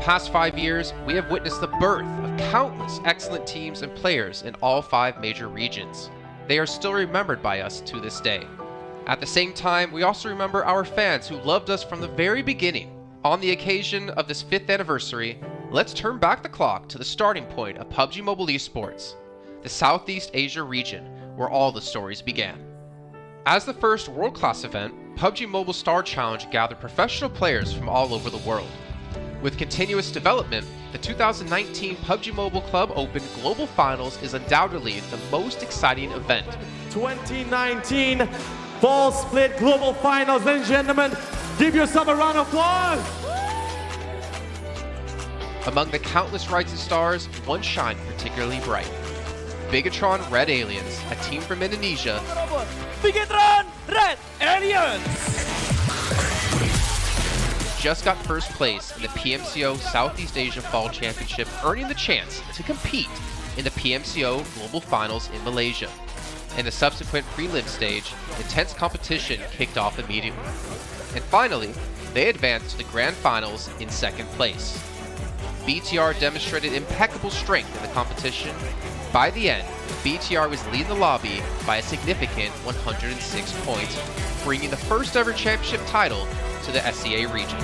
past 5 years, we have witnessed the birth of countless excellent teams and players in all 5 major regions. They are still remembered by us to this day. At the same time, we also remember our fans who loved us from the very beginning. On the occasion of this 5th anniversary, let's turn back the clock to the starting point of PUBG Mobile Esports, the Southeast Asia region, where all the stories began. As the first world-class event, PUBG Mobile Star Challenge gathered professional players from all over the world. With continuous development, the 2019 PUBG Mobile Club Open Global Finals is undoubtedly the most exciting event. 2019 Fall Split Global Finals, ladies and gentlemen, give yourself a round of applause! Among the countless rising stars, one shined particularly bright. Bigetron Red Aliens, a team from Indonesia, Bigetron Red Aliens just got first place in the PMCO Southeast Asia Fall Championship, earning the chance to compete in the PMCO Global Finals in Malaysia. In the subsequent prelim stage, intense competition kicked off immediately. And finally, they advanced to the Grand Finals in 2nd place. BTR demonstrated impeccable strength in the competition. By the end, BTR was leading the lobby by a significant 106 points, bringing the first ever championship title to the SEA region.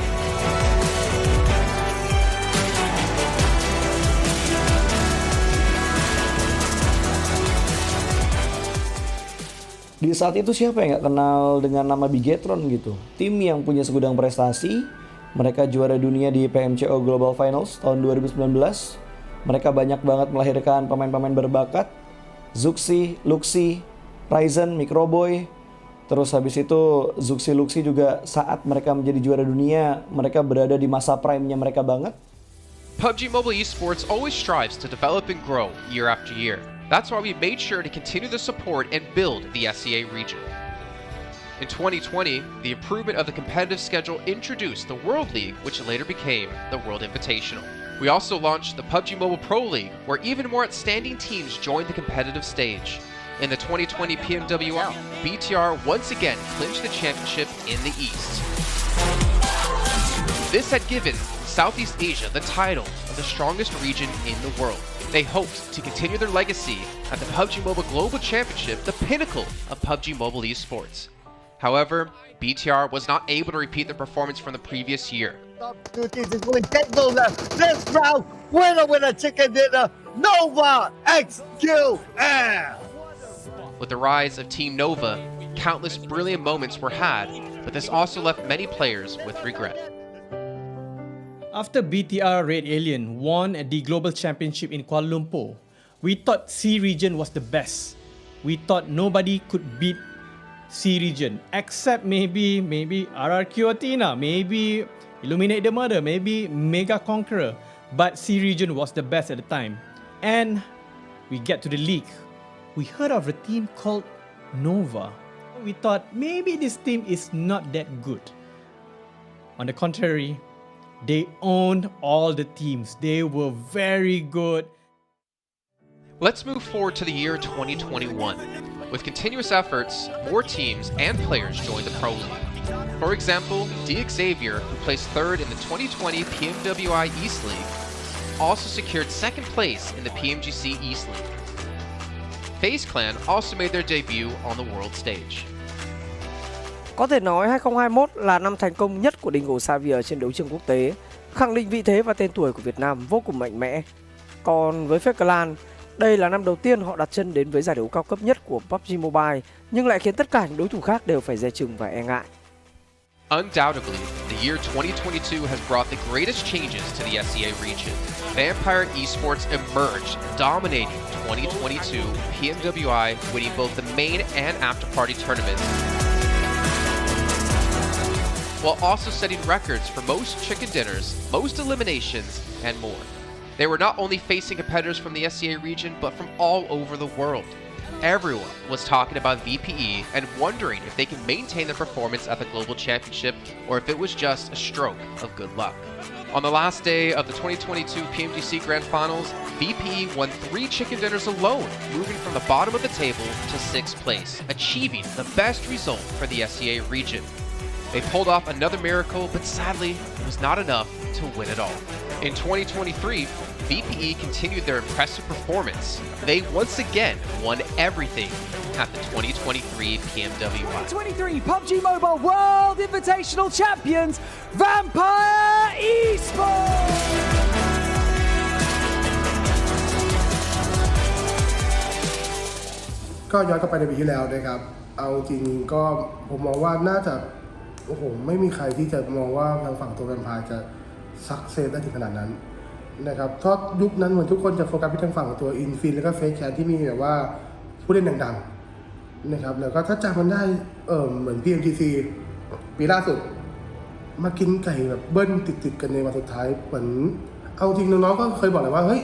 Di saat itu siapa yang nggak kenal dengan nama Bigetron gitu? Tim yang punya segudang prestasi, mereka juara dunia di PMCO Global Finals tahun 2019. Mereka banyak banget melahirkan pemain-pemain berbakat, Zuxi, Luxi, Ryzen, Microboy. Terus habis itu Zuxi, Luxi juga saat mereka menjadi juara dunia, mereka berada di masa prime-nya mereka banget. PUBG Mobile Esports always strives to develop and grow year after year. That's why we made sure to continue the support and build the SEA region. In 2020, the improvement of the competitive schedule introduced the World League, which later became the World Invitational. We also launched the PUBG Mobile Pro League, where even more outstanding teams joined the competitive stage. In the 2020 PMWL, BTR once again clinched the championship in the East. This had given Southeast Asia the title of the strongest region in the world. They hoped to continue their legacy at the PUBG Mobile Global Championship, the pinnacle of PUBG Mobile Esports. However, BTR was not able to repeat the performance from the previous year. Top 2 teams is going to this round. Winner, chicken dinner, Nova XQL. With the rise of Team Nova, countless brilliant moments were had, but this also left many players with regret. After BTR Red Alien won at the Global Championship in Kuala Lumpur, we thought C region was the best. We thought nobody could beat C region except maybe RRQ Athena, maybe Illuminate the Murder, maybe Mega Conqueror, but C region was the best at the time. And we get to the league. We heard of a team called Nova. We thought maybe this team is not that good. On the contrary, they owned all the teams. They were very good. Let's move forward to the year 2021. With continuous efforts, more teams and players joined the Pro League. For example, Xavier, who placed 3rd in the 2020 PMWI East League, also secured 2nd place in the PMGC East League. FaZe Clan also made their debut on the world stage. Có thể nói 2021 là năm thành công nhất của Dingo Xavier trên đấu trường quốc tế, khẳng định vị thế và tên tuổi của Việt Nam vô cùng mạnh mẽ. Còn với FaZe Clan, đây là năm đầu tiên họ đặt chân đến với giải đấu cao cấp nhất của PUBG Mobile, nhưng lại khiến tất cả những đối thủ khác đều phải dè chừng và e ngại. Undoubtedly, the year 2022 has brought the greatest changes to the SEA region. Vampire Esports emerged, dominating 2022 PMWI, winning both the main and after-party tournaments, while also setting records for most chicken dinners, most eliminations, and more. They were not only facing competitors from the SEA region, but from all over the world. Everyone was talking about VPE and wondering if they can maintain their performance at the Global Championship or if it was just a stroke of good luck. On the last day of the 2022 PMGC Grand Finals, VPE won 3 chicken dinners alone, moving from the bottom of the table to 6th place, achieving the best result for the SEA region. They pulled off another miracle, but sadly, it was not enough to win it all. In 2023, VPE continued their impressive performance. They once again won everything at the 2023 PMWI. 2023 PUBG Mobile World Invitational Champions, Vampire Esports! ก็ย้อนกลับไปในปีที่แล้วนะครับเอาจริงก็ผมมองว่าน่าจะโอ้โหไม่มีใครที่จะมองว่าทางฝั่งตัวแวมไพร์จะซักเซสได้ถึงขนาดนั้นนะครับเพราะยุคนั้นเหมือนทุกคนจะโฟกัสไปทางฝั่งตัวอินฟินแล้วก็เฟซแคทที่มีแบบว่าผู้เล่นดังๆนะครับแล้วก็ถ้าจำมันได้เหมือน PMGC ปีล่าสุดมากินไก่แบบเบิ้ลติดๆกันในวันสุดท้ายเหมือนเอาจริงน้องๆก็เคยบอกเลยว่าเฮ้ย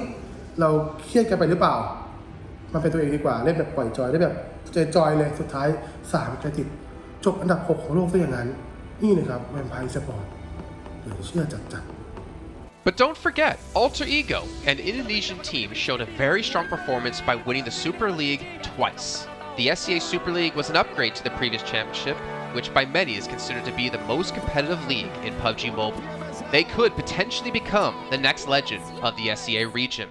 เราเครียดกันไปหรือเปล่ามันเป็นตัวเองดีกว่าเล่นแบบปล่อยจอยได้แบบจอยเลยสุดท้าย3จะติดจบอันดับ6ของโลกซะอย่างนั้นนี่นะครับแวมไพร์สปอร์ตเหลือเชื่อจัด But don't forget, Alter Ego, an Indonesian team, showed a very strong performance by winning the Super League twice. The SCA Super League was an upgrade to the previous championship, which by many is considered to be the most competitive league in PUBG Mobile. They could potentially become the next legend of the SCA region.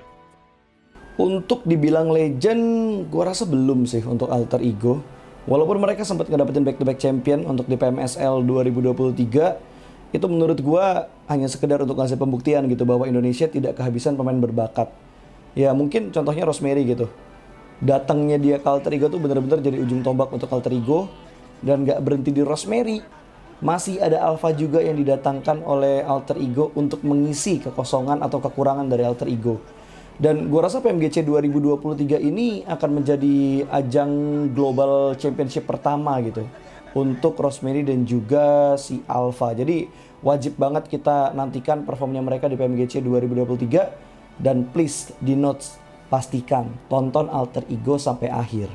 Untuk dibilang legend, gua rasa belum sih untuk Alter Ego. Walaupun mereka sempat ngedapetin back-to-back champion untuk di PMSL 2023, itu menurut gua hanya sekedar untuk ngasih pembuktian gitu bahwa Indonesia tidak kehabisan pemain berbakat. Ya mungkin contohnya Rosemary gitu. Datangnya dia ke Alter Ego tuh bener-bener jadi ujung tombak untuk Alter Ego. Dan gak berhenti di Rosemary. Masih ada Alpha juga yang didatangkan oleh Alter Ego untuk mengisi kekosongan atau kekurangan dari Alter Ego. Dan gue rasa PMGC 2023 ini akan menjadi ajang global championship pertama gitu untuk Rosemary dan juga si Alpha. Jadi wajib banget kita nantikan performnya mereka di PMGC 2023. Dan please di notes pastikan tonton Alter Ego sampai akhir.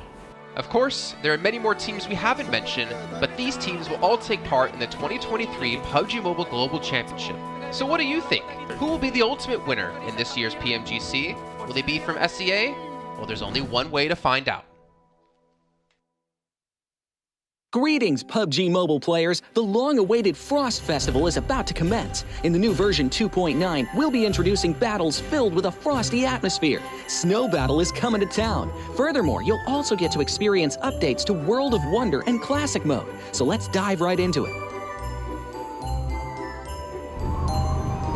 Of course, there are many more teams we haven't mentioned, but these teams will all take part in the 2023 PUBG Mobile Global Championship. So what do you think? Who will be the ultimate winner in this year's PMGC? Will they be from SCA? Well, there's only one way to find out. Greetings, PUBG Mobile players! The long-awaited Frost Festival is about to commence. In the new version 2.9, we'll be introducing battles filled with a frosty atmosphere. Snow Battle is coming to town. Furthermore, you'll also get to experience updates to World of Wonder and Classic Mode. So let's dive right into it.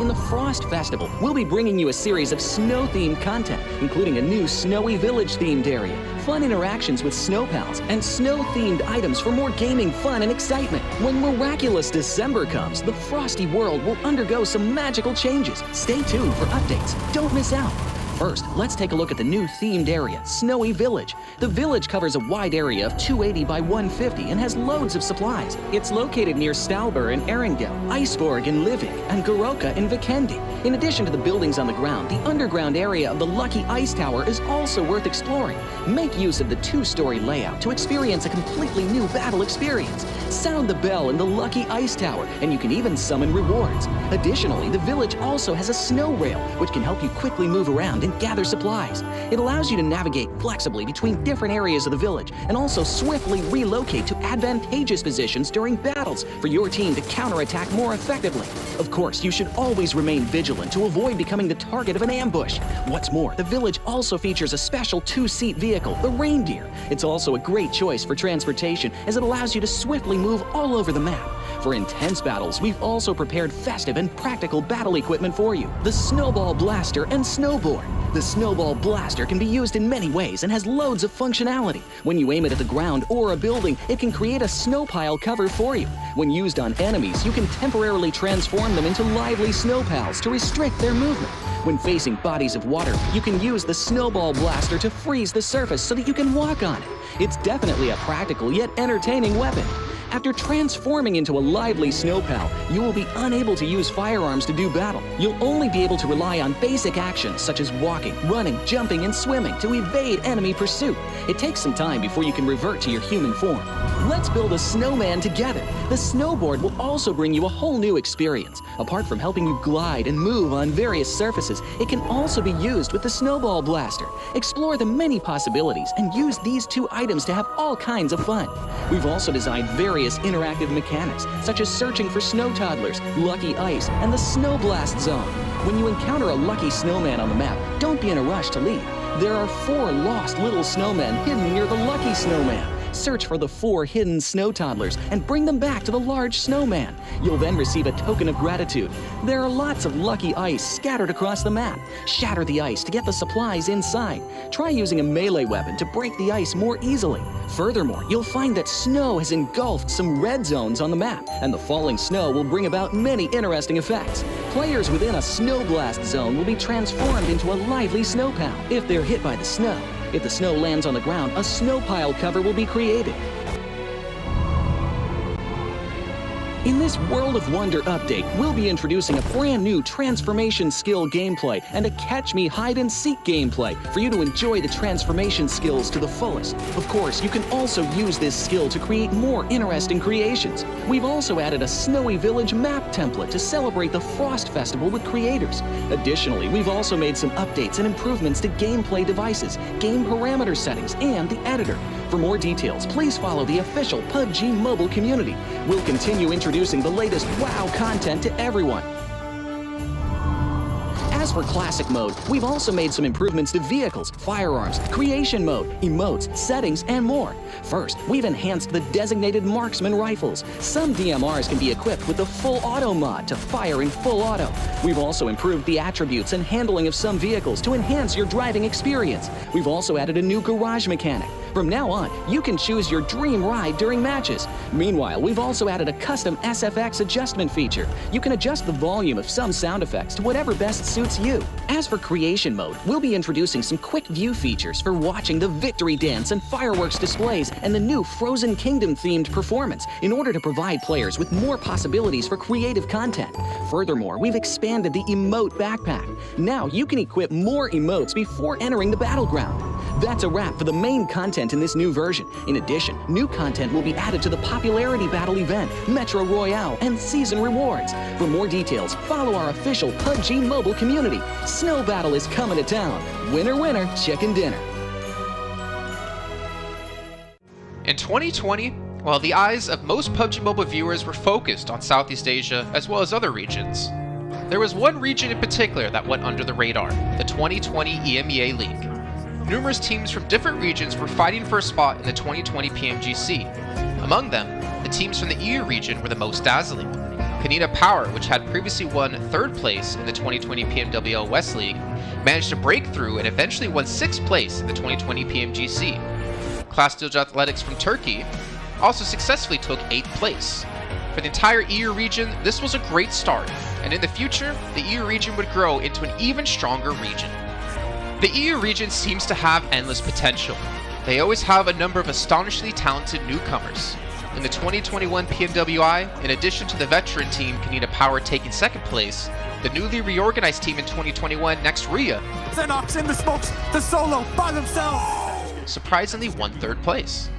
In the Frost Festival, we'll be bringing you a series of snow-themed content, including a new Snowy Village-themed area, fun interactions with snow pals, and snow-themed items for more gaming fun and excitement. When miraculous December comes, the Frosty world will undergo some magical changes. Stay tuned for updates. Don't miss out. First, let's take a look at the new themed area, Snowy Village. The village covers a wide area of 280 by 150 and has loads of supplies. It's located near Stalber in Erangel, Iceborg in Livik, and Goroka in Vikendi. In addition to the buildings on the ground, the underground area of the Lucky Ice Tower is also worth exploring. Make use of the two-story layout to experience a completely new battle experience. Sound the bell in the Lucky Ice Tower, and you can even summon rewards. Additionally, the village also has a snow rail, which can help you quickly move around and gather supplies. It allows you to navigate flexibly between different areas of the village and also swiftly relocate to advantageous positions during battles for your team to counterattack more effectively. Of course, you should always remain vigilant to avoid becoming the target of an ambush. What's more, the village also features a special two-seat vehicle, the Reindeer. It's also a great choice for transportation as it allows you to swiftly move all over the map. For intense battles, we've also prepared festive and practical battle equipment for you, the Snowball Blaster and Snowboard. The Snowball Blaster can be used in many ways and has loads of functionality. When you aim it at the ground or a building, it can create a snow pile cover for you. When used on enemies, you can temporarily transform them into lively snow pals to restrict their movement. When facing bodies of water, you can use the Snowball Blaster to freeze the surface so that you can walk on it. It's definitely a practical yet entertaining weapon. After transforming into a lively snow pal, you will be unable to use firearms to do battle. You'll only be able to rely on basic actions such as walking, running, jumping, and swimming to evade enemy pursuit. It takes some time before you can revert to your human form. Let's build a snowman together. The snowboard will also bring you a whole new experience. Apart from helping you glide and move on various surfaces, it can also be used with the Snowball Blaster. Explore the many possibilities and use these two items to have all kinds of fun. We've also designed very various interactive mechanics, such as searching for snow toddlers, lucky ice, and the snow blast zone. When you encounter a lucky snowman on the map, don't be in a rush to leave. There are 4 lost little snowmen hidden near the lucky snowman. Search for the 4 hidden snow toddlers and bring them back to the large snowman. You'll then receive a token of gratitude. There are lots of lucky ice scattered across the map. Shatter the ice to get the supplies inside. Try using a melee weapon to break the ice more easily. Furthermore, you'll find that snow has engulfed some red zones on the map, and the falling snow will bring about many interesting effects. Players within a snow blast zone will be transformed into a lively snow pal if they're hit by the snow. If the snow lands on the ground, a snow pile cover will be created. In this World of Wonder update, we'll be introducing a brand new transformation skill gameplay and a catch me hide and seek gameplay for you to enjoy the transformation skills to the fullest. Of course, you can also use this skill to create more interesting creations. We've also added a Snowy Village map template to celebrate the Frost Festival with creators. Additionally, we've also made some updates and improvements to gameplay devices, game parameter settings, and the editor. For more details, please follow the official PUBG Mobile community. We'll continue introducing the latest WoW content to everyone. As for Classic Mode, we've also made some improvements to vehicles, firearms, creation mode, emotes, settings, and more. First, we've enhanced the designated marksman rifles. Some DMRs can be equipped with the full auto mod to fire in full auto. We've also improved the attributes and handling of some vehicles to enhance your driving experience. We've also added a new garage mechanic. From now on, you can choose your dream ride during matches. Meanwhile, we've also added a custom SFX adjustment feature. You can adjust the volume of some sound effects to whatever best suits you. As for creation mode, we'll be introducing some quick view features for watching the victory dance and fireworks displays and the new Frozen Kingdom themed performance in order to provide players with more possibilities for creative content. Furthermore, we've expanded the emote backpack. Now you can equip more emotes before entering the battleground. That's a wrap for the main content in this new version. In addition, new content will be added to the popularity battle event, Metro Royale, and season rewards. For more details, follow our official PUBG Mobile community. Snow Battle is coming to town. Winner, winner, chicken dinner. In 2020, while the eyes of most PUBG Mobile viewers were focused on Southeast Asia as well as other regions, there was one region in particular that went under the radar, the 2020 EMEA League. Numerous teams from different regions were fighting for a spot in the 2020 PMGC. Among them, the teams from the EU region were the most dazzling. Canada Power, which had previously won 3rd place in the 2020 PMWL West League, managed to break through and eventually won 6th place in the 2020 PMGC. Class Steel Athletics from Turkey also successfully took 8th place. For the entire EU region, this was a great start, and in the future, the EU region would grow into an even stronger region. The EU region seems to have endless potential. They always have a number of astonishingly talented newcomers. In the 2021 PMWI, in addition to the veteran team Canada Power taking 2nd place, the newly reorganized team in 2021, Nextria, Sanhok's in the smokes, the solo by themselves, surprisingly won 3rd place.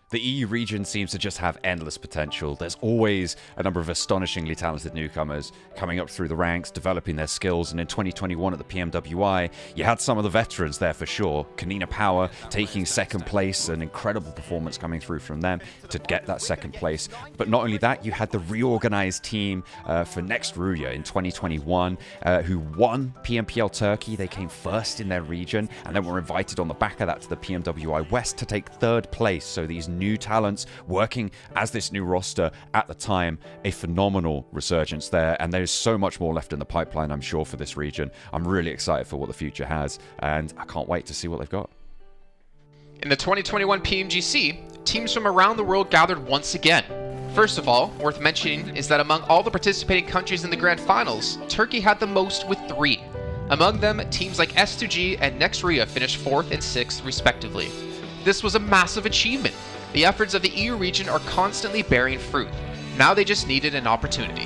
The EU region seems to just have endless potential. There's always a number of astonishingly talented newcomers coming up through the ranks, developing their skills, and in 2021 at the PMWI, you had some of the veterans there for sure. Canina Power taking 2nd place, an incredible performance coming through from them to get that 2nd place. But not only that, you had the reorganized team for Nextria in 2021 who won PMPL Turkey. They came 1st in their region and then were invited on the back of that to the PMWI West to take 3rd place. So these new talents working as this new roster at the time, a phenomenal resurgence there, and there's so much more left in the pipeline, I'm sure, for this region. I'm really excited for what the future has, and I can't wait to see what they've got. In the 2021 PMGC, teams from around the world gathered once again. First of all, worth mentioning is that among all the participating countries in the grand finals, Turkey had the most with 3. Among them, teams like S2G and Nextria finished 4th and 6th respectively. This was a massive achievement. The efforts of the EU region are constantly bearing fruit. Now they just needed an opportunity.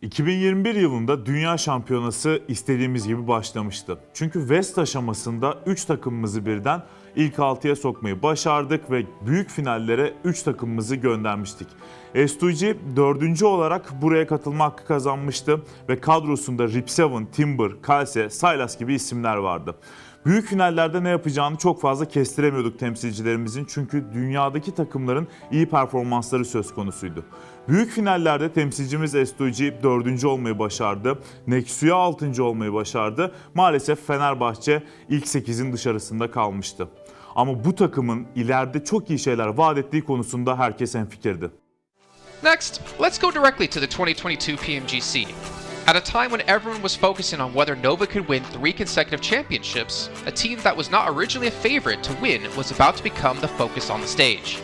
2021 yılında Dünya Şampiyonası istediğimiz gibi başlamıştı. Çünkü West aşamasında 3 takımımızı birden ilk 6'ya sokmayı başardık ve büyük finallere 3 takımımızı göndermiştik. S2G 4. olarak buraya katılma hakkı kazanmıştı ve kadrosunda Rip7, Timber, Kalse, Sylas gibi isimler vardı. Büyük finallerde ne yapacağını çok fazla kestiremiyorduk temsilcilerimizin çünkü dünyadaki takımların iyi performansları söz konusuydu. Büyük finallerde temsilcimiz S2G 4. olmayı başardı. Nexu'ya 6. olmayı başardı. Maalesef Fenerbahçe ilk 8'in dışarısında kalmıştı. Ama bu takımın ileride çok iyi şeyler vaat ettiği konusunda herkes hemfikirdi. Next, let's go directly to the 2022 PMGC. At a time when everyone was focusing on whether Nova could win 3 consecutive championships, a team that was not originally a favorite to win was about to become the focus on the stage.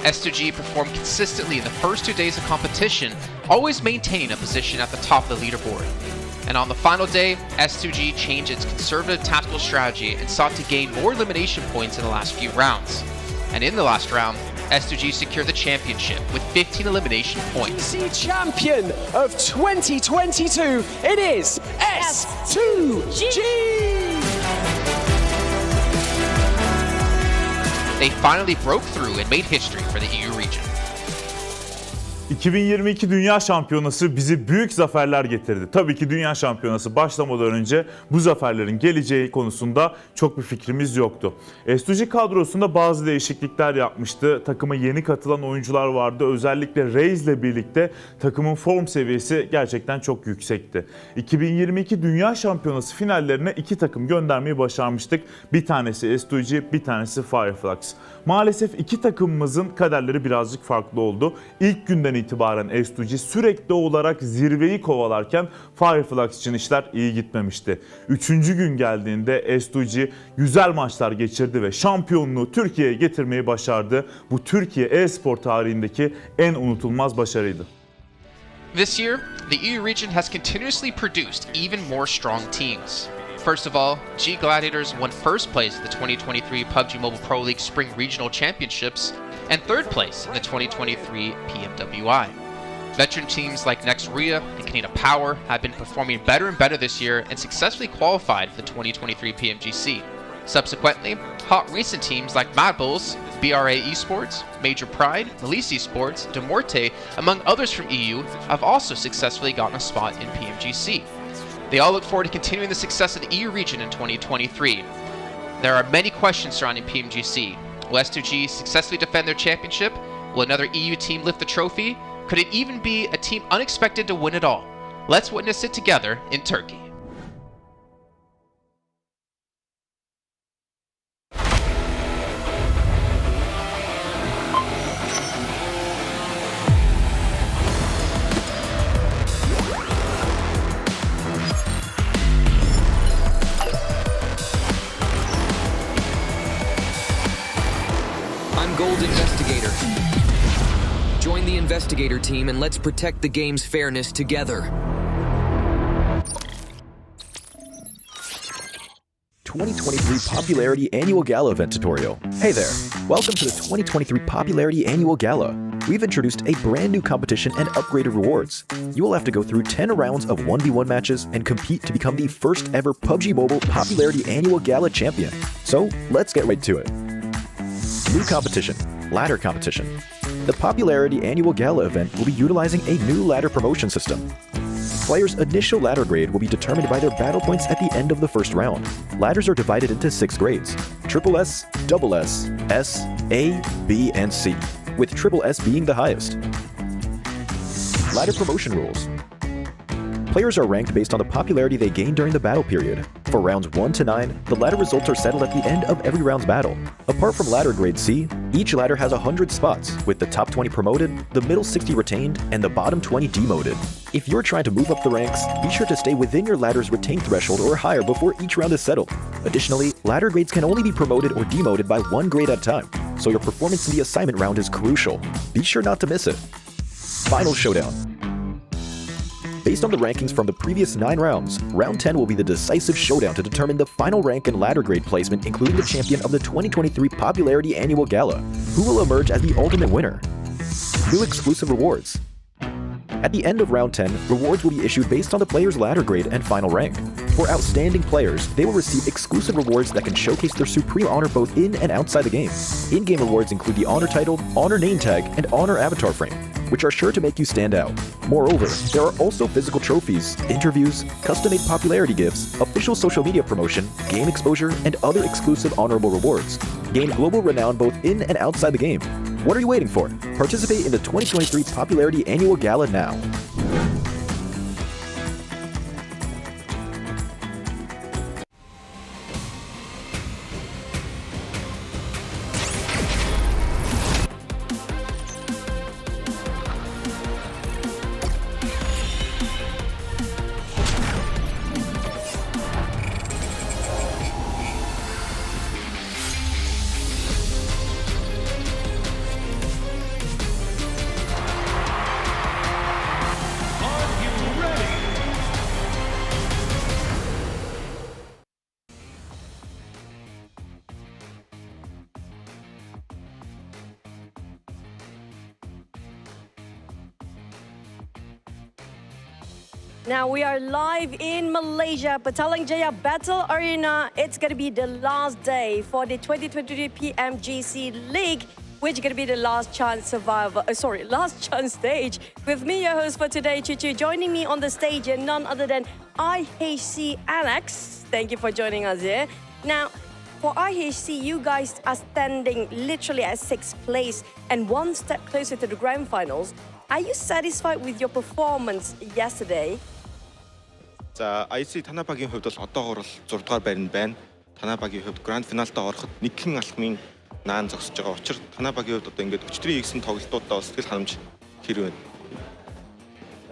S2G performed consistently in the first 2 days of competition, always maintaining a position at the top of the leaderboard. And on the final day, S2G changed its conservative tactical strategy and sought to gain more elimination points in the last few rounds. And in the last round, S2G secured the championship with 15 elimination points. PMGC champion of 2022, it is S2G! They finally broke through and made history for the EU region. 2022 Dünya Şampiyonası bizi büyük zaferler getirdi. Tabii ki Dünya Şampiyonası başlamadan önce bu zaferlerin geleceği konusunda çok bir fikrimiz yoktu. S2G kadrosunda bazı değişiklikler yapmıştı. Takıma yeni katılan oyuncular vardı. Özellikle Reis ile birlikte takımın form seviyesi gerçekten çok yüksekti. 2022 Dünya Şampiyonası finallerine 2 takım göndermeyi başarmıştık. Bir tanesi S2G, bir tanesi Fireflux. Maalesef 2 takımımızın kaderleri birazcık farklı oldu. İlk günden itibaren S2G sürekli olarak zirveyi kovalarken Fireflux için işler iyi gitmemişti. 3. gün geldiğinde S2G güzel maçlar geçirdi ve şampiyonluğu Türkiye'ye getirmeyi başardı. Bu Türkiye e-spor tarihindeki en unutulmaz başarıydı. This year, the EU region has continuously produced even more strong teams. First of all, G Gladiators won first place at the 2023 PUBG Mobile Pro League Spring Regional Championships and third place in the 2023 PMWI. Veteran teams like Nexuria and Canada Power have been performing better and better this year and successfully qualified for the 2023 PMGC. Subsequently, hot recent teams like Mad Bulls, BRA Esports, Major Pride, Elise Esports, Demorte, among others from EU, have also successfully gotten a spot in PMGC. They all look forward to continuing the success of the EU region in 2023. There are many questions surrounding PMGC. Will S2G successfully defend their championship? Will another EU team lift the trophy? Could it even be a team unexpected to win it all? Let's witness it together in Turkey. Gold Investigator. Join the Investigator team and let's protect the game's fairness together. 2023 Popularity Annual Gala event tutorial. Hey there, welcome to the 2023 Popularity Annual Gala. We've introduced a brand new competition and upgraded rewards. You will have to go through 10 rounds of 1v1 matches and compete to become the first ever PUBG Mobile Popularity Annual Gala champion. So let's get right to it. New competition, ladder competition. The Popularity Annual Gala event will be utilizing a new ladder promotion system. Players' initial ladder grade will be determined by their battle points at the end of the first round. Ladders are divided into 6 grades: Triple S, Double S, S, A, B, and C, with Triple S being the highest. Ladder promotion rules. Players are ranked based on the popularity they gain during the battle period. For rounds 1 to 9, the ladder results are settled at the end of every round's battle. Apart from ladder grade C, each ladder has 100 spots, with the top 20 promoted, the middle 60 retained, and the bottom 20 demoted. If you're trying to move up the ranks, be sure to stay within your ladder's retained threshold or higher before each round is settled. Additionally, ladder grades can only be promoted or demoted by 1 grade at a time, so your performance in the assignment round is crucial. Be sure not to miss it. Final showdown. Based on the rankings from the previous 9 rounds, round 10 will be the decisive showdown to determine the final rank and ladder grade placement, including the champion of the 2023 Popularity Annual Gala, who will emerge as the ultimate winner. New exclusive rewards. At the end of round 10, rewards will be issued based on the player's ladder grade and final rank. For outstanding players, they will receive exclusive rewards that can showcase their supreme honor both in and outside the game. In-game rewards include the honor title, honor name tag, and honor avatar frame, which are sure to make you stand out. Moreover, there are also physical trophies, interviews, custom-made popularity gifts, official official social media promotion, game exposure, and other exclusive honorable rewards. Gain global renown both in and outside the game. What are you waiting for? Participate in the 2023 Popularity Annual Gala now. Now we are live in Malaysia, Petaling Jaya Battle Arena. It's going to be the last day for the 2023 PMGC League, which is going to be the last chance last chance stage. With me, your host for today, Chichu. Joining me on the stage and none other than IHC Alex. Thank you for joining us here. Now, for IHC, you guys are standing literally at 6th place and one step closer to the grand finals. Are you satisfied with your performance yesterday? За IC танай багийн хувьд бол одоогоор бол 6 дугаар байранд байна. Танай багийн хувьд гранд финалдаа ороход нэгэн алхмын наан зогсож байгаа учраас танай багийн хувьд одоо ингээд өчтөрийн хийсэн тоглолтуудаа сэтгэл ханамж хэрэг байна.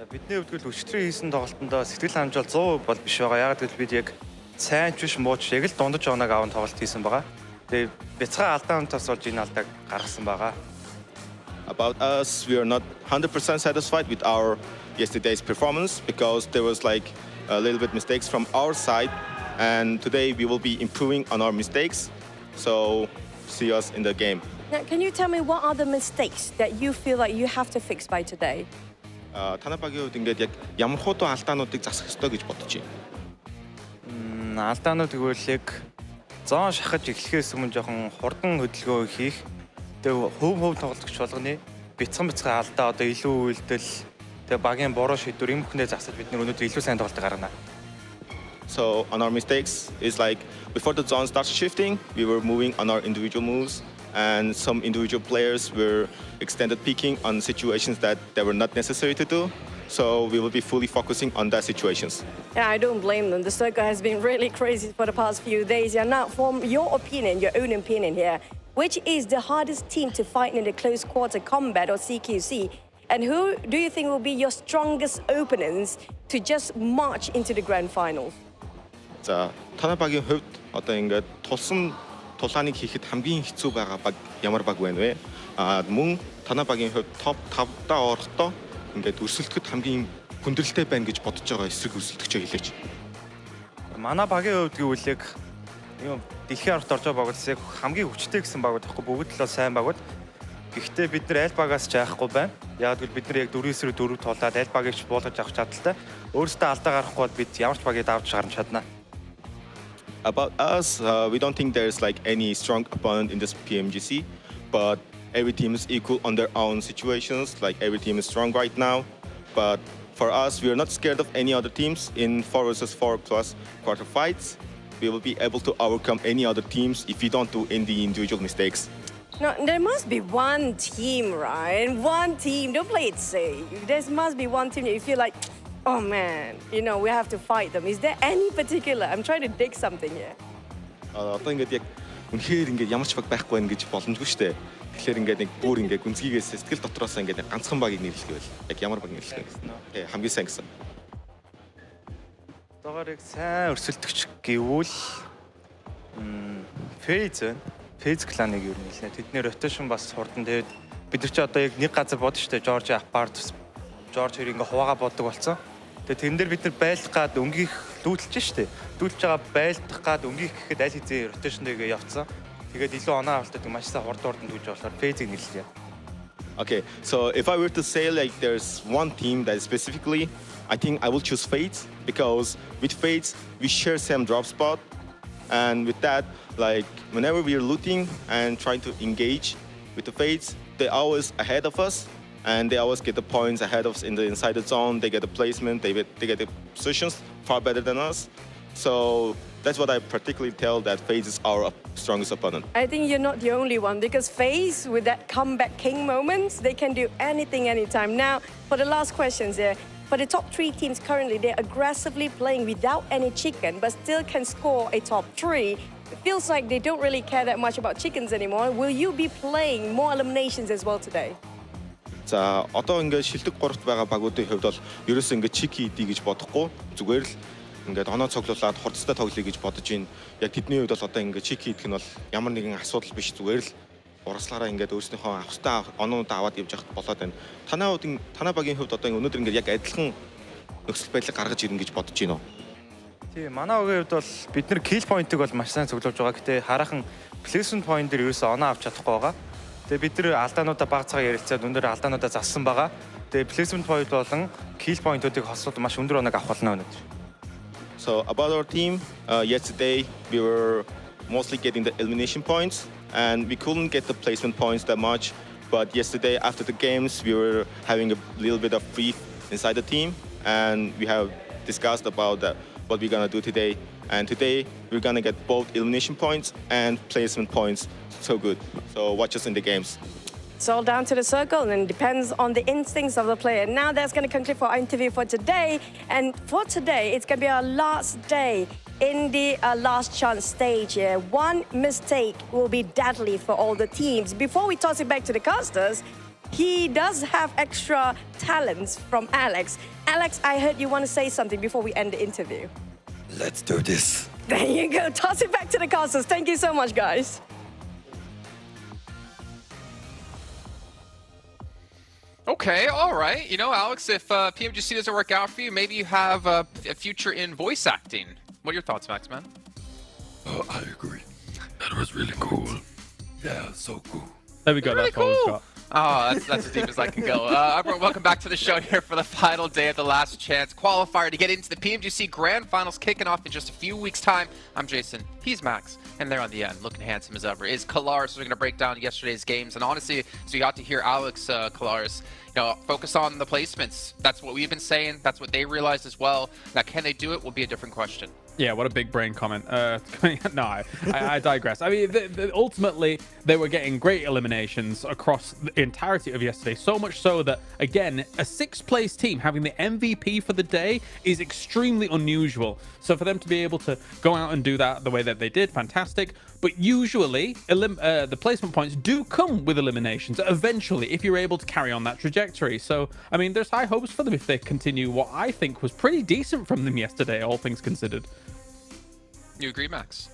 Бидний хувьд өчтөрийн хийсэн тоглолтондоо сэтгэл ханамж бол 100% бол биш байгаа. Яг гэвэл бид яг сайн ч биш муу ч яг л дундаж оног аван тоглолт хийсэн байгаа. Тэгээ бяцхан алдаан тас болж энэ алдааг гаргасан байгаа. About us, we are not 100% satisfied with our yesterday's performance because there was like a little bit mistakes from our side, and today we will be improving on our mistakes. So see us in the game. Now, can you tell me what are the mistakes that you feel like you have to fix by today? Танай багийн хувьд ингээд яг ямар хуудаа алдаануудыг засах ёстой гэж бодож байна. Алдаанууд гэвэл яг зоон шахаж эхлэхээс өмнө жоохон хурдан хөдөлгөөн хийх. Тэгээ хөв тоглогч болгоны бяцхан алдаа одоо илүү үйлдэл тэгээ багийн буруу шийдвэр юм бүхэндээ засаж бид нар өнөөдөр илүү сайн тоглолт гаргана. So on our mistakes is like before the zone starts shifting, we were moving on our individual moves, and some individual players were extended peeking on situations that they were not necessary to do. So we will be fully focusing on that situations. Yeah, I don't blame them. The circle has been really crazy for the past few days. Yeah, now from your opinion, your own opinion here, which is the hardest team to fight in the close quarter combat or CQC? And who do you think will be your strongest opponents to just march into the grand finals? За, танай багийн хувьд одоо ингээд тулсан тулааныг хийхэд хамгийн хэцүү байгаа баг ямар баг байна вэ? Мөн танай багийн хувьд топ 5-даа орохдоо ингээд өрсөлдөхөд хамгийн хүндрэлтэй байна гэж бодож байгаа эсрэг өрсөлдөгчөө хэлээч. Манай багийн хувьд гэвэл яг юм дэлхийн арт орж байгаа багаас яг хамгийн хүчтэй гэсэн баг байхгүй бүгд л сайн багууд. Гэхдээ бид нар аль багаас ч яахгүй байна. Яг л бид нар яг 4-4 тулаад аль багийг ч буулгаж авах чадaltaй. Өөрөөсөө алдаа гарахгүй бол бид ямар ч багийг давж гарч чадна. About us, we don't think there's like any strong opponent in this PMGC, but every team is equal on their own situations. Like every team is strong right now, but for us, we are not scared of any other teams in 4 versus 4 plus quarter fights. We will be able to overcome any other teams if we don't do any individual mistakes. No, there must be one team, right? One team. Don't play it safe. There must be one team that you feel like, oh man, you know, we have to fight them. Is there any particular? I'm trying to dig something here. Одоо ингээд яг үнэхээр ингээд ямар ч баг байхгүй байх гэж боломжгүй шүү дээ. Тэгэхээр ингээд нэг бүр ингээд гүнзгийгээс сэтгэл дотроос ингээд ганцхан багийг нэрлэх байвал яг ямар баг нэрлэх вэ? Хамгийн сайн гэсэн. Одоогоор яг сайн өрсөлдөгч гэвэл фейз байна. Фейз кланыг юу нэлээ. Тэдний роташн бас хурдан. Тэгээд бид нар ч одоо яг нэг газар бодсон шүү дээ. Жорж Апарт, Жорж хоёр ингээ хуваагаа боддог болсон. Тэгээд тэн дээр бид нар байлдах гад өнгийх дүүлж шүү дээ. Дүүлж байгаа байлдах гад өнгийх гэхэд аль хэзээ роташн дэгээ явцсан. Тэгээд илүү оноо авалтад маш сайн хурдан дүүлж болохоор фейзийг нэрлэе. Okay, so if I were to say like there's one team that specifically, I think I will choose Fates because with Fates we share same drop spot, and with that, like whenever we are looting and trying to engage with the Fates, they're always ahead of us, and they always get the points ahead of us in the inside the zone. They get the placement, they get the positions far better than us. So that's what I particularly tell that FaZe is our strongest opponent. I think you're not the only one because FaZe, with that comeback king moments, they can do anything, anytime. Now, for the last questions here, for the top 3 teams currently, they're aggressively playing without any chicken, but still can score a top 3. It feels like they don't really care that much about chickens anymore. Will you be playing more eliminations as well today? За одоо ингээд шилдэг 3-т байгаа багуудын хувьд бол ерөөсөө ингээд чик хийдий гэж бодохгүй зүгээр л ингээд оноо цоглуулад хурцтай тоглоё гэж бодож байна. Яг тэдний хувьд бол одоо ингээд чик хийх нь бол ямар нэгэн асуудал биш зүгээр л урагслаараа ингээд өөрсдийнхөө авахтай оноонуудаа аваад явж явах болоод байна. Танай багийн хувьд одоо өнөөдөр ингээд яг адилхан нөхцөл байдлыг гаргаж ирнэ гэж бодож байна уу? Тийм, манай үгийн хувьд бол бид нэр kill point-ыг бол маш сайн цуглуулж байгаа. Гэтэ хараахан placement point дээр ерөөсөө оноо авч чадахгүй байгаа. Тэгээ бид нэр алдаануудаа баг цагаар ярилцаад өндөр алдаануудаа зассан байгаа. Тэгээ placement point болон kill point-уудыг хослоод маш өндөр оноог авах болно өнөөдөр. So about our team, yesterday we were mostly getting the elimination points and we couldn't get the placement points that much. But yesterday after the games, we were having a little bit of free inside the team and we have discussed about what we're gonna do today. And today we're gonna get both elimination points and placement points. So good. So watch us in the games. It's all down to the circle and it depends on the instincts of the player. Now that's going to conclude for our interview for today. And for today, it's going to be our last day in the last chance stage here. One mistake will be deadly for all the teams. Before we toss it back to the casters, he does have extra talents from Alex. Alex, I heard you want to say something before we end the interview. Let's do this. There you go. Toss it back to the casters. Thank you so much, guys. Okay, all right. You know, Alex, if PMGC doesn't work out for you, maybe you have a future in voice acting. What are your thoughts, Max, man? Oh, I agree. That was really cool. Yeah, so cool. There we go. Really That's all we've got. Oh, that's as deep as I can go. Everyone, welcome back to the show here for the final day of the Last Chance Qualifier to get into the PMGC Grand Finals kicking off in just a few weeks' time. I'm Jason. He's Max. And there on the end, looking handsome as ever, is Kalaris. So we're going to break down yesterday's games. And honestly, so you got to hear Alex Kalaris, focus on the placements. That's what we've been saying. That's what they realized as well. Now, can they do it will be a different question. Yeah, what a big brain comment. No, I digress. I mean, ultimately, they were getting great eliminations across the entirety of yesterday. So much so that, again, a 6th place team having the MVP for the day is extremely unusual. So for them to be able to go out and do that the way that they did, fantastic. But usually, the placement points do come with eliminations eventually if you're able to carry on that trajectory. So, I mean, there's high hopes for them if they continue what I think was pretty decent from them yesterday, all things considered. You agree, Max?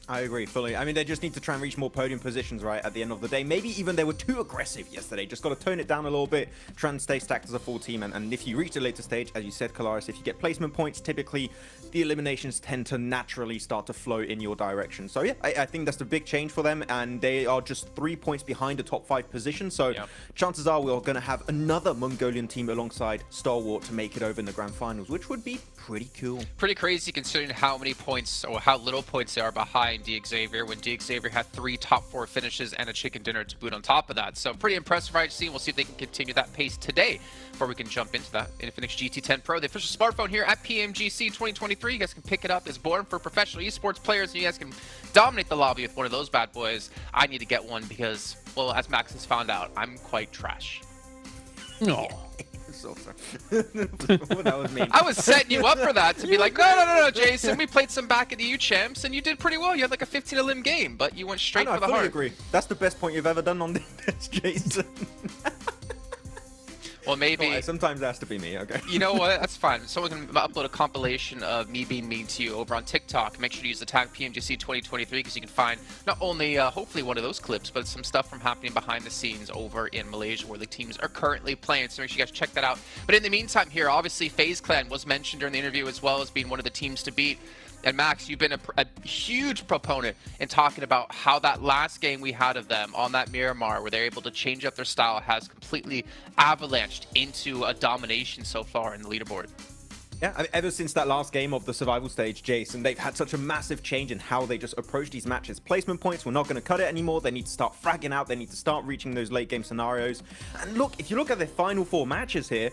I agree fully. I mean, they just need to try and reach more podium positions, right, at the end of the day. Maybe even they were too aggressive yesterday. Just got to tone it down a little bit, try and stay stacked as a full team. And if you reach the later stage, as you said, Kalaris, if you get placement points, typically the eliminations tend to naturally start to flow in your direction. So yeah, I think that's the big change for them. And they are just 3 points behind the top 5 position. So chances are we're going to have another Mongolian team alongside Stalwart to make it over in the grand finals, which would be pretty cool. Pretty crazy considering how many points or how little points they are behind Xavier when Xavier had 3 top 4 finishes and a chicken dinner to boot on top of that. So pretty impressive, right? We'll see if they can continue that pace today before we can jump into that Infinix GT10 Pro, the official smartphone here at PMGC 2023. You guys can pick it up. It's born for professional esports players, and you guys can dominate the lobby with one of those bad boys. I need to get one because, well, as Max has found out, I'm quite trash. No. So that was mean. I was setting you up for that to be like, no, Jason. We played some back at the EU Champs, and you did pretty well. You had like a 15-elim game, but you went straight for the heart. I fully agree. That's the best point you've ever done on this, Jason. Well, maybe... Well, sometimes it has to be me, okay? You know what? That's fine. Someone can upload a compilation of me being mean to you over on TikTok. Make sure to use the tag PMGC 2023 because you can find not only, hopefully, one of those clips, but some stuff from happening behind the scenes over in Malaysia where the teams are currently playing. So make sure you guys check that out. But in the meantime here, obviously, FaZe Clan was mentioned during the interview as well as being one of the teams to beat. And Max, you've been a huge proponent in talking about how that last game we had of them on that Miramar, where they're able to change up their style, has completely avalanched into a domination so far in the leaderboard. Yeah, I mean, ever since that last game of the survival stage, Jason, they've had such a massive change in how they just approach these matches. Placement points, we're not going to cut it anymore. They need to start fragging out. They need to start reaching those late game scenarios. And look, if you look at the final 4 matches here,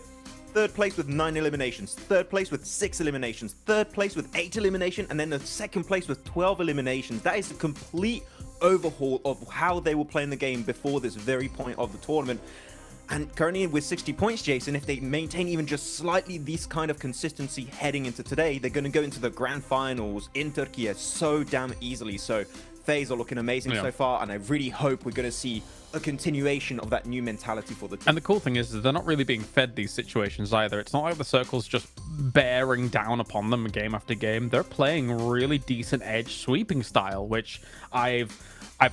third place with 9 eliminations, third place with 6 eliminations, third place with 8 eliminations, and then the second place with 12 eliminations. That is a complete overhaul of how they were playing the game before this very point of the tournament. And currently with 60 points, Jason, if they maintain even just slightly this kind of consistency heading into today, they're going to go into the grand finals in Turkey so damn easily. So FaZe are looking amazing so far, and I really hope we're going to see a continuation of that new mentality for the team. And the cool thing is they're not really being fed these situations either. It's not like the circle's just bearing down upon them game after game. They're playing really decent edge sweeping style, which I've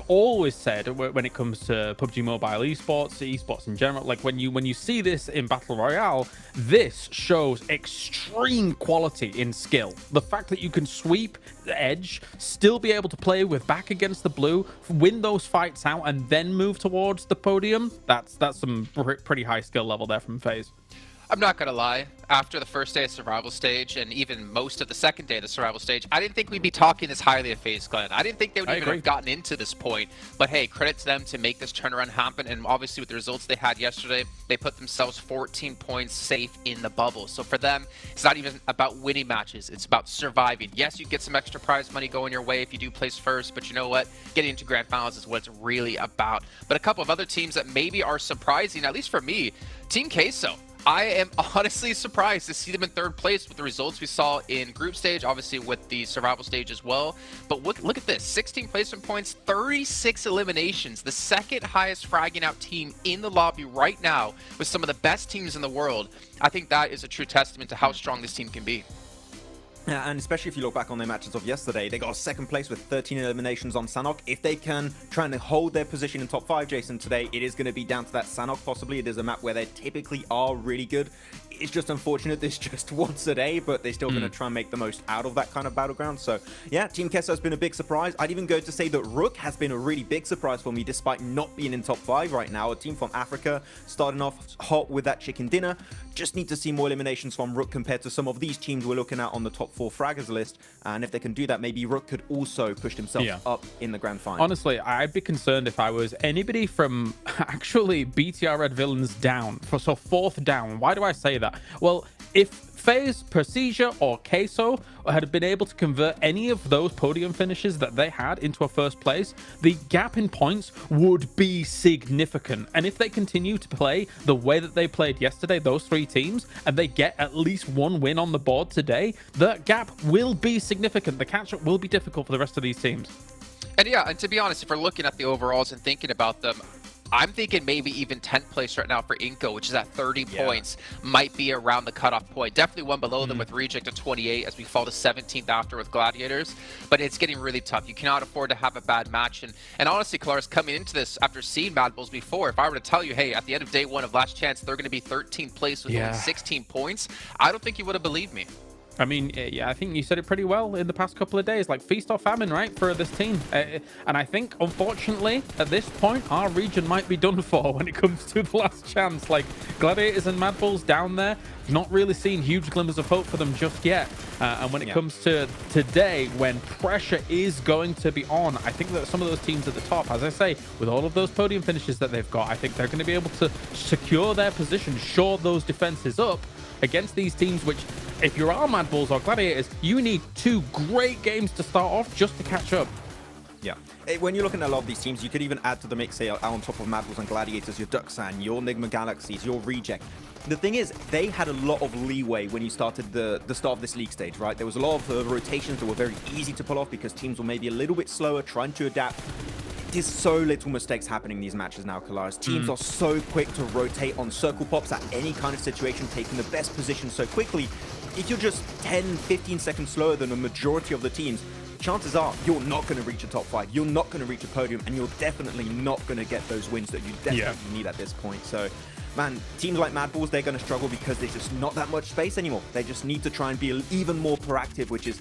always said when it comes to PUBG Mobile esports in general, like when you see this in Battle Royale, this shows extreme quality in skill. The fact that you can sweep the edge, still be able to play with back against the blue, win those fights out, and then move towards the podium, that's some pretty high skill level there from FaZe. I'm not gonna lie, after the first day of survival stage and even most of the second day of the survival stage, I didn't think we'd be talking this highly of FaZe Clan. I didn't think they would even have gotten into this point. But hey, credit to them to make this turnaround happen. And obviously with the results they had yesterday, they put themselves 14 points safe in the bubble. So for them, it's not even about winning matches, it's about surviving. Yes, you get some extra prize money going your way if you do place first, but you know what? Getting into grand finals is what it's really about. But a couple of other teams that maybe are surprising, at least for me, Team Queso. I am honestly surprised to see them in third place with the results we saw in group stage, obviously with the survival stage as well. But look at this, 16 placement points, 36 eliminations, the second highest fragging out team in the lobby right now with some of the best teams in the world. I think that is a true testament to how strong this team can be. Yeah, and especially if you look back on their matches of yesterday, they got second place with 13 eliminations on Sanhok. If they can try and hold their position in top 5, Jason, today, it is going to be down to that Sanhok possibly. It is a map where they typically are really good. It's just unfortunate this just once a day, but they're still going to try and make the most out of that kind of battleground. So yeah, Team Queso has been a big surprise. I'd even go to say that Rook has been a really big surprise for me despite not being in top 5 right now. A team from Africa starting off hot with that chicken dinner. Just need to see more eliminations from Rook compared to some of these teams we're looking at on the top 4 fraggers list. And if they can do that, maybe Rook could also push themselves up in the grand final. Honestly, I'd be concerned if I was anybody from actually BTR Red Villains down. So 4th down. Why do I say that? Well, if FaZe, Persija, or Queso had been able to convert any of those podium finishes that they had into a first place, the gap in points would be significant. And if they continue to play the way that they played yesterday, those 3 teams, and they get at least 1 win on the board today, that gap will be significant. The catch-up will be difficult for the rest of these teams. And yeah, and to be honest, if we're looking at the overalls and thinking about them, I'm thinking maybe even 10th place right now for Inco, which is at 30 points, might be around the cutoff point. Definitely one below them with Reject at 28 as we fall to 17th after with Gladiators. But it's getting really tough. You cannot afford to have a bad match. And honestly, Kalaris, coming into this after seeing Mad Bulls before, if I were to tell you, hey, at the end of day 1 of Last Chance, they're going to be 13th place with only 16 points, I don't think you would have believed me. I mean, yeah, I think you said it pretty well in the past couple of days, like feast or famine, right, for this team. And I think, unfortunately, at this point, our region might be done for when it comes to the Last Chance. Like, Gladiators and Mad Bulls down there, not really seeing huge glimmers of hope for them just yet. And when it comes to today, when pressure is going to be on, I think that some of those teams at the top, as I say, with all of those podium finishes that they've got, I think they're going to be able to secure their position, shore those defenses up against these teams, which, if you're our Mad Bulls or Gladiators, you need 2 great games to start off just to catch up. Yeah. When you're looking at a lot of these teams, you could even add to the mix, say, on top of Mad Bulls and Gladiators, your Duxan, your Nigma Galaxies, your Reject. The thing is, they had a lot of leeway when you started the start of this league stage, right? There was a lot of rotations that were very easy to pull off because teams were maybe a little bit slower, trying to adapt. There's so little mistakes happening in these matches now, Kalaris. Teams are so quick to rotate on circle pops at any kind of situation, taking the best position so quickly. If you're just 10, 15 seconds slower than the majority of the teams, chances are you're not going to reach a top 5, you're not going to reach a podium, and you're definitely not going to get those wins that you definitely need at this point. So, man, teams like Mad Bulls, they're going to struggle because there's just not that much space anymore. They just need to try and be even more proactive, which is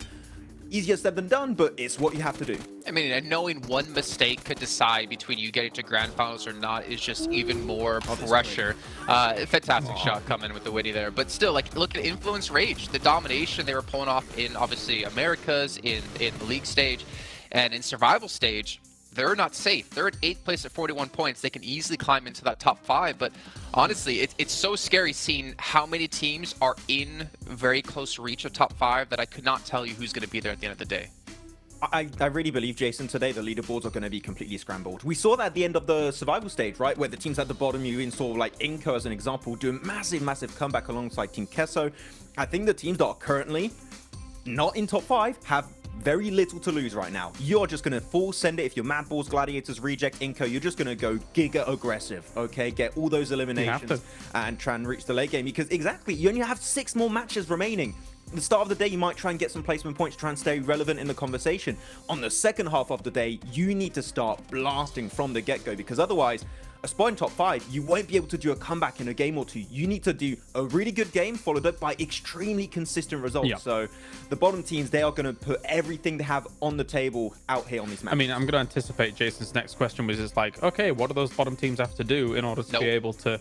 easier said than done, but it's what you have to do. I mean, and knowing one mistake could decide between you getting to grand finals or not is just even more pressure. Fantastic shot coming with the witty there. But still, like, look at Influence Rage, the domination they were pulling off in, obviously, Americas, in the league stage, and in survival stage. they're not safe. They're at 8th place at 41 points. They can easily climb into that top 5. But honestly, it's so scary seeing how many teams are in very close reach of top 5 that I could not tell you who's going to be there at the end of the day. I really believe, Jason, today the leaderboards are going to be completely scrambled. We saw that at the end of the survival stage, right? Where the teams at the bottom, you even saw like Inco as an example, do a massive comeback alongside Team Kesso. I think the teams that are currently not in top 5 have very little to lose right now. You're just going to full send it. If you're Mad Balls, Gladiators, Reject, Inco, you're just going to go giga aggressive, okay? Get all those eliminations and try and reach the late game, because exactly, you only have 6 more matches remaining. At the start of the day, you might try and get some placement points, try and stay relevant in the conversation. On the second half of the day, you need to start blasting from the get-go, because otherwise, a spot in top 5, you won't be able to do a comeback in a game or two. You need to do a really good game followed up by extremely consistent results. Yeah. So the bottom teams, they are going to put everything they have on the table out here on these matches. I mean, I'm going to anticipate Jason's next question, which is like, okay, what do those bottom teams have to do in order to be able to...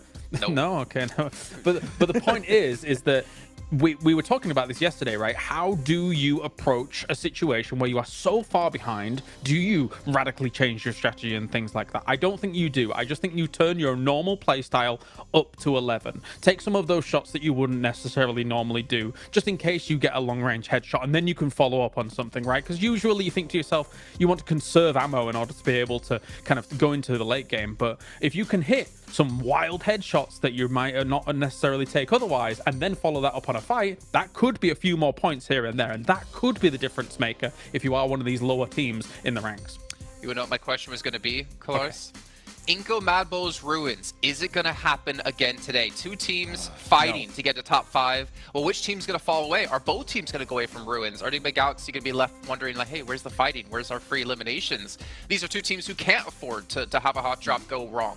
No, okay, no. But the point is that we were talking about this yesterday, right? How do you approach a situation where you are so far behind? Do you radically change your strategy and things like that? I don't think you do. I just think you turn your normal playstyle up to 11. Take some of those shots that you wouldn't necessarily normally do, just in case you get a long-range headshot, and then you can follow up on something, right? Because usually you think to yourself, you want to conserve ammo in order to be able to kind of go into the late game. But if you can hit some wild headshots that you might not necessarily take otherwise, and then follow that up on a fight, that could be a few more points here and there, and that could be the difference maker if you are one of these lower teams in the ranks. You would know what my question was going to be, Kalaris? Okay. Inco, Mad Bulls, Ruins. Is it going to happen again today? 2 teams fighting to get to top 5. Well, which team's going to fall away? Are both teams going to go away from Ruins? Are the Galaxy going to be left wondering, like, hey, where's the fighting? Where's our free eliminations? These are 2 teams who can't afford to have a hot drop go wrong.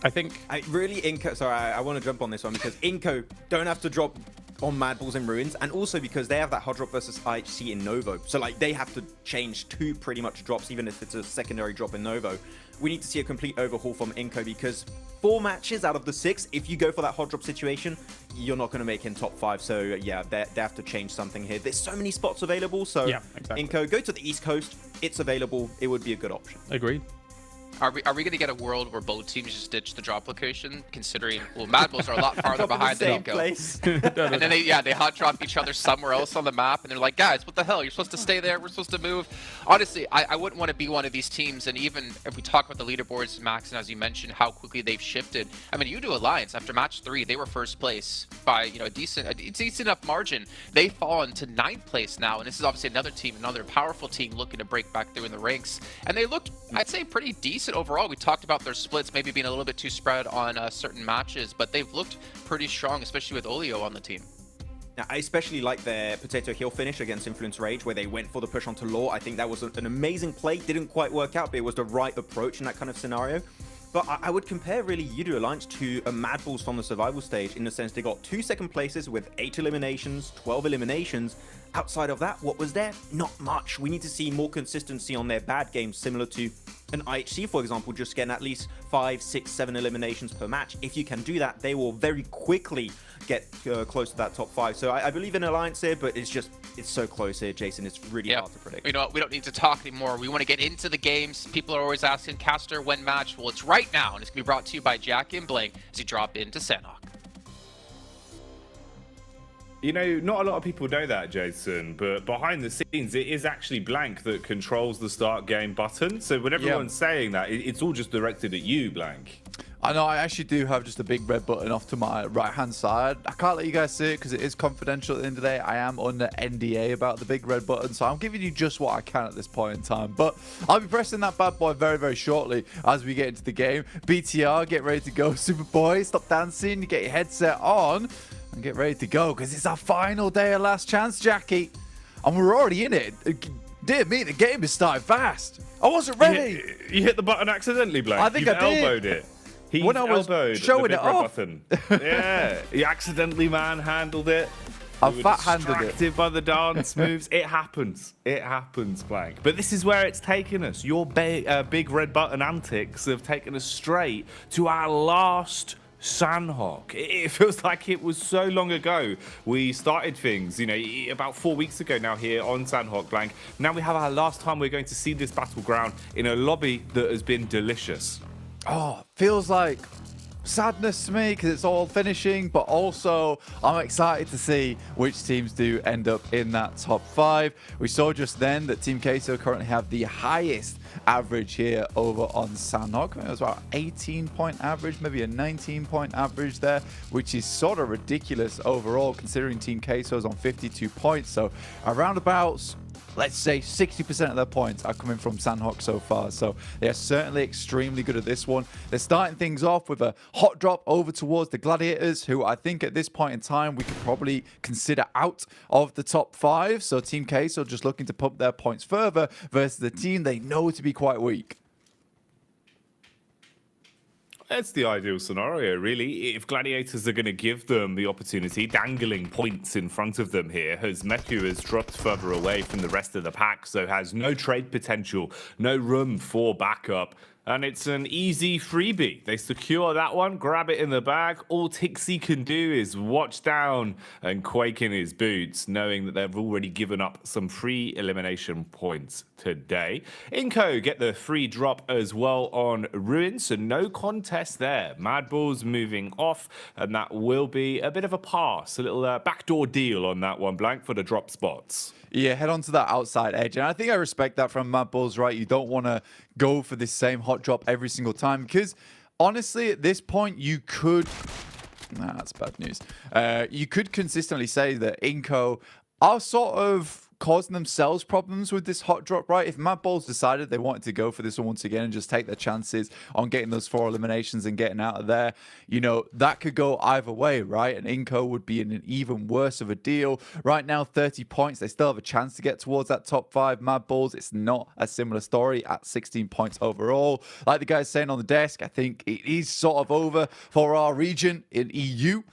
I think... Inco... Sorry, I want to jump on this one, because Inco don't have to drop on Mad Balls and Ruins, and also because they have that hot drop versus IHC in Novo. So, like, they have to change 2 pretty much drops, even if it's a secondary drop in Novo. We need to see a complete overhaul from Inco, because 4 matches out of the 6, if you go for that hot drop situation, you're not going to make in top 5. So, yeah, they have to change something here. There's so many spots available, so yeah, exactly. Inco, go to the East Coast. It's available. It would be a good option. Agreed. Are we going to get a world where both teams just ditch the drop location, considering, well, Mad Bulls are a lot farther behind than Inco. And then they hot drop each other somewhere else on the map, and they're like, guys, what the hell? You're supposed to stay there. We're supposed to move. Honestly, I wouldn't want to be one of these teams, and even if we talk about the leaderboards, Max, and as you mentioned, how quickly they've shifted. I mean, you do Alliance. After match 3, they were first place by, you know, a decent enough margin. They've fallen to 9th place now, and this is obviously another team, another powerful team looking to break back through in the ranks. And they looked, I'd say, pretty decent overall. We talked about their splits maybe being a little bit too spread on certain matches, but they've looked pretty strong, especially with Olio on the team. Now, I especially like their Potato Hill finish against Influence Rage, where they went for the push onto Law. I think that was an amazing play. Didn't quite work out, but it was the right approach in that kind of scenario. But I would compare really Yudu Alliance to a Mad Balls from the survival stage, in the sense they got 2 second places with 8 eliminations, 12 eliminations. Outside of that, what was there? Not much. We need to see more consistency on their bad games, similar to an IHC, for example, just getting at least 5, 6, 7 eliminations per match. If you can do that, they will very quickly get close to that top 5. So I believe in Alliance here, but it's so close here, Jason. It's really hard to predict. You know what? We don't need to talk anymore. We want to get into the games. People are always asking, Caster, when match? Well, it's right now, and it's going to be brought to you by Jack and Blank as you drop into Sanhok. You know, not a lot of people know that, Jason, but behind the scenes, it is actually Blank that controls the start game button. So when everyone's saying that, it's all just directed at you, Blank. I know, I actually do have just a big red button off to my right-hand side. I can't let you guys see it because it is confidential at the end of the day. I am under NDA about the big red button, so I'm giving you just what I can at this point in time. But I'll be pressing that bad boy very, very shortly as we get into the game. BTR, get ready to go. Superboy, stop dancing, get your headset on, and get ready to go because it's our final day of Last Chance, Jackie. And we're already in it. Dear me, the game is starting fast. I wasn't ready. You hit the button accidentally, Blank. I think I did. Elbowed it. He when I was showing it off. Button. Yeah, he accidentally manhandled it. I fat-handed it. Distracted by the dance moves. It happens. It happens, Blank. But this is where it's taken us. Your big red button antics have taken us straight to our last Sanhok. It feels like it was so long ago we started things, about 4 weeks ago now here on Sanhok Blank. Now we have our last time we're going to see this battleground in a lobby that has been delicious. Oh, feels like sadness to me because it's all finishing, but also I'm excited to see which teams do end up in that top 5. We saw just then that Team Queso currently have the highest average here over on Sanhok. I think it was about 18-point average, maybe a 19-point average there, which is sort of ridiculous overall considering Team Queso is on 52 points. So around about, let's say 60% of their points are coming from Sanhok so far. So they are certainly extremely good at this one. They're starting things off with a hot drop over towards the Gladiators, who I think at this point in time we could probably consider out of the top 5. So Team Queso just looking to pump their points further versus the team they know to be quite weak. It's the ideal scenario, really. If Gladiators are going to give them the opportunity, dangling points in front of them here, as Meku has dropped further away from the rest of the pack, so has no trade potential, no room for backup. And it's an easy freebie. They secure that one, grab it in the bag. All Tixie can do is watch down and quake in his boots, knowing that they've already given up some free elimination points today. Inco get the free drop as well on Ruins, so no contest there. Madballs moving off, and that will be a bit of a pass, a little backdoor deal on that one, Blank, for the drop spots. Yeah, head on to that outside edge. And I think I respect that from Madballs, right? You don't want to go for this same hot drop every single time because honestly, at this point, you could... Nah, that's bad news. You could consistently say that Inco are sort of causing themselves problems with this hot drop, right? If Madballs decided they wanted to go for this one once again and just take their chances on getting those 4 eliminations and getting out of there, that could go either way, right? And Inco would be in an even worse of a deal. Right now, 30 points. They still have a chance to get towards that top 5. Madballs, it's not a similar story at 16 points overall. Like the guy's saying on the desk, I think it is sort of over for our region in EU.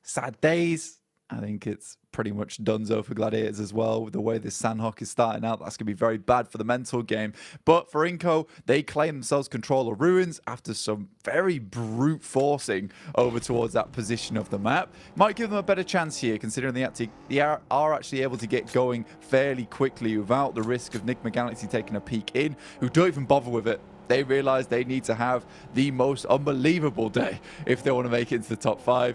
Sad days. I think it's pretty much donezo for Gladiators as well. With the way this Sanhok is starting out, that's going to be very bad for the mental game. But for Inco, they claim themselves control of Ruins after some very brute forcing over towards that position of the map. Might give them a better chance here, considering they are actually able to get going fairly quickly without the risk of Nick McGalaxy taking a peek in, who don't even bother with it. They realize they need to have the most unbelievable day if they want to make it into the top 5,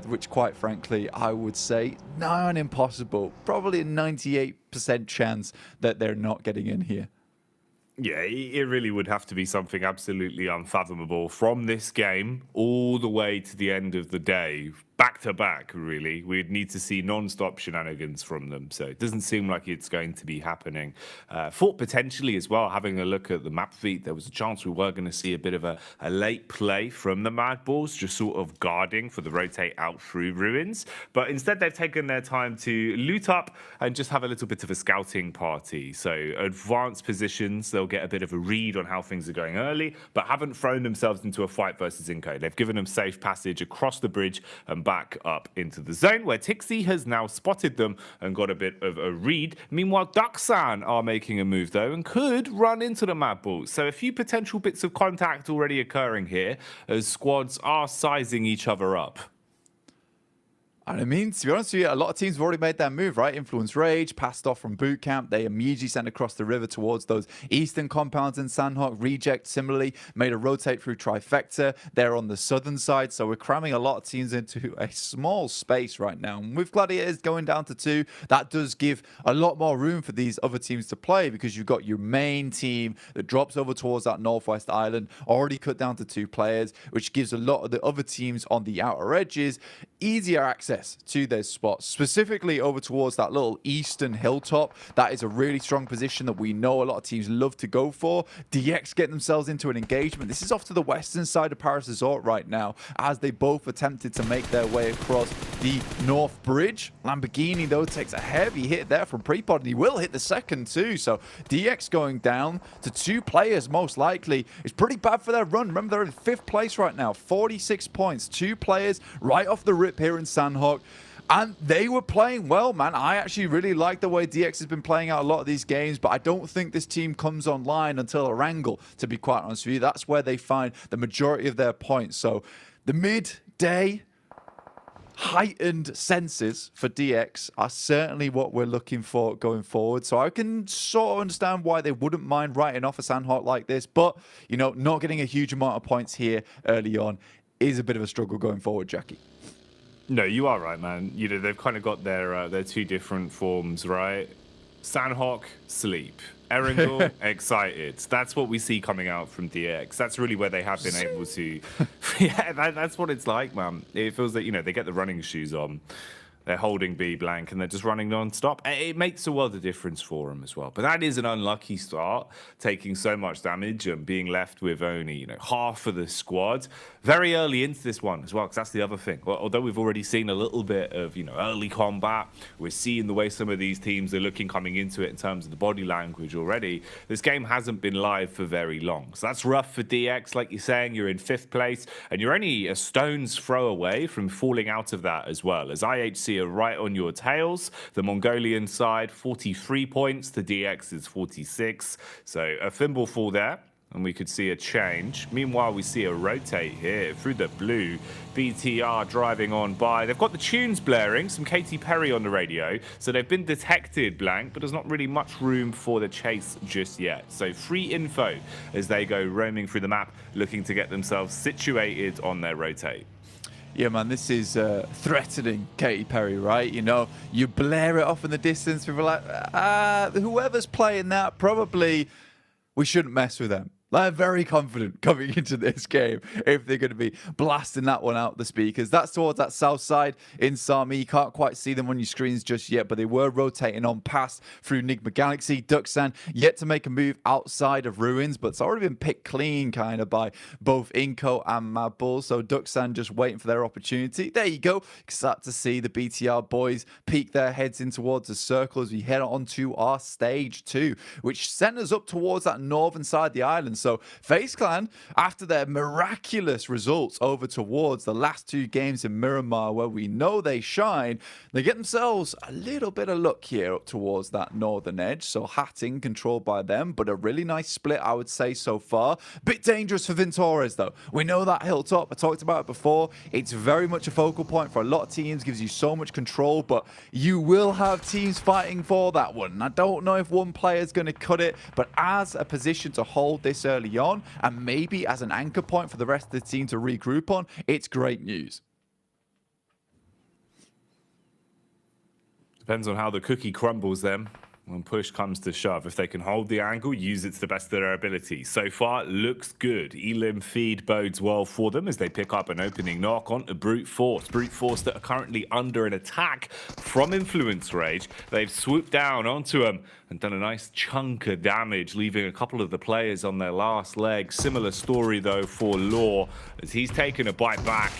which quite frankly, I would say nigh on impossible. Probably a 98% chance that they're not getting in here. Yeah, it really would have to be something absolutely unfathomable from this game all the way to the end of the day. Back to back, really. We'd need to see non-stop shenanigans from them. So it doesn't seem like it's going to be happening. Thought potentially as well, having a look at the map feed, there was a chance we were going to see a bit of a late play from the Madballs, just sort of guarding for the rotate out through Ruins. But instead, they've taken their time to loot up and just have a little bit of a scouting party. So advanced positions, they'll get a bit of a read on how things are going early, but haven't thrown themselves into a fight versus Inco. They've given them safe passage across the bridge and back up into the zone, where Tixie has now spotted them and got a bit of a read. Meanwhile, Duxan are making a move, though, and could run into the Madballs. So a few potential bits of contact already occurring here as squads are sizing each other up. And I mean, to be honest with you, a lot of teams have already made that move, right? Influence Rage, passed off from boot camp. They immediately sent across the river towards those eastern compounds in Sanhok. Reject, similarly, made a rotate through Trifecta. They're on the southern side, so we're cramming a lot of teams into a small space right now. And with Gladiators going down to 2, that does give a lot more room for these other teams to play because you've got your main team that drops over towards that northwest island, already cut down to 2 players, which gives a lot of the other teams on the outer edges easier access to their spots, specifically over towards that little eastern hilltop. That is a really strong position that we know a lot of teams love to go for. DX get themselves into an engagement. This is off to the western side of Paris Resort right now, as they both attempted to make their way across the North Bridge. Lamborghini, though, takes a heavy hit there from Prepod, and he will hit the second too. So DX going down to 2 players, most likely. It's pretty bad for their run. Remember, they're in 5th place right now, 46 points, 2 players right off the rip here in Sanhok. And they were playing well, man. I actually really like the way DX has been playing out a lot of these games, but I don't think this team comes online until Erangel, to be quite honest with you. That's where they find the majority of their points. So the mid day, heightened senses for DX are certainly what we're looking for going forward. So I can sort of understand why they wouldn't mind writing off a Sanhok like this. But, you know, not getting a huge amount of points here early on is a bit of a struggle going forward, Jackie. No, you are right, man. You know, they've kind of got their two different forms, right? Sanhok, sleep. Erangel, excited. That's what we see coming out from DX. That's really where they have been able to... yeah, that's what it's like, man. It feels that, you know, they get the running shoes on. They're holding B blank and they're just running non-stop. It makes a world of difference for them as well. But that is an unlucky start, taking so much damage and being left with only, you know, half of the squad very early into this one as well, because that's the other thing. Well, although we've already seen a little bit of, you know, early combat, we're seeing the way some of these teams are looking coming into it in terms of the body language already. This game hasn't been live for very long. So that's rough for DX. Like you're saying, you're in 5th place and you're only a stone's throw away from falling out of that as well, as IHC are right on your tails. The Mongolian side, 43 points to DX's 46. So a thimble fall there, and we could see a change. Meanwhile, we see a rotate here through the blue. BTR driving on by. They've got the tunes blaring, some Katy Perry on the radio. So they've been detected, blank, but there's not really much room for the chase just yet. So free info as they go roaming through the map, looking to get themselves situated on their rotate. Yeah, man, this is threatening Katy Perry, right? You know, you blare it off in the distance. People are like, whoever's playing that, probably we shouldn't mess with them. They're very confident coming into this game if they're going to be blasting that one out the speakers. That's towards that south side in Sami. You can't quite see them on your screens just yet, but they were rotating on past through Nigma Galaxy. Duxan yet to make a move outside of Ruins, but it's already been picked clean kind of by both Inko and Mad Bull. So Duxan just waiting for their opportunity. There you go. You can start to see the BTR boys peek their heads in towards the circle as we head on to our stage 2, which sent us up towards that northern side of the island. So FaZe Clan, after their miraculous results over towards the last 2 games in Miramar, where we know they shine, they get themselves a little bit of luck here up towards that northern edge. So Hatting controlled by them, but a really nice split, I would say, so far. Bit dangerous for Ventores, though. We know that hilltop. I talked about it before. It's very much a focal point for a lot of teams, gives you so much control, but you will have teams fighting for that one. And I don't know if one player is going to cut it, but as a position to hold this early on, and maybe as an anchor point for the rest of the team to regroup on, it's great news. Depends on how the cookie crumbles then. When push comes to shove, if they can hold the angle, use it to the best of their ability. So far, looks good. Elim feed bodes well for them as they pick up an opening knock onto Brute Force. Brute Force that are currently under an attack from Influence Rage. They've swooped down onto them and done a nice chunk of damage, leaving a couple of the players on their last leg. Similar story, though, for Law, as he's taken a bite back.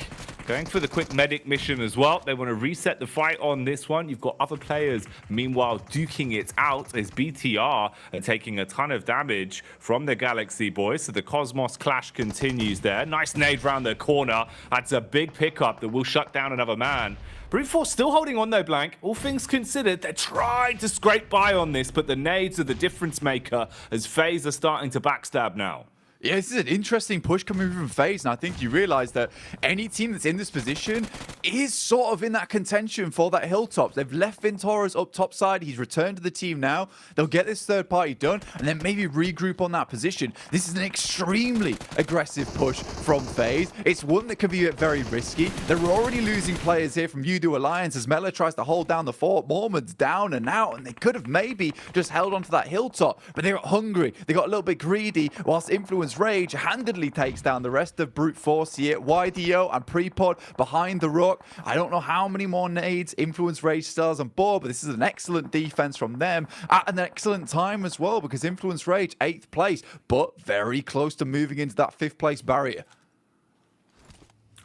Going for the quick medic mission as well. They want to reset the fight on this one. You've got other players, meanwhile, duking it out as BTR are taking a ton of damage from the Galaxy boys. So the Cosmos clash continues there. Nice nade round the corner. That's a big pickup that will shut down another man. Brute Force still holding on though, blank. All things considered, they're trying to scrape by on this, but the nades are the difference maker as FaZe are starting to backstab now. Yeah, this is an interesting push coming from FaZe, and I think you realize that any team that's in this position is sort of in that contention for that hilltop. They've left Ventores up top side. He's returned to the team now. They'll get this third party done and then maybe regroup on that position. This is an extremely aggressive push from FaZe. It's one that could be very risky. They're already losing players here from Yudu Alliance as Mela tries to hold down the fort. Mormon's down and out, and they could have maybe just held onto that hilltop, but they got hungry. They got a little bit greedy, whilst Influence Rage handedly takes down the rest of Brute Force here. YDO and Prepod behind the rock. I don't know how many more nades Influence Rage still has on board, but this is an excellent defense from them at an excellent time as well, because Influence Rage 8th place, but very close to moving into that 5th place barrier.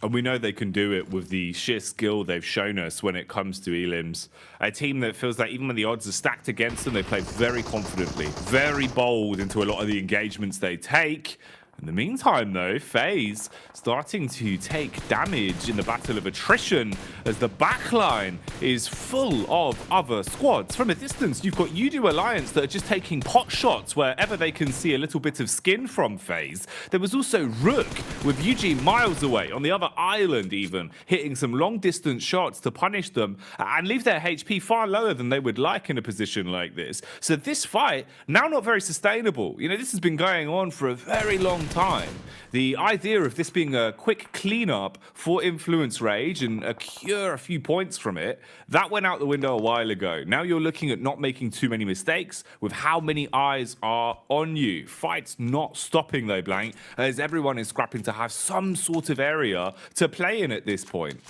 And we know they can do it with the sheer skill they've shown us when it comes to Elims. A team that feels like even when the odds are stacked against them, they play very confidently, very bold into a lot of the engagements they take. In the meantime, though, FaZe starting to take damage in the battle of attrition as the backline is full of other squads. From a distance, you've got Udo Alliance that are just taking pot shots wherever they can see a little bit of skin from FaZe. There was also Rook with Eugene miles away on the other island even, hitting some long-distance shots to punish them and leave their HP far lower than they would like in a position like this. So this fight, now not very sustainable. You know, this has been going on for a very long time. The idea of this being a quick cleanup for Influence Rage and accrue a few points from it, that went out the window a while ago. Now you're looking at not making too many mistakes with how many eyes are on you. Fight's not stopping though, Blank, as everyone is scrapping to have some sort of area to play in at this point.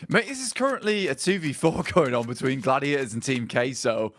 Mate, this is currently a 2v4 going on between Gladiators and Team Queso.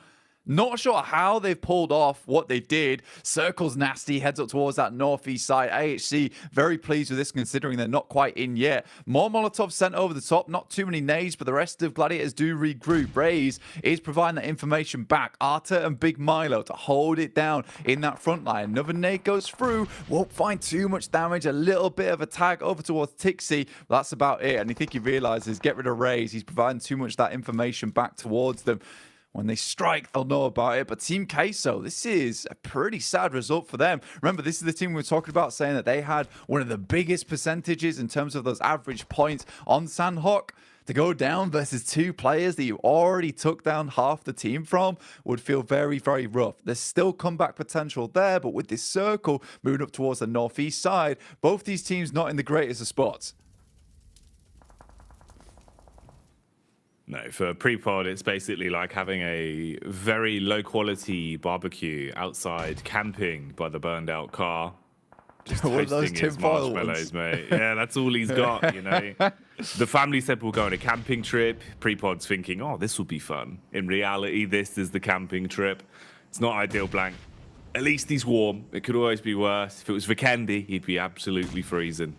Not sure how they've pulled off what they did. Circle's nasty, heads up towards that northeast side. AHC very pleased with this considering they're not quite in yet. More Molotovs sent over the top, not too many nades, but the rest of Gladiators do regroup. Raze is providing that information back. Arta and Big Milo to hold it down in that front line. Another nade goes through, won't find too much damage, a little bit of a tag over towards Tixie. That's about it, and I think he realizes, get rid of Raze. He's providing too much of that information back towards them. When they strike, they'll know about it. But Team Queso, this is a pretty sad result for them. Remember, this is the team we were talking about, saying that they had one of the biggest percentages in terms of those average points on Sanhok. To go down versus two players that you already took down half the team from would feel very, very rough. There's still comeback potential there, but with this circle moving up towards the northeast side, both these teams not in the greatest of spots. No, for pre-pod, it's basically like having a very low-quality barbecue outside camping by the burned-out car. Just toasting his marshmallows, mate. Yeah, that's all he's got, you know. The family said we'll go on a camping trip. Pre-pod's thinking, oh, this will be fun. In reality, this is the camping trip. It's not ideal, Blank. At least he's warm. It could always be worse. If it was Vikendi, he'd be absolutely freezing.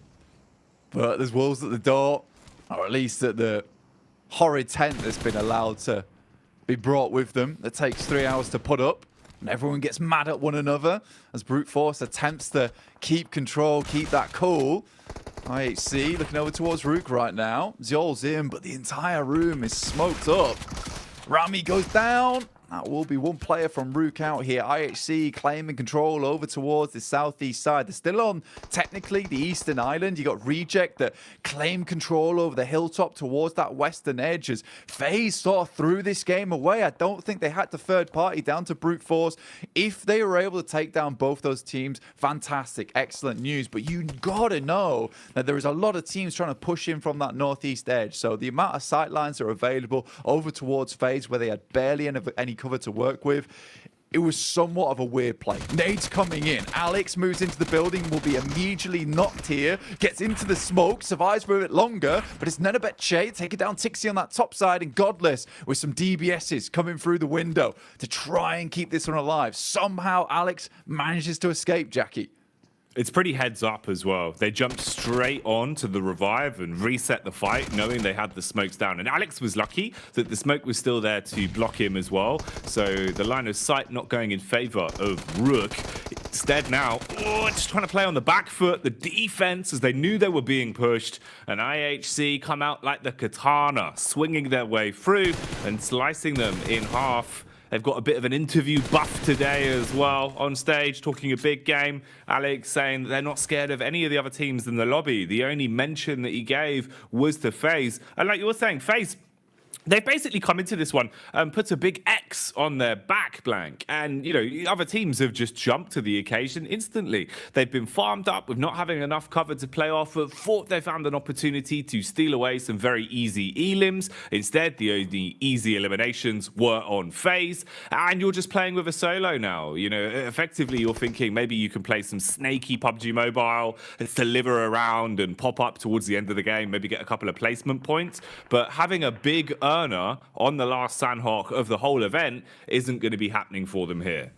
But there's wolves at the door, or at least at the horrid tent that's been allowed to be brought with them that takes 3 hours to put up, and everyone gets mad at one another as Brute Force attempts to keep control, keep that cool. IHC looking over towards Rook right now. Zol's in, but the entire room is smoked up. Rami goes down. That will be one player from Rook out here. IHC claiming control over towards the southeast side. They're still on, technically, the eastern island. You got Reject that claim control over the hilltop towards that western edge. As FaZe sort of threw this game away. I don't think they had the third party down to Brute Force. If they were able to take down both those teams, fantastic, excellent news. But you gotta know that there is a lot of teams trying to push in from that northeast edge. So the amount of sightlines that are available over towards FaZe, where they had barely any cover to work with, it was somewhat of a weird play. Nades coming in. Alex moves into the building, will be immediately knocked here, gets into the smoke, survives for a bit longer, but it's Nenabet Che taking down Tixie on that top side, and Godless with some DBSs coming through the window to try and keep this one alive. Somehow Alex manages to escape, Jackie. It's pretty heads up as well. They jumped straight on to the revive and reset the fight, knowing they had the smokes down. And Alex was lucky that the smoke was still there to block him as well. So the line of sight not going in favor of Rook. Instead now, just trying to play on the back foot, the defense, as they knew they were being pushed. And IHC come out like the katana, swinging their way through and slicing them in half. They've got a bit of an interview buff today as well on stage, talking a big game. Alex saying that they're not scared of any of the other teams in the lobby. The only mention that he gave was to FaZe. And like you were saying, FaZe, they've basically come into this one and put a big X on their back, Blank. And, you know, other teams have just jumped to the occasion instantly. They've been farmed up with not having enough cover to play off of, thought they found an opportunity to steal away some very easy elims. Instead, the only easy eliminations were on FaZe. And you're just playing with a solo now. You know, effectively, you're thinking maybe you can play some snaky PUBG Mobile, deliver around and pop up towards the end of the game, maybe get a couple of placement points. But having a big earner on the last Sanhok of the whole event isn't going to be happening for them here.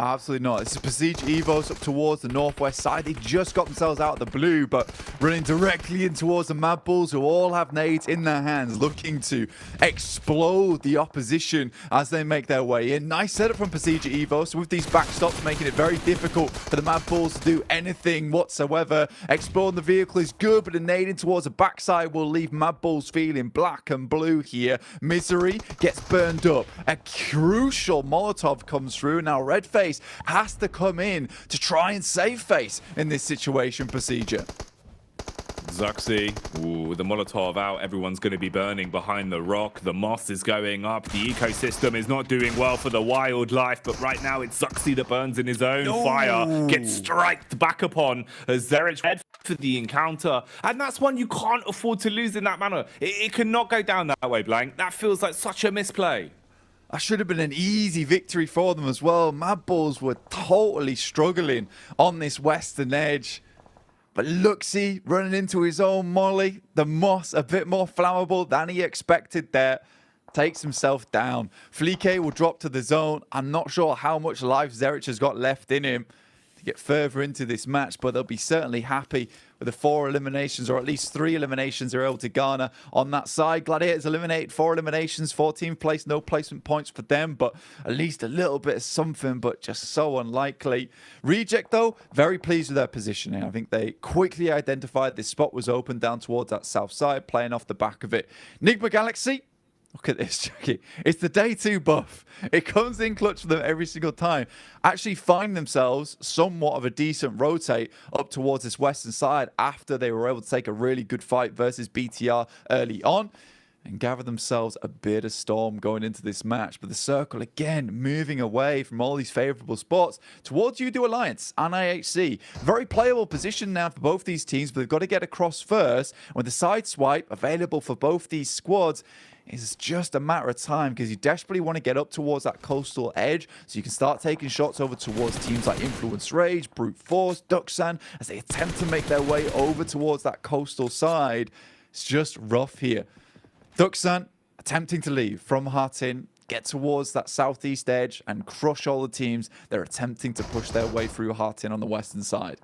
Absolutely not. This is Besiege Evos up towards the northwest side. They just got themselves out of the blue, but running directly in towards the Mad Bulls, who all have nades in their hands, looking to explode the opposition as they make their way in. Nice setup from Besiege Evos with these backstops, making it very difficult for the Mad Bulls to do anything whatsoever. Exploring the vehicle is good, but a nade in towards the backside will leave Mad Bulls feeling black and blue here. Misery gets burned up. A crucial Molotov comes through. Now Redface has to come in to try and save face in this situation, Procedure. Zuxi, ooh, the Molotov out. Everyone's going to be burning behind the rock. The moss is going up. The ecosystem is not doing well for the wildlife, but right now it's Zuxi that burns in his own fire. Gets striked back upon as Zerich head for the encounter. And that's one you can't afford to lose in that manner. It cannot go down that way, Blank. That feels like such a misplay. That should have been an easy victory for them as well. Mad Bulls were totally struggling on this western edge. But Luxy running into his own molly. The moss a bit more flammable than he expected there. Takes himself down. Flique will drop to the zone. I'm not sure how much life Zerich has got left in him to get further into this match, but they'll be certainly happy with the 4 eliminations, or at least 3 eliminations they're able to garner on that side. Gladiators eliminated 4 eliminations, 14th place, no placement points for them, but at least a little bit of something, but just so unlikely. Reject, though, very pleased with their positioning. I think they quickly identified this spot was open down towards that south side, playing off the back of it. Enigma Galaxy, look at this, Jackie. It's the day 2 buff. It comes in clutch for them every single time. Actually find themselves somewhat of a decent rotate up towards this western side after they were able to take a really good fight versus BTR early on and gather themselves a bit of storm going into this match. But the circle, again, moving away from all these favorable spots towards Udo Alliance and IHC. Very playable position now for both these teams, but they've got to get across first. With the side swipe available for both these squads, it's just a matter of time because you desperately want to get up towards that coastal edge so you can start taking shots over towards teams like Influence Rage, Brute Force, Duxan as they attempt to make their way over towards that coastal side. It's just rough here. Duxan attempting to leave from Hartin, get towards that southeast edge and crush all the teams that are attempting to push their way through Hartin on the western side.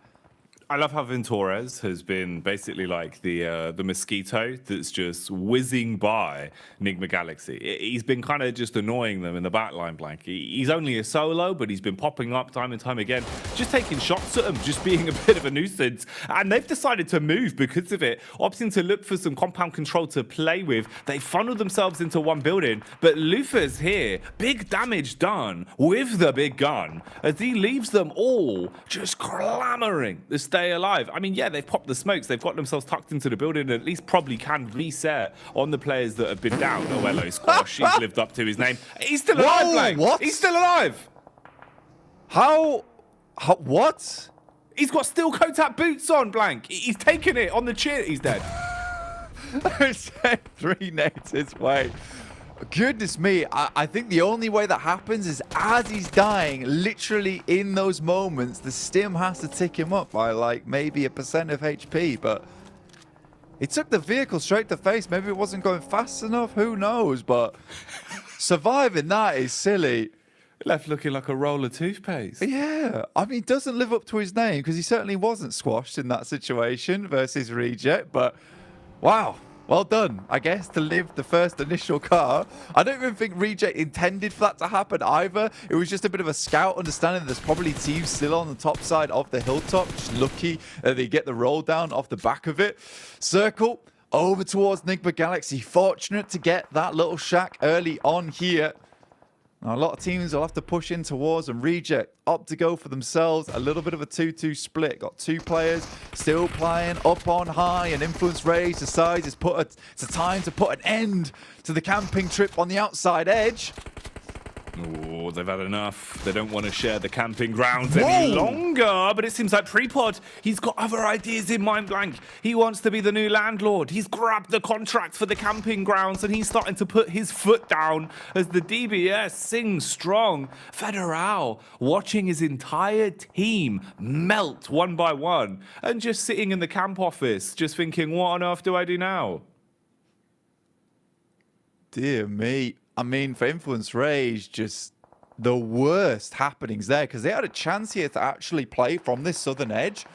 I love how Ventores has been basically like the mosquito that's just whizzing by Enigma Galaxy. He's been kind of just annoying them in the backline, Blank. He's only a solo, but he's been popping up time and time again, just taking shots at them, just being a bit of a nuisance. And they've decided to move because of it, opting to look for some compound control to play with. They funneled themselves into one building, but Lufa's here, big damage done with the big gun, as he leaves them all just clamoring to stay alive. I mean, yeah, they've popped the smokes. They've got themselves tucked into the building and at least probably can reset on the players that have been down. Oh, hello, Squash. He's lived up to his name. He's still alive, Blank. What? He's still alive. How? What? He's got steel Kotak boots on, Blank. He's taken it on the chin. He's dead. I said 3 nades his way. Goodness me, I think the only way that happens is as he's dying, literally in those moments, the stim has to tick him up by like maybe 1% of HP, but it took the vehicle straight to face. Maybe it wasn't going fast enough, who knows, but surviving that is silly. Left looking like a roll of toothpaste. Yeah, I mean, doesn't live up to his name because he certainly wasn't squashed in that situation versus Reject, but wow. Well done, I guess, to live the first initial car. I don't even think Reject intended for that to happen either. It was just a bit of a scout understanding there's probably teams still on the top side of the hilltop. Just lucky that they get the roll down off the back of it. Circle over towards Enigma Galaxy. Fortunate to get that little shack early on here. Now, a lot of teams will have to push in towards and Reject opt to go for themselves. A little bit of a 2-2 split. Got 2 players still playing up on high, and Influence Rage decides it's a time to put an end to the camping trip on the outside edge. Oh, they've had enough. They don't want to share the camping grounds any longer. But it seems like Prepod, he's got other ideas in mind, Blank. He wants to be the new landlord. He's grabbed the contract for the camping grounds and he's starting to put his foot down as the DBS sings strong. Federal watching his entire team melt one by one and just sitting in the camp office, just thinking, what on earth do I do now? Dear me. I mean, for Influence Rage, just the worst happenings there, because they had a chance here to actually play from this southern edge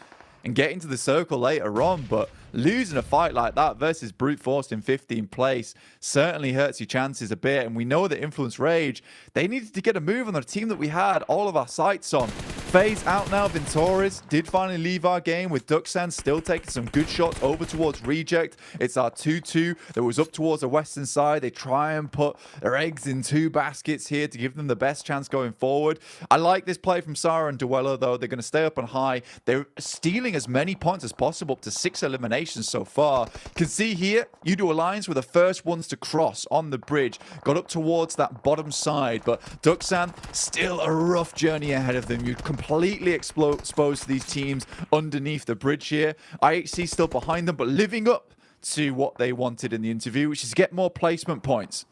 and get into the circle later on, but losing a fight like that versus brute force in 15th place certainly hurts your chances a bit. And we know that Influence Rage, they needed to get a move on the team that we had all of our sights on. FaZe out now. Vintoris did finally leave our game, with Duxan still taking some good shots over towards Reject. It's our 2-2 that was up towards the western side. They try and put their eggs in 2 baskets here to give them the best chance going forward. I like this play from Sarah and Duello, though. They're going to stay up on high. They're stealing as many points as possible, up to 6 eliminations so far. You can see here, U2 Alliance were the first ones to cross on the bridge, got up towards that bottom side, but Duxan, still a rough journey ahead of them. You completely exposed to these teams underneath the bridge here. IHC still behind them, but living up to what they wanted in the interview, which is to get more placement points.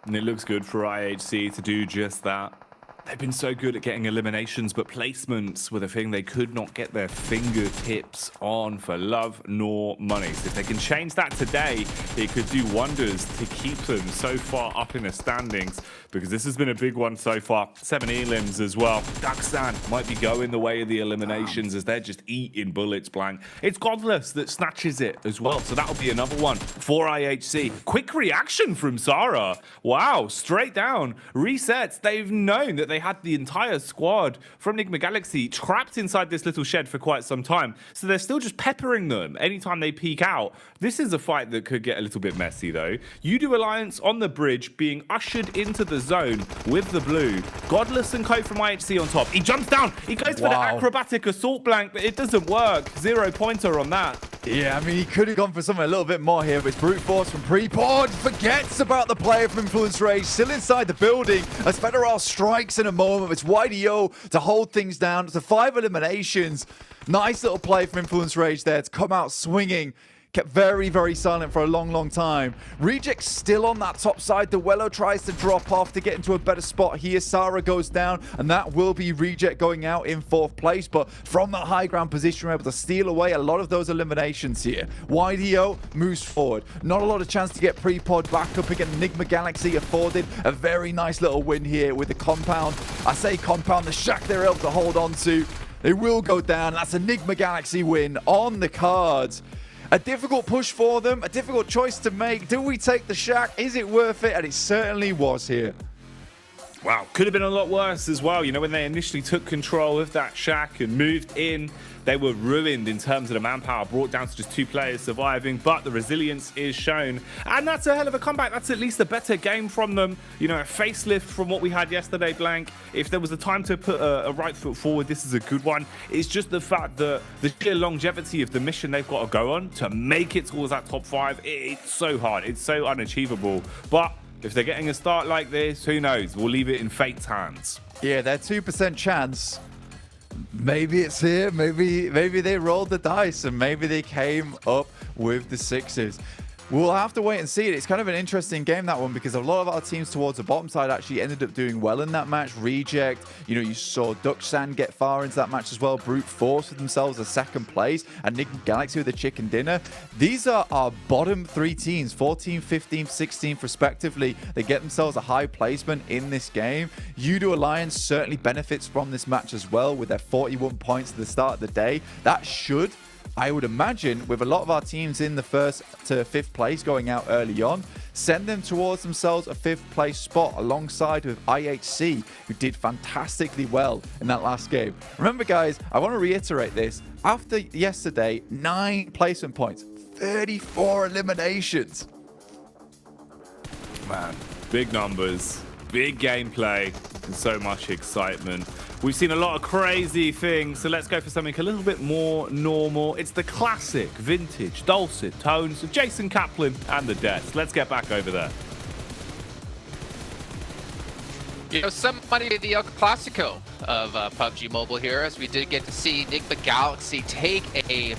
And it looks good for IHC to do just that. They've been so good at getting eliminations, but placements were the thing they could not get their fingertips on for love nor money. So if they can change that today, it could do wonders to keep them so far up in the standings, because this has been a big one so far. 7 elims as well. Duxan might be going the way of the eliminations as they're just eating bullets blank. It's Godless that snatches it as well, so that'll be another one for IHC. Quick reaction from Zara. Wow, straight down. Resets. They've known that they had the entire squad from Enigma Galaxy trapped inside this little shed for quite some time, so they're still just peppering them anytime they peek out. This is a fight that could get a little bit messy, though. U2 Alliance on the bridge being ushered into the zone with the blue. Godless and Co from IHC on top. He jumps down. He goes for the acrobatic assault blank, but it doesn't work. 0 pointer on that. Yeah, I mean, he could have gone for something a little bit more here, but it's brute force from Prepod. Forgets about the player from Influence Rage, still inside the building as Federal strikes in a moment. It's YDO to hold things down to 5 eliminations. Nice little play from Influence Rage there to come out swinging. Kept very, very silent for a long, long time. Reject still on that top side. Duello tries to drop off to get into a better spot here. Sarah goes down, and that will be Reject going out in 4th place. But from that high ground position, we're able to steal away a lot of those eliminations here. YDO moves forward. Not a lot of chance to get Prepod back up again. Enigma Galaxy afforded a very nice little win here with the compound. I say compound, the shack they're able to hold on to. They will go down. That's Enigma Galaxy win on the cards. A difficult push for them, a difficult choice to make. Do we take the shack? Is it worth it? And it certainly was here. Wow, could have been a lot worse as well. You know, when they initially took control of that shack and moved in, they were ruined in terms of the manpower, brought down to just 2 players surviving, but the resilience is shown. And that's a hell of a comeback. That's at least a better game from them. You know, a facelift from what we had yesterday, Blank. If there was a time to put a right foot forward, this is a good one. It's just the fact that the sheer longevity of the mission they've got to go on to make it towards that top 5, it's so hard. It's so unachievable. But if they're getting a start like this, who knows? We'll leave it in fate's hands. Yeah, that 2% chance. Maybe it's here. Maybe they rolled the dice and maybe they came up with the 6s. We'll have to wait and see it. It's kind of an interesting game, that one, because a lot of our teams towards the bottom side actually ended up doing well in that match. Reject, you know, you saw Duxan get far into that match as well. Brute Force with themselves a 2nd place, and Enigma Galaxy with a chicken dinner. These are our bottom 3 teams, 14th, 15th, 16th respectively. They get themselves a high placement in this game. U2 Alliance certainly benefits from this match as well with their 41 points at the start of the day. That should, I would imagine, with a lot of our teams in the 1st to 5th place going out early on, send them towards themselves a 5th place spot alongside with IHC, who did fantastically well in that last game. Remember, guys, I want to reiterate this. After yesterday, 9 placement points, 34 eliminations. Man, big numbers, big gameplay, and so much excitement. We've seen a lot of crazy things, so let's go for something a little bit more normal. It's the classic, vintage, dulcet tones of Jason Kaplan and the Deaths. Let's get back over there. You know, somebody did the El Clasico of PUBG Mobile here, as we did get to see Enigma Galaxy take a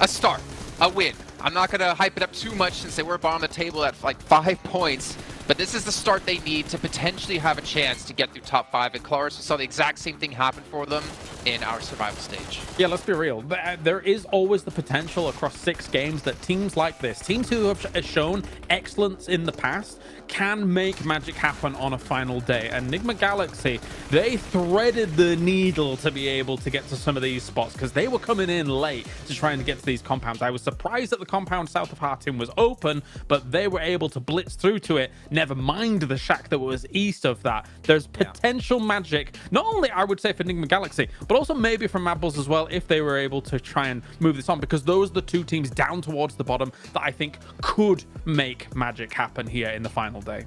start, a win. I'm not going to hype it up too much since they were bottom of the table at like 5 points. But this is the start they need to potentially have a chance to get through top 5. And Claris, we saw the exact same thing happen for them in our survival stage. Yeah, let's be real. There is always the potential across 6 games that teams like this, teams who have shown excellence in the past, can make magic happen on a final day. And Enigma Galaxy, they threaded the needle to be able to get to some of these spots because they were coming in late to try and get to these compounds. I was surprised that the compound south of Hartin was open, but they were able to blitz through to it. Never mind the shack that was east of that. There's potential magic, not only I would say for Enigma Galaxy, but also maybe from Mad Bulls as well, if they were able to try and move this on, because those are the 2 teams down towards the bottom that I think could make magic happen here in the final day.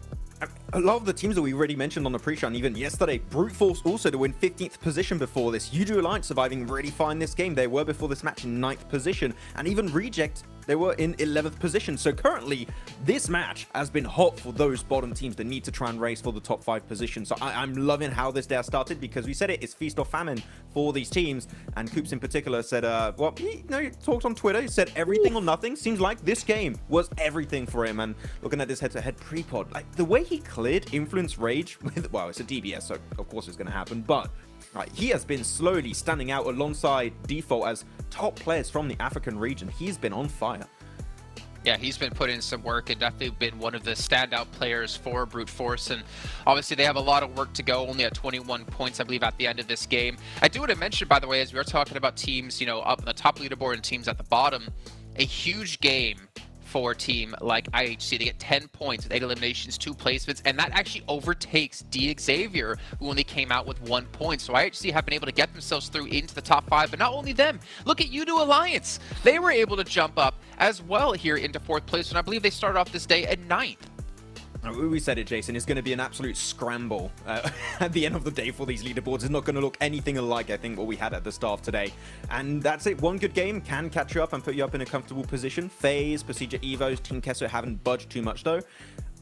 A lot of the teams that we already mentioned on the pre-show, and even yesterday, Brute Force also to win 15th position before this. Yudu Alliance surviving really fine this game. They were before this match in 9th position, and even Reject, they were in 11th position. So currently, this match has been hot for those bottom teams that need to try and race for the top 5 position. So I'm loving how this day has started, because we said it's feast or famine for these teams. And Coops in particular said, well, he talked on Twitter, he said everything or nothing. Seems like this game was everything for him. And looking at this head-to-head pre-pod, like the way he cleared Influence Rage with, well, it's a DBS, so of course it's going to happen, but he has been slowly standing out alongside Default as top players from the African region. He's been on fire. Yeah, he's been putting in some work and definitely been one of the standout players for Brute Force. And obviously they have a lot of work to go, only at 21 points, I believe, at the end of this game. I do want to mention, by the way, as we were talking about teams, up in the top leaderboard and teams at the bottom, a huge game for a team like IHC. They get 10 points with 8 eliminations, 2 placements, and that actually overtakes D Xavier, who only came out with 1 point. So IHC have been able to get themselves through into the top 5, but not only them, look at Yudu Alliance. They were able to jump up as well here into 4th place, and I believe they started off this day at 9th. We said it, Jason. It's going to be an absolute scramble at the end of the day for these leaderboards. It's not going to look anything alike, I think, what we had at the start of today. And that's it. One good game can catch you up and put you up in a comfortable position. FaZe, Procedure Evos, Team Kesso haven't budged too much, though.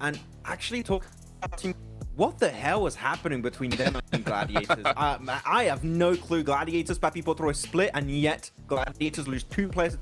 And actually talk about Team... What the hell is happening between them and Gladiators? I have no clue. Gladiators, Papi Potro is split, and yet Gladiators lose 2 players.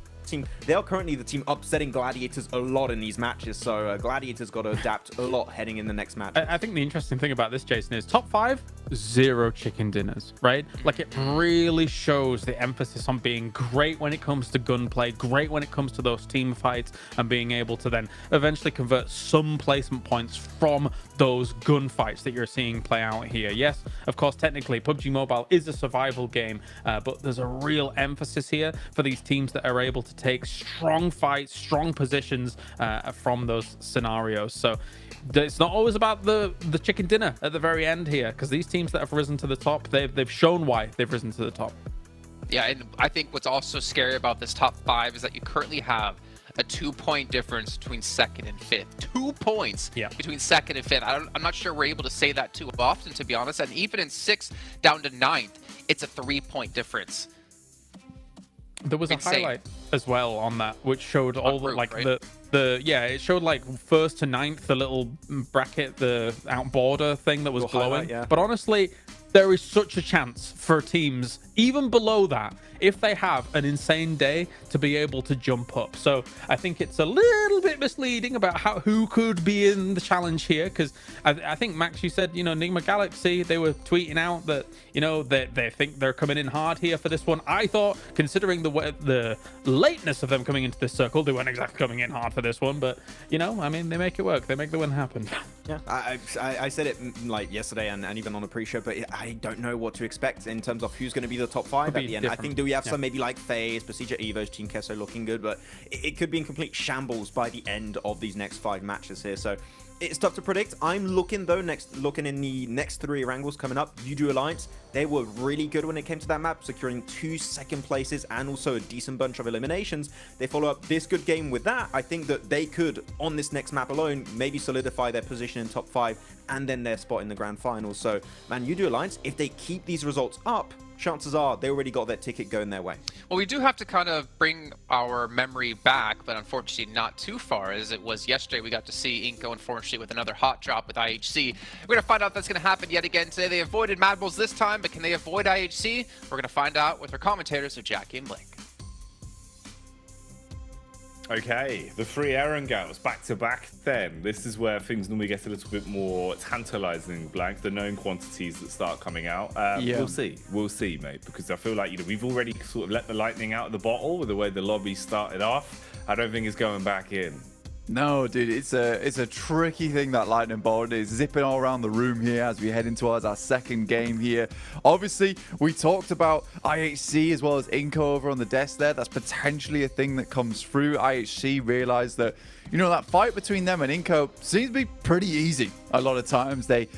They are currently the team upsetting Gladiators a lot in these matches, so Gladiators got to adapt a lot heading in the next match. I think the interesting thing about this, Jason, is top 5, 0 chicken dinners, right? Like, it really shows the emphasis on being great when it comes to gunplay, great when it comes to those team fights, and being able to then eventually convert some placement points from those gunfights that you're seeing play out here. Yes, of course, technically, PUBG Mobile is a survival game, but there's a real emphasis here for these teams that are able to take strong fights, strong positions from those scenarios. So it's not always about the chicken dinner at the very end here, because these teams that have risen to the top, they've shown why they've risen to the top. Yeah, and I think what's also scary about this top 5 is that you currently have a 2-point difference between 2nd and 5th. 2 points between 2nd and 5th. I'm not sure we're able to say that too often, to be honest. And even in 6th down to 9th, it's a 3-point difference. There was a highlight as well on that, which showed all the, like, right? it showed like 1st to 9th, the little bracket, the out border thing that was glowing. But honestly, there is such a chance for teams even below that, if they have an insane day, to be able to jump up. So I think it's a little bit misleading about who could be in the challenge here, because I think, Max, you said, Enigma Galaxy, they were tweeting out that, they think they're coming in hard here for this one. I thought, considering the lateness of them coming into this circle, they weren't exactly coming in hard for this one, but, I mean, they make it work. They make the win happen. Yeah, I said it like yesterday and even on the pre-show, but I don't know what to expect in terms of who's going to be the top 5 at the end. I think, do we have some maybe like FaZe, Procedure Evos, Team Kesso looking good, but it could be in complete shambles by the end of these next 5 matches here. So it's tough to predict. I'm looking though, looking in the next 3 Erangels coming up. Yudu Alliance, they were really good when it came to that map, securing 2 2nd places and also a decent bunch of eliminations. They follow up this good game with that. I think that they could, on this next map alone, maybe solidify their position in top 5 and then their spot in the grand final. So, man, Yudu Alliance, if they keep these results up, chances are they already got their ticket going their way. Well, we do have to kind of bring our memory back, but unfortunately not too far, as it was yesterday. We got to see Inko, unfortunately, with another hot drop with IHC. We're going to find out if that's going to happen yet again today. They avoided Mad Bulls this time, but can they avoid IHC? We're going to find out with our commentators, so Jackie and Blake. Okay, the three Erangels back to back then. This is where things normally get a little bit more tantalizing, Blank, the known quantities that start coming out. Yeah. We'll see, mate, because I feel like, we've already sort of let the lightning out of the bottle with the way the lobby started off. I don't think it's going back in. No, dude, it's a tricky thing, that lightning bolt is zipping all around the room here as we head into our second game here. Obviously, we talked about IHC as well as Inco over on the desk there. That's potentially a thing that comes through. IHC realized that, that fight between them and Inco seems to be pretty easy. A lot of times they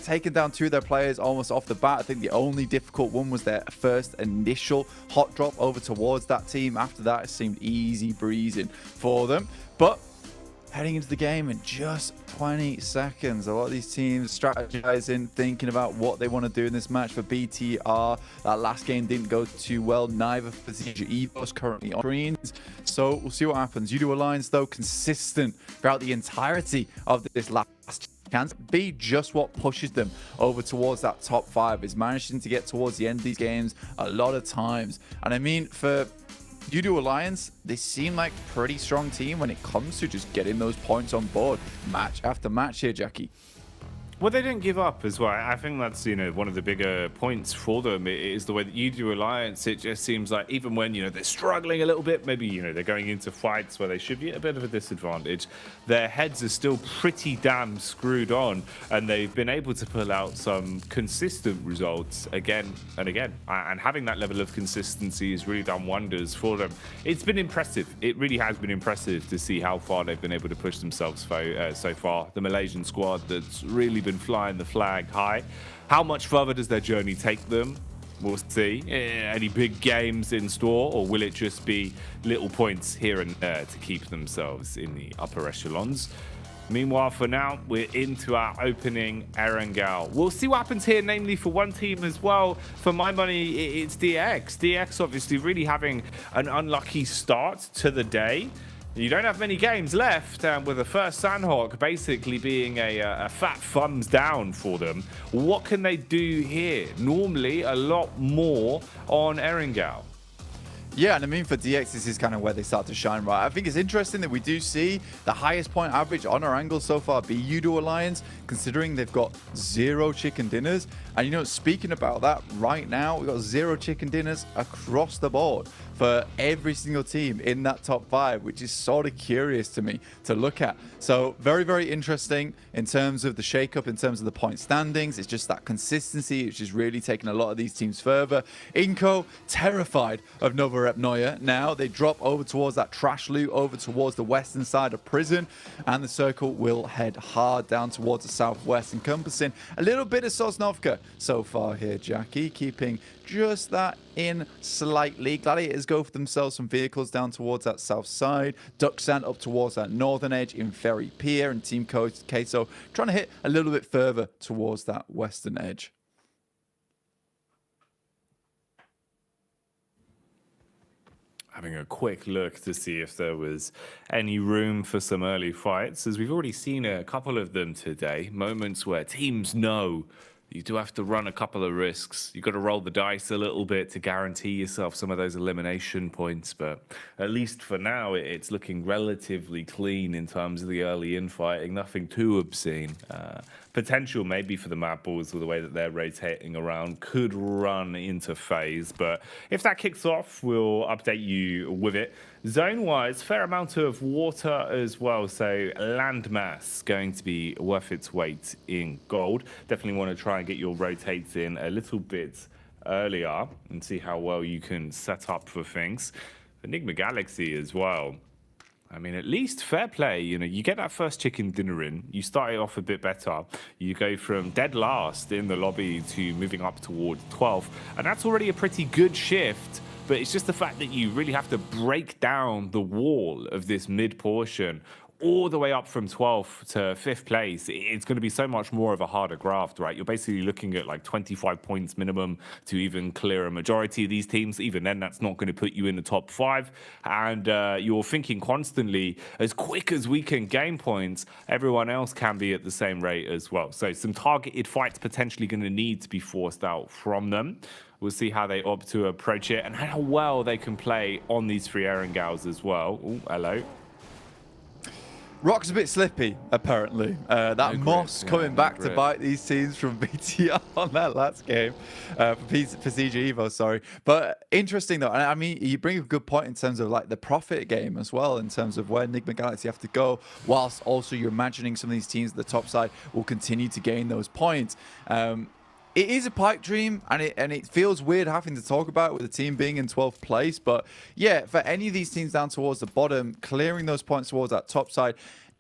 taken down two of their players almost off the bat. I think the only difficult one was their first initial hot drop over towards that team. After that, it seemed easy breezing for them. But heading into the game in just 20 seconds. A lot of these teams strategizing, thinking about what they want to do in this match. For BTR, that last game didn't go too well. Neither for ZG Evos currently on screens. So we'll see what happens. You do Alliance, though, consistent throughout the entirety of this last chance. Be just what pushes them over towards that top 5 is managing to get towards the end of these games a lot of times. And I mean, for You-Do Alliance, they seem like a pretty strong team when it comes to just getting those points on board match after match here, Jackie. Well, they didn't give up as well. I think that's, one of the bigger points for them is the way that You-Do Alliance. It just seems like even when, they're struggling a little bit, maybe, they're going into fights where they should be at a bit of a disadvantage, their heads are still pretty damn screwed on, and they've been able to pull out some consistent results again and again. And having that level of consistency has really done wonders for them. It's been impressive. It really has been impressive to see how far they've been able to push themselves so far. The Malaysian squad that's really been flying the flag high. How much further does their journey take them? We'll see. Any big games in store, or will it just be little points here and there to keep themselves in the upper echelons? Meanwhile, for now, we're into our opening Erangel. We'll see what happens here, namely for one team as well. For my money, it's DX. DX obviously really having an unlucky start to the day. You don't have many games left, with the first Sanhok basically being a fat thumbs down for them. What can they do here? Normally, a lot more on Erangel. Yeah, and I mean, for DX, this is kind of where they start to shine, right? I think it's interesting that we do see the highest point average on Erangel so far be You-Do Alliance, considering they've got 0 chicken dinners. And, speaking about that, right now, we've got 0 chicken dinners across the board for every single team in that top 5, which is sort of curious to me to look at. So very, very interesting in terms of the shakeup, in terms of the point standings. It's just that consistency, which is really taking a lot of these teams further. Inco, terrified of Nova Rep Neuer. Now they drop over towards that trash loot, over towards the western side of prison, and the circle will head hard down towards the southwest, encompassing a little bit of Sosnovka so far here, Jackie, keeping just that in slightly. Gladiators go for themselves some vehicles down towards that south side. Ducksand up towards that northern edge in Ferry Pier, and Team Queso trying to hit a little bit further towards that western edge. Having a quick look to see if there was any room for some early fights, as we've already seen a couple of them today. Moments where teams know you do have to run a couple of risks. You've got to roll the dice a little bit to guarantee yourself some of those elimination points. But at least for now, it's looking relatively clean in terms of the early infighting. Nothing too obscene. Potential maybe for the Mad Balls, with the way that they're rotating around, could run into phase. But if that kicks off, we'll update you with it. Zone-wise, fair amount of water as well, so landmass going to be worth its weight in gold. Definitely want to try and get your rotates in a little bit earlier and see how well you can set up for things. Enigma Galaxy as well. I mean, at least fair play, you get that first chicken dinner in, you start it off a bit better, you go from dead last in the lobby to moving up towards 12th, and that's already a pretty good shift. But it's just the fact that you really have to break down the wall of this mid portion all the way up from 12th to 5th place, it's going to be so much more of a harder graft, right? You're basically looking at like 25 points minimum to even clear a majority of these teams. Even then, that's not going to put you in the top 5. And you're thinking constantly, as quick as we can gain points, everyone else can be at the same rate as well. So some targeted fights potentially going to need to be forced out from them. We'll see how they opt to approach it and how well they can play on these 3 Erangels as well. Oh, hello. Rock's a bit slippy, apparently. That Moss coming back to bite these teams from BTR on that last game. For CG Evo, sorry. But interesting, though. I mean, you bring a good point in terms of like the profit game as well, in terms of where Enigma Galaxy have to go, whilst also you're imagining some of these teams at the top side will continue to gain those points. It is a pipe dream, and it feels weird having to talk about it with the team being in 12th place. But yeah, for any of these teams down towards the bottom, clearing those points towards that top side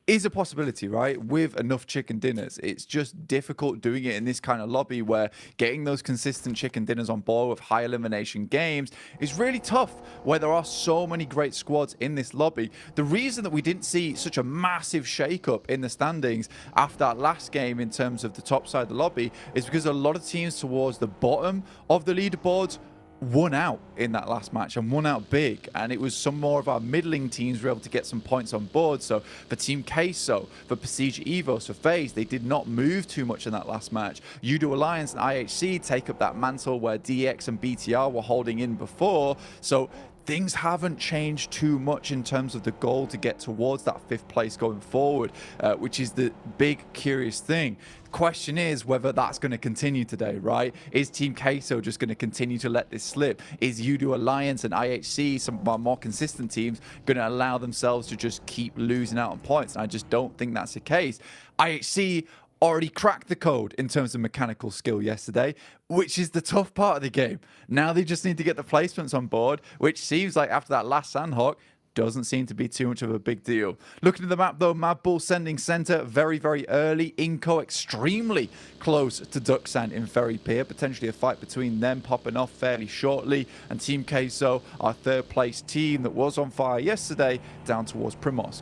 is a possibility, right? With enough chicken dinners. It's just difficult doing it in this kind of lobby where getting those consistent chicken dinners on board with high elimination games is really tough, where there are so many great squads in this lobby. The reason that we didn't see such a massive shakeup in the standings after that last game in terms of the top side of the lobby is because a lot of teams towards the bottom of the leaderboards won out in that last match and won out big, and it was some more of our middling teams were able to get some points on board. So for Team Queso, for Prestige Evos, for FaZe, they did not move too much in that last match. Udo Alliance and IHC take up that mantle where DX and BTR were holding in before. So things haven't changed too much in terms of the goal to get towards that 5th place going forward, which is the big curious thing. The question is whether that's going to continue today, right? Is Team Queso just going to continue to let this slip? Is Udo Alliance and IHC, some of our more consistent teams, going to allow themselves to just keep losing out on points? And I just don't think that's the case. IHC already cracked the code in terms of mechanical skill yesterday, which is the tough part of the game. Now they just need to get the placements on board, which seems like after that last Sanhok, doesn't seem to be too much of a big deal. Looking at the map though, Mad Bull sending center very, very early. Inco extremely close to Ducksand in Ferry Pier. Potentially a fight between them popping off fairly shortly. And Team Queso, our 3rd place team that was on fire yesterday, down towards Primorsk.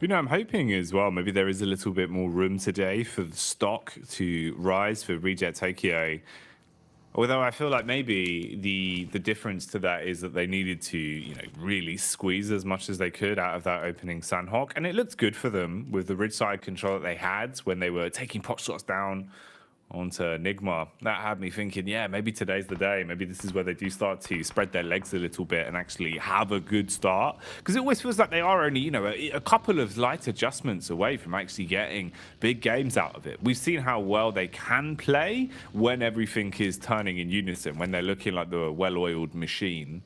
You know, I'm hoping as well, maybe there is a little bit more room today for the stock to rise for Reject Tokyo. Although I feel like maybe the difference to that is that they needed to, you know, really squeeze as much as they could out of that opening Sanhok. And it looked good for them with the ridge side control that they had when they were taking pot shots down onto Enigma. That had me thinking, yeah, maybe today's the day. Maybe this is where they do start to spread their legs a little bit and actually have a good start. Because it always feels like they are only, you know, a couple of light adjustments away from actually getting big games out of it. We've seen how well they can play when everything is turning in unison, when they're looking like the well-oiled machine.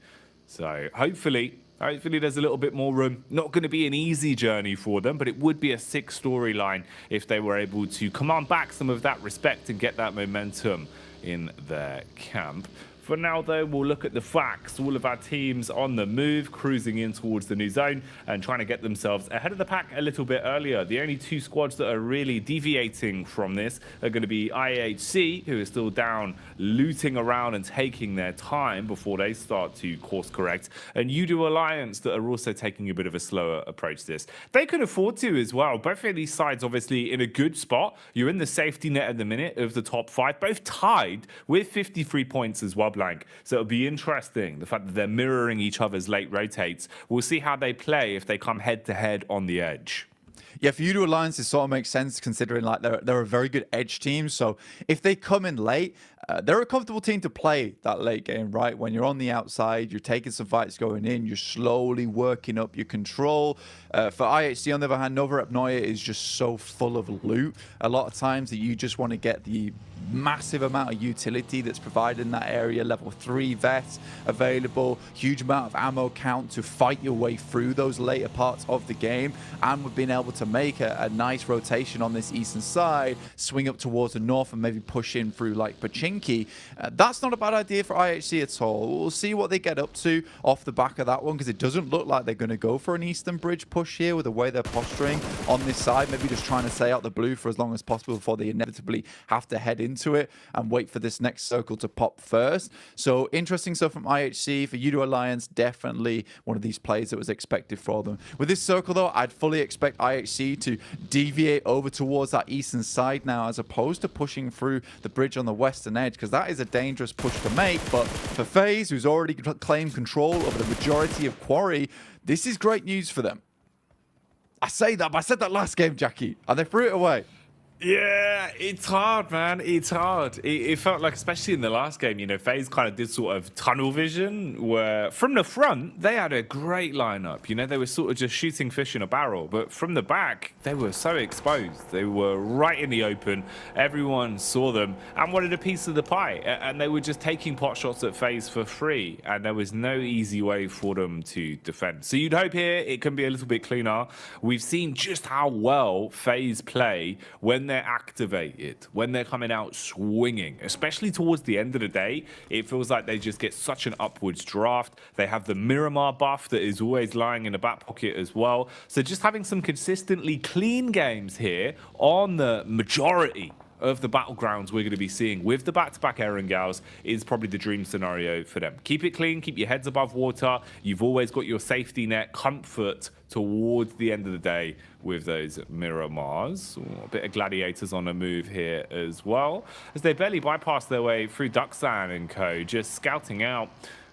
So hopefully there's a little bit more room. Not going to be an easy journey for them, but it would be a sick storyline if they were able to command back some of that respect and get that momentum in their camp. For now, though, we'll look at the facts. All of our teams on the move, cruising in towards the new zone and trying to get themselves ahead of the pack a little bit earlier. The only 2 squads that are really deviating from this are going to be IHC, who is still down, looting around and taking their time before they start to course correct, and Udo Alliance that are also taking a bit of a slower approach to this. They can afford to as well. Both of these sides obviously in a good spot. You're in the safety net at the minute of the top 5, both tied with 53 points as well. So it'll be interesting, the fact that they're mirroring each other's late rotates. We'll see how they play if they come head-to-head on the edge. Yeah, for Udo Alliance, it sort of makes sense considering like they're a very good edge team. So if they come in late, they're a comfortable team to play that late game, right? When you're on the outside, you're taking some fights going in, you're slowly working up your control. For IHC, on the other hand, Nova Apnoia is just so full of loot a lot of times that you just want to get the massive amount of utility that's provided in that area. Level 3 vets available, huge amount of ammo count to fight your way through those later parts of the game. And we've been able to make a nice rotation on this eastern side, swing up towards the north and maybe push in through like Pachinki. That's not a bad idea for IHC at all. We'll see what they get up to off the back of that one, because it doesn't look like they're going to go for an eastern bridge push here with the way they're posturing on this side. Maybe just trying to stay out the blue for as long as possible before they inevitably have to head into into it and wait for this next circle to pop first. So interesting stuff from IHC. For Udo Alliance, definitely one of these plays that was expected for them. With this circle, though, I'd fully expect IHC to deviate over towards that eastern side now, as opposed to pushing through the bridge on the western edge, because that is a dangerous push to make. But for FaZe, who's already claimed control over the majority of Quarry, this is great news for them. I say that, but I said that last game, Jackie, and they threw it away. Yeah, it's hard, man. It's hard. It felt like, especially in the last game, you know, FaZe kind of did sort of tunnel vision where from the front, they had a great lineup. You know, they were sort of just shooting fish in a barrel. But from the back, they were so exposed. They were right in the open. Everyone saw them and wanted a piece of the pie. And they were just taking pot shots at FaZe for free. And there was no easy way for them to defend. So you'd hope here it can be a little bit cleaner. We've seen just how well FaZe play when they're activated, when they're coming out swinging, especially towards the end of the day. It feels like they just get such an upwards draft. They have the Miramar buff that is always lying in the back pocket as well. So just having some consistently clean games here on the majority of the battlegrounds we're going to be seeing with the back-to-back Erangels is probably the dream scenario for them. Keep it clean, keep your heads above water. You've always got your safety net, comfort towards the end of the day with those Miramars. Ooh, a bit of Gladiators on a move here as well, as they barely bypass their way through Duxan and co, just scouting out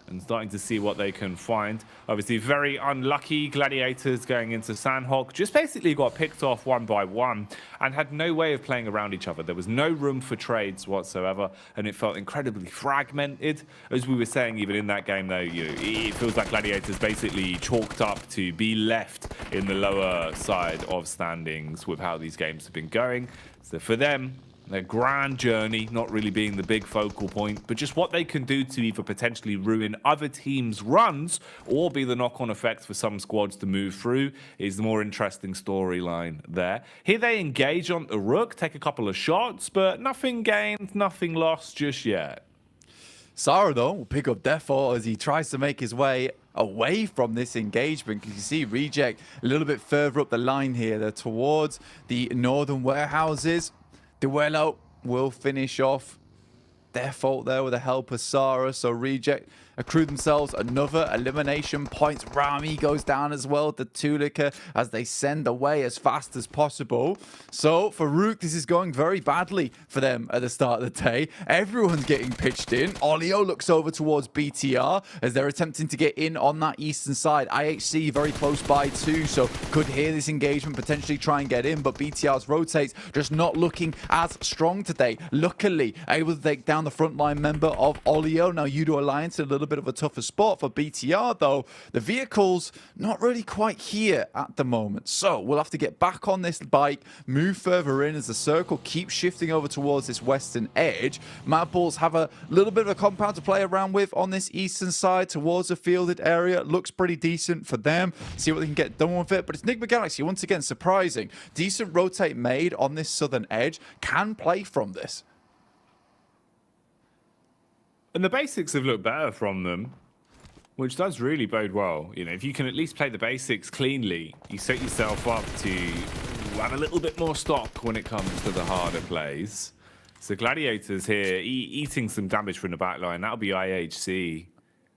and starting to see what they can find. Obviously, very unlucky Gladiators going into Sanhok. Just basically got picked off one by one and had no way of playing around each other. There was no room for trades whatsoever, and it felt incredibly fragmented. As we were saying, even in that game, though, you know, it feels like Gladiators basically chalked up to be left in the lower side of standings with how these games have been going. So for them, their grand journey not really being the big focal point, but just what they can do to either potentially ruin other teams' runs or be the knock-on effect for some squads to move through is the more interesting storyline there. Here they engage on the Rook, take a couple of shots, but nothing gained, nothing lost just yet. Sara, though, will pick up Defo as he tries to make his way away from this engagement. You can see Reject a little bit further up the line here. They're towards the northern warehouses. Duello will finish off their fault there with the help of Sara. So Reject accrue themselves another elimination point. Rami goes down as well to Tulika as they send away as fast as possible. So for Rook, this is going very badly for them at the start of the day. Everyone's getting pitched in. Olio looks over towards BTR as they're attempting to get in on that eastern side. IHC very close by too, so could hear this engagement, potentially try and get in, but BTR's rotates just not looking as strong today. Luckily, able to take down the frontline member of Olio. Now Udo Alliance, a little bit of a tougher spot for BTR, though. The vehicle's not really quite here at the moment. So we'll have to get back on this bike, move further in as the circle keeps shifting over towards this western edge. Mad Bulls have a little bit of a compound to play around with on this eastern side towards the fielded area. Looks pretty decent for them. See what they can get done with it. But it's Nigma Galaxy, once again, surprising. Decent rotate made on this southern edge. Can play from this. And the basics have looked better from them, which does really bode well. You know, if you can at least play the basics cleanly, you set yourself up to have a little bit more stock when it comes to the harder plays. So Gladiators here eating some damage from the back line. That'll be IHC.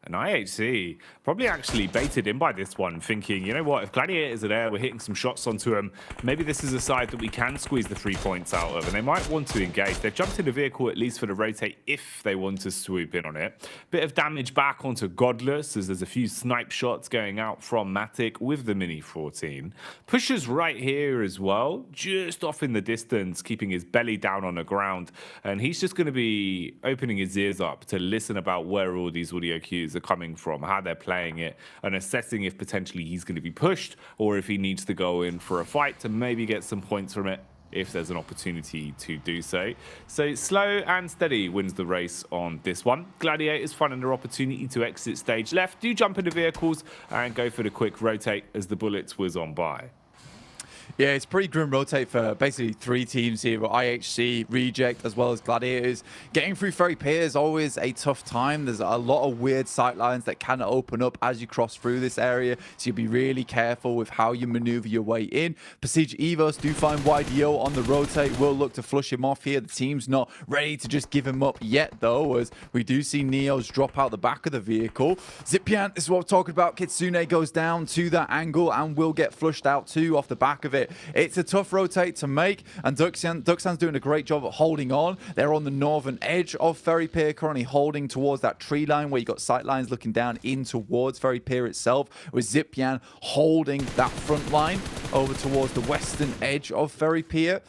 And IHC probably actually baited in by this one, thinking, you know what, if Gladiators are there, we're hitting some shots onto them. Maybe this is a side that we can squeeze the 3 points out of, and they might want to engage. They've jumped in the vehicle at least for the rotate if they want to swoop in on it. Bit of damage back onto Godless, as there's a few snipe shots going out from Matic with the Mini 14. Pushes right here as well, just off in the distance, keeping his belly down on the ground. And he's just going to be opening his ears up to listen about where all these audio cues are coming from, how they're playing it, and assessing if potentially he's going to be pushed or if he needs to go in for a fight to maybe get some points from it if there's an opportunity to do so. So slow and steady wins the race on this one. Gladiators finding their opportunity to exit stage left, do jump into vehicles and go for the quick rotate as the bullets was on by. Yeah, it's pretty grim rotate for basically 3 teams here, but IHC, Reject, as well as Gladiators. Getting through Ferry Pier is always a tough time. There's a lot of weird sightlines that can open up as you cross through this area, so you'll be really careful with how you maneuver your way in. Prestige Evos do find YDO on the rotate. Will look to flush him off here. The team's not ready to just give him up yet, though, as we do see Neos drop out the back of the vehicle. Zipian, this is what we're talking about. Kitsune goes down to that angle and will get flushed out too off the back of it. It's a tough rotate to make, and Duxan's doing a great job of holding on. They're on the northern edge of Ferry Pier, currently holding towards that tree line where you got sight lines looking down in towards Ferry Pier itself, with Zipian holding that front line over towards the western edge of Ferry Pier.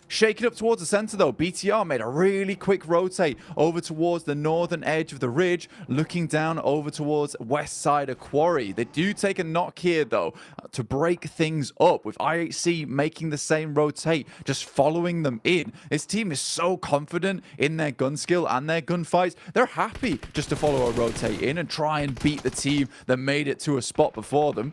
Shaking up towards the center, though, BTR made a really quick rotate over towards the northern edge of the ridge, looking down over towards west side of Quarry. They do take a knock here, though, to break things up, with IHC making the same rotate, just following them in. This team is so confident in their gun skill and their gunfights. They're happy just to follow a rotate in and try and beat the team that made it to a spot before them.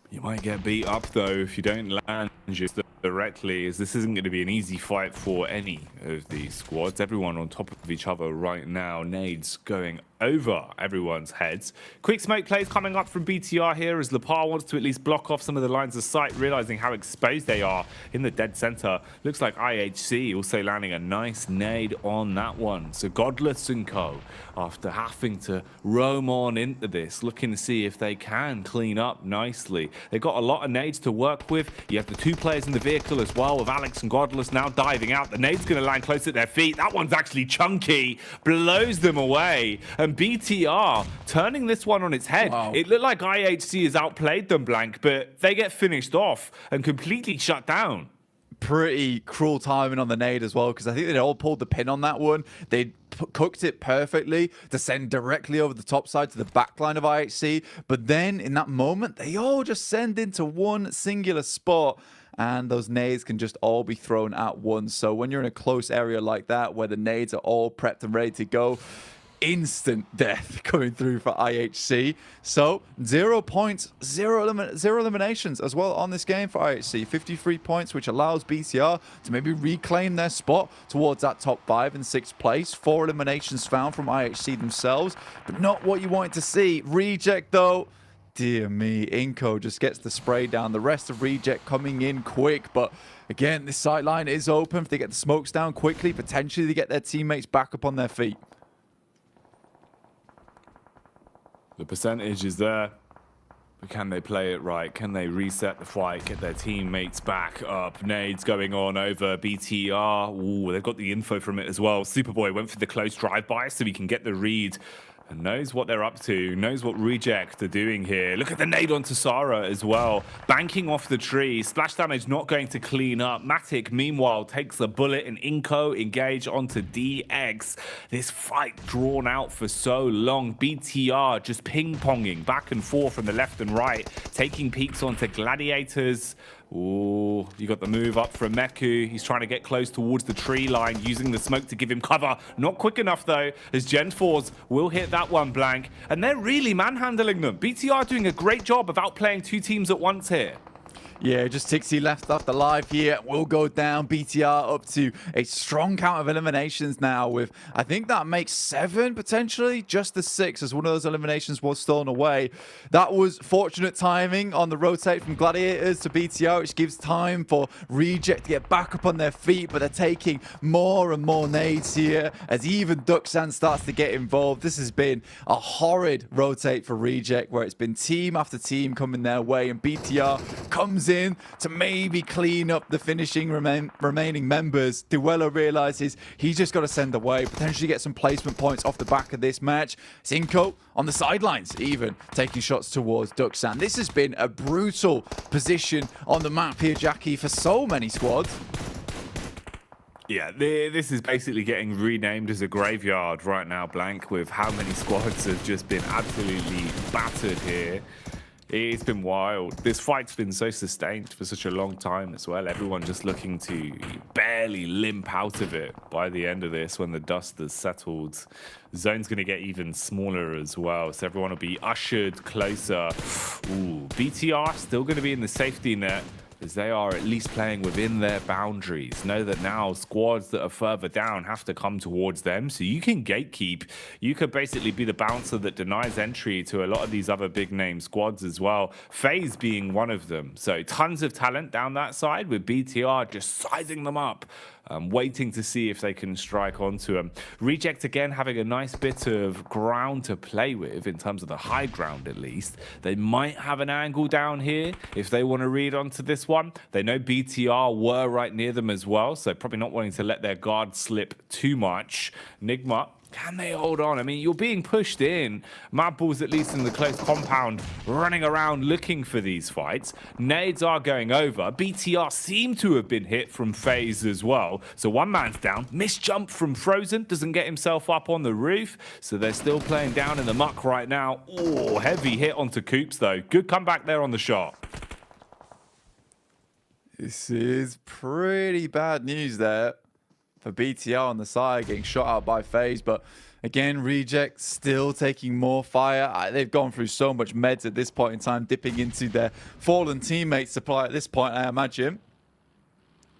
You might get beat up, though, if you don't land just directly, as this isn't going to be an easy fight for any of these squads. Everyone on top of each other right now. Nades going over everyone's heads. Quick smoke plays coming up from BTR here, as Lepar wants to at least block off some of the lines of sight, realizing how exposed they are in the dead center. Looks like IHC also landing a nice nade on that one. So Godless and Co, after having to roam on into this, looking to see if they can clean up nicely. They've got a lot of nades to work with. You have the 2 players in the vehicle as well, with Alex and Godless now diving out. The nade's going to land close at their feet. That one's actually chunky, blows them away. And BTR turning this one on its head. Wow. It looked like IHC has outplayed them, Blank, but they get finished off and completely shut down. Pretty cruel timing on the nade as well, because I think they all pulled the pin on that one. They cooked it perfectly to send directly over the top side to the backline of IHC, but then in that moment they all just send into one singular spot, and those nades can just all be thrown at once. So when you're in a close area like that, where the nades are all prepped and ready to go, instant death coming through for IHC. So 0 points, zero eliminations as well on this game for IHC. 53 points, which allows BTR to maybe reclaim their spot towards that top 5 and 6th place. 4 eliminations found from IHC themselves, but not what you wanted to see. Reject, though, dear me, Inco just gets the spray down. The rest of Reject coming in quick, but again, this sight line is open. If they get the smokes down quickly, potentially they get their teammates back up on their feet. The percentage is there, but can they play it right? Can they reset the fight, get their teammates back up? Nades going on over BTR. Ooh, they've got the info from it as well. Superboy went for the close drive-by so he can get the read and knows what they're up to, knows what Reject are doing here. Look at the nade onto Sara as well, banking off the tree. Splash damage not going to clean up. Matic, meanwhile, takes a bullet, and Inco engage onto DX. This fight drawn out for so long. BTR just ping-ponging back and forth from the left and right, taking peeks onto Gladiators. Ooh, you got the move up from Meku. He's trying to get close towards the tree line, using the smoke to give him cover. Not quick enough, though, as Gen 4s will hit that one, Blank. And they're really manhandling them. BTR doing a great job of outplaying 2 teams at once here. Yeah, just Tixie left off the live here. Will go down. BTR up to a strong count of eliminations now, with, I think that makes 7 potentially, just the 6 as one of those eliminations was stolen away. That was fortunate timing on the rotate from Gladiators to BTR, which gives time for Reject to get back up on their feet, but they're taking more and more nades here as even Duxan starts to get involved. This has been a horrid rotate for Reject, where it's been team after team coming their way, and BTR comes in to maybe clean up the finishing remaining members. Duello realizes he's just got to send away, potentially get some placement points off the back of this match. Cinco on the sidelines, even taking shots towards Duxan. This has been a brutal position on the map here, Jackie, for so many squads. Yeah, this is basically getting renamed as a graveyard right now, Blank, with how many squads have just been absolutely battered here. It's been wild. This fight's been so sustained for such a long time as well. Everyone just looking to barely limp out of it by the end of this when the dust has settled. The zone's going to get even smaller as well, so everyone will be ushered closer. Ooh, BTR still going to be in the safety net, as they are at least playing within their boundaries. Know that now squads that are further down have to come towards them, so you can gatekeep. You could basically be the bouncer that denies entry to a lot of these other big name squads as well, FaZe being one of them. So tons of talent down that side, with BTR just sizing them up. Waiting to see if they can strike onto him. Reject again having a nice bit of ground to play with in terms of the high ground at least. They might have an angle down here if they want to read onto this one. They know BTR were right near them as well, so probably not wanting to let their guard slip too much. Nigma, can they hold on? I mean, you're being pushed in. Mad Balls, at least in the close compound, running around looking for these fights. Nades are going over. BTR seem to have been hit from FaZe as well. So one man's down. Missed jump from Frozen. Doesn't get himself up on the roof. So they're still playing down in the muck right now. Oh, heavy hit onto Coops, though. Good comeback there on the shot. This is pretty bad news there for BTR on the side, getting shot out by FaZe. But again, Reject still taking more fire. They've gone through so much meds at this point in time, dipping into their fallen teammates' supply at this point, I imagine.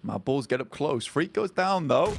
Mad Balls get up close. Freak goes down, though.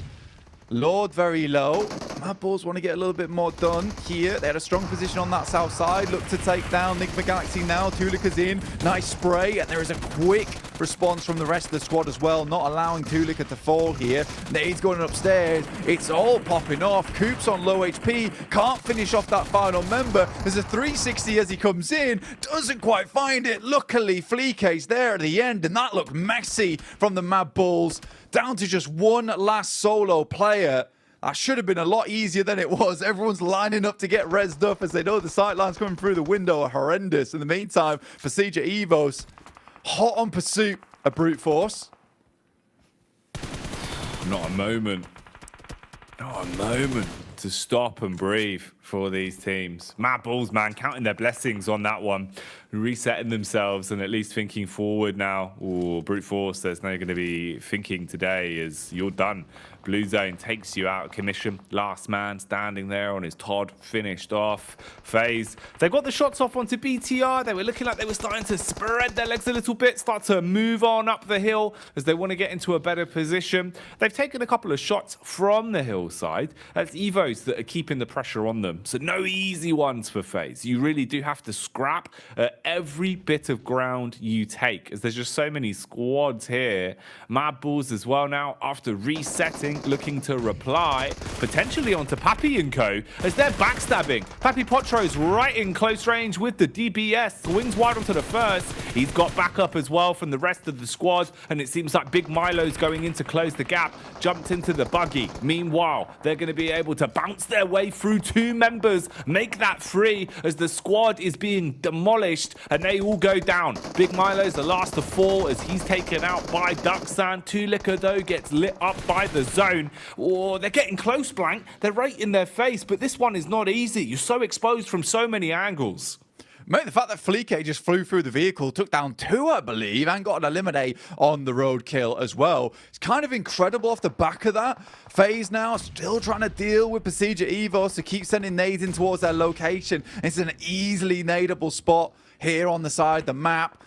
Lord very low. Mad Balls want to get a little bit more done here. They had a strong position on that south side. Look to take down Nigma Galaxy now. Tulika's in. Nice spray. And there is a quick response from the rest of the squad as well, not allowing Tulika to fall here. Nade's going upstairs. It's all popping off. Coops on low HP. Can't finish off that final member. There's a 360 as he comes in. Doesn't quite find it. Luckily, Fleeka's there at the end. And that looked messy from the Mad Balls. Down to just one last solo player. That should have been a lot easier than it was. Everyone's lining up to get rezzed up as they know the sightlines coming through the window are horrendous. In the meantime, for CJ Evos, hot on pursuit of Brute Force. Not a moment. Not a moment to stop and breathe for these teams. Mad Balls, man, counting their blessings on that one. Resetting themselves and at least thinking forward now. Ooh, Brute Force, there's no going to be thinking today as you're done. Blue Zone takes you out of commission. Last man standing there on his Todd, finished off. FaZe, they got the shots off onto BTR. They were looking like they were starting to spread their legs a little bit, start to move on up the hill as they want to get into a better position. They've taken a couple of shots from the hillside. That's Evos that are keeping the pressure on them. So no easy ones for FaZe. You really do have to scrap at every bit of ground you take, as there's just so many squads here. Mad Balls as well now, after resetting, looking to reply, potentially onto Papi and co, as they're backstabbing. Papi Potro's right in close range with the DBS, swings wide onto the first. He's got backup as well from the rest of the squad, and it seems like Big Milo's going in to close the gap, jumped into the buggy. Meanwhile, they're going to be able to bounce their way through two members, make that free as the squad is being demolished, and they all go down. Big Milo's the last to fall as he's taken out by Ducksan. Tulika, though, gets lit up by the zone. Oh, they're getting close, Blank. They're right in their face, but this one is not easy. You're so exposed from so many angles. Mate, the fact that Fleeke just flew through the vehicle, took down two, I believe, and got an eliminate on the roadkill as well. It's kind of incredible off the back of that. FaZe now still trying to deal with Procedure Evos to keep sending nades in towards their location. It's an easily nadeable spot here on the side, the map.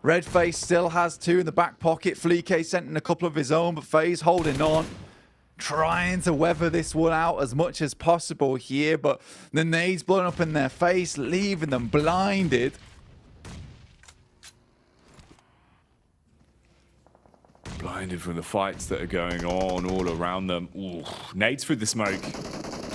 Redface still has two in the back pocket. Fleeke sent in a couple of his own, but FaZe holding on. Trying to weather this one out as much as possible here, but the nades blowing up in their face, leaving them blinded. Blinded from the fights that are going on all around them. Ooh, nades through the smoke.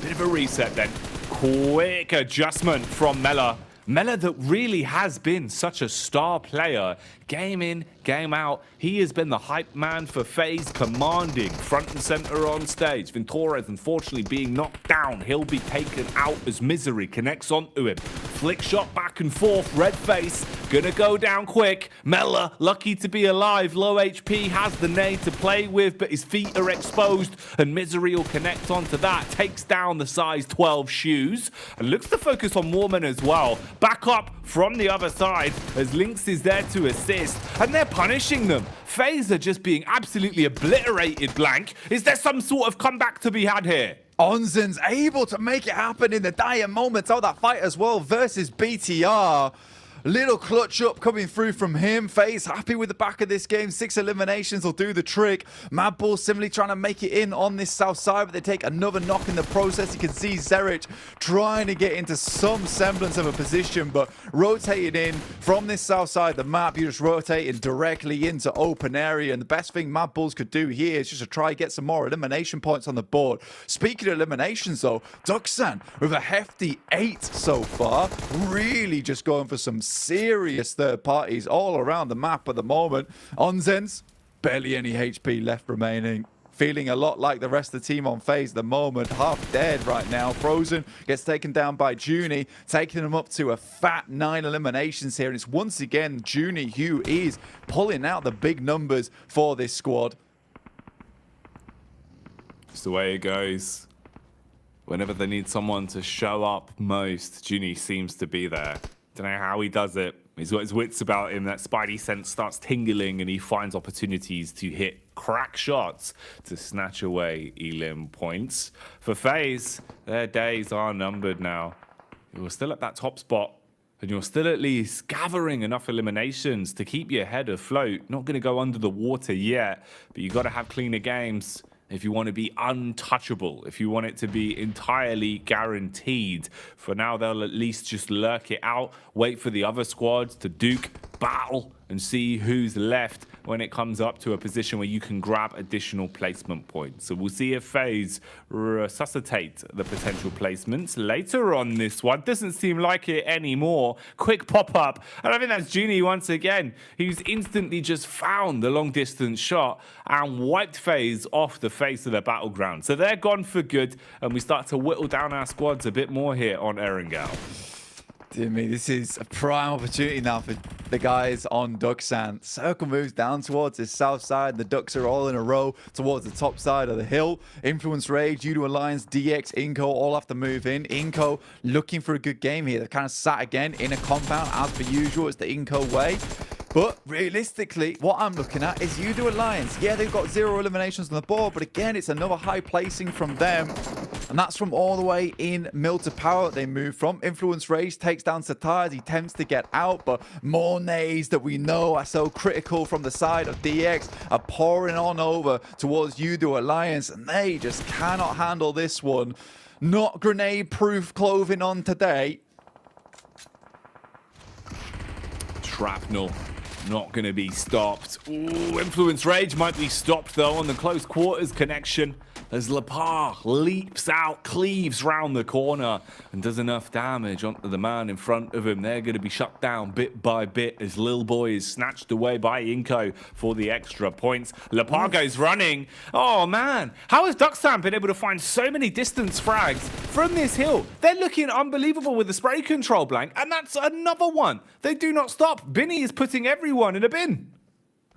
Bit of a reset then. Quick adjustment from Mela. Mela that really has been such a star player, game in, game out. He has been the hype man for FaZe, commanding front and center on stage. Ventores, unfortunately, being knocked down. He'll be taken out as Misery connects onto him. Flick shot back and forth. Red face gonna go down quick. Mela, lucky to be alive. Low HP, has the nade to play with, but his feet are exposed, and Misery will connect onto that. Takes down the size 12 shoes, and looks to focus on Warman as well. Back up from the other side, as Lynx is there to assist, and they're punishing them. FaZe are just being absolutely obliterated, Blank. Is there some sort of comeback to be had here? Onzen's able to make it happen in the dire moments of that fight as well versus BTR. Little clutch up coming through from him. FaZe happy with the back of this game. 6 eliminations will do the trick. Mad Bull similarly trying to make it in on this south side, but they take another knock in the process. You can see Zerich trying to get into some semblance of a position, but rotated in from this south side of the map. You're just rotating directly into open area, and the best thing Mad Bulls could do here is just to try and get some more elimination points on the board. Speaking of eliminations though, Duxan with a hefty 8 so far, really just going for some serious third parties all around the map at the moment. Onzen's barely any HP left remaining. Feeling a lot like the rest of the team on FaZe at the moment. Half dead right now. Frozen gets taken down by Junie, taking him up to a fat 9 eliminations here. And it's once again Junie who is pulling out the big numbers for this squad. It's the way it goes. Whenever they need someone to show up most, Junie seems to be there. Don't know how he does it. He's got his wits about him. That spidey sense starts tingling, and he finds opportunities to hit crack shots to snatch away elim points. For FaZe, their days are numbered now. You're still at that top spot, and you're still at least gathering enough eliminations to keep your head afloat. Not going to go under the water yet, but you got to have cleaner games if you want to be untouchable, if you want it to be entirely guaranteed. For now, they'll at least just lurk it out, wait for the other squads to duke, battle, and see who's left when it comes up to a position where you can grab additional placement points. So we'll see if FaZe resuscitate the potential placements later on this one. Doesn't seem like it anymore. Quick pop-up, and I think that's Junie once again, who's instantly just found the long-distance shot and wiped FaZe off the face of the battleground. So they're gone for good, and we start to whittle down our squads a bit more here on Erangel. Dear me, this is a prime opportunity now for the guys on Duxan. Circle moves down towards the south side. The Ducks are all in a row towards the top side of the hill. Influence Rage, Judo Alliance, DX, Inco all have to move in. Inco looking for a good game here. They're kind of sat again in a compound as per usual. It's the Inco way. But realistically, what I'm looking at is Judo Alliance. Yeah, they've got 0 eliminations on the board, but again, it's another high placing from them. And that's from all the way in Mill to Power they move from. Influence Rage takes down Satar as he attempts to get out, but more nades that we know are so critical from the side of DX are pouring on over towards Judo Alliance, and they just cannot handle this one. Not grenade-proof clothing on today. Shrapnel. Not going to be stopped. Ooh, Influence Rage might be stopped, though, on the close quarters connection. As Lepar leaps out, cleaves round the corner, and does enough damage onto the man in front of him. They're going to be shut down bit by bit as Lil Boy is snatched away by Inco for the extra points. Lepar goes running. Oh, man. How has Duxan been able to find so many distance frags from this hill? They're looking unbelievable with the spray control, Blank, and that's another one. They do not stop. Binny is putting everyone in a bin.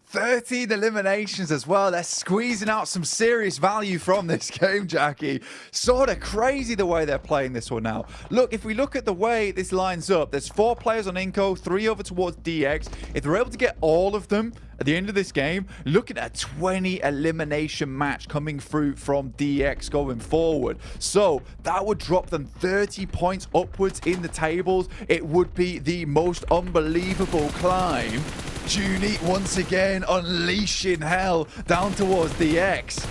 13 eliminations as well. They're squeezing out some serious value from this game, Jackie. Sort of crazy the way they're playing this one now. Look, if we look at the way this lines up, there's 4 players on Inco, 3 over towards DX. If they're able to get all of them at the end of this game, looking at a 20 elimination match coming through from DX going forward. So that would drop them 30 points upwards in the tables. It would be the most unbelievable climb. Junie once again unleashing hell down towards DX.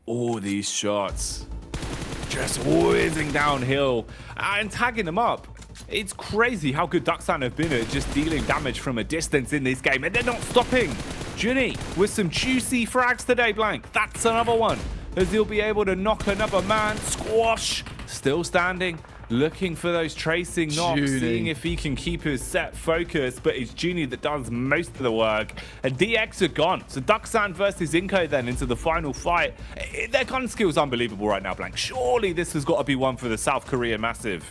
All these shots just whizzing downhill and tagging them up. It's crazy how good Duxan have been at just dealing damage from a distance in this game, and they're not stopping. Junie with some juicy frags today, Blank. That's another one, as he'll be able to knock another man. Squash, still standing. looking for those tracing knocks, seeing if he can keep his set focus, but it's Juni that does most of the work, and DX are gone. So Duxan versus Inko then into the final fight. Their gun skill is unbelievable right now, Blank. Surely this has got to be one for the South Korea Massive.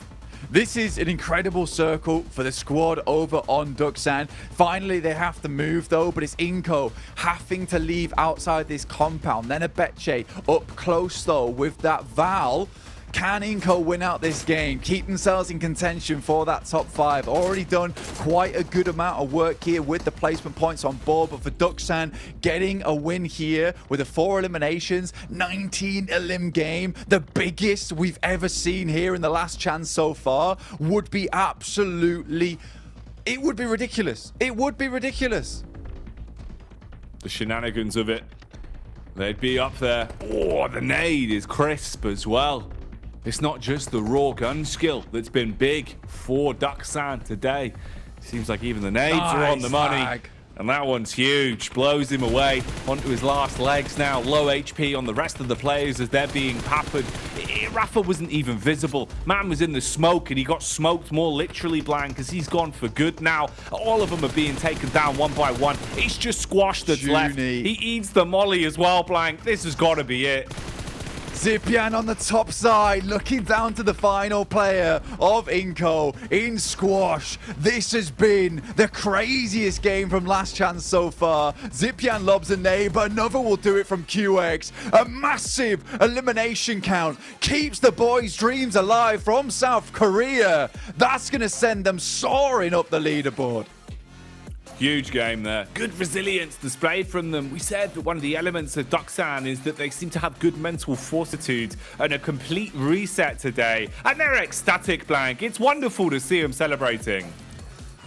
This is an incredible circle for the squad over on Duxan. Finally, they have to move though, but it's Inko having to leave outside this compound. Then a Betche up close though with that Val. Can Inko win out this game? Keep themselves in contention for that top 5. Already done quite a good amount of work here with the placement points on board, but for Duxan, getting a win here with the 4 eliminations, 19 elim game, the biggest we've ever seen here in the last chance so far, would be absolutely... It would be ridiculous. It would be ridiculous. The shenanigans of it, they'd be up there. Oh, the nade is crisp as well. It's not just the raw gun skill that's been big for Duxan today. Seems like even the nades are on the money. And that one's huge. Blows him away onto his last legs now. Low HP on the rest of the players as they're being peppered. Rafa wasn't even visible. Man was in the smoke and he got smoked more literally, Blank, because he's gone for good now. All of them are being taken down one by one. It's just Squash that's left. He eats the molly as well, Blank. This has got to be it. Zipian on the top side, looking down to the final player of Inko in Squash. This has been the craziest game from Last Chance so far. Zipian lobs a nade, but another will do it from QX. A massive elimination count keeps the boys' dreams alive from South Korea. That's going to send them soaring up the leaderboard. Huge game there. Good resilience displayed from them. We said that one of the elements of Duxan is that they seem to have good mental fortitude and a complete reset today. And they're ecstatic, Blank. It's wonderful to see them celebrating.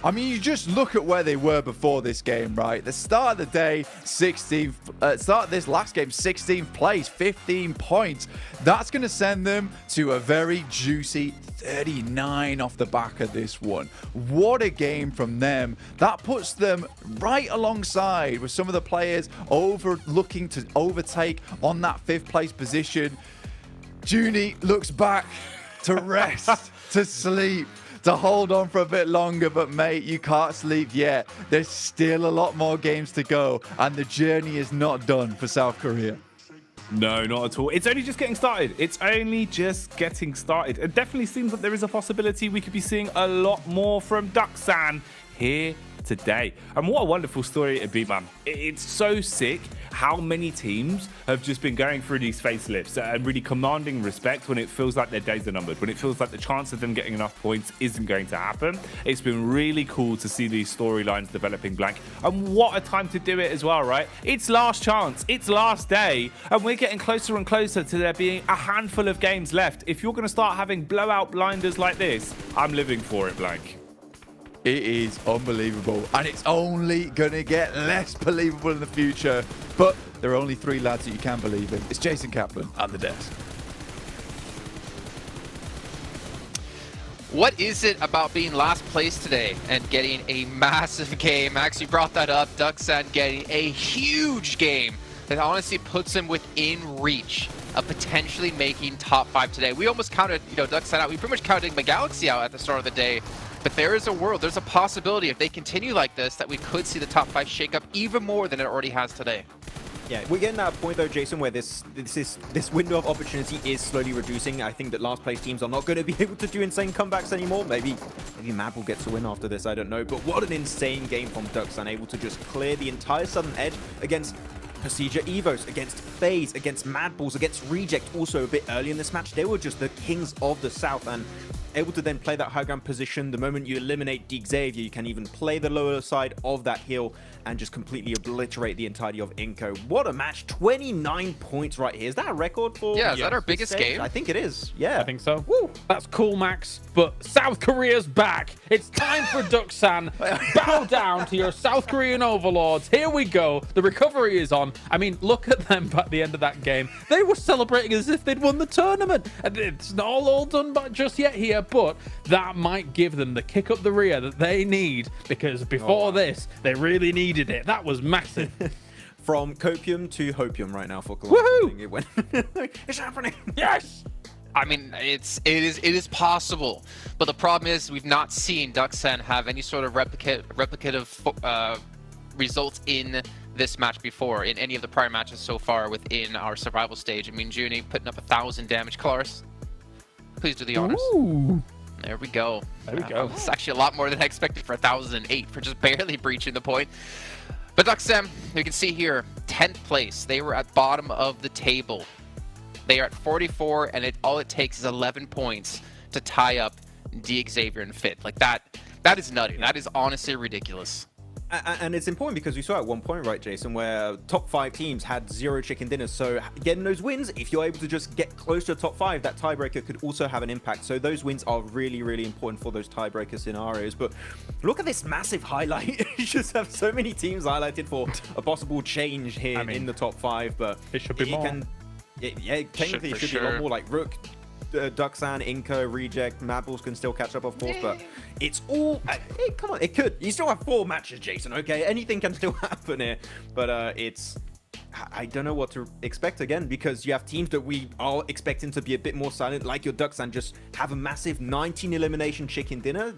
I mean, you just look at where they were before this game, right? The start of the day, 16th, start of this last game, 16th place, 15 points. That's going to send them to a very juicy 39 off the back of this one. What a game from them. That puts them right alongside with some of the players looking to overtake on that 5th place position. Juni looks back to rest, to sleep, to hold on for a bit longer, but mate, you can't sleep yet. There's still a lot more games to go, and the journey is not done for South Korea. No, not at all. It's only just getting started. It's only just getting started. It definitely seems like there is a possibility we could be seeing a lot more from Duxan here today. And what a wonderful story it'd be, man. It's so sick how many teams have just been going through these facelifts and really commanding respect when it feels like their days are numbered, when it feels like the chance of them getting enough points isn't going to happen. It's been really cool to see these storylines developing, Blank. And what a time to do it as well, right? It's last chance, it's last day, and we're getting closer and closer to there being a handful of games left. If you're going to start having blowout blinders like this, I'm living for it, Blank. It is unbelievable, and it's only going to get less believable in the future. But there are only 3 lads that you can believe in. It's Jason Kaplan at the desk. What is it about being last place today and getting a massive game? Max, you brought that up. Duxan getting a huge game that honestly puts him within reach of potentially making top 5 today. We almost counted, Duxan out. We pretty much counted Galaxy out at the start of the day. But there is a world, there's a possibility if they continue like this that we could see the top 5 shake up even more than it already has today. Yeah, we're getting at a point though, Jason, where this window of opportunity is slowly reducing. I think that last place teams are not going to be able to do insane comebacks anymore. Maybe Mad Bull gets a win after this, I don't know. But what an insane game from Duxan, able to just clear the entire Southern Edge against Pasija Evos, against FaZe, against Mad Bulls, against Reject also a bit early in this match. They were just the kings of the South and able to then play that high ground position. The moment you eliminate Xavier, you can even play the lower side of that hill and just completely obliterate the entirety of Inko. What a match. 29 points right here. Is that a record for... Yeah, is that our biggest game? I think it is. Yeah. I think so. Woo. That's cool, Max. But South Korea's back. It's time for Duxan. Bow down to your South Korean overlords. Here we go. The recovery is on. I mean, look at them at the end of that game. They were celebrating as if they'd won the tournament. And it's not all done just yet here, but that might give them the kick up the rear that they need, because before this, they really needed it. That was massive. From copium to hopium right now for Woohoo! It went. It's happening. Yes! I mean, it is possible, but the problem is we've not seen Duxan have any sort of replicative results in this match before, in any of the prior matches so far within our survival stage. I mean, Junie putting up 1,000 damage. Colaris, please do the honors. Ooh. There we go. There we go. It's actually a lot more than I expected for 1,008 for just barely breaching the point. But Duxan, you can see here, 10th place. They were at bottom of the table. They are at 44, and all it takes is 11 points to tie up D Xavier and Fit. Like that is nutty. That is honestly ridiculous. And it's important because we saw at one point, right, Jason, where top 5 teams had 0 chicken dinners. So getting those wins, if you're able to just get close to the top 5, that tiebreaker could also have an impact. So those wins are really, really important for those tiebreaker scenarios. But look at this massive highlight. You just have so many teams highlighted for a possible change here in the top 5. But it should be more. Technically it should be a lot more, like Rook, Duxan, Inco, Reject, Madballs can still catch up, of course, but it's all... come on, it could. You still have 4 matches, Jason, okay? Anything can still happen here, but it's... I don't know what to expect again, because you have teams that we are expecting to be a bit more silent, like your Duxan, just have a massive 19 elimination chicken dinner.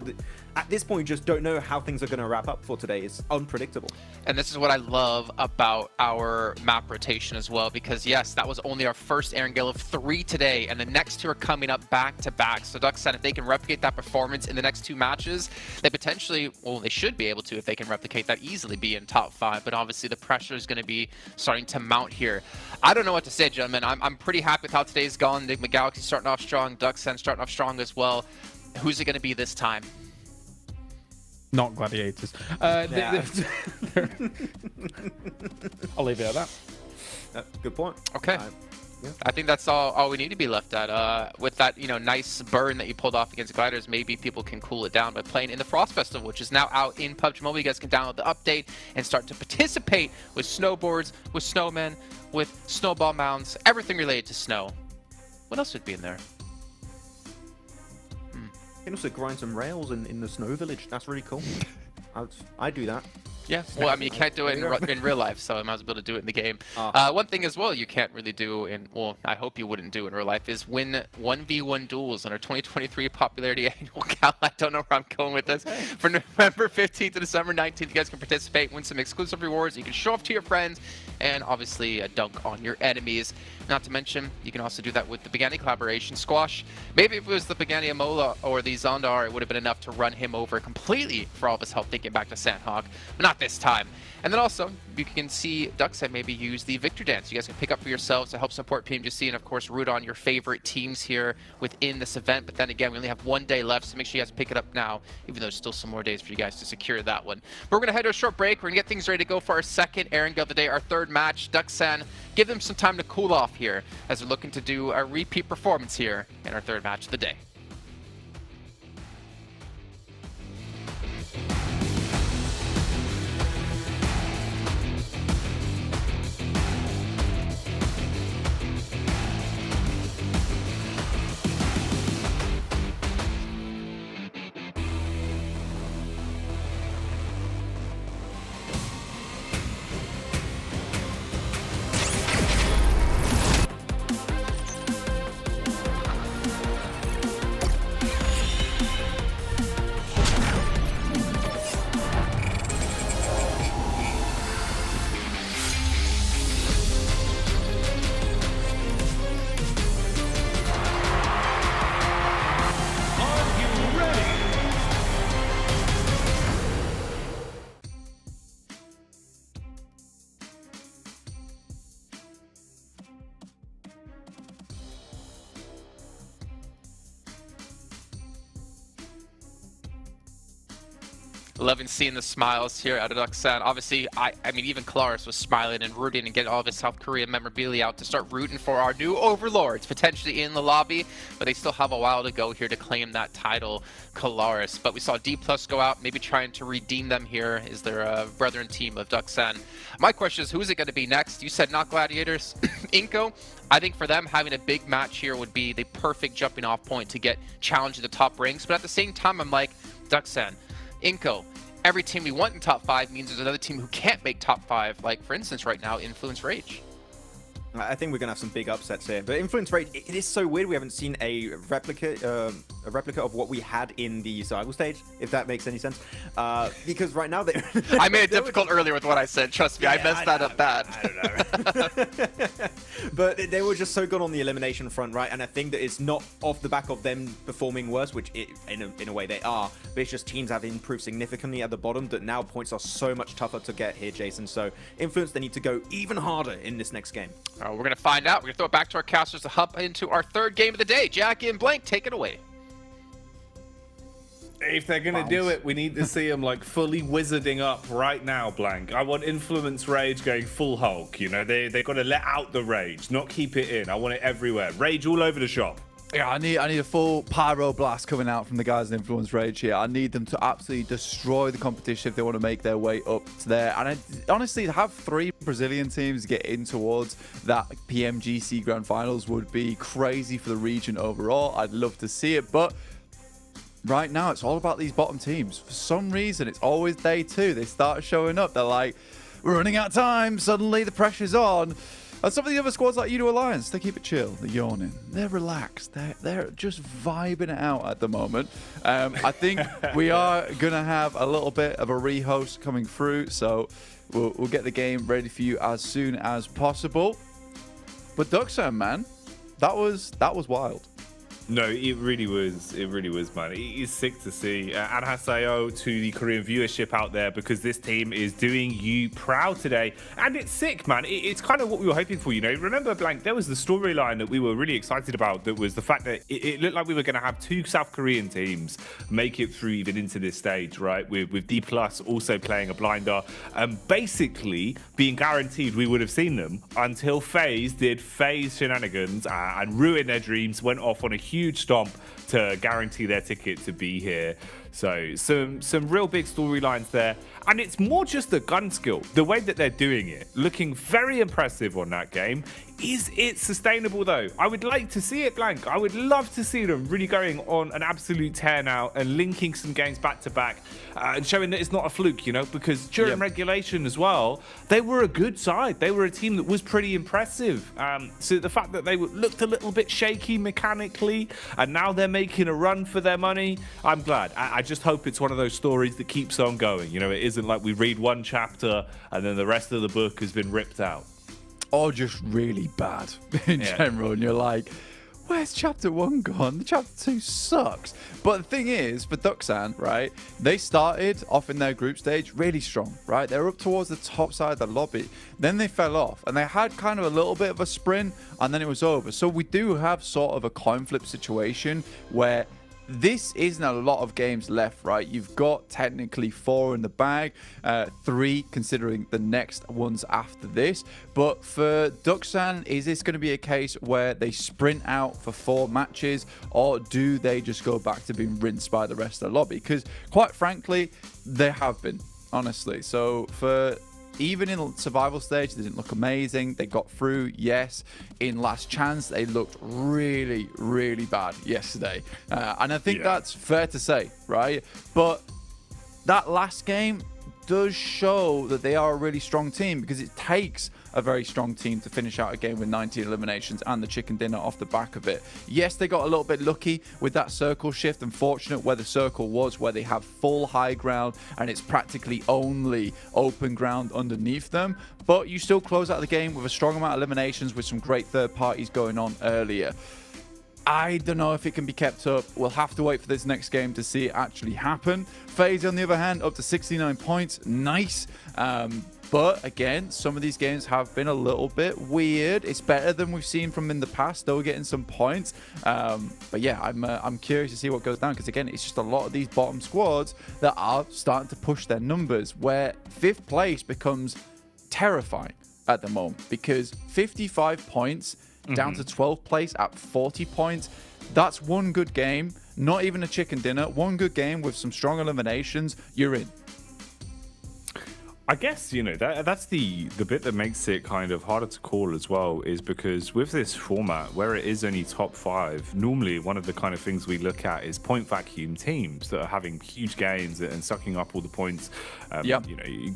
At this point, you just don't know how things are going to wrap up for today. It's unpredictable. And this is what I love about our map rotation as well, because yes, that was only our first Erangel of 3 today, and the next 2 are coming up back to back. So Duxan, if they can replicate that performance in the next 2 matches, they potentially, well, they should be able to, if they can replicate that, easily be in top 5. But obviously the pressure is going to be starting to mount here. I don't know what to say, gentlemen. I'm pretty happy with how today's gone. Enigma Galaxy starting off strong, Duxan starting off strong as well. Who's it going to be this time? Not gladiators. I'll leave it at that. Good point. Okay. I think that's all we need to be left at. With that, nice burn that you pulled off against Gliders, maybe people can cool it down by playing in the Frost Festival, which is now out in PUBG Mobile. You guys can download the update and start to participate with snowboards, with snowmen, with snowball mounds, everything related to snow. What else would be in there? You can also grind some rails in the snow village. That's really cool. I'd do that. Yeah, well, I mean, you can't do it in real life, so I might as well do it in the game. One thing as well you can't really do well, I hope you wouldn't do in real life, is win 1v1 duels on our 2023 Popularity Annual Gala. I don't know where I'm going with this. For November 15th to December 19th, you guys can participate, win some exclusive rewards. You can show off to your friends, and obviously dunk on your enemies. Not to mention, you can also do that with the Pagani collaboration. Squash, maybe if it was the Pagani Amola or the Zondar, it would have been enough to run him over completely for all of his help thinking back to Sanhok, but not this time. And then also, you can see Duxan maybe use the Victor Dance. You guys can pick up for yourselves to help support PMGC and, of course, root on your favorite teams here within this event. But then again, we only have 1 day left, so make sure you guys pick it up now, even though there's still some more days for you guys to secure that one. But we're going to head to a short break. We're going to get things ready to go for our second Erangel of the day, our 3rd match. Duxan, give them some time to cool off here as we're looking to do a repeat performance here in our 3rd match of the day. Loving seeing the smiles here out of Duxan. Obviously, I mean, even Colaris was smiling and rooting and getting all of his South Korean memorabilia out to start rooting for our new overlords, potentially in the lobby, but they still have a while to go here to claim that title, Colaris. But we saw D+ go out, maybe trying to redeem them here. Is there a brethren team of Duxan? My question is, who is it going to be next? You said not Gladiators. Inco, I think for them, having a big match here would be the perfect jumping off point to get challenged to the top ranks. But at the same time, I'm like, Duxan, Inco, every team we want in top 5 means there's another team who can't make top 5, like for instance right now, Influence Rage. I think we're going to have some big upsets here. But Influence Rage, it is so weird. We haven't seen a replica of what we had in the survival stage, if that makes any sense. Because right now they... I made it difficult earlier with what I said. Trust me, yeah, I messed that up bad. I don't know. But they were just so good on the elimination front, right? And I think that it's not off the back of them performing worse, which in a way they are. But it's just teams have improved significantly at the bottom that now points are so much tougher to get here, Jason. So Influence, they need to go even harder in this next game. We're going to find out. We're going to throw it back to our casters to hop into our third game of the day. Jackie and Blank, take it away. If they're going to do it, we need to see them like fully wizarding up right now, Blank. I want Influence Rage going full Hulk. You know, they've got to let out the rage, not keep it in. I want it everywhere. Rage all over the shop. Yeah, I need a full pyro blast coming out from the guys in Influence Rage here. I need them to absolutely destroy the competition if they want to make their way up to there. And honestly, to have 3 Brazilian teams get in towards that PMGC Grand Finals would be crazy for the region overall. I'd love to see it, but right now it's all about these bottom teams. For some reason, it's always day 2. They start showing up. They're like, we're running out of time. Suddenly the pressure's on. And some of the other squads like U2 Alliance, they keep it chill, they're yawning, they're relaxed, they're just vibing it out at the moment. I think we are going to have a little bit of a rehost coming through, so we'll get the game ready for you as soon as possible. But Duxan, man, that was wild. No, it really was, man. It is sick to see. Anhasayo to the Korean viewership out there, because this team is doing you proud today. And it's sick, man. It's kind of what we were hoping for, you know. Remember, Blank, there was the storyline that we were really excited about, that was the fact that it looked like we were going to have 2 South Korean teams make it through even into this stage, right? With D+ also playing a blinder, and basically being guaranteed we would have seen them until FaZe did FaZe shenanigans and ruined their dreams, went off on a huge stomp to guarantee their ticket to be here. So some real big storylines there. And it's more just the gun skill, the way that they're doing it, looking very impressive on that game. Is it sustainable though? I would like to see it, Blank. I would love to see them really going on an absolute tear now and linking some games back to back and showing that it's not a fluke, you know, because during regulation as well, they were a good side. They were a team that was pretty impressive. So the fact that they looked a little bit shaky mechanically and now they're making a run for their money, I'm glad. I just hope it's one of those stories that keeps on going. You know, it isn't like we read one chapter and then the rest of the book has been ripped out. Or just really bad in general, and you're like, where's chapter 1 gone? Chapter 2 sucks. But the thing is, for Duxan, right, they started off in their group stage really strong, right? They were up towards the top side of the lobby. Then they fell off, and they had kind of a little bit of a sprint, and then it was over. So we do have sort of a coin flip situation where this isn't a lot of games left, right? You've got technically 4 in the bag, 3 considering the next ones after this. But for Duxan, is this going to be a case where they sprint out for 4 matches, or do they just go back to being rinsed by the rest of the lobby? Because quite frankly, they have been, honestly. So for even in survival stage, they didn't look amazing. They got through, yes. In Last Chance, they looked really, really bad yesterday. And I think that's fair to say, right? But that last game does show that they are a really strong team, because it takes a very strong team to finish out a game with 19 eliminations and the chicken dinner off the back of it. Yes, they got a little bit lucky with that circle shift, unfortunate where the circle was, where they have full high ground and it's practically only open ground underneath them. But you still close out the game with a strong amount of eliminations with some great third parties going on earlier. I don't know if it can be kept up. We'll have to wait for this next game to see it actually happen. FaZe, on the other hand, up to 69 points. Nice. But again, some of these games have been a little bit weird. It's better than we've seen from in the past, still getting some points. But yeah, I'm curious to see what goes down, because again, it's just a lot of these bottom squads that are starting to push their numbers, where 5th place becomes terrifying at the moment, because 55 points down to 12th place at 40 points. That's one good game, not even a chicken dinner. One good game with some strong eliminations, you're in. I guess, that's the bit that makes it kind of harder to call as well, is because with this format, where it is only top 5, normally one of the kind of things we look at is point vacuum teams that are having huge gains and sucking up all the points,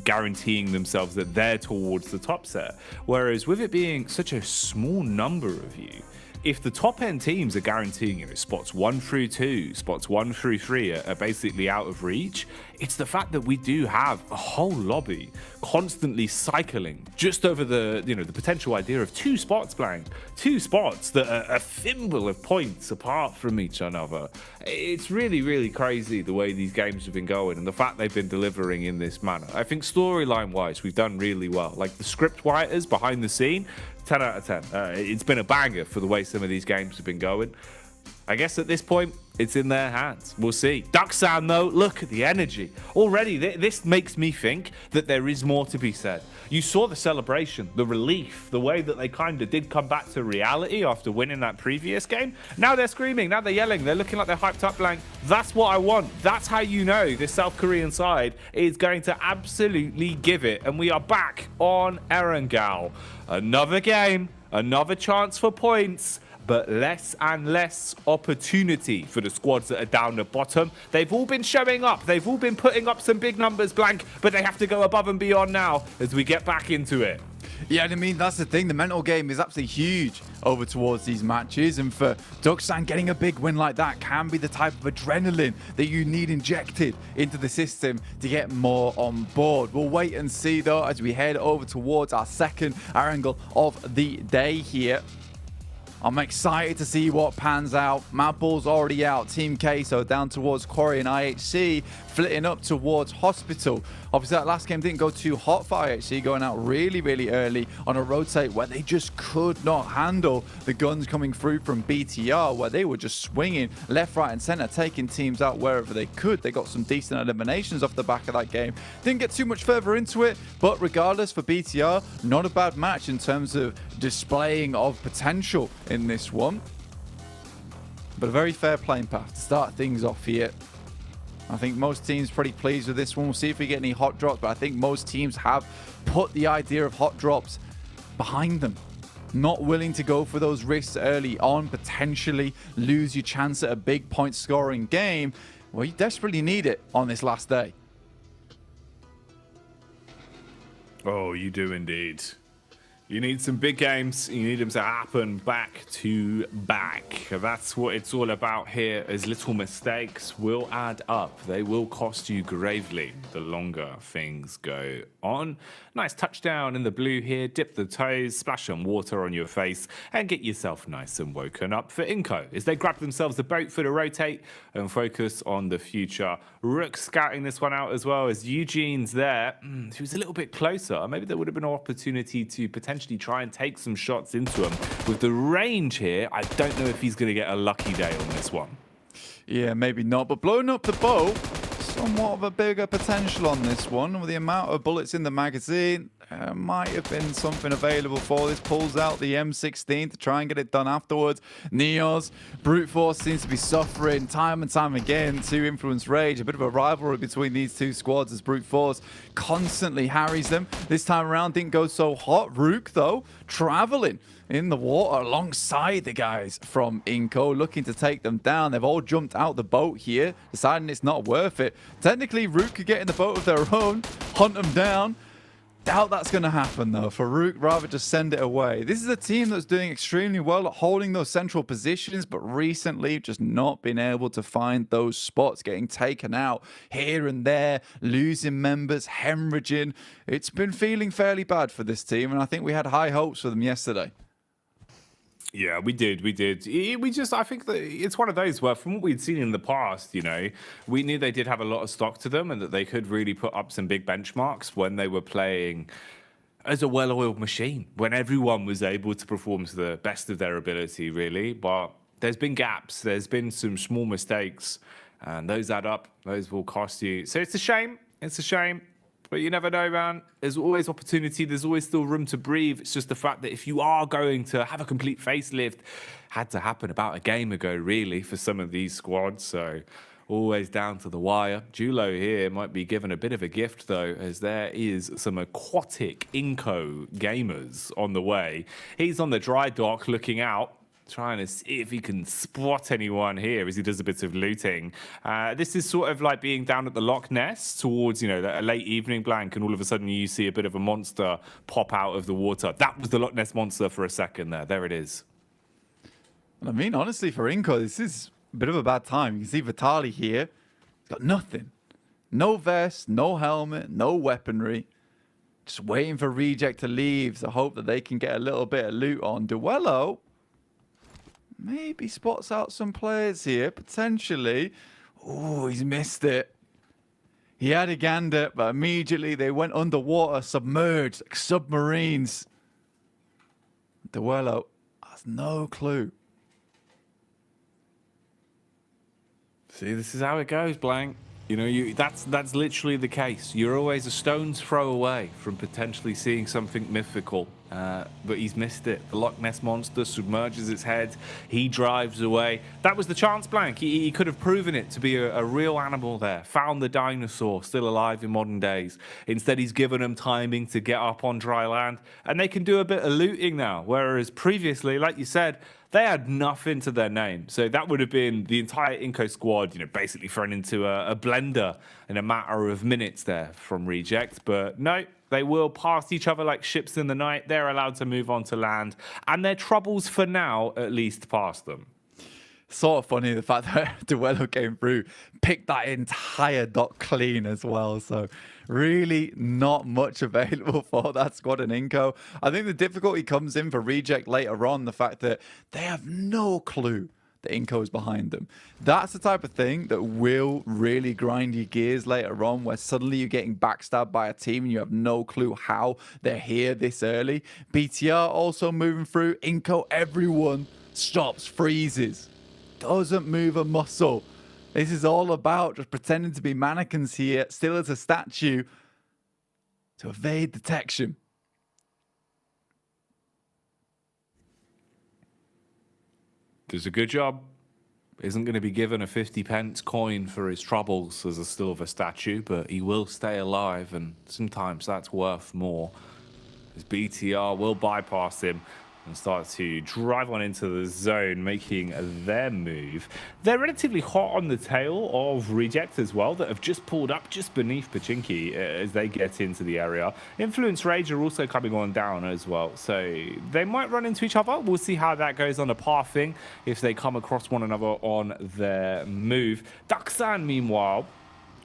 guaranteeing themselves that they're towards the top set. Whereas with it being such a small number of you, if the top end teams are guaranteeing, spots 1 through 2, spots 1 through 3 are basically out of reach, it's the fact that we do have a whole lobby constantly cycling just over the potential idea of 2 spots, Blank. 2 spots that are a thimble of points apart from each another. It's really, really crazy the way these games have been going and the fact they've been delivering in this manner. I think storyline-wise, we've done really well. Like the script writers behind the scene, 10 out of 10. It's been a banger for the way some of these games have been going. I guess at this point, it's in their hands. We'll see. Ducksound, though, look at the energy. Already, this makes me think that there is more to be said. You saw the celebration, the relief, the way that they kind of did come back to reality after winning that previous game. Now they're screaming, now they're yelling, they're looking like they're hyped up, Blank. That's what I want. That's how you know this South Korean side is going to absolutely give it. And we are back on Erangel. Another game, another chance for points, but less and less opportunity for the squads that are down the bottom. They've all been showing up. They've all been putting up some big numbers, Blank, but they have to go above and beyond now as we get back into it. Yeah, and I mean, that's the thing. The mental game is absolutely huge over towards these matches. And for Ducksan, getting a big win like that can be the type of adrenaline that you need injected into the system to get more on board. We'll wait and see, though, as we head over towards our second Erangel of the day here. I'm excited to see what pans out. Madball's already out. Team Queso down towards Quarry and IHC, flitting up towards Hospital. Obviously, that last game didn't go too hot for IHC, going out really, really early on a rotate where they just could not handle the guns coming through from BTR, where they were just swinging left, right, and center, taking teams out wherever they could. They got some decent eliminations off the back of that game. Didn't get too much further into it, but regardless, for BTR, not a bad match in terms of displaying of potential in this one. But a very fair playing path to start things off here. I think most teams pretty pleased with this one. We'll see if we get any hot drops, but I think most teams have put the idea of hot drops behind them. Not willing to go for those risks early on, potentially lose your chance at a big point scoring game. Well, you desperately need it on this last day. Oh, you do indeed. You need some big games. You need them to happen back to back. That's what it's all about here, as little mistakes will add up. They will cost you gravely the longer things go on. Nice touchdown in the blue here. Dip the toes, splash some water on your face, and get yourself nice and woken up for Inco as they grab themselves a boat for the rotate and focus on the future. Rook scouting this one out as well, as Eugene's there. He was a little bit closer. Maybe there would have been an opportunity to potentially try and take some shots into him. With the range here, I don't know if he's going to get a lucky day on this one. Yeah, maybe not, but blowing up the boat, somewhat of a bigger potential on this one. With the amount of bullets in the magazine, might have been something available for this. Pulls out the M16 to try and get it done afterwards. Neos, Brute Force seems to be suffering time and time again to Influence Rage. A bit of a rivalry between these two squads as Brute Force constantly harries them. This time around didn't go so hot. Rook, though, traveling in the water alongside the guys from Inco, looking to take them down. They've all jumped out the boat here, deciding it's not worth it. Technically, Rook could get in the boat of their own, hunt them down. Doubt that's going to happen, though. For Rook, rather just send it away. This is a team that's doing extremely well at holding those central positions, but recently just not been able to find those spots, getting taken out here and there, losing members, hemorrhaging. It's been feeling fairly bad for this team, and I think we had high hopes for them yesterday. Yeah, we did. I think that it's one of those where from what we'd seen in the past, we knew they did have a lot of stock to them and that they could really put up some big benchmarks when they were playing as a well-oiled machine, when everyone was able to perform to the best of their ability, really. But there's been gaps. There's been some small mistakes, and those add up. Those will cost you. So it's a shame. It's a shame. But you never know, man. There's always opportunity. There's always still room to breathe. It's just the fact that if you are going to have a complete facelift, had to happen about a game ago, really, for some of these squads. So always down to the wire. Julo here might be given a bit of a gift, though, as there is some aquatic Inco gamers on the way. He's on the dry dock looking out, trying to see if he can spot anyone here as he does a bit of looting. This is sort of like being down at the Loch Ness towards, a late evening blank, and all of a sudden you see a bit of a monster pop out of the water. That was the Loch Ness monster for a second there. There it is. I mean, honestly, for Inco, this is a bit of a bad time. You can see Vitali here. He's got nothing. No vest, no helmet, no weaponry. Just waiting for Reject to leave to hope that they can get a little bit of loot on. Duello maybe spots out some players here, potentially. Oh, he's missed it. He had a gander, but immediately they went underwater, submerged, like submarines. Duello has no clue. See, this is how it goes, Blank. That's literally the case. You're always a stone's throw away from potentially seeing something mythical. But he's missed it. The Loch Ness monster submerges its head. He drives away. That was the chance, Blank. He could have proven it to be a real animal there. Found the dinosaur still alive in modern days. Instead, he's given them timing to get up on dry land. And they can do a bit of looting now. Whereas previously, like you said, they had nothing to their name. So that would have been the entire Inco squad, basically thrown into a blender in a matter of minutes there from Reject. But no, they will pass each other like ships in the night. They're allowed to move on to land. And their troubles, for now, at least, past them. Sort of funny, the fact that Duello came through, picked that entire dock clean as well. So really not much available for that squad in Inco. I think the difficulty comes in for Reject later on, the fact that they have no clue that Inco is behind them. That's the type of thing that will really grind your gears later on, where suddenly you're getting backstabbed by a team and you have no clue how they're here this early. BTR also moving through. Inco, everyone stops, freezes, doesn't move a muscle. This is all about just pretending to be mannequins here, still as a statue, to evade detection. Does a good job. Isn't going to be given a 50p coin for his troubles as a silver statue, but he will stay alive, and sometimes that's worth more. His BTR will bypass him and start to drive on into the zone, making their move. They're relatively hot on the tail of Reject as well, that have just pulled up just beneath Pachinki as they get into the area. Influence Rage are also coming on down as well, so they might run into each other. We'll see how that goes on a pathing, if they come across one another on their move. Daksan, meanwhile,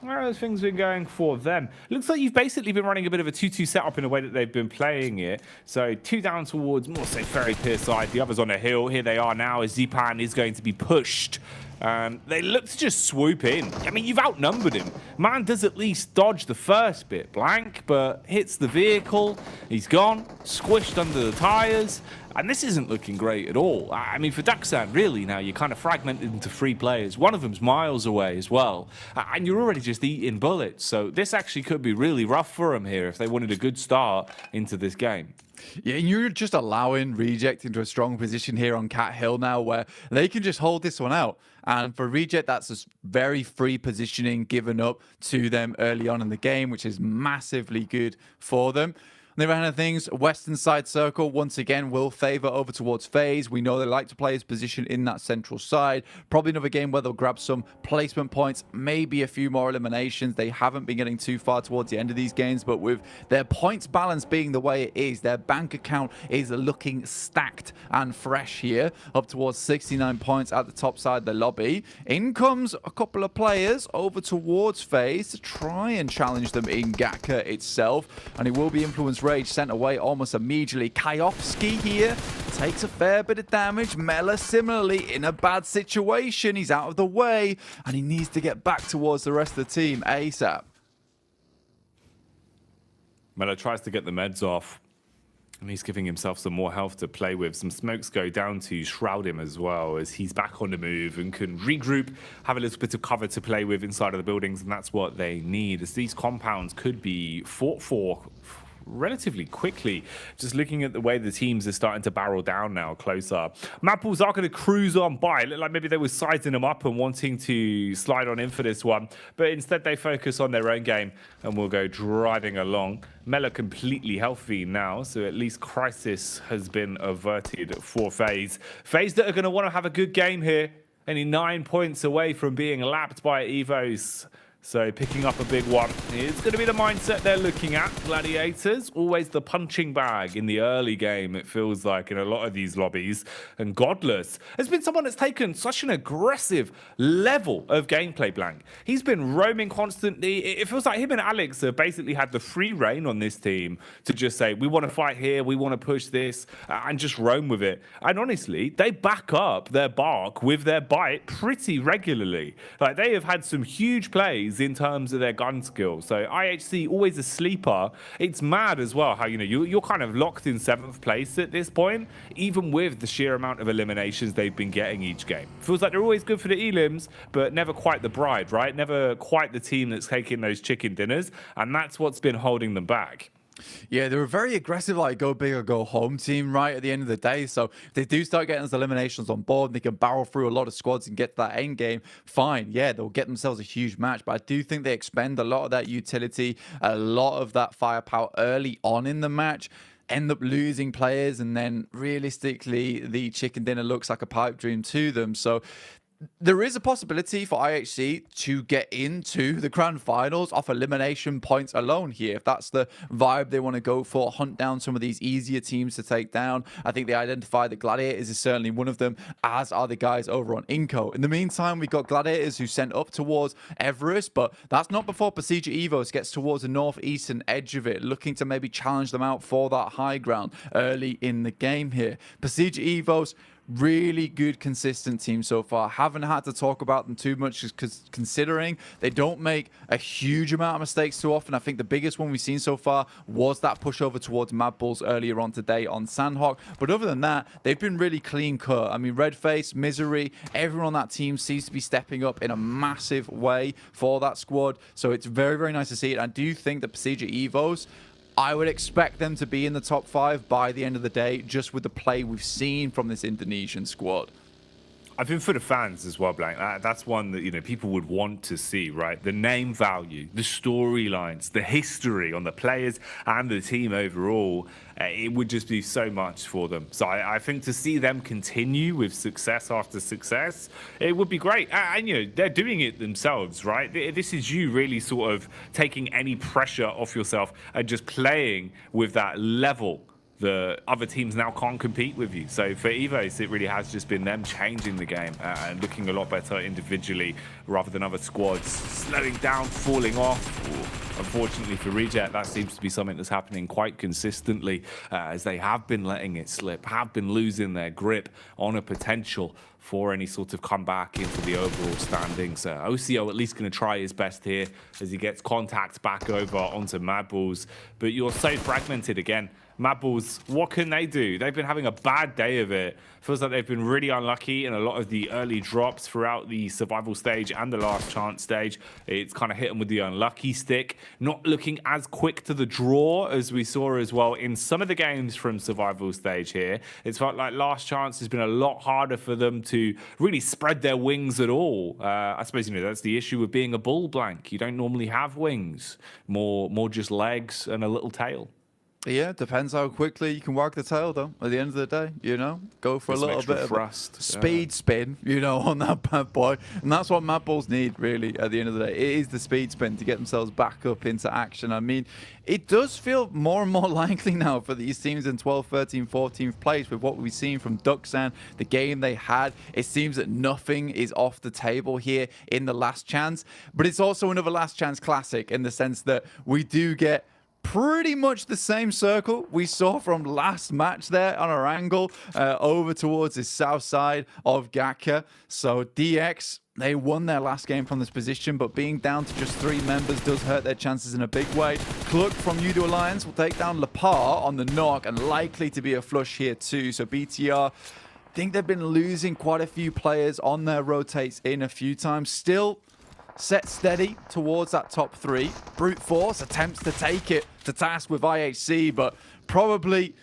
where have things been going for them? Looks like you've basically been running a bit of a 2-2 setup in the way that they've been playing it. So 2 down towards more so Ferry Pier side. The others on a hill. Here they are now as Zipan is going to be pushed. They look to just swoop in. I mean, you've outnumbered him. Man does at least dodge the first bit, Blank, but hits the vehicle. He's gone, squished under the tires. And this isn't looking great at all. I mean, for Daksan, really, now you're kind of fragmented into 3 players. One of them's miles away as well. And you're already just eating bullets. So this actually could be really rough for them here if they wanted a good start into this game. Yeah, and you're just allowing Reject into a strong position here on Cat Hill now, where they can just hold this one out. And for Reject, that's a very free positioning given up to them early on in the game, which is massively good for them. On the other hand of things, Western side circle, once again, will favour over towards FaZe. We know they like to play his position in that central side. Probably another game where they'll grab some placement points, maybe a few more eliminations. They haven't been getting too far towards the end of these games, but with their points balance being the way it is, their bank account is looking stacked and fresh here, up towards 69 points at the top side of the lobby. In comes a couple of players over towards FaZe to try and challenge them in Gaka itself, and it will be Influence Rage sent away almost immediately. Kayofsky here takes a fair bit of damage. Mela similarly in a bad situation. He's out of the way and he needs to get back towards the rest of the team ASAP. Mela tries to get the meds off, and he's giving himself some more health to play with. Some smokes go down to shroud him as well, as he's back on the move and can regroup, have a little bit of cover to play with inside of the buildings, and that's what they need, as these compounds could be fought for relatively quickly. Just looking at the way the teams are starting to barrel down now closer. Mad Bulls are going to cruise on by. It looked like maybe they were sizing them up and wanting to slide on in for this one. But instead they focus on their own game and will go driving along. Mela completely healthy now, so at least Crisis has been averted for FaZe. FaZe that are going to want to have a good game here. Only 9 points away from being lapped by Evos. So picking up a big one. It's going to be the mindset they're looking at. Gladiators, always the punching bag in the early game, it feels like, in a lot of these lobbies. And Godless has been someone that's taken such an aggressive level of gameplay, Blank. He's been roaming constantly. It feels like him and Alex have basically had the free reign on this team to just say, we want to fight here, we want to push this, and just roam with it. And honestly, they back up their bark with their bite pretty regularly. Like, they have had some huge plays in terms of their gun skill. So IHC always a sleeper. It's mad as well how, you know, you're kind of locked in 7th place at this point, even with the sheer amount of eliminations they've been getting each game. Feels like they're always good for the elims, but never quite the bride, right? Never quite the team that's taking those chicken dinners, and that's what's been holding them back. Yeah, they're a very aggressive, like, go big or go home team, right, at the end of the day. So if they do start getting those eliminations on board, they can barrel through a lot of squads and get to that end game, fine. Yeah, they'll get themselves a huge match. But I do think they expend a lot of that utility, a lot of that firepower early on in the match, end up losing players, and then realistically, the chicken dinner looks like a pipe dream to them. So there is a possibility for IHC to get into the grand finals off elimination points alone here. If that's the vibe they want to go for, hunt down some of these easier teams to take down. I think they identify that Gladiators is certainly one of them, as are the guys over on Inco. In the meantime, we've got Gladiators who sent up towards Everest, but that's not before Procedure Evos gets towards the northeastern edge of it, looking to maybe challenge them out for that high ground early in the game here. Procedure Evos, really good, consistent team so far. Haven't had to talk about them too much because considering they don't make a huge amount of mistakes too often. I think the biggest one we've seen so far was that push over towards Mad Bulls earlier on today on Sanhok. But other than that, they've been really clean cut. I mean, Redface, Misery, everyone on that team seems to be stepping up in a massive way for that squad. So it's very, very nice to see it. I do think that Procedure Evos, I would expect them to be in the top 5 by the end of the day, just with the play we've seen from this Indonesian squad. I think for the fans as well, Blank, that's one that, you know, people would want to see, right? The name value, the storylines, the history on the players and the team overall, it would just be so much for them. So I think to see them continue with success after success, it would be great. And, you know, they're doing it themselves, right? This is you really sort of taking any pressure off yourself and just playing with that level. The other teams now can't compete with you. So for Evos, it really has just been them changing the game and looking a lot better individually rather than other squads slowing down, falling off. Unfortunately for Reject, that seems to be something that's happening quite consistently as they have been letting it slip, have been losing their grip on a potential for any sort of comeback into the overall standings. OCO at least going to try his best here as he gets contact back over onto Mad Bulls. But you're so fragmented again. Mad Bulls, what can they do? They've been having a bad day of it. Feels like they've been really unlucky in a lot of the early drops throughout the survival stage and the last chance stage. It's kind of hit them with the unlucky stick. Not looking as quick to the draw as we saw as well in some of the games from survival stage here. It's felt like last chance has been a lot harder for them to really spread their wings at all. I suppose, you know, that's the issue with being a bull, Blank. You don't normally have wings. More just legs and a little tail. Yeah, depends how quickly you can wag the tail, though. At the end of the day, you know, go for a little bit of thrust, speed spin, you know, on that bad boy. And that's what Mad Bulls need, really, at the end of the day. It is the speed spin to get themselves back up into action. I mean, it does feel more and more likely now for these teams in 12th, 13th, 14th place with what we've seen from Duxan, the game they had. It seems that nothing is off the table here in the Last Chance. But it's also another Last Chance classic in the sense that we do get pretty much the same circle we saw from last match there on Erangel over towards the south side of Gaka. So DX, they won their last game from this position, but being down to just 3 members does hurt their chances in a big way. Cluck from Udo Alliance will take down Lapar on the knock and likely to be a flush here too. So BTR, I think they've been losing quite a few players on their rotates in a few times. Still, set steady towards that top 3. Brute Force attempts to take it to task with IHC, but probably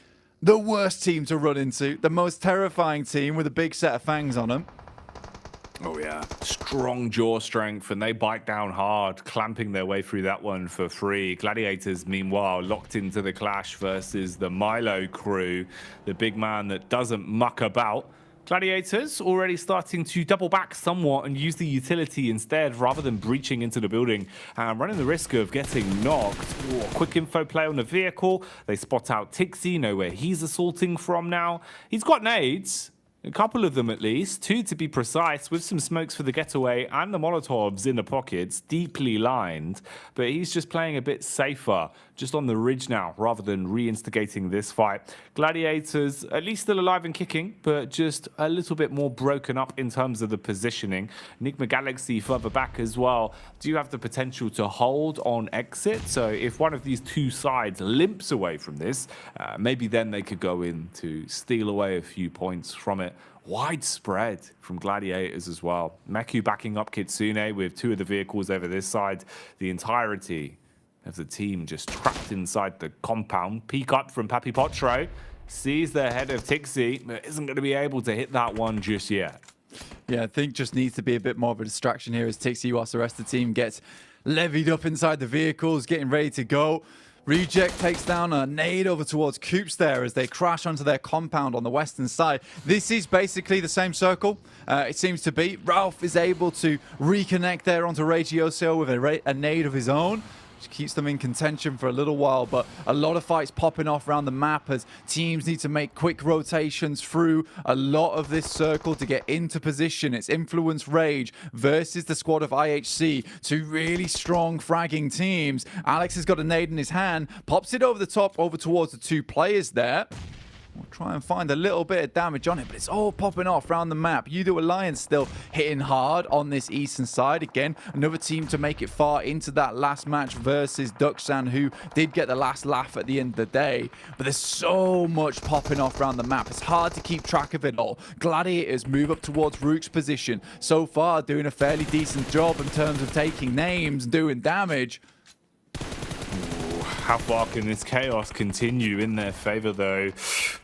the worst team to run into, the most terrifying team with a big set of fangs on them. Oh yeah, strong jaw strength, and they bite down hard, clamping their way through that one for free. Gladiators, meanwhile, locked into the clash versus the Milo crew, the big man that doesn't muck about. Gladiators already starting to double back somewhat and use the utility instead rather than breaching into the building and running the risk of getting knocked. Ooh, quick info play on the vehicle. They spot out Tixi, know where he's assaulting from now. He's got nades. A couple of them at least, 2 to be precise, with some smokes for the getaway and the Molotovs in the pockets, deeply lined. But he's just playing a bit safer, just on the ridge now, rather than re-instigating this fight. Gladiators, at least still alive and kicking, but just a little bit more broken up in terms of the positioning. Enigma Galaxy further back as well. Do you have the potential to hold on exit? So if one of these 2 sides limps away from this, maybe then they could go in to steal away a few points from it. Widespread from Gladiators as well. Meku backing up Kitsune with 2 of the vehicles over this side. The entirety of the team just trapped inside the compound. Peek up from Papi Potro. Sees the head of Tixi, but isn't going to be able to hit that one just yet. Yeah, I think just needs to be a bit more of a distraction here as Tixi, whilst the rest of the team gets levied up inside the vehicles, getting ready to go. Reject takes down a nade over towards Coops there as they crash onto their compound on the western side. This is basically the same circle, it seems to be. Ralph is able to reconnect there onto Regioso with a nade of his own, which keeps them in contention for a little while, but a lot of fights popping off around the map as teams need to make quick rotations through a lot of this circle to get into position. It's Influence Rage versus the squad of IHC, 2 really strong fragging teams. Alex has got a nade in his hand, pops it over the top over towards the 2 players there. We'll try and find a little bit of damage on it, but it's all popping off around the map. Yudo Alliance still hitting hard on this eastern side. Again, another team to make it far into that last match versus Duxan, who did get the last laugh at the end of the day. But there's so much popping off around the map. It's hard to keep track of it all. Gladiators move up towards Rook's position. So far, doing a fairly decent job in terms of taking names and doing damage. How far can this chaos continue in their favor, though?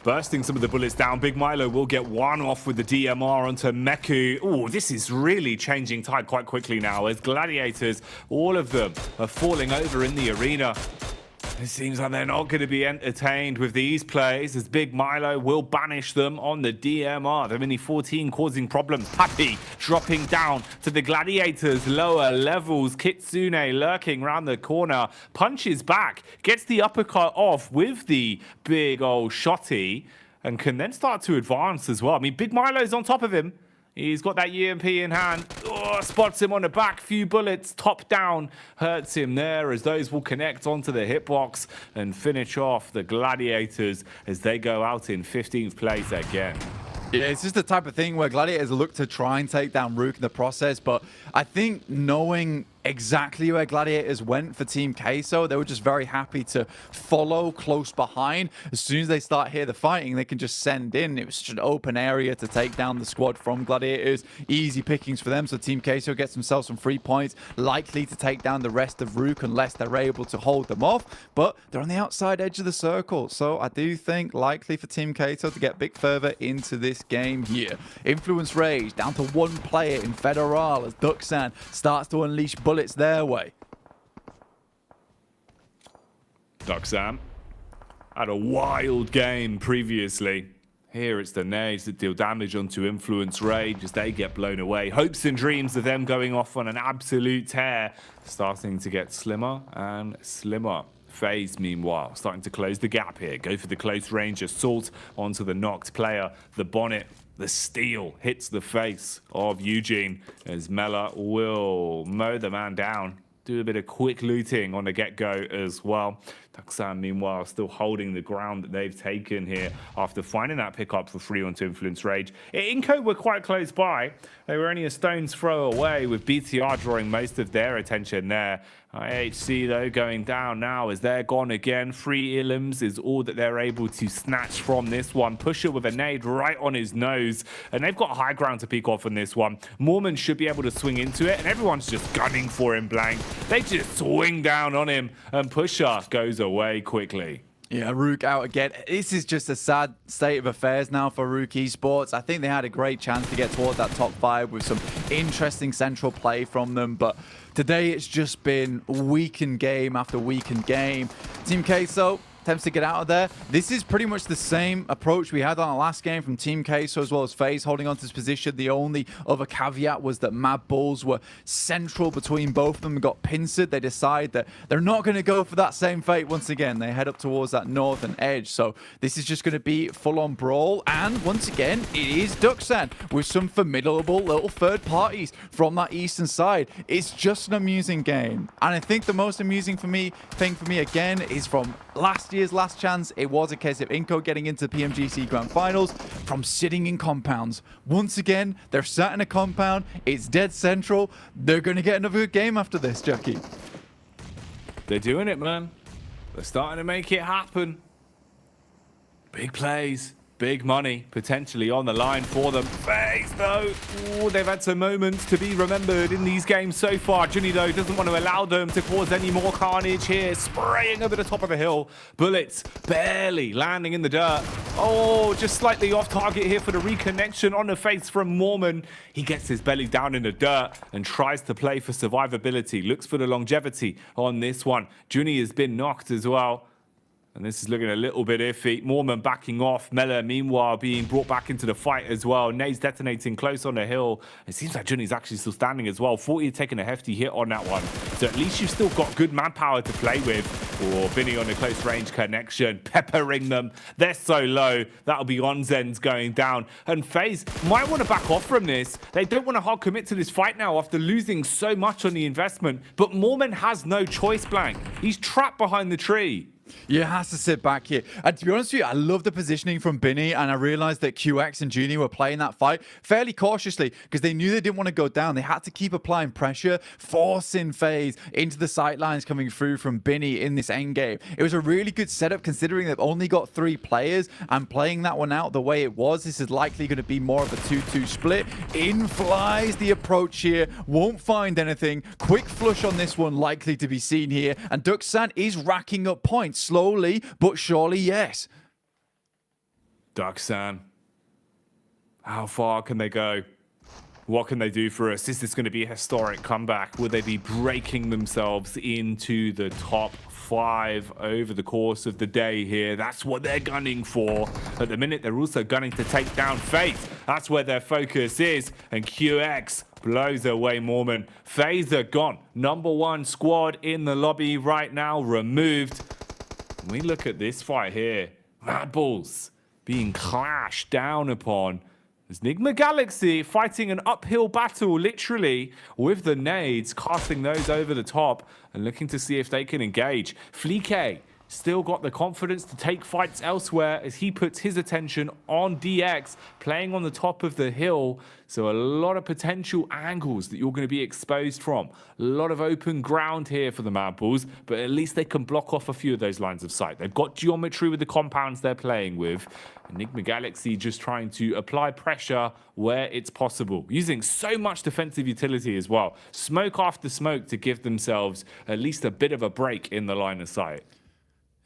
Bursting some of the bullets down. Big Milo will get one off with the DMR onto Meku. Oh, this is really changing tide quite quickly now as Gladiators, all of them, are falling over in the arena. It seems like they're not going to be entertained with these plays as Big Milo will banish them on the DMR. The Mini 14 causing problems. Happy dropping down to the Gladiators' lower levels. Kitsune lurking around the corner. Punches back. Gets the uppercut off with the big old shotty and can then start to advance as well. I mean, Big Milo's on top of him. He's got that EMP in hand. Oh, spots him on the back. Few bullets. Top down. Hurts him there as those will connect onto the hitbox and finish off the Gladiators as they go out in 15th place again. Yeah, it's just the type of thing where Gladiators look to try and take down Rook in the process, but I think knowing exactly where Gladiators went for Team Queso, they were just very happy to follow close behind. As soon as they start here the fighting, they can just send in. It was such an open area to take down the squad from Gladiators. Easy pickings for them, so Team Queso gets themselves some free points, likely to take down the rest of Rook unless they're able to hold them off, but they're on the outside edge of the circle, so I do think likely for Team Queso to get a bit further into this game here. Influence Rage down to 1 player in Federal as Duxan starts to unleash bullets their way. Duxan had a wild game previously. Here it's the nades that deal damage onto Influence Rage as they get blown away. Hopes and dreams of them going off on an absolute tear starting to get slimmer and slimmer. FaZe, meanwhile, starting to close the gap here. Go for the close range assault onto the knocked player. The bonnet, the steel hits the face of Eugene as Mela will mow the man down. Do a bit of quick looting on the get-go as well. Daksan, meanwhile, still holding the ground that they've taken here after finding that pickup for free onto Influence Rage. Inco were quite close by. They were only a stone's throw away, with BTR drawing most of their attention there. IHC, though, going down now as they're gone again. 3 Illims is all that they're able to snatch from this one. Pusher with a nade right on his nose. And they've got high ground to peek off on this one. Mormon should be able to swing into it, and everyone's just gunning for him, Blank. They just swing down on him, and Pusher goes away quickly. Yeah, Rook out again. This is just a sad state of affairs now for Rook Esports. I think they had a great chance to get towards that top 5 with some interesting central play from them, but today it's just been weakened game after weakened game. Team Queso attempts to get out of there. This is pretty much the same approach we had on our last game from Team Queso as well as FaZe holding on to his position. The only other caveat was that Mad Bulls were central between both of them and got pincered. They decide that they're not going to go for that same fate once again. They head up towards that northern edge. So this is just going to be full-on brawl. And once again, it is Duxan with some formidable little third parties from that eastern side. It's just an amusing game. And I think the most amusing thing for me again is from last year's Last Chance. It was a case of Inco getting into PMGC Grand Finals from sitting in compounds. Once again, they're sat in a compound. It's dead central. They're going to get another good game after this, Jackie. They're doing it, man. They're starting to make it happen. Big plays. Big money potentially on the line for them. FaZe, though, they've had some moments to be remembered in these games so far. Juni, though, doesn't want to allow them to cause any more carnage here. Spraying over the top of the hill. Bullets barely landing in the dirt. Oh, just slightly off target here for the reconnection on the face from Mormon. He gets his belly down in the dirt and tries to play for survivability. Looks for the longevity on this one. Juni has been knocked as well. And this is looking a little bit iffy. Mormon backing off. Mela, meanwhile, being brought back into the fight as well. Nade's detonating close on the hill. It seems like Juni's actually still standing as well. 40 taking a hefty hit on that one. So at least you've still got good manpower to play with. Or Binny on a close range connection, peppering them. They're so low. That'll be Onzen's going down. And FaZe might want to back off from this. They don't want to hard commit to this fight now after losing so much on the investment. But Mormon has no choice, Blank. He's trapped behind the tree. Yeah, has to sit back here. And to be honest with you, I love the positioning from Binny, and I realized that QX and Juni were playing that fight fairly cautiously because they knew they didn't want to go down. They had to keep applying pressure, forcing FaZe into the sight lines coming through from Binny in this endgame. It was a really good setup considering they've only got 3 players, and playing that one out the way it was, this is likely going to be more of a 2-2 split. In flies the approach here, won't find anything. Quick flush on this one likely to be seen here, and Duxan is racking up points. Slowly, but surely, yes. Duxan. How far can they go? What can they do for us? Is this going to be a historic comeback? Will they be breaking themselves into the top 5 over the course of the day here? That's what they're gunning for. At the minute, they're also gunning to take down FaZe. That's where their focus is. And QX blows away Mormon. FaZe are gone. Number 1 squad in the lobby right now, removed. We look at this fight here. Mad Bulls being clashed down upon. There's Nigma Galaxy fighting an uphill battle, literally, with the nades, casting those over the top and looking to see if they can engage. Fleek still got the confidence to take fights elsewhere as he puts his attention on DX, playing on the top of the hill. So a lot of potential angles that you're going to be exposed from. A lot of open ground here for the Mad Bulls, but at least they can block off a few of those lines of sight. They've got geometry with the compounds they're playing with. Enigma Galaxy just trying to apply pressure where it's possible, using so much defensive utility as well. Smoke after smoke to give themselves at least a bit of a break in the line of sight.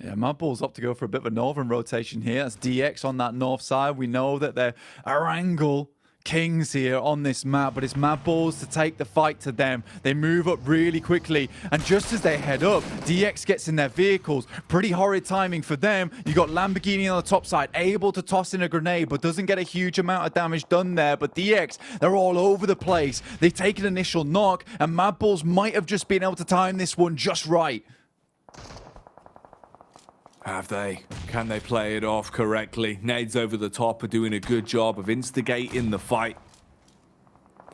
Yeah, Mad Bulls up to go for a bit of a northern rotation here. That's DX on that north side. We know that they're Erangel kings here on this map, but it's Mad Bulls to take the fight to them. They move up really quickly, and just as they head up, DX gets in their vehicles. Pretty horrid timing for them. You got Lamborghini on the top side, able to toss in a grenade, but doesn't get a huge amount of damage done there. But DX, they're all over the place. They take an initial knock, and Mad Bulls might have just been able to time this one just right. Have they? Can they play it off correctly? Nades over the top are doing a good job of instigating the fight.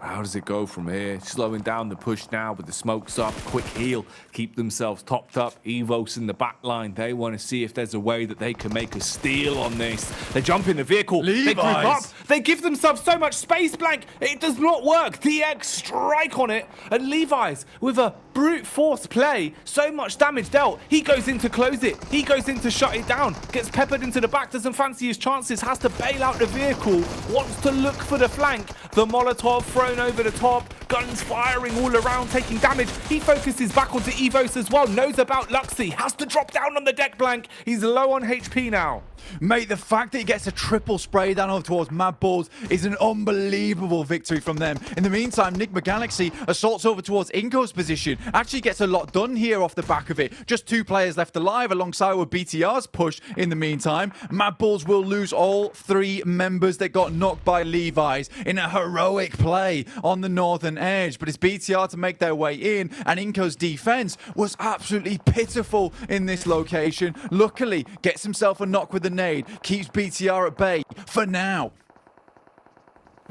How does it go from here? Slowing down the push now with the smokes up. Quick heal. Keep themselves topped up. Evos in the back line. They want to see if there's a way that they can make a steal on this. They jump in the vehicle. Levi's. They group up. They give themselves so much space, Blank. It does not work. DX strike on it. And Levi's with a brute force play. So much damage dealt. He goes in to close it. He goes in to shut it down. Gets peppered into the back. Doesn't fancy his chances. Has to bail out the vehicle. Wants to look for the flank. The Molotov thrown over the top, guns firing all around, taking damage. He focuses back onto Evos as well, knows about Luxy, has to drop down on the deck, Blank. He's low on HP now. Mate, the fact that he gets a triple spray down over towards Mad Bulls is an unbelievable victory from them. In the meantime, Nigma Galaxy assaults over towards Inco's position. Actually gets a lot done here off the back of it. Just 2 players left alive alongside with BTR's push in the meantime. Mad Bulls will lose all 3 members that got knocked by Levi's in a heroic play on the northern edge. But it's BTR to make their way in, and Inco's defense was absolutely pitiful in this location. Luckily, gets himself a knock with the nade, keeps BTR at bay for now.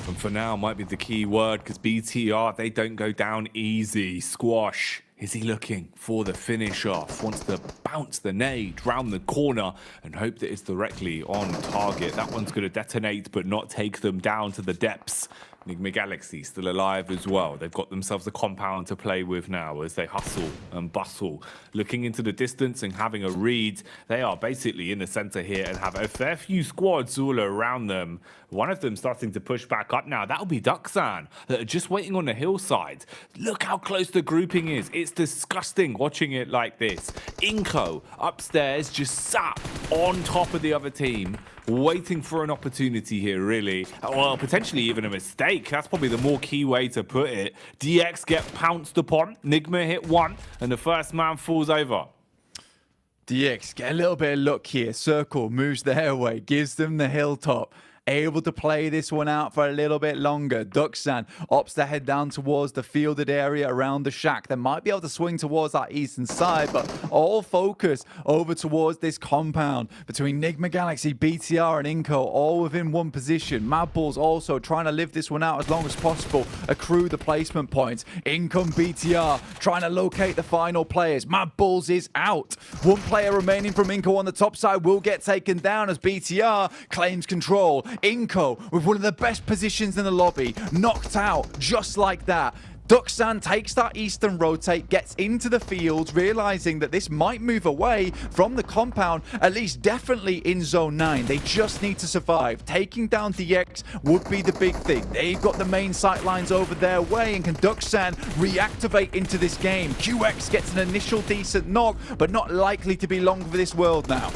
And for now might be the key word, because BTR, they don't go down easy. Squash. Is he looking for the finish off? Wants to bounce the nade round the corner and hope that it's directly on target. That one's going to detonate but not take them down to the depths. Nigma Galaxy still alive as well. They've got themselves a compound to play with now as they hustle and bustle. Looking into the distance and having a read. They are basically in the center here and have a fair few squads all around them. One of them starting to push back up now. That'll be Duxan that are just waiting on the hillside. Look how close the grouping is. It's disgusting watching it like this. Inco upstairs just sat on top of the other team, waiting for an opportunity here, really. Well, potentially even a mistake. That's probably the more key way to put it. DX get pounced upon. Nigma hit 1, and the first man falls over. DX get a little bit of luck here. Circle moves their way, gives them the hilltop. Able to play this one out for a little bit longer. Duxan opts to head down towards the fielded area around the shack. They might be able to swing towards that eastern side, but all focus over towards this compound between Nigma Galaxy, BTR, and Inco, all within one position. Mad Bulls also trying to live this one out as long as possible, accrue the placement points. Income BTR trying to locate the final players. Mad Bulls is out. 1 player remaining from Inco on the top side will get taken down as BTR claims control. Inco with one of the best positions in the lobby, knocked out just like that. Duxan takes that eastern rotate, gets into the field, realizing that this might move away from the compound, at least definitely in zone 9. They just need to survive. Taking down DX would be the big thing. They've got the main sight lines over their way, and can Duxan reactivate into this game? QX gets an initial decent knock, but not likely to be long for this world now.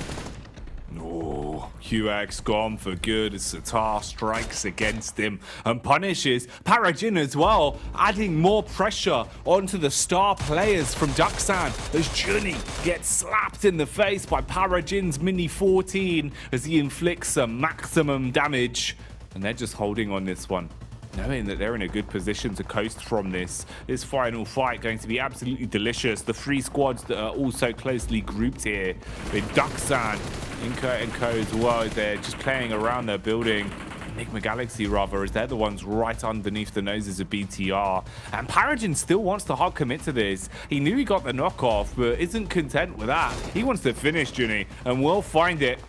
Oh, QX gone for good as Satar strikes against him and punishes Parajin as well, adding more pressure onto the star players from Duxan as Juni gets slapped in the face by Parajin's Mini 14 as he inflicts some maximum damage. And they're just holding on this one, knowing that they're in a good position to coast from this final fight. Going to be absolutely delicious. The 3 squads that are also closely grouped here with Duxan, Inco and Co as well. They're just playing around their building. Nigma Galaxy rather, as they're the ones right underneath the noses of BTR. And Parajin still wants to hard commit to this. He knew he got the knockoff, but isn't content with that. He wants to finish Juni, and will find it.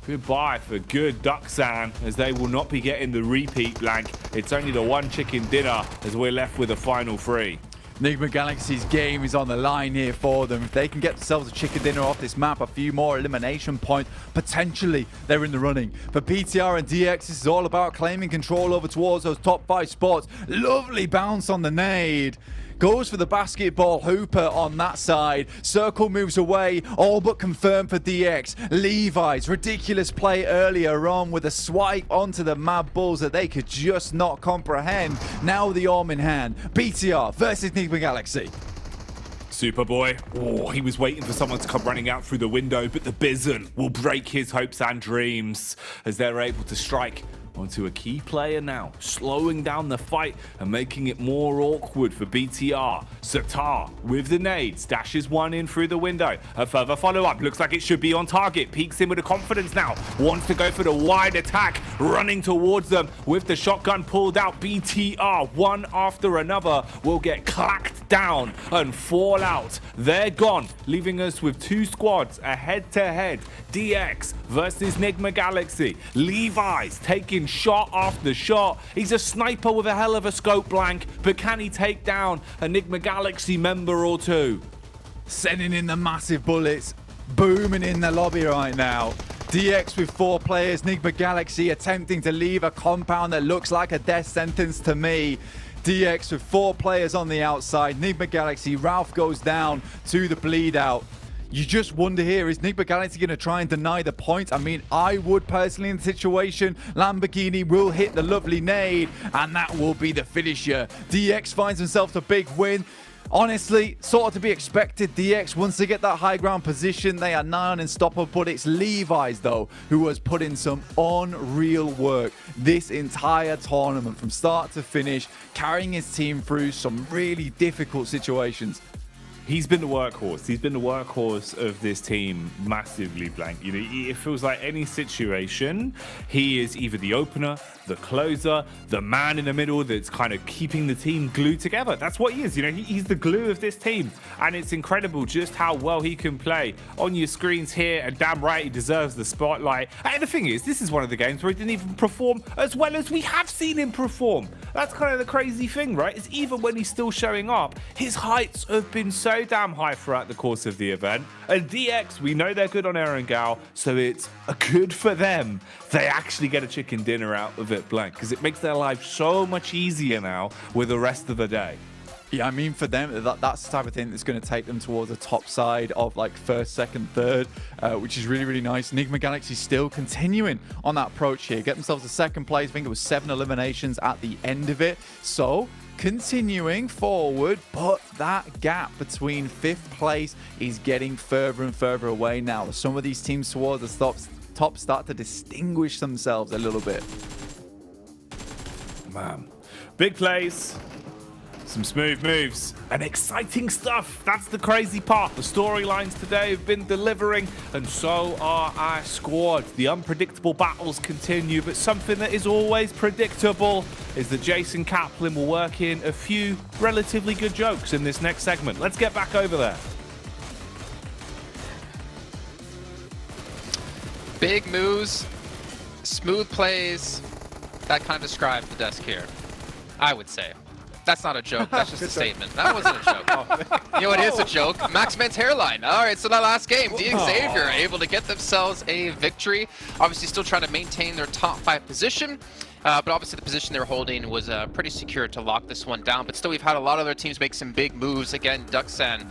Goodbye for good Duxan, as they will not be getting the repeat, Blank. It's only the 1 chicken dinner as we're left with a final 3. Nigma Galaxy's game is on the line here for them. If they can get themselves a chicken dinner off this map, a few more elimination points, potentially they're in the running. For PTR and DX, this is all about claiming control over towards those top 5 spots. Lovely bounce on the nade. Goes for the basketball hooper on that side. Circle moves away, all but confirmed for DX. Levi's ridiculous play earlier on with a swipe onto the Mad Bulls that they could just not comprehend. Now the arm in hand. BTR versus Nigma Galaxy. Superboy, oh, he was waiting for someone to come running out through the window, but the Bison will break his hopes and dreams as they're able to strike onto a key player now, slowing down the fight and making it more awkward for BTR. Satar with the nades, dashes one in through the window. A further follow-up, looks like it should be on target. Peeks in with the confidence now, wants to go for the wide attack, running towards them with the shotgun pulled out. BTR, one after another, will get clacked down and fall out. They're gone, leaving us with two squads, a head-to-head. DX versus Nigma Galaxy. Levi's taking shot after shot. He's a sniper with a hell of a scope blank, but can he take down a Nigma Galaxy member or two? Sending in the massive bullets, booming in the lobby right now. DX with 4 players, Nigma Galaxy attempting to leave a compound that looks like a death sentence to me. DX with 4 players on the outside, Nigma Galaxy, Ralph goes down to the bleed out. You just wonder here, is Nigma Galaxy going to try and deny the point? I mean, I would personally in the situation. Lamborghini will hit the lovely nade, and that will be the finisher. DX finds himself the big win. Honestly, sort of to be expected. DX, once they get that high ground position, they are nigh on unstoppable, but it's Levi's, though, who has put in some unreal work this entire tournament from start to finish, carrying his team through some really difficult situations. He's been the workhorse. He's been the workhorse of this team massively, Blank. You know, it feels like any situation, he is either the opener, the closer, the man in the middle that's kind of keeping the team glued together. That's what he is. You know, he's the glue of this team. And it's incredible just how well he can play on your screens here. And damn right, he deserves the spotlight. And the thing is, this is one of the games where he didn't even perform as well as we have seen him perform. That's kind of the crazy thing, right? Is even when he's still showing up, his heights have been so damn high throughout the course of the event. And DX, we know they're good on Erangel, so it's good for them. They actually get a chicken dinner out of it, Blank, because it makes their life so much easier now with the rest of the day. Yeah, I mean, for them, that's the type of thing that's going to take them towards the top side of like first, second, third, which is really, really nice. Nigma Galaxy still continuing on that approach here. Get themselves to second place. I think it was 7 eliminations at the end of it. So continuing forward, but that gap between 5th place is getting further and further away now. Some of these teams towards the top start to distinguish themselves a little bit. Man, big plays, some smooth moves, and exciting stuff. That's the crazy part. The storylines today have been delivering, and so are our squad. The unpredictable battles continue, but something that is always predictable is that Jason Kaplan will work in a few relatively good jokes in this next segment. Let's get back over there. Big moves, smooth plays. That kind of describes the desk here, I would say. That's not a joke. That's just a statement. That wasn't a joke. Oh. You know, it is a joke. Max Man's hairline. All right, so that last game, Xavier able to get themselves a victory. Obviously still trying to maintain their top 5 position. But obviously the position they were holding was pretty secure to lock this one down. But still, we've had a lot of other teams make some big moves. Again, Duxan.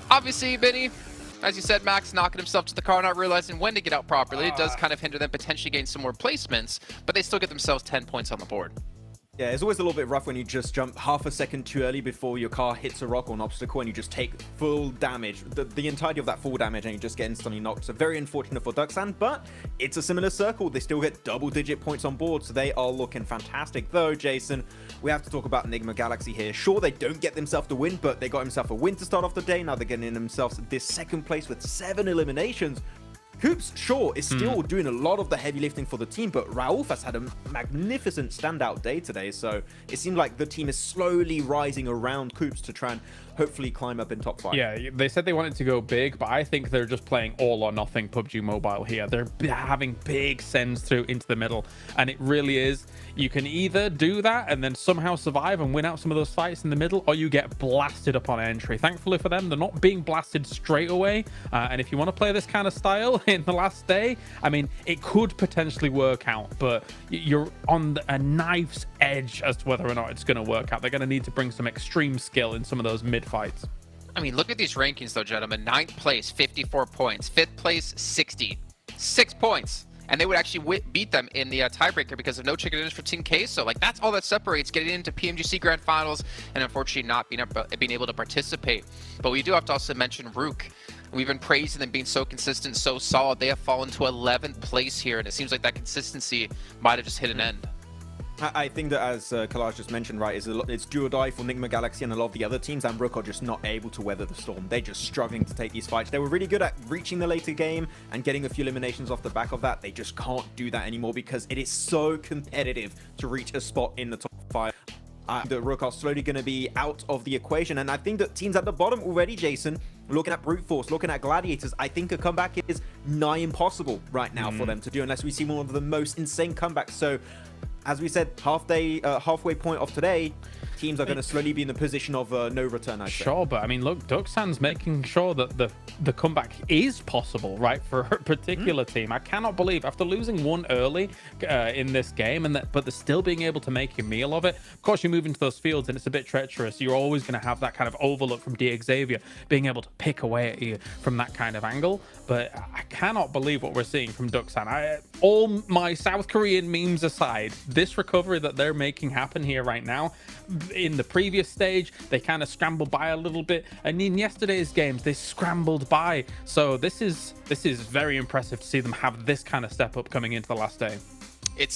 Obviously, Benny, as you said, Max knocking himself to the car, not realizing when to get out properly. It does kind of hinder them potentially getting some more placements, but they still get themselves 10 points on the board. Yeah, it's always a little bit rough when you just jump half a second too early before your car hits a rock or an obstacle and you just take full damage, the entirety of that full damage, and you just get instantly knocked. So very unfortunate for Duxan, but it's a similar circle. They still get double-digit points on board, so they are looking fantastic. Though, Jason, we have to talk about Nigma Galaxy here. Sure, they don't get themselves the win, but they got themselves a win to start off the day. Now they're getting themselves this second place with 7 eliminations. Coops, sure, is still doing a lot of the heavy lifting for the team, but Rauf has had a magnificent standout day today, so it seemed like the team is slowly rising around Coops to try and hopefully climb up in top 5. Yeah, they said they wanted to go big, but I think they're just playing all or nothing PUBG Mobile here. They're having big sends through into the middle, and it really is, you can either do that and then somehow survive and win out some of those fights in the middle, or you get blasted upon entry. Thankfully for them, they're not being blasted straight away, and if you want to play this kind of style in the last day, I mean, it could potentially work out, but you're on a knife's edge as to whether or not it's going to work out. They're going to need to bring some extreme skill in some of those mid fights. I mean, look at these rankings though, gentlemen. 9th place, 54 points. 5th place, 60. 6 points. and they would actually beat them in the tiebreaker because of no chicken dinners for Team K. So like that's all that separates getting into PMGC Grand Finals and unfortunately not being able to participate. But we do have to also mention Rook. We've been praising them being so consistent, so solid. They have fallen to 11th place here, and it seems like that consistency might have just hit an end. I think that, as Kalash just mentioned, right, it's do or die for Nigma Galaxy and a lot of the other teams, and Rook are just not able to weather the storm. They're just struggling to take these fights. They were really good at reaching the later game and getting a few eliminations off the back of that. They just can't do that anymore because it is so competitive to reach a spot in the top 5. The Rook are slowly going to be out of the equation, and I think that teams at the bottom already, Jason, looking at Brute Force, looking at Gladiators, I think a comeback is nigh impossible right now for them to do unless we see one of the most insane comebacks. So, as we said, halfway point of today, teams are going to slowly be in the position of no return, I'd say. Sure, but I mean, look, Duxan's making sure that the comeback is possible, right, for a particular team. I cannot believe, after losing one early in this game, but they're still being able to make a meal of it. Of course, you move into those fields and it's a bit treacherous. You're always going to have that kind of overlook from Xavier being able to pick away at you from that kind of angle. But I cannot believe what we're seeing from Duxan. All my South Korean memes aside, this recovery that they're making happen here right now, in the previous stage, they kind of scrambled by a little bit, and in yesterday's games, they scrambled by. So this is very impressive to see them have this kind of step up coming into the last day.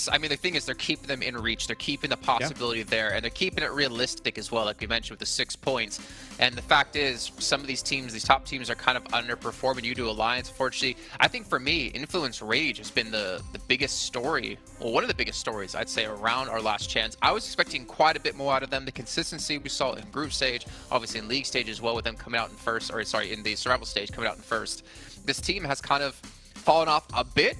I mean, the thing is, they're keeping them in reach. They're keeping the possibility there, and they're keeping it realistic as well, like we mentioned with the 6 points. And the fact is, some of these teams, these top teams, are kind of underperforming. You do Alliance, unfortunately. I think for me, Influence Rage has been the biggest story, well, one of the biggest stories, I'd say, around our last chance. I was expecting quite a bit more out of them. The consistency we saw in group stage, obviously in league stage as well, with them coming out in first, or sorry, in the survival stage coming out in first. This team has kind of fallen off a bit,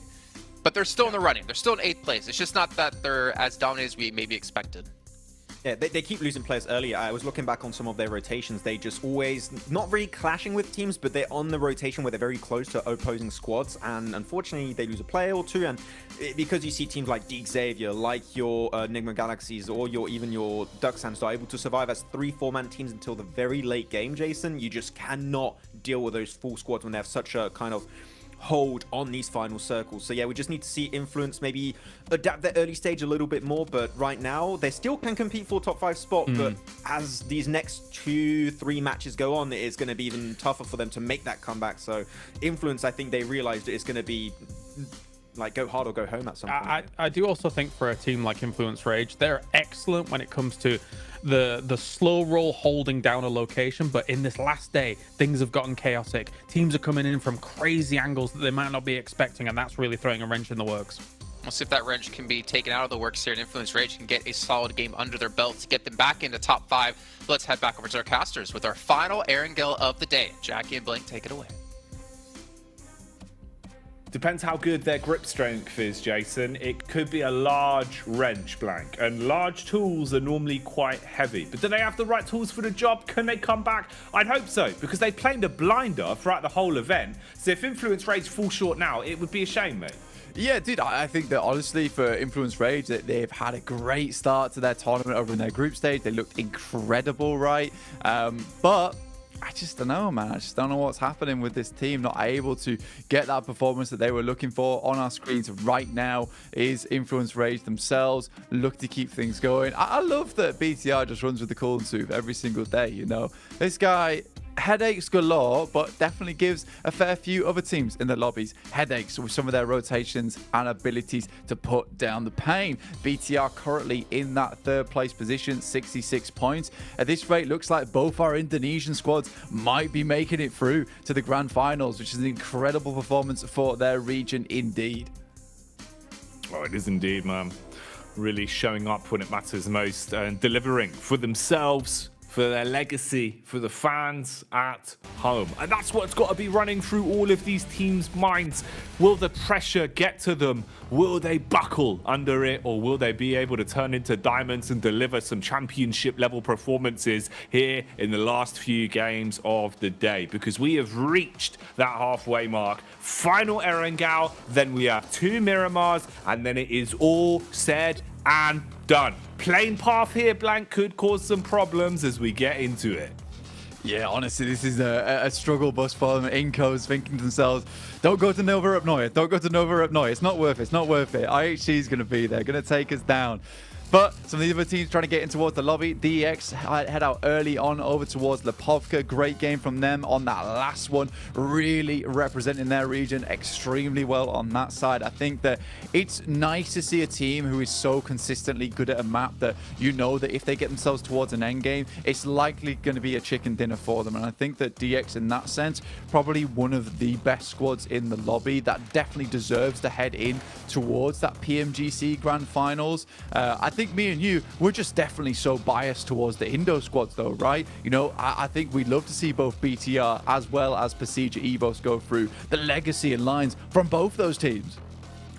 but they're still in the running. They're still in 8th place. It's just not that they're as dominant as we maybe expected. Yeah, they keep losing players early. I was looking back on some of their rotations. They just always, not really clashing with teams, but they're on the rotation where they're very close to opposing squads. And unfortunately, they lose a player or two. And because you see teams like Xavier, like your Nigma Galaxies, or even your Duxans are able to survive as 3-4-man teams until the very late game, Jason, you just cannot deal with those full squads when they have such a kind of hold on these final circles. So yeah, we just need to see Influence maybe adapt their early stage a little bit more, but right now they still can compete for a top 5 spot, but as these next 2-3 matches go on, it's going to be even tougher for them to make that comeback. So Influence, I think they realized it's going to be like go hard or go home at some point. I do also think for a team like Influence Rage, they're excellent when it comes to the slow roll holding down a location, but in this last day, things have gotten chaotic. Teams are coming in from crazy angles that they might not be expecting, and that's really throwing a wrench in the works. We'll see if that wrench can be taken out of the works here, and Influence Rage can get a solid game under their belt to get them back into top 5. Let's head back over to our casters with our final Erangel of the day. Jackie and Blake, take it away. Depends how good their grip strength is, Jason. It could be a large wrench, Blank. And large tools are normally quite heavy. But do they have the right tools for the job? Can they come back? I'd hope so, because they played a blinder throughout the whole event. So if Influence Rage fall short now, it would be a shame, mate. Yeah, dude, I think that honestly for Influence Rage, that they've had a great start to their tournament over in their group stage. They looked incredible, right? But I just don't know, man. I just don't know what's happening with this team. Not able to get that performance that they were looking for on our screens right now. Is Influence Rage themselves look to keep things going. I love that BTR just runs with the cool and soothe every single day, you know. This guy, headaches galore, but definitely gives a fair few other teams in the lobbies headaches with some of their rotations and abilities to put down the pain. BTR currently in that 3rd place position, 66 points. At this rate, looks like both our Indonesian squads might be making it through to the grand finals, which is an incredible performance for their region indeed. Oh, it is indeed, man. Really showing up when it matters most and delivering for themselves, for their legacy, for the fans at home. And that's what's got to be running through all of these teams' minds. Will the pressure get to them? Will they buckle under it? Or will they be able to turn into diamonds and deliver some championship level performances here in the last few games of the day? Because we have reached that halfway mark. Final Erangel, then we have 2 Miramars, and then it is all said and done. Plain path here, Blank, could cause some problems as we get into it. Yeah, honestly, this is a struggle bus for them. Inco's thinking to themselves, don't go to Nova up Noya. Don't go to Nova up Noya. It's not worth it. It's not worth it. IHC is going to be there, going to take us down. But some of the other teams trying to get in towards the lobby. DEX head out early on over towards Lipovka. Great game from them on that last one. Really representing their region extremely well on that side. I think that it's nice to see a team who is so consistently good at a map that you know that if they get themselves towards an end game, it's likely going to be a chicken dinner for them. And I think that DX in that sense, probably one of the best squads in the lobby that definitely deserves to head in towards that PMGC Grand Finals. I think me and you, we're just definitely so biased towards the Indo squads though, right? You know, I think we'd love to see both BTR as well as Pasija Evos go through the legacy and lines from both those teams.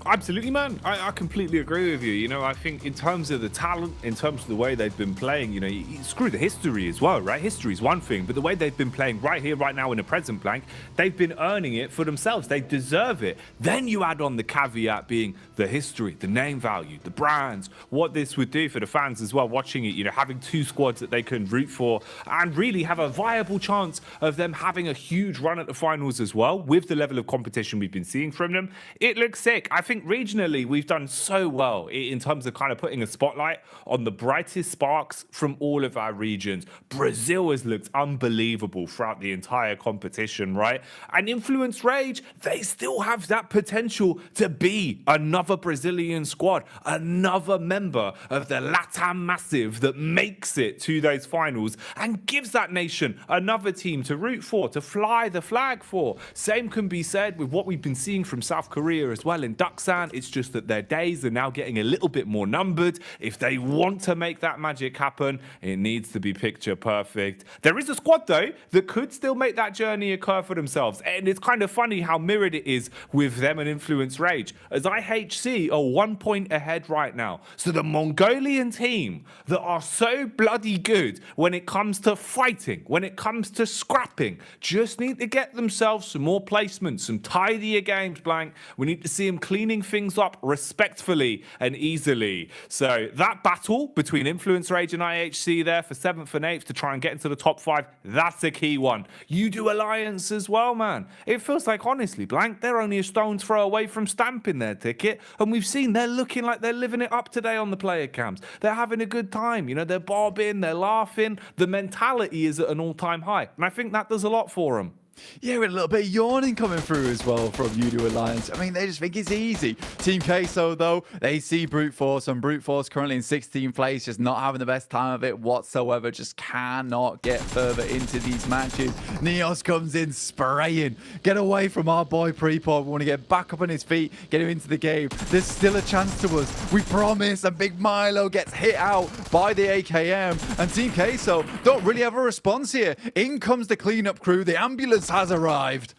Absolutely, man. I completely agree with you. You know, I think in terms of the talent, in terms of the way they've been playing, you know, screw the history as well, right? History is one thing, but the way they've been playing right here, right now in the present blank, they've been earning it for themselves. They deserve it. Then you add on the caveat being the history, the name value, the brands, what this would do for the fans as well, watching it, you know, having two squads that they can root for and really have a viable chance of them having a huge run at the finals as well with the level of competition we've been seeing from them. It looks sick. I think regionally we've done so well in terms of kind of putting a spotlight on the brightest sparks from all of our regions. Brazil has looked unbelievable throughout the entire competition, right? And Influence Rage, they still have that potential to be another Brazilian squad, another member of the LATAM massive that makes it to those finals and gives that nation another team to root for, to fly the flag for. Same can be said with what we've been seeing from South Korea as well in Duksan. It's just that their days are now getting a little bit more numbered. If they want to make that magic happen, it needs to be picture perfect. There is a squad though that could still make that journey occur for themselves, and it's kind of funny how mirrored it is with them and Influence Rage, as IHC are 1 point ahead right now. So the Mongolian team that are so bloody good when it comes to fighting, when it comes to scrapping, just need to get themselves some more placements, some tidier games, blank. We need to see them cleaning things up respectfully and easily. So that battle between Influence Rage and IHC there for 7th and 8th to try and get into the top 5, that's a key one. You do Alliance as well, man. It feels like, honestly, blank, they're only a stone's throw away from stamping their ticket, and we've seen they're looking like they're living it up today on the player cams. They're having a good time, you know, they're bobbing, they're laughing, the mentality is at an all-time high, and I think that does a lot for them. Yeah, with a little bit of yawning coming through as well from Udo Alliance. I mean, they just think it's easy. Team Queso, though, they see Brute Force, and Brute Force currently in 16th place, just not having the best time of it whatsoever, just cannot get further into these matches. Neos comes in spraying. Get away from our boy Prepod. We want to get back up on his feet, get him into the game. There's still a chance to us. We promise. And Big Milo gets hit out by the AKM, and Team Queso don't really have a response here. In comes the cleanup crew. The ambulance has arrived.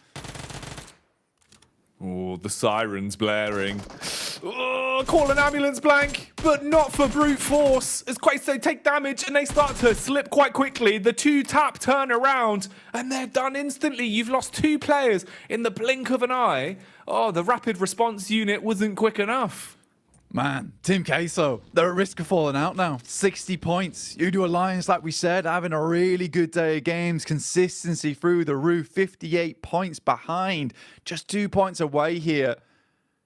Oh, the sirens blaring. Oh, call an ambulance, blank, but not for Brute Force. As Queso take damage and they start to slip quite quickly. The 2-tap turn around and they're done instantly. You've lost 2 players in the blink of an eye. Oh, the rapid response unit wasn't quick enough. Man, Team Queso, they're at risk of falling out now. 60 points. Udo Alliance, like we said, having a really good day of games. Consistency through the roof. 58 points behind. Just 2 points away here.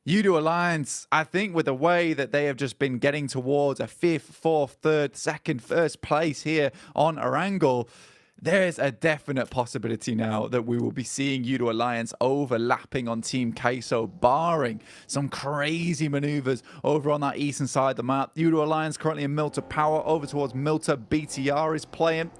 Udo Alliance, I think with the way that they have just been getting towards a 5th, 4th, 3rd, 2nd, 1st place here on Erangel, there's a definite possibility now that we will be seeing Udo Alliance overlapping on Team Queso, barring some crazy maneuvers over on that eastern side of the map. Udo Alliance currently in Milta Power, over towards Milta. BTR is playing.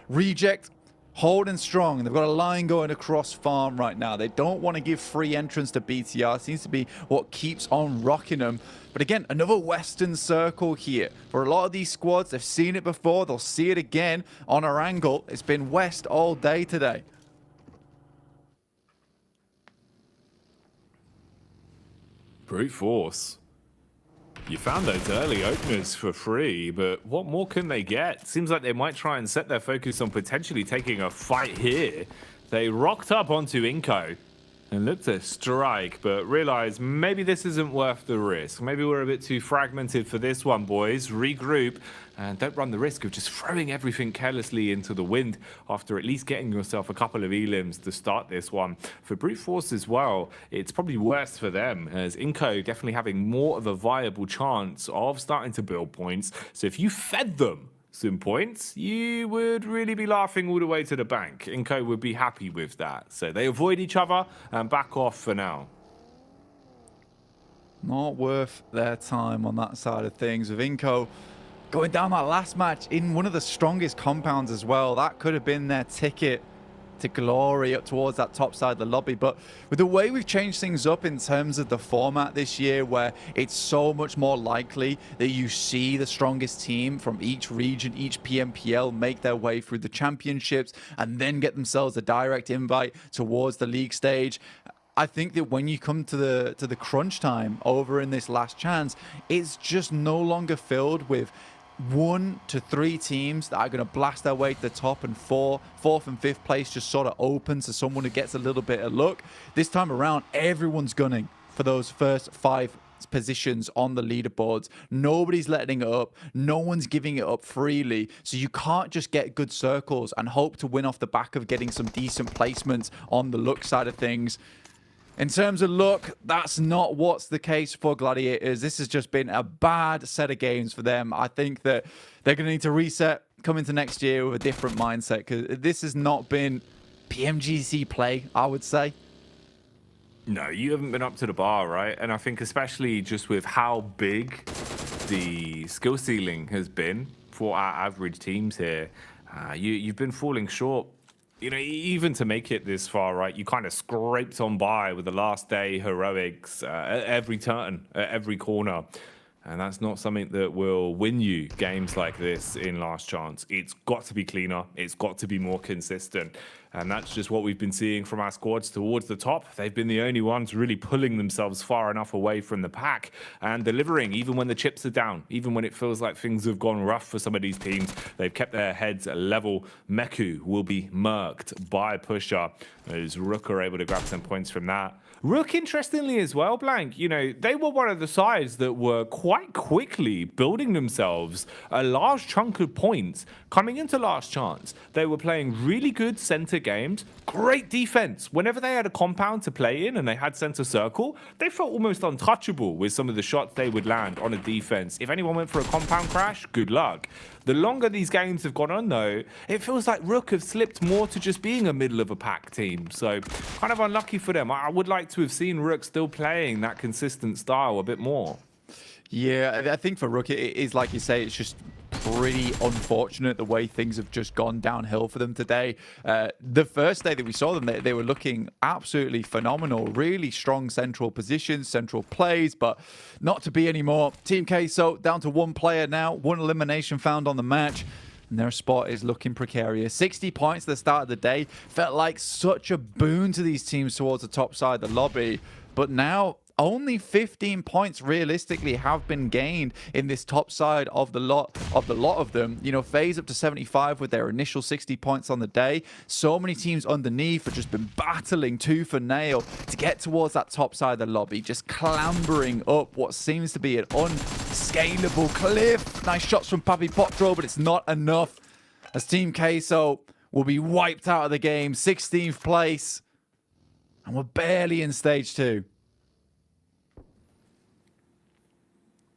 Reject holding strong, and they've got a line going across farm right now. They don't want to give free entrance to BTR. It seems to be what keeps on rocking them. But again, another Western circle here. For a lot of these squads, they've seen it before. They'll see it again on Erangel. It's been West all day today. Brute Force. You found those early openers for free, but what more can they get? Seems like they might try and set their focus on potentially taking a fight here. They rocked up onto Inco. and looked to strike, but realized maybe this isn't worth the risk. Maybe we're a bit too fragmented for this one, boys. Regroup and don't run the risk of just throwing everything carelessly into the wind after at least getting yourself a couple of elims to start this one. For Brute Force as well, it's probably worse for them, as Inco definitely having more of a viable chance of starting to build points. So if you fed them some points, you would really be laughing all the way to the bank. Inco would be happy with that. So they avoid each other and back off for now. Not worth their time on that side of things, with Inco going down that last match in one of the strongest compounds as well. That could have been their ticket to glory up towards that top side of the lobby. But with the way we've changed things up in terms of the format this year, where it's so much more likely that you see the strongest team from each region, each PMPL, make their way through the championships and then get themselves a direct invite towards the league stage, I think that when you come to the crunch time over in this last chance, it's just no longer filled with 1 to 3 teams that are going to blast their way to the top, and fourth and fifth place just sort of open to someone who gets a little bit of luck. This time around, everyone's gunning for those first 5 positions on the leaderboards. Nobody's letting it up. No one's giving it up freely. So you can't just get good circles and hope to win off the back of getting some decent placements on the luck side of things. In terms of luck, that's not what's the case for Gladiators. This has just been a bad set of games for them. I think that they're going to need to reset, come into next year with a different mindset, because this has not been PMGC play, I would say. No, you haven't been up to the bar, right? And I think especially just with how big the skill ceiling has been for our average teams here, you've been falling short. You know, even to make it this far, right, you kind of scraped on by with the last day heroics at every turn, at every corner. And that's not something that will win you games like this in Last Chance. It's got to be cleaner. It's got to be more consistent. And that's just what we've been seeing from our squads towards the top. They've been the only ones really pulling themselves far enough away from the pack and delivering, even when the chips are down, even when it feels like things have gone rough for some of these teams. They've kept their heads level. Meku will be murked by Pusher, as Rook are able to grab some points from that. Rook, interestingly as well, Blank, you know, they were one of the sides that were quite quickly building themselves a large chunk of points coming into Last Chance. They were playing really good center games, great defense. Whenever they had a compound to play in and they had center circle, they felt almost untouchable with some of the shots they would land on a defense. If anyone went for a compound crash, good luck. The longer these games have gone on, though, it feels like Rook have slipped more to just being a middle of a pack team. So kind of unlucky for them. I would like to have seen Rook still playing that consistent style a bit more. Yeah, I think for Rook, it is like you say, it's just pretty unfortunate the way things have just gone downhill for them today. The first day that we saw them, they were looking absolutely phenomenal. Really strong central positions, central plays, but not to be anymore. Team Queso down to 1 player now, 1 elimination found on the match. And their spot is looking precarious. 60 points at the start of the day felt like such a boon to these teams towards the top side of the lobby. But now, only 15 points realistically have been gained in this top side of the lot of them. You know, FaZe up to 75 with their initial 60 points on the day. So many teams underneath have just been battling tooth and nail to get towards that top side of the lobby, just clambering up what seems to be an unscalable cliff. Nice shots from Papi Potro, but it's not enough, as Team Queso will be wiped out of the game. 16th place, and we're barely in stage 2.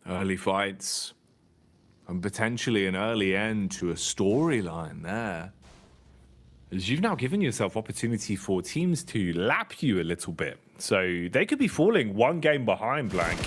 Early fights and potentially an early end to a storyline there, as you've now given yourself opportunity for teams to lap you a little bit. So they could be falling 1 game behind, Blank.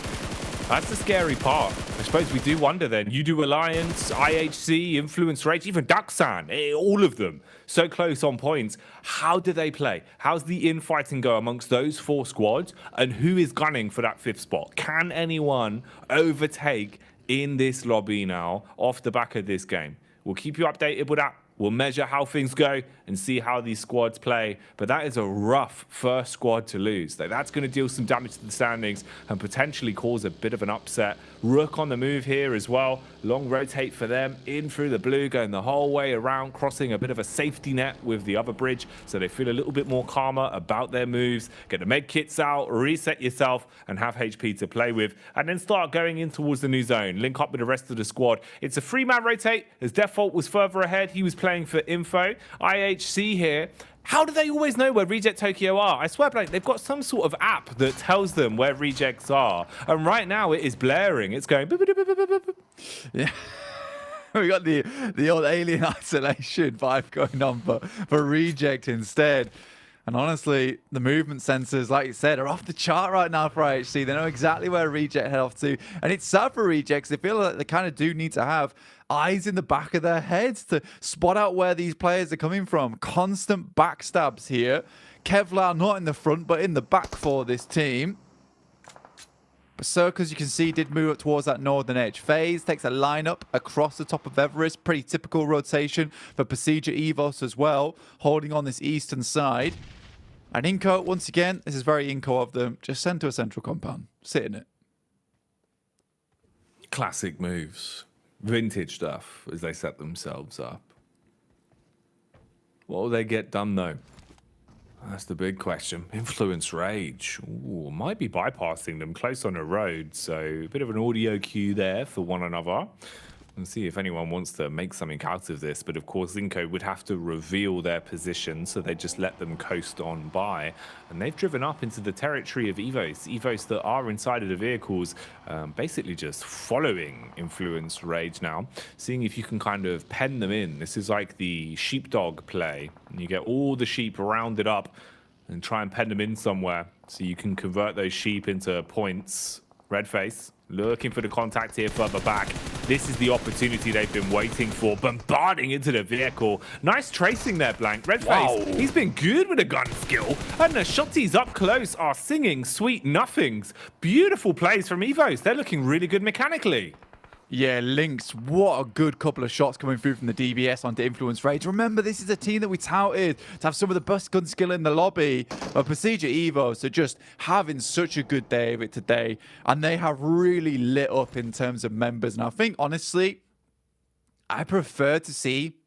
That's the scary part. I suppose we do wonder then. You do Alliance, IHC, Influence Rage, even Ducksan, all of them so close on points. How do they play? How's the infighting go amongst those 4 squads? And who is gunning for that 5th spot? Can anyone overtake in this lobby now off the back of this game? We'll keep you updated with that We'll measure how things go and see how these squads play. But that is a rough first squad to lose. That's going to deal some damage to the standings and potentially cause a bit of an upset. Rook on the move here as well. Long rotate for them. In through the blue, going the whole way around, crossing a bit of a safety net with the other bridge. So they feel a little bit more calmer about their moves. Get the med kits out, reset yourself, and have HP to play with. And then start going in towards the new zone. Link up with the rest of the squad. It's a 3-man rotate as Default was further ahead. He was playing for info. IHC here. How do they always know where Reject Tokyo are? I swear, they've got some sort of app that tells them where rejects are. And right now it is blaring. It's going... Yeah. We got the old Alien Isolation vibe going on for Reject instead. And honestly, the movement sensors, like you said, are off the chart right now for IHC. They know exactly where Reject head off to. And it's sad for Rejects. They feel like they kind of do need to have eyes in the back of their heads to spot out where these players are coming from. Constant backstabs here. Kevlar not in the front, but in the back for this team. Berserk, as you can see, did move up towards that northern edge. FaZe takes a lineup across the top of Everest. Pretty typical rotation for PUBG Evos as well, holding on this eastern side. And Inco, once again, this is very Inco of them. Just send to a central compound. Sit in it. Classic moves. Vintage stuff as they set themselves up. What will they get done, though? That's the big question. Influence Rage. Ooh, might be bypassing them close on the road. So a bit of an audio cue there for one another. And see if anyone wants to make something out of this. But of course, Inco would have to reveal their position, so they just let them coast on by. And they've driven up into the territory of Evos. Evos that are inside of the vehicles, basically just following Influence Rage now. Seeing if you can kind of pen them in. This is like the sheepdog play. And you get all the sheep rounded up and try and pen them in somewhere. So you can convert those sheep into points. Redface looking for the contact here further back. This is the opportunity they've been waiting for. Bombarding into the vehicle. Nice tracing there, Blank. Redface, he's been good with a gun skill. And the shotties up close are singing sweet nothings. Beautiful plays from Evos. They're looking really good mechanically. Yeah, Lynx, what a good couple of shots coming through from the DBS onto Influence Rage. Remember, this is a team that we touted to have some of the best gun skill in the lobby. But PUBG Evos are just having such a good day of it today. And they have really lit up in terms of members. And I think, honestly, I prefer to see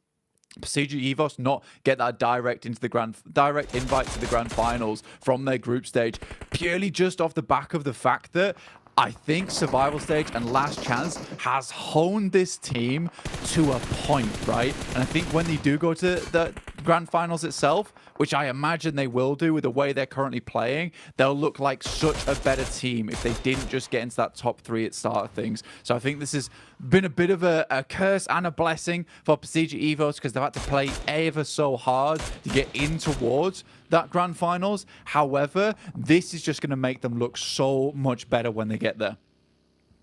PUBG Evos not get that direct invite to the grand finals from their group stage, purely just off the back of the fact that I think Survival Stage and Last Chance has honed this team to a point, right? And I think when they do go to the grand finals itself, which I imagine they will do with the way they're currently playing, they'll look like such a better team if they didn't just get into that top 3 at start of things. So I think this has been a bit of a curse and a blessing for PUBG Evos, because they've had to play ever so hard to get in towards that grand finals. However, this is just going to make them look so much better when they get there.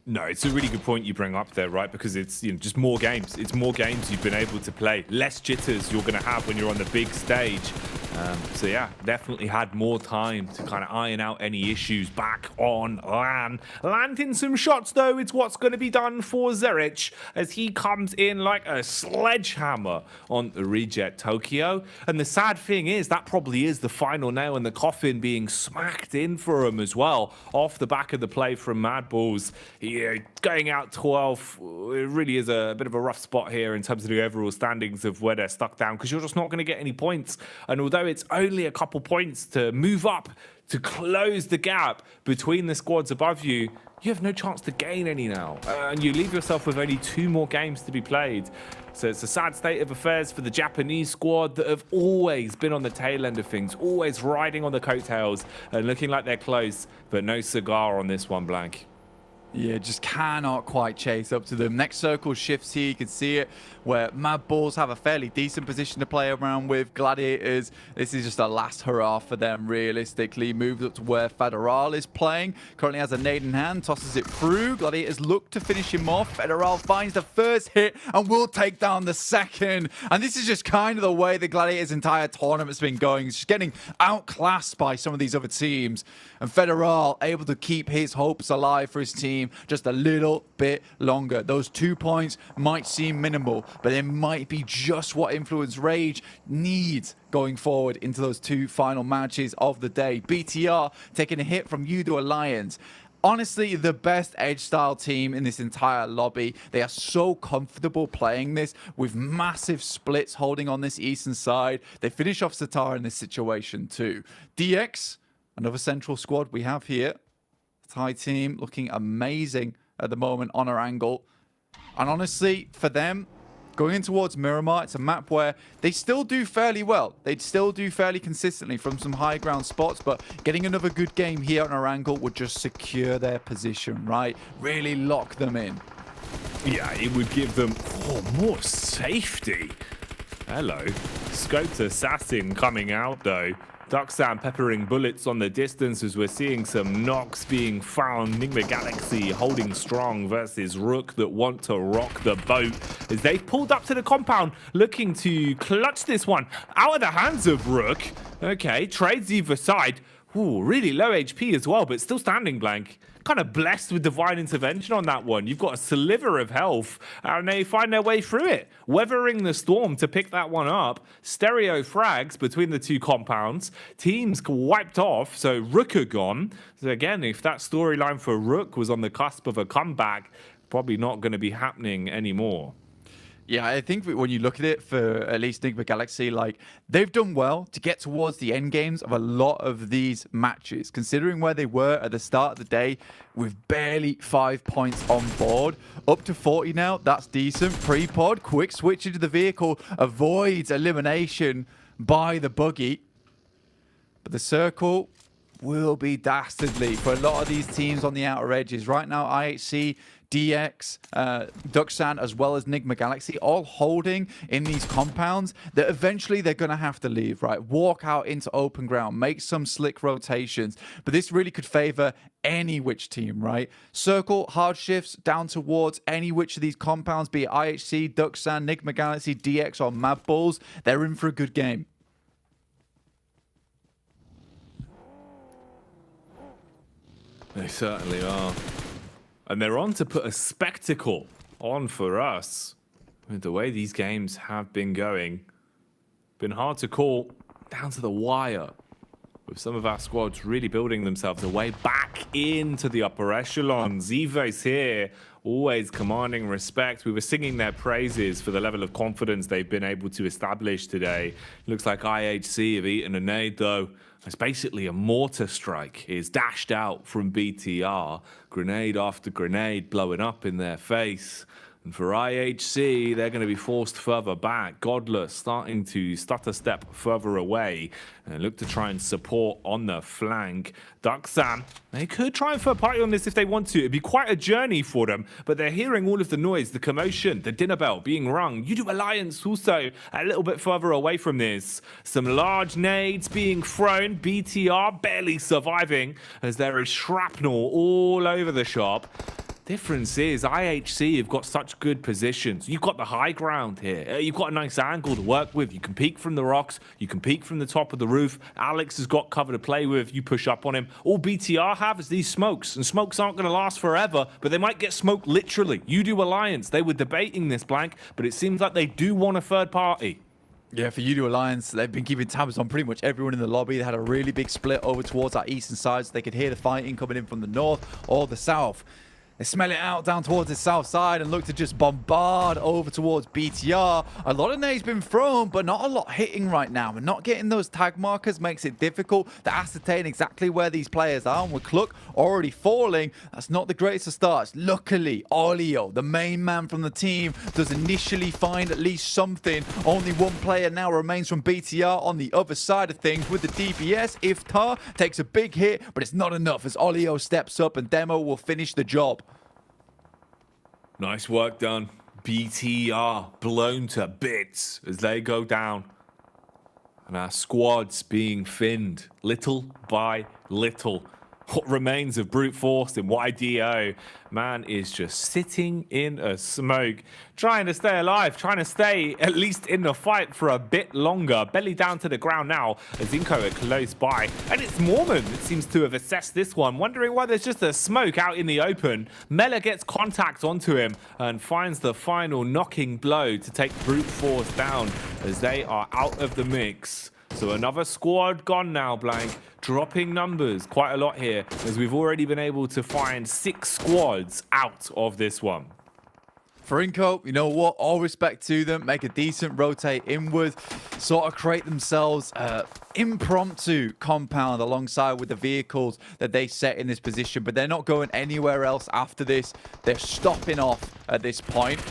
No, it's a really good point you bring up there, right? Because it's just more games. It's more games you've been able to play. Less jitters you're going to have when you're on the big stage. So yeah, definitely had more time to kind of iron out any issues back on LAN. Landing some shots, though, it's what's going to be done for Zerich as he comes in like a sledgehammer on the Reject Tokyo. And the sad thing is that probably is the final nail in the coffin, being smacked in for him as well off the back of the play from Madballs. Going out 12, it really is a bit of a rough spot here in terms of the overall standings of where they're stuck down, because you're just not going to get any points. And although it's only a couple points to move up to close the gap between the squads above you, you have no chance to gain any now. And you leave yourself with only 2 more games to be played. So it's a sad state of affairs for the Japanese squad that have always been on the tail end of things, always riding on the coattails and looking like they're close, but no cigar on this one, Blank. Yeah, just cannot quite chase up to them. Next circle shifts here. You can see it where Madballs have a fairly decent position to play around with. Gladiators, this is just a last hurrah for them, realistically. Moves up to where Federal is playing. Currently has a nade in hand, tosses it through. Gladiators look to finish him off. Federal finds the first hit and will take down the second. And this is just kind of the way the Gladiators' entire tournament's been going. It's just getting outclassed by some of these other teams. And Federal able to keep his hopes alive for his team. game just a little bit longer. Those 2 points might seem minimal, but it might be just what Influence Rage needs going forward into those 2 final matches of the day. BTR taking a hit from Udo Alliance. Honestly, the best edge style team in this entire lobby. They are so comfortable playing this with massive splits holding on this eastern side. They finish off Satar in this situation too. DX, another central squad we have here. Thai team looking amazing at the moment on Erangel. And honestly, for them, going in towards Miramar, it's a map where they still do fairly well. They still do fairly consistently from some high ground spots, but getting another good game here on Erangel would just secure their position, right? Really lock them in. Yeah, it would give them more safety. Hello. Scoped assassin coming out though. Duxan peppering bullets on the distance as we're seeing some knocks being found. Enigma Galaxy holding strong versus Rook that want to rock the boat as they've pulled up to the compound looking to clutch this one out of the hands of Rook. Okay, trades either side. Ooh, really low HP as well, but still standing blank. Kind of blessed with divine intervention on that one. You've got a sliver of health and they find their way through it, weathering the storm to pick that one up. Stereo frags between the 2 compounds. Teams wiped off, so Rook are gone. So again, if that storyline for Rook was on the cusp of a comeback, probably not going to be happening anymore. Yeah, I think when you look at it for at least Enigma Galaxy, like they've done well to get towards the end games of a lot of these matches, considering where they were at the start of the day with barely 5 points on board. Up to 40 now, that's decent. Pre-pod, quick switch into the vehicle, avoids elimination by the buggy. But the circle will be dastardly for a lot of these teams on the outer edges. Right now, IHC, DX, Duxan, as well as Enigma Galaxy, all holding in these compounds that eventually they're going to have to leave, right? Walk out into open ground, make some slick rotations. But this really could favor any which team, right? Circle, hard shifts down towards any which of these compounds, be it IHC, Duxan, Enigma Galaxy, DX, or Mad Bulls. They're in for a good game. They certainly are. And they're on to put a spectacle on for us. With the way these games have been going, been hard to call down to the wire. With some of our squads really building themselves a way back into the upper echelons. Evo's here, always commanding respect. We were singing their praises for the level of confidence they've been able to establish today. Looks like IHC have eaten a nade though. It's basically a mortar strike. It's dashed out from BTR. Grenade after grenade blowing up in their face. And for IHC, they're going to be forced further back. Godless starting to stutter step further away and look to try and support on the flank. Duxan, they could try and third party on this if they want to. It'd be quite a journey for them, but they're hearing all of the noise, the commotion, the dinner bell being rung. Udo Alliance also a little bit further away from this. Some large nades being thrown. BTR barely surviving as there is shrapnel all over the shop. Difference is IHC have got such good positions. You've got the high ground here. You've got a nice angle to work with. You can peek from the rocks. You can peek from the top of the roof. Alex has got cover to play with. You push up on him. All BTR have is these smokes. And smokes aren't going to last forever, but they might get smoked literally. Udo Alliance, they were debating this blank, but it seems like they do want a third party. Yeah, for Udo Alliance, they've been keeping tabs on pretty much everyone in the lobby. They had a really big split over towards our eastern side, so they could hear the fighting coming in from the north or the south. They smell it out down towards the south side and look to just bombard over towards BTR. A lot of nades been thrown, but not a lot hitting right now. And not getting those tag markers makes it difficult to ascertain exactly where these players are. And with Cluck already falling, that's not the greatest of starts. Luckily, Olio, the main man from the team, does initially find at least something. Only one player now remains from BTR on the other side of things with the DPS. Iftar takes a big hit, but it's not enough as Olio steps up and Demo will finish the job. Nice work done. BTR blown to bits as they go down. And our squad's being thinned little by little. what remains of brute force in YDO. Man is just sitting in a smoke, trying to stay alive, trying to stay at least in the fight for a bit longer. Belly down to the ground now as Inko are close by. And it's Mormon that seems to have assessed this one, wondering why there's just a smoke out in the open. Mela gets contact onto him and finds the final knocking blow to take brute force down as they are out of the mix. So another squad gone now, Blank. Dropping numbers quite a lot here, as we've already been able to find 6 squads out of this one. For Inco, you know what? All respect to them. Make a decent rotate inward. Sort of create themselves impromptu compound alongside with the vehicles that they set in this position. But they're not going anywhere else after this. They're stopping off at this point.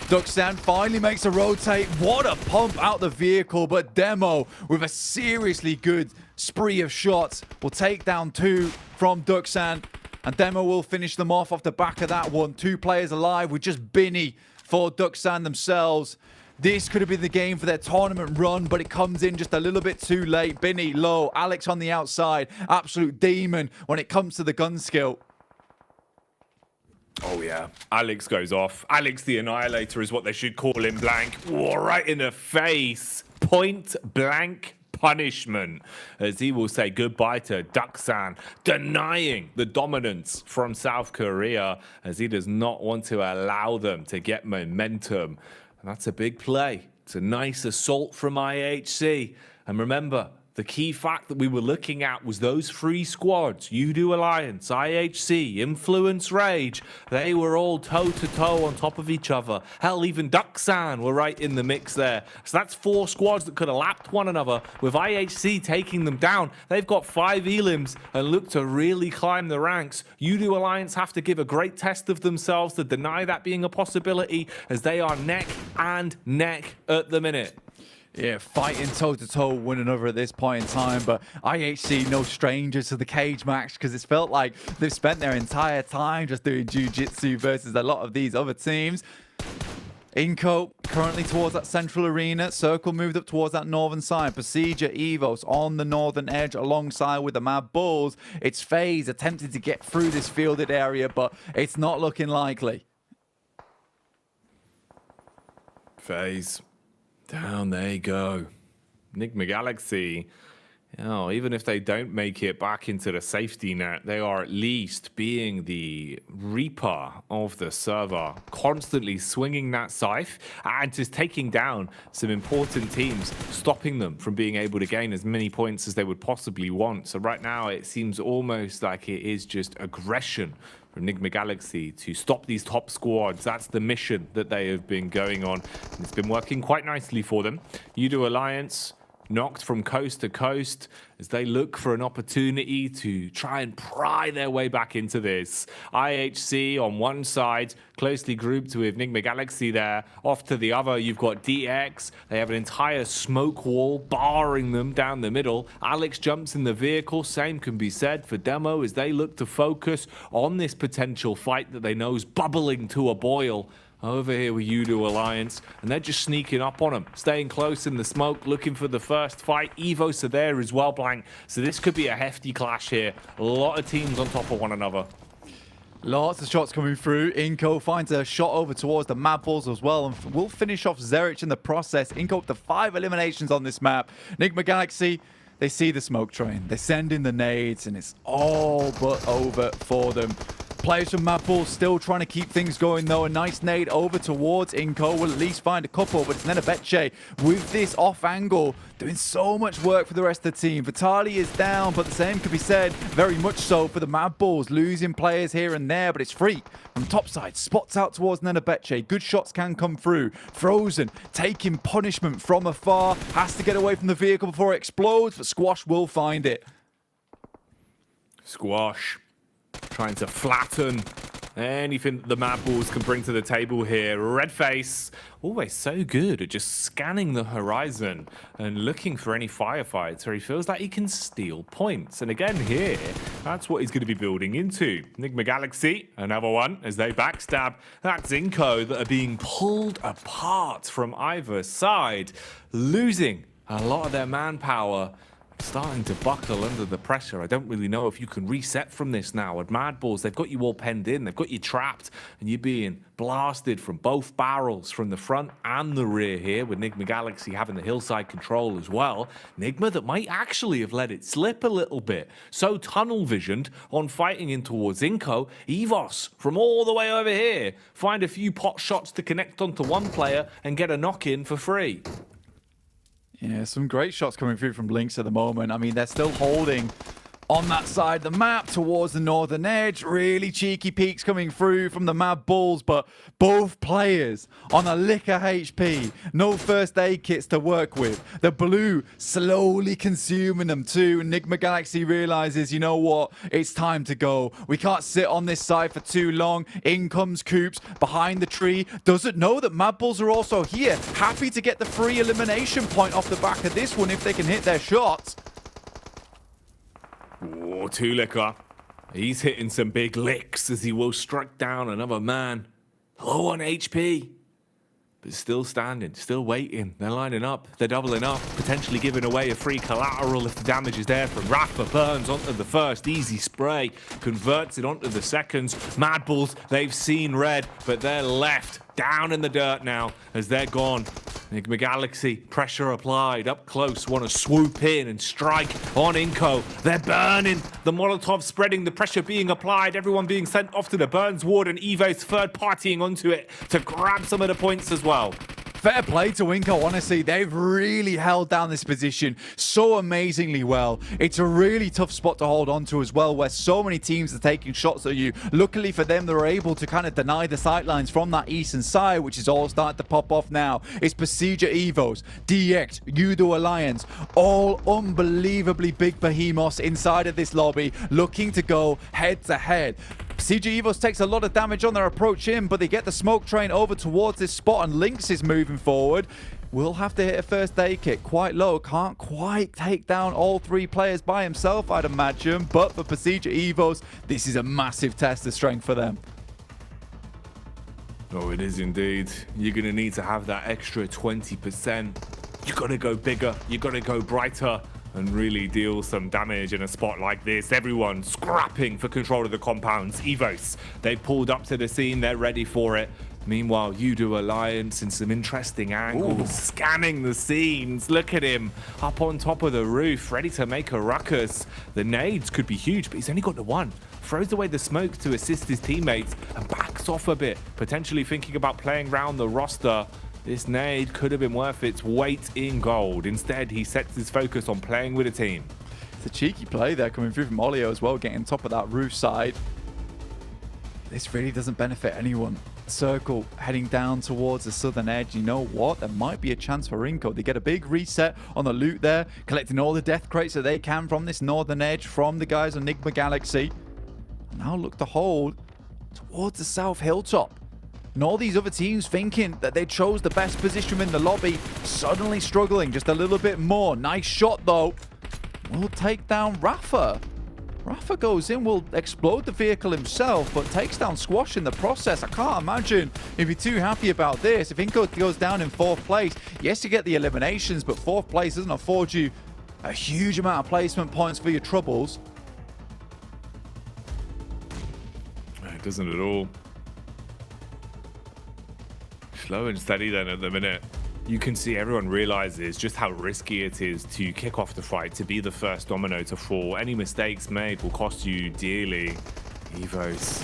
Duxan finally makes a rotate. What a pump out the vehicle. But Demo, with a seriously good spree of shots, will take down 2 from Duxan. And Demo will finish them off the back of that one. 2 players alive with just Binny for Duxan themselves. This could have been the game for their tournament run, but it comes in just a little bit too late. Binny low, Alex on the outside. Absolute demon when it comes to the gun skill. Oh, yeah. Alex goes off. Alex the Annihilator is what they should call him, Blank. Whoa, right in the face. Point blank punishment, as he will say goodbye to Duxan, denying the dominance from South Korea, as he does not want to allow them to get momentum. And that's a big play. It's a nice assault from IHC. And remember, the key fact that we were looking at was those 3 squads, Udo Alliance, IHC, Influence Rage. They were all toe-to-toe on top of each other. Hell, even Duxan were right in the mix there. So that's 4 squads that could have lapped one another, with IHC taking them down. They've got 5 elims and look to really climb the ranks. Udo Alliance have to give a great test of themselves to deny that being a possibility, as they are neck and neck at the minute. Yeah, fighting toe-to-toe one another at this point in time, but IHC no strangers to the cage match, because it's felt like they've spent their entire time just doing jiu-jitsu versus a lot of these other teams. Inco currently towards that central arena. Circle moved up towards that northern side. Procedure Evos on the northern edge alongside with the Mad Bulls. It's FaZe attempting to get through this fielded area, but it's not looking likely. FaZe. Down they go. Enigma Galaxy, even if they don't make it back into the safety net, they are at least being the reaper of the server, constantly swinging that scythe and just taking down some important teams, stopping them from being able to gain as many points as they would possibly want. So right now it seems almost like it is just aggression for Enigma Galaxy to stop these top squads. That's the mission that they have been going on, and it's been working quite nicely for them. Udo Alliance knocked from coast to coast as they look for an opportunity to try and pry their way back into this. IHC on one side, closely grouped with Enigma Galaxy there. Off to the other, you've got DX. They have an entire smoke wall barring them down the middle. Alex jumps in the vehicle. Same can be said for Demo as they look to focus on this potential fight that they know is bubbling to a boil. Over here with Udo Alliance, and they're just sneaking up on them, staying close in the smoke, looking for the first fight. Evos are there as well, Blank, so this could be a hefty clash here. A lot of teams on top of one another. Lots of shots coming through. Inco finds a shot over towards the Mad Bulls as well, and will finish off Zerich in the process. Inco up to 5 eliminations on this map. Enigma Galaxy, they see the smoke train. They send in the nades, and it's all but over for them. Players from Mad Bulls still trying to keep things going though. A nice nade over towards Inco. Will at least find a couple, but it's Nenebeche with this off angle doing so much work for the rest of the team. Vitali is down, but the same could be said very much so for the Mad Bulls. Losing players here and there, but it's free from topside. Spots out towards Nenebeche. Good shots can come through. Frozen taking punishment from afar. Has to get away from the vehicle before it explodes, but Squash will find it. Squash trying to flatten anything the Mad Bulls can bring to the table here. Redface, always so good at just scanning the horizon and looking for any firefights where he feels like he can steal points. And again here, that's what he's going to be building into. Enigma Galaxy, another one, as they backstab that Zinco that are being pulled apart from either side, losing a lot of their manpower. starting to buckle under the pressure. I don't really know if you can reset from this now. At Mad Balls, they've got you all penned in, they've got you trapped, and you're being blasted from both barrels, from the front and the rear here, with Nigma Galaxy having the hillside control as well. Nigma that might actually have let it slip a little bit. So tunnel visioned on fighting in towards Inco. Evos from all the way over here find a few pot shots to connect onto one player and get a knock in for free. Yeah, some great shots coming through from Lynx at the moment. I mean, they're still holding on that side of the map towards the northern edge. Really cheeky peeks coming through from the Mad Bulls, but both players on a lick of HP. No first aid kits to work with. The blue slowly consuming them too. Nigma Galaxy realizes, you know what? It's time to go. We can't sit on this side for too long. In comes Coops behind the tree. Doesn't know that Mad Bulls are also here. Happy to get the free elimination point off the back of this one if they can hit their shots. Oh, Tulika. He's hitting some big licks as he will strike down another man. Low on HP. But still standing, still waiting. They're lining up, they're doubling up, potentially giving away a free collateral if the damage is there from Rafa. Burns onto the first, easy spray, converts it onto the seconds. Mad Bulls, they've seen red, but they're left down in the dirt now as they're gone. Nigma Galaxy, pressure applied, up close, want to swoop in and strike on Inco. They're burning, the Molotov spreading, the pressure being applied, everyone being sent off to the Burns ward, and Evo's third partying onto it to grab some of the points as well. Fair play to Inco, honestly. They've really held down this position so amazingly well. It's a really tough spot to hold on to as well, where so many teams are taking shots at you. Luckily for them, they're able to kind of deny the sightlines from that eastern side, which is all starting to pop off now. It's Procedure Evos, DX, Udo Alliance, all unbelievably big behemoths inside of this lobby, looking to go head to head. CG Evos takes a lot of damage on their approach in, but they get the smoke train over towards this spot, and Lynx is moving forward. Will have to hit a first aid kit quite low. Can't quite take down all three players by himself, I'd imagine. But for Procedure Evos, this is a massive test of strength for them. Oh, it is indeed. You're going to need to have that extra 20%. You got to go bigger. You got to go brighter and really deal some damage in a spot like this. Everyone scrapping for control of the compounds. Evos, they've pulled up to the scene. They're ready for it. Meanwhile, Udo Alliance in some interesting angles, scanning the scenes. Look at him up on top of the roof, ready to make a ruckus. The nades could be huge, but he's only got the one. Throws away the smoke to assist his teammates and backs off a bit, potentially thinking about playing round the roster. This nade could have been worth its weight in gold. Instead, he sets his focus on playing with a team. It's a cheeky play there coming through from Olio as well, getting top of that roof side. This really doesn't benefit anyone. Circle heading down towards the southern edge. You know what? There might be a chance for Inco. They get a big reset on the loot there, collecting all the death crates that they can from this northern edge, from the guys on Nigma Galaxy. Now look to hold towards the south hilltop. And all these other teams thinking that they chose the best position in the lobby, suddenly struggling just a little bit more. Nice shot though. Will take down Rafa. Rafa goes in, will explode the vehicle himself, but takes down Squash in the process. I can't imagine if you're too happy about this. If Inco goes down in 4th place, yes, you get the eliminations, but 4th place doesn't afford you a huge amount of placement points for your troubles. It doesn't at all. Slow and steady then at the minute. You can see everyone realizes just how risky it is to kick off the fight, to be the first domino to fall. Any mistakes made will cost you dearly. Evos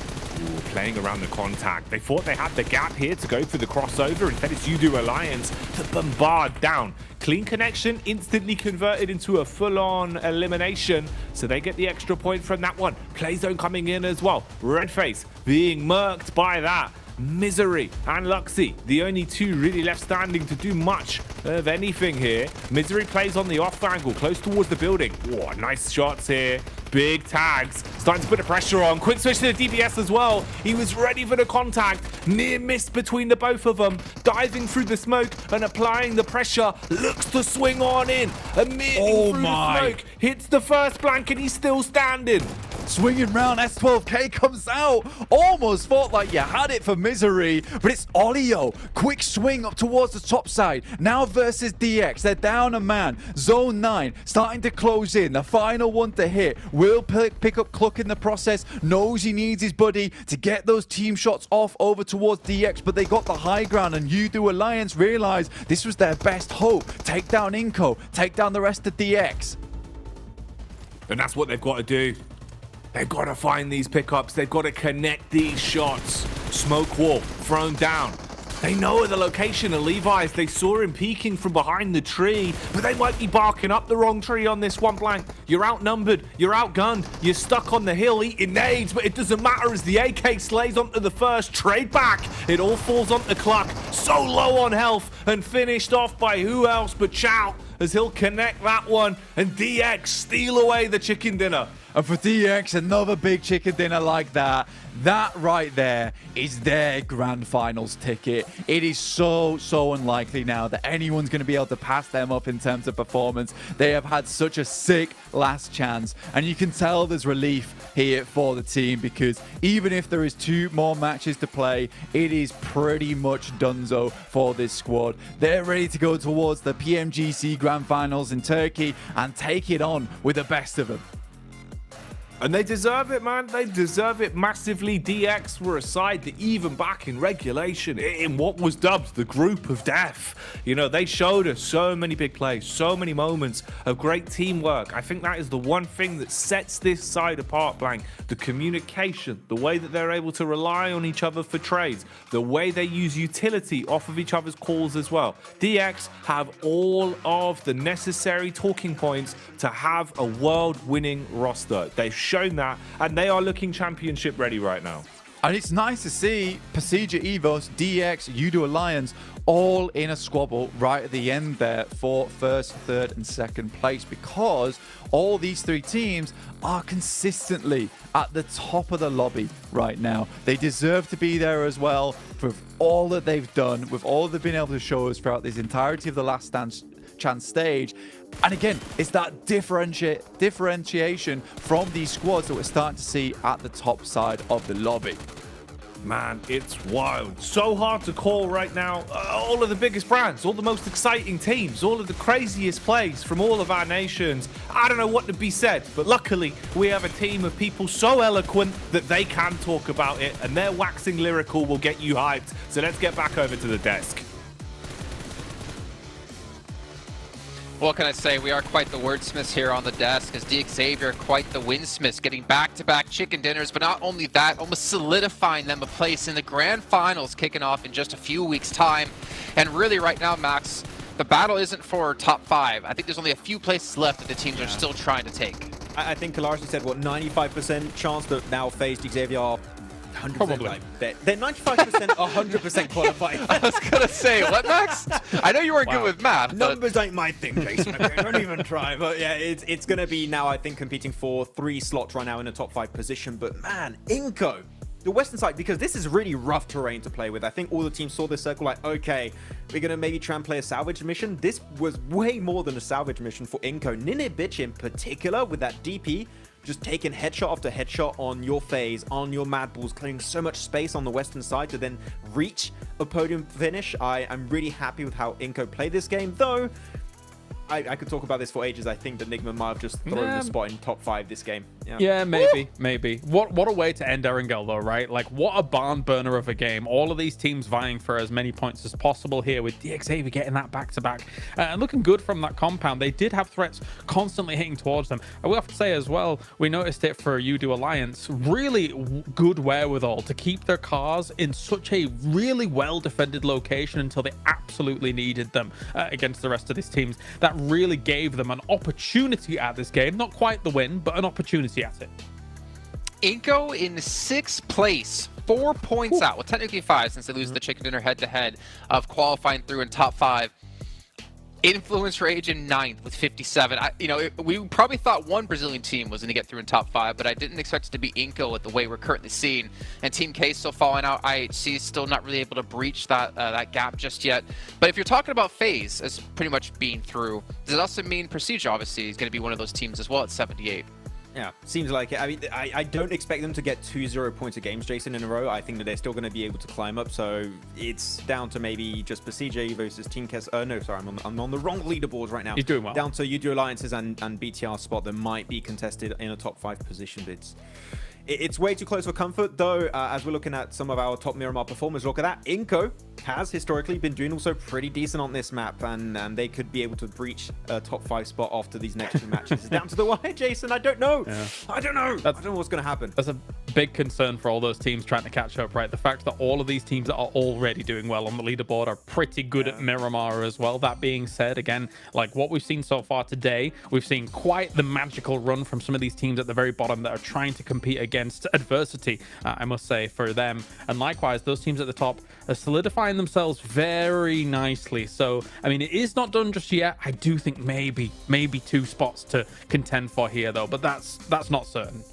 playing around the contact. They thought they had the gap here to go for the crossover. Instead, it's Udo Alliance to bombard down. Clean connection, instantly converted into a full-on elimination. So they get the extra point from that one. Play zone coming in as well. Redface being murked by that. Misery and Luxy, the only two really left standing to do much of anything here. Misery plays on the off angle, close towards the building. Whoa, nice shots here. Big tags, starting to put the pressure on. Quick switch to the DBS as well. He was ready for the contact. Near miss between the both of them. Diving through the smoke and applying the pressure. Looks to swing on in. Immediately through the smoke. Hits the first blank and he's still standing. Swinging round, S12K comes out. Almost thought like you had it for Misery, but it's Olio. Quick swing up towards the top side. Now versus DX. They're down a man. Zone 9 starting to close in. The final one to hit. Will pick up Cluck in the process. Knows he needs his buddy to get those team shots off over towards DX, but they got the high ground, and Udo Alliance realized this was their best hope. Take down Inco. Take down the rest of DX. And that's what they've got to do. They've got to find these pickups. They've got to connect these shots. Smoke wall thrown down. They know the location of Levi's. They saw him peeking from behind the tree, but they might be barking up the wrong tree on this one, Blank. You're outnumbered. You're outgunned. You're stuck on the hill eating nades, but it doesn't matter as the AK slays onto the first trade back. It all falls onto Cluck. So low on health and finished off by who else but Chow, as he'll connect that one, and DX steal away the chicken dinner. And for DX, another big chicken dinner like that. That right there is their grand finals ticket. It is so unlikely now that anyone's going to be able to pass them up in terms of performance. They have had such a sick last chance, and you can tell there's relief here for the team, because even if there is 2 more matches to play, it is pretty much donezo for this squad. They're ready to go towards the PMGC grand finals in Turkey and take it on with the best of them. And they deserve it, man. They deserve it massively. DX were a side that even back in regulation, in what was dubbed the group of death, you know, they showed us so many big plays, so many moments of great teamwork. I think that is the one thing that sets this side apart, Blank. The communication, the way that they're able to rely on each other for trades, the way they use utility off of each other's calls as well. DX have all of the necessary talking points to have a world-winning roster. They've shown that, and they are looking championship ready right now. And it's nice to see Pasija Evos, DX, Udo Alliance all in a squabble right at the end there for first, third, and second place, because all these 3 teams are consistently at the top of the lobby right now. They deserve to be there as well with all that they've done, with all they've been able to show us throughout this entirety of the Last Chance stage. And again, it's that differentiation from these squads that we're starting to see at the top side of the lobby. Man, it's wild. So hard to call right now. All of the biggest brands, all the most exciting teams, all of the craziest plays from all of our nations. I don't know what to be said, but luckily we have a team of people so eloquent that they can talk about it, and their waxing lyrical will get you hyped. So let's get back over to the desk. What can I say? We are quite the wordsmiths here on the desk, as Xavier quite the winsmiths, getting back-to-back chicken dinners, but not only that, almost solidifying them a place in the grand finals, kicking off in just a few weeks' time. And really right now, Max, the battle isn't for top 5. I think there's only a few places left that the teams are still trying to take. I think Kalarsi said, what, 95% chance that now faced Xavier are 100%. Probably. Like, they're 95%, 100% qualified. I was going to say, what, Max? I know you weren't good with math. Numbers ain't my thing, Jason. Okay? Don't even try. But yeah, it's going to be now, I think, competing for 3 slots right now in the top 5 position. But man, Inco, the Western side, because this is really rough terrain to play with. I think all the teams saw this circle like, okay, we're going to maybe try and play a salvage mission. This was way more than a salvage mission for Inco. Ninebitch in particular, with that DP, just taking headshot after headshot on your phase, on your Mad Balls, clearing so much space on the Western side to then reach a podium finish. I am really happy with how Inco played this game, though I could talk about this for ages. I think that Nigma might have just thrown the spot in top 5 this game. Yeah, maybe. What a way to end Erangel, though, right? Like, what a barn burner of a game. All of these teams vying for as many points as possible here, with DXAV getting that back-to-back. And looking good from that compound. They did have threats constantly hitting towards them. I will have to say as well, we noticed it for Udo Alliance. Really good wherewithal to keep their cars in such a really well-defended location until they absolutely needed them against the rest of these teams. That really gave them an opportunity at this game. Not quite the win, but an opportunity at it. Inco in 6th place, 4 points out. Well, technically 5 since they lose the chicken dinner head-to-head of qualifying through in top 5. Influence Rage in 9th with 57. We probably thought one Brazilian team was going to get through in top 5, but I didn't expect it to be Inco with the way we're currently seeing. And Team K still falling out. IHC still not really able to breach that gap just yet. But if you're talking about FaZe as pretty much being through, does it also mean Prestige obviously is going to be one of those teams as well at 78? Yeah, seems like it. I mean, I don't expect them to get 2-0 points of games, Jason, in a row. I think that they're still going to be able to climb up. So it's down to maybe just BCJ versus Team Kes. No, sorry, I'm on the wrong leaderboards right now. He's doing well. Down to UDO Alliances and BTR spot that might be contested in a top 5 position bids. It's way too close for comfort, though, as we're looking at some of our top Miramar performers. Look at that. Inco has historically been doing also pretty decent on this map, and they could be able to breach a top 5 spot after these next 2 matches. It's down to the wire, Jason. I don't know. Yeah. I don't know. I don't know what's going to happen. That's a big concern for all those teams trying to catch up, right? The fact that all of these teams that are already doing well on the leaderboard are pretty good at Miramar as well. That being said, again, like what we've seen so far today, we've seen quite the magical run from some of these teams at the very bottom that are trying to compete against adversity, I must say, for them. And likewise, those teams at the top are solidifying themselves very nicely. So, I mean, it is not done just yet. I do think maybe 2 spots to contend for here, though, but that's not certain.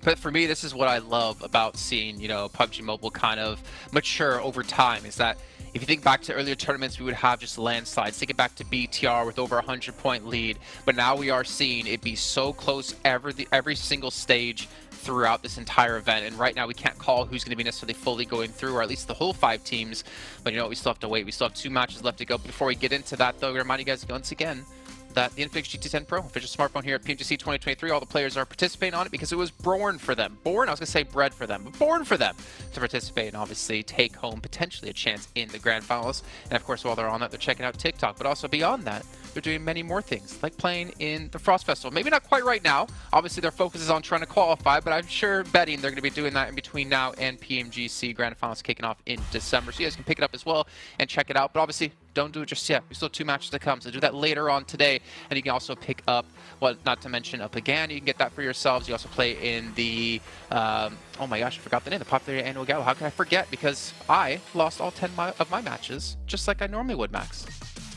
But for me, this is what I love about seeing, you know, PUBG Mobile kind of mature over time, is that if you think back to earlier tournaments, we would have just landslides. Take it back to BTR with over 100-point lead, but now we are seeing it be so close every single stage throughout this entire event. And right now we can't call who's going to be necessarily fully going through, or at least the whole 5 teams. But you know, we still have to wait. We still have 2 matches left to go. Before we get into that, though, I remind you guys once again that the Infinix GT10 Pro, official smartphone here at PMGC 2023, all the players are participating on it because it was born for them. Born, I was going to say bred for them, but born for them to participate and obviously take home potentially a chance in the grand finals. And of course, while they're on that, they're checking out TikTok, but also beyond that, they're doing many more things, like playing in the Frost Festival. Maybe not quite right now. Obviously, their focus is on trying to qualify, but I'm sure betting they're going to be doing that in between now and PMGC Grand Finals kicking off in December. So you guys can pick it up as well and check it out. But obviously, don't do it just yet. We still have 2 matches to come, so do that later on today. And you can also pick up, well, not to mention up again, you can get that for yourselves. You also play in the, oh my gosh, I forgot the name, the Popularity Annual Gala. How can I forget? Because I lost all 10 of my matches, just like I normally would, Max.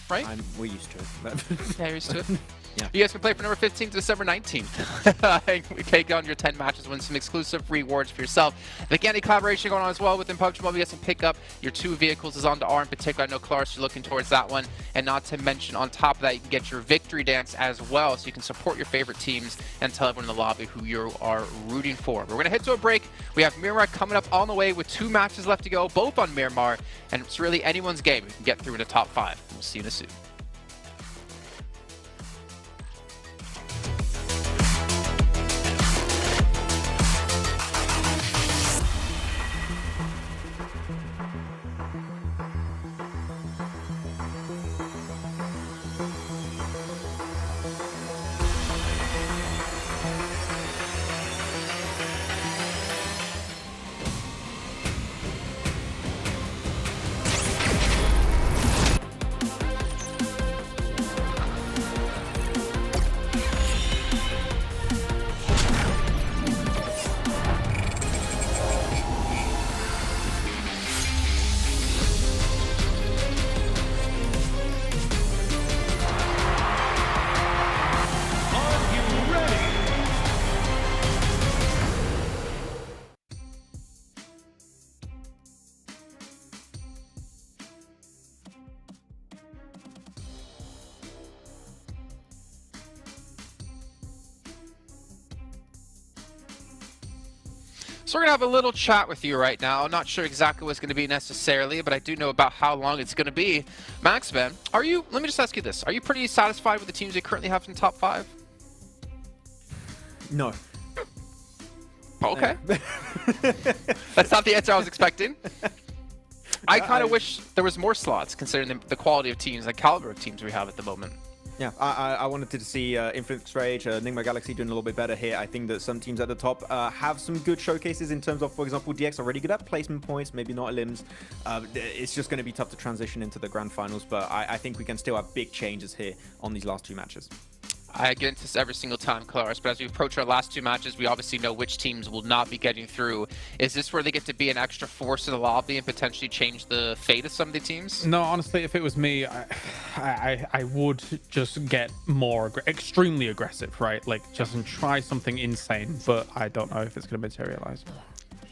Right? We're used to it. Yeah, you're used to it. Yeah. You guys can play from November 15th to December 19th. We take on your 10 matches, win some exclusive rewards for yourself. The Gandhi collaboration going on as well within PUBG Mobile. You guys can pick up your 2 vehicles is on to R in particular. I know, Claris, you're looking towards that one. And not to mention, on top of that, you can get your victory dance as well, so you can support your favorite teams and tell everyone in the lobby who you are rooting for. We're going to head to a break. We have Miramar coming up on the way with 2 matches left to go, both on Miramar. And it's really anyone's game who can get through in the top 5. We'll see you in a soon. So we're going to have a little chat with you right now. I'm not sure exactly what it's going to be necessarily, but I do know about how long it's going to be. Max, man, let me just ask you this. Are you pretty satisfied with the teams you currently have in top 5? No. Okay. That's not the answer I was expecting. I kind of wish there was more slots, considering the quality of teams, the caliber of teams we have at the moment. Yeah, I wanted to see Infinix Rage, Nigma Galaxy doing a little bit better here. I think that some teams at the top have some good showcases in terms of, for example, DX already good at placement points, maybe not limbs. It's just going to be tough to transition into the grand finals, but I think we can still have big changes here on these last 2 matches. I get into this every single time, Claris, but as we approach our last 2 matches, we obviously know which teams will not be getting through. Is this where they get to be an extra force in the lobby and potentially change the fate of some of the teams? No, honestly, if it was me, I would just get more extremely aggressive, right? Like, just try something insane, but I don't know if it's going to materialize.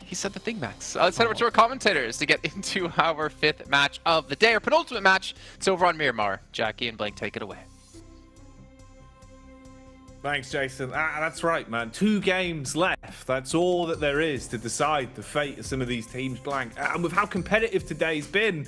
He said the thing, Max. Let's head over to our commentators to get into our 5th match of the day, our penultimate match. It's over on Miramar. Jackie and Blake, take it away. Thanks, Jason. That's right, man. 2 games left. That's all that there is to decide the fate of some of these teams, Blank. And with how competitive today's been,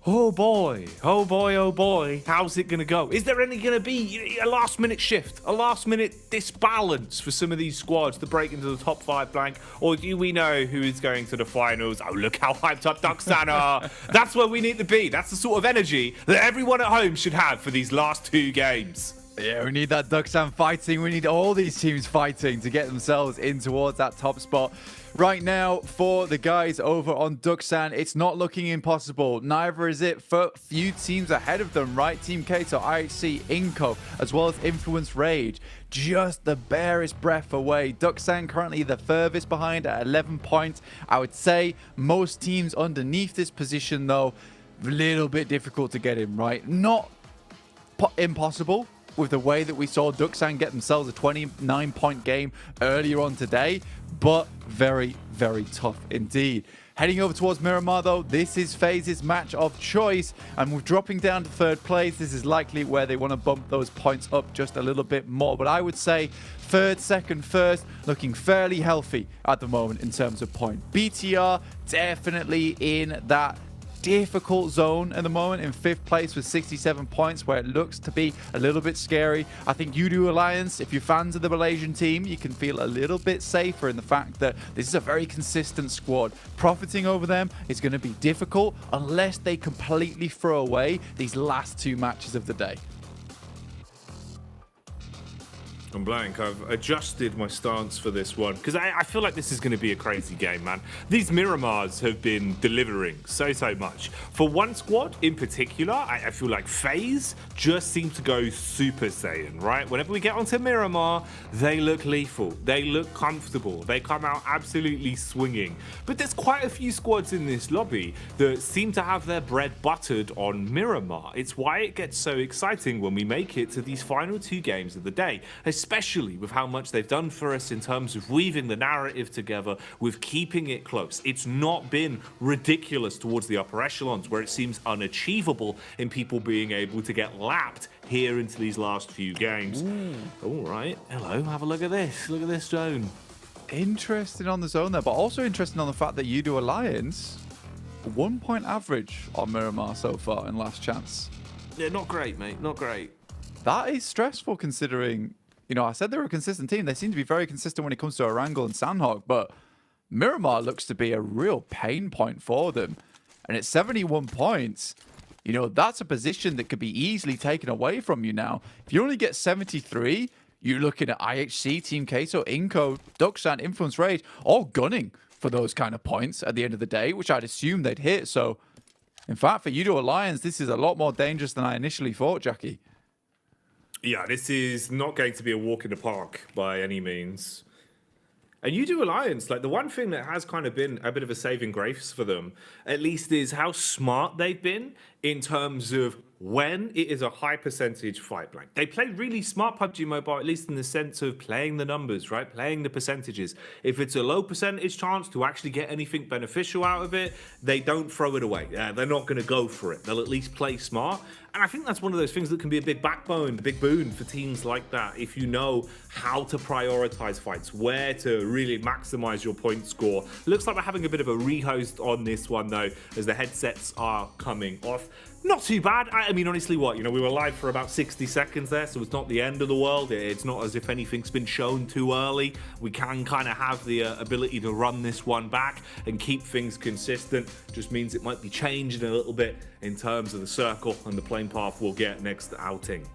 oh boy, oh boy, oh boy, how's it going to go? Is there any going to be a last-minute shift, a last-minute disbalance for some of these squads to break into the top 5, Blank? Or do we know who is going to the finals? Oh, look how hyped up Duxan are. That's where we need to be. That's the sort of energy that everyone at home should have for these last 2 games. Yeah, we need that Duxan fighting. We need all these teams fighting to get themselves in towards that top spot. Right now, for the guys over on Duxan, it's not looking impossible. Neither is it for few teams ahead of them, right? Team Kato, IHC, Inco, as well as Influence Rage. Just the barest breath away. Duxan currently the furthest behind at 11 points. I would say most teams underneath this position, though, a little bit difficult to get in, right? Not impossible, with the way that we saw Duxan get themselves a 29-point game earlier on today, but very, very tough indeed. Heading over towards Miramar, though, this is FaZe's match of choice, and with dropping down to 3rd place, this is likely where they want to bump those points up just a little bit more. But I would say 3rd, 2nd, 1st, looking fairly healthy at the moment in terms of point. BTR definitely in that difficult zone at the moment in 5th place with 67 points, where it looks to be a little bit scary. I think Udo Alliance, if you're fans of the Malaysian team, you can feel a little bit safer in the fact that this is a very consistent squad. Profiting over them is going to be difficult unless they completely throw away these last 2 matches of the day. I'm Blank. I've adjusted my stance for this one because I feel like this is going to be a crazy game, man. These Miramars have been delivering so much. For one squad in particular, I feel like FaZe just seems to go Super Saiyan, right? Whenever we get onto Miramar, they look lethal. They look comfortable. They come out absolutely swinging. But there's quite a few squads in this lobby that seem to have their bread buttered on Miramar. It's why it gets so exciting when we make it to these final 2 games of the day, especially with how much they've done for us in terms of weaving the narrative together, with keeping it close. It's not been ridiculous towards the upper echelons, where it seems unachievable in people being able to get lapped here into these last few games. All right, hello, have a look at this. Look at this zone. Interesting on the zone there, but also interesting on the fact that Udo Alliance, 1 point average on Miramar so far in Last Chance. Yeah, not great, mate, not great. That is stressful considering, you know, I said they were a consistent team. They seem to be very consistent when it comes to Erangel and Sanhok, but Miramar looks to be a real pain point for them. And at 71 points, you know, that's a position that could be easily taken away from you now. If you only get 73, you're looking at IHC, Team Kato, Inco, Duxan, Influence Rage, all gunning for those kind of points at the end of the day, which I'd assume they'd hit. So, in fact, for Udo Alliance, this is a lot more dangerous than I initially thought, Jackie. Yeah, this is not going to be a walk in the park by any means. And Udo Alliance, like the one thing that has kind of been a bit of a saving grace for them, at least, is how smart they've been in terms of when it is a high percentage fight blank. They play really smart PUBG Mobile, at least in the sense of playing the numbers, right? Playing the percentages. If it's a low percentage chance to actually get anything beneficial out of it, they don't throw it away. They're not going to go for it. They'll at least play smart. And I think that's one of those things that can be a big backbone, a big boon for teams like that. If you know how to prioritize fights, where to really maximize your point score. Looks like we're having a bit of a rehost on this one though, as the headsets are coming off. Not too bad. I mean, honestly, we were live for about 60 seconds there, so it's not the end of the world. It's not as if anything's been shown too early. We can kind of have the ability to run this one back and keep things consistent. Just means it might be changed a little bit in terms of the circle and the playing path we'll get next outing.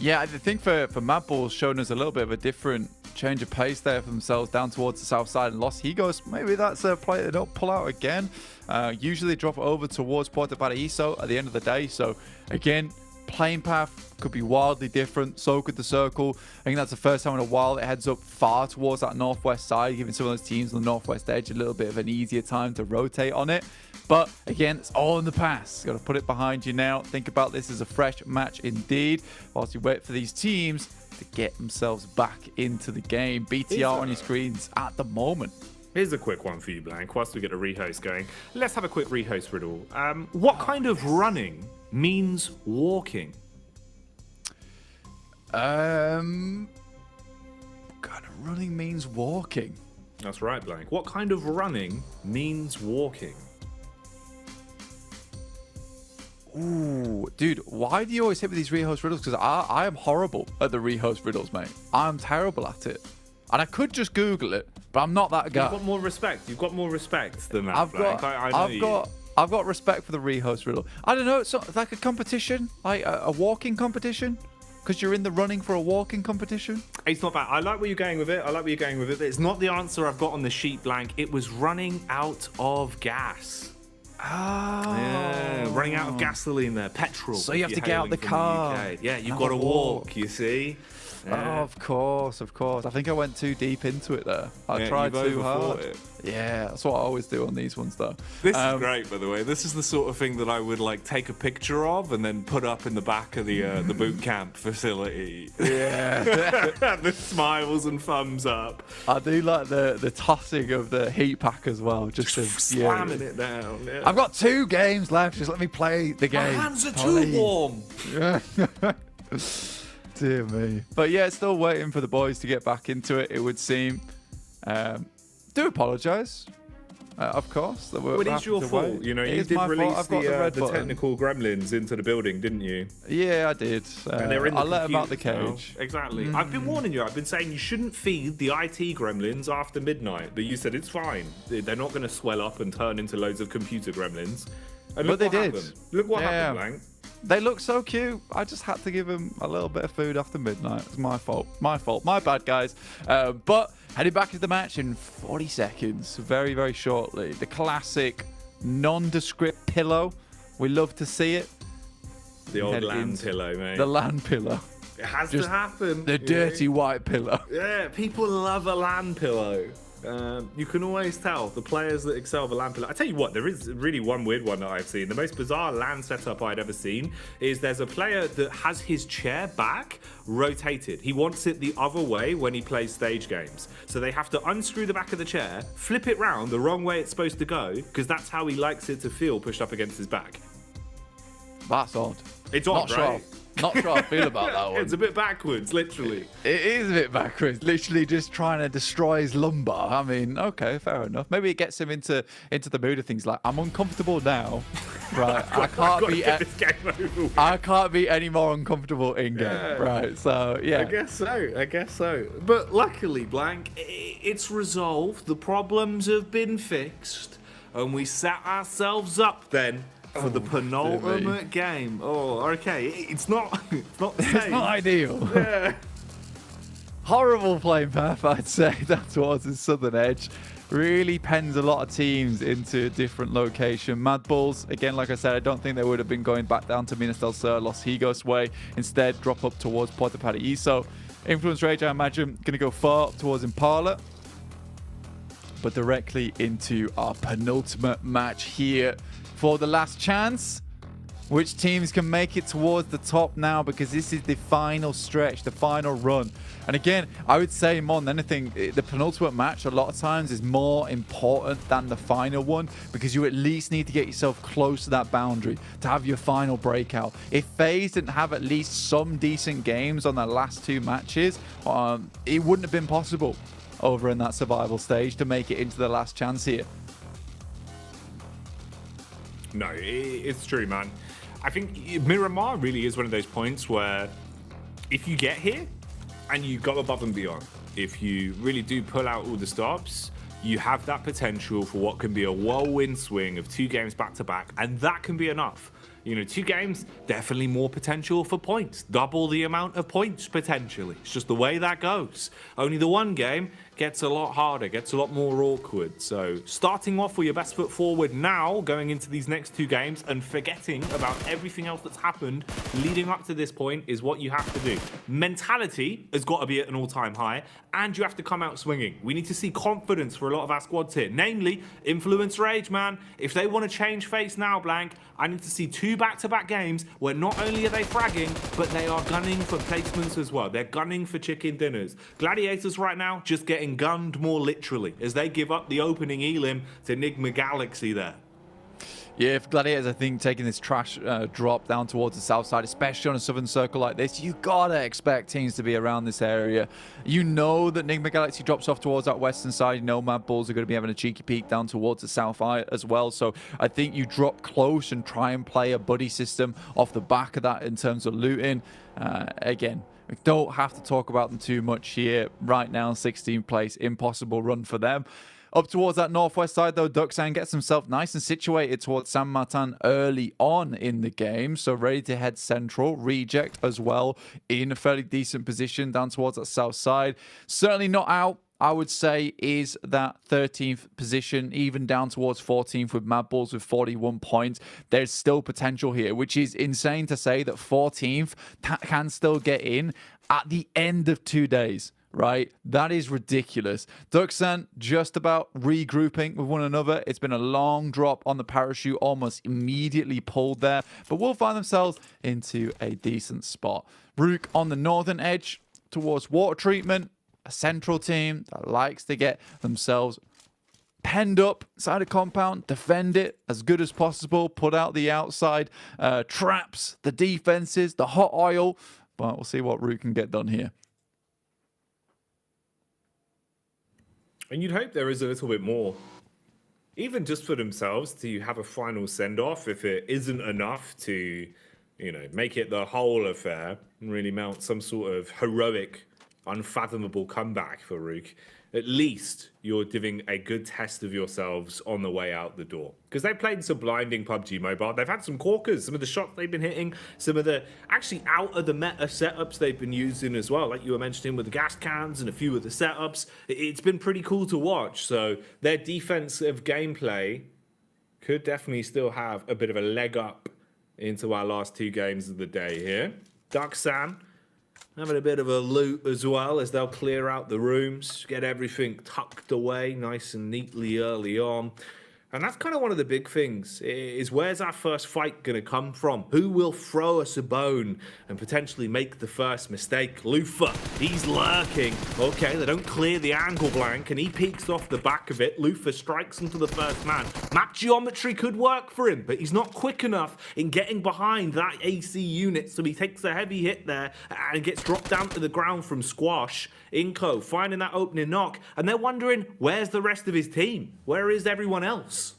Yeah, I think for Mad Bull's shown us a little bit of a different change of pace there for themselves down towards the south side and lost Higos. Maybe that's a play they don't pull out again. Usually drop over towards Puerto Paraíso at the end of the day. So again, playing path could be wildly different. So could the circle. I think that's the first time in a while it heads up far towards that northwest side, giving some of those teams on the northwest edge a little bit of an easier time to rotate on it. But again, it's all in the past. Got to put it behind you now. Think about this as a fresh match indeed, whilst you wait for these teams to get themselves back into the game. BTR on your screens at the moment. Here's a quick one for you, Blank. Whilst we get a rehost going, let's have a quick rehost riddle. What kind of running means walking? Kind of running means walking. That's right, Blank. What kind of running means walking? Ooh, dude, why do you always hit with these rehost riddles? Because I am horrible at the rehost riddles, mate. I'm terrible at it. And I could just Google it, but I'm not that guy. You've got more respect. You've got more respect than that, I've Blank. got I've got respect for the rehost riddle. I don't know, it's like a competition, like a walking competition. Because you're in the running for a walking competition? It's not bad. I like where you're going with it. But it's not the answer I've got on the sheet, Blank. It was running out of gas. Oh. Yeah, running out of gasoline there. Petrol. So you have to get out the car. Yeah, you've got to walk, you see. Yeah. Oh, of course. I think I went too deep into it there. I tried too hard. Yeah, that's what I always do on these ones, though. This is great, by the way. This is the sort of thing that I would like take a picture of and then put up in the back of the boot camp facility. Yeah, the smiles and thumbs up. I do like the tossing of the heat pack as well, just slamming it down. Yeah. I've got 2 games left. Just let me play the game. My hands are too warm. Yeah. Dear me. But yeah, still waiting for the boys to get back into it, it would seem. Do apologise, of course. Well, it is your fault. You know, you did release the technical gremlins into the building, didn't you? Yeah, I did. And they're in the I let them out the cage. Now. Exactly. I've been warning you. I've been saying you shouldn't feed the IT gremlins after midnight. But you said it's fine. They're not going to swell up and turn into loads of computer gremlins. And look what happened. Look what happened, Blank. They look so cute. I just had to give them a little bit of food after midnight. It's my fault. My bad, guys. But heading back into the match in 40 seconds, very, very shortly. The classic nondescript pillow. We love to see it. The old land pillow, mate. The land pillow. It has to happen. The dirty white pillow. Yeah, people love a land pillow. You can always tell the players that excel the LAN pillow. I tell you what, there is really one weird one that I've seen. The most bizarre LAN setup I'd ever seen is there's a player that has his chair back rotated. He wants it the other way when he plays stage games. So they have to unscrew the back of the chair, flip it round the wrong way it's supposed to go, because that's how he likes it to feel pushed up against his back. That's odd. It's odd, right? Not sure I feel about that one. It's a bit backwards, literally. It is a bit backwards. Literally just trying to destroy his lumbar. I mean, okay, fair enough. Maybe it gets him into the mood of things like, I'm uncomfortable now. Right, I can't be any more uncomfortable in game. Yeah. Right, so yeah. I guess so. But luckily, Blank, it's resolved. The problems have been fixed, and we set ourselves up then for the penultimate game. Oh, okay. It's not the same. It's not ideal. Yeah. Horrible playing path, I'd say, that towards the southern edge. Really pens a lot of teams into a different location. Mad Bulls, again, like I said, I don't think they would have been going back down to Minas del Sur, Los Higos way. Instead, drop up towards Puerto Paraíso. Influence Rage, I imagine, going to go far towards Impala. But directly into our penultimate match here for the last chance. Which teams can make it towards the top now, because this is the final stretch, the final run. And again, I would say more than anything, the penultimate match a lot of times is more important than the final one, because you at least need to get yourself close to that boundary to have your final breakout. If FaZe didn't have at least some decent games on their last 2 matches, it wouldn't have been possible over in that survival stage to make it into the last chance here. No, it's true, man. I think Miramar really is one of those points where if you get here and you go above and beyond, if you really do pull out all the stops, you have that potential for what can be a whirlwind swing of 2 games back to back, and that can be enough. You know, 2 games, definitely more potential for points. Double the amount of points, potentially. It's just the way that goes. Only the 1 game gets a lot harder, gets a lot more awkward. So starting off with your best foot forward now, going into these next 2 games, and forgetting about everything else that's happened leading up to this point is what you have to do. Mentality has got to be at an all-time high, and you have to come out swinging. We need to see confidence for a lot of our squads here, namely Influence Rage, man. If they want to change face now, Blank, I need to see 2 back-to-back games where not only are they fragging, but they are gunning for placements as well. They're gunning for chicken dinners. Gladiators right now just getting gunned more literally as they give up the opening elim to Enigma Galaxy there. Yeah, if Gladiators, I think, taking this trash drop down towards the south side, especially on a southern circle like this, you gotta expect teams to be around this area. You know that Nigma Galaxy drops off towards that western side. You know Mad Bulls are going to be having a cheeky peek down towards the south eye as well. So I think you drop close and try and play a buddy system off the back of that in terms of looting. Again, we don't have to talk about them too much here. Right now, 16th place, impossible run for them. Up towards that northwest side, though, Duxan gets himself nice and situated towards San Martin early on in the game. So ready to head central. Reject as well in a fairly decent position down towards that south side. Certainly not out, I would say, is that 13th position, even down towards 14th with Mad Bulls with 41 points. There's still potential here, which is insane to say that 14th can still get in at the end of 2 days. Right? That is ridiculous. Duxan just about regrouping with one another. It's been a long drop on the parachute, almost immediately pulled there, but will find themselves into a decent spot. Rook on the northern edge towards water treatment, a central team that likes to get themselves penned up inside a compound, defend it as good as possible, put out the outside traps, the defenses, the hot oil, but we'll see what Rook can get done here. And you'd hope there is a little bit more, even just for themselves, to have a final send-off if it isn't enough to, you know, make it the whole affair and really mount some sort of heroic, unfathomable comeback for Rook. At least you're giving a good test of yourselves on the way out the door. Because they've played some blinding PUBG Mobile. They've had some corkers, some of the shots they've been hitting, some of the actually out of the meta setups they've been using as well, like you were mentioning with the gas cans and a few of the setups. It's been pretty cool to watch. So their defensive gameplay could definitely still have a bit of a leg up into our last 2 games of the day here. Duxan having a bit of a loot as well as they'll clear out the rooms, get everything tucked away nice and neatly early on. And that's kind of one of the big things, is where's our first fight going to come from? Who will throw us a bone and potentially make the first mistake? Lufa, he's lurking. Okay, they don't clear the angle blank, and he peeks off the back of it. Lufa strikes into the first man. Map geometry could work for him, but he's not quick enough in getting behind that AC unit, so he takes a heavy hit there and gets dropped down to the ground from Squash. Inco finding that opening knock, and they're wondering, where's the rest of his team? Where is everyone else?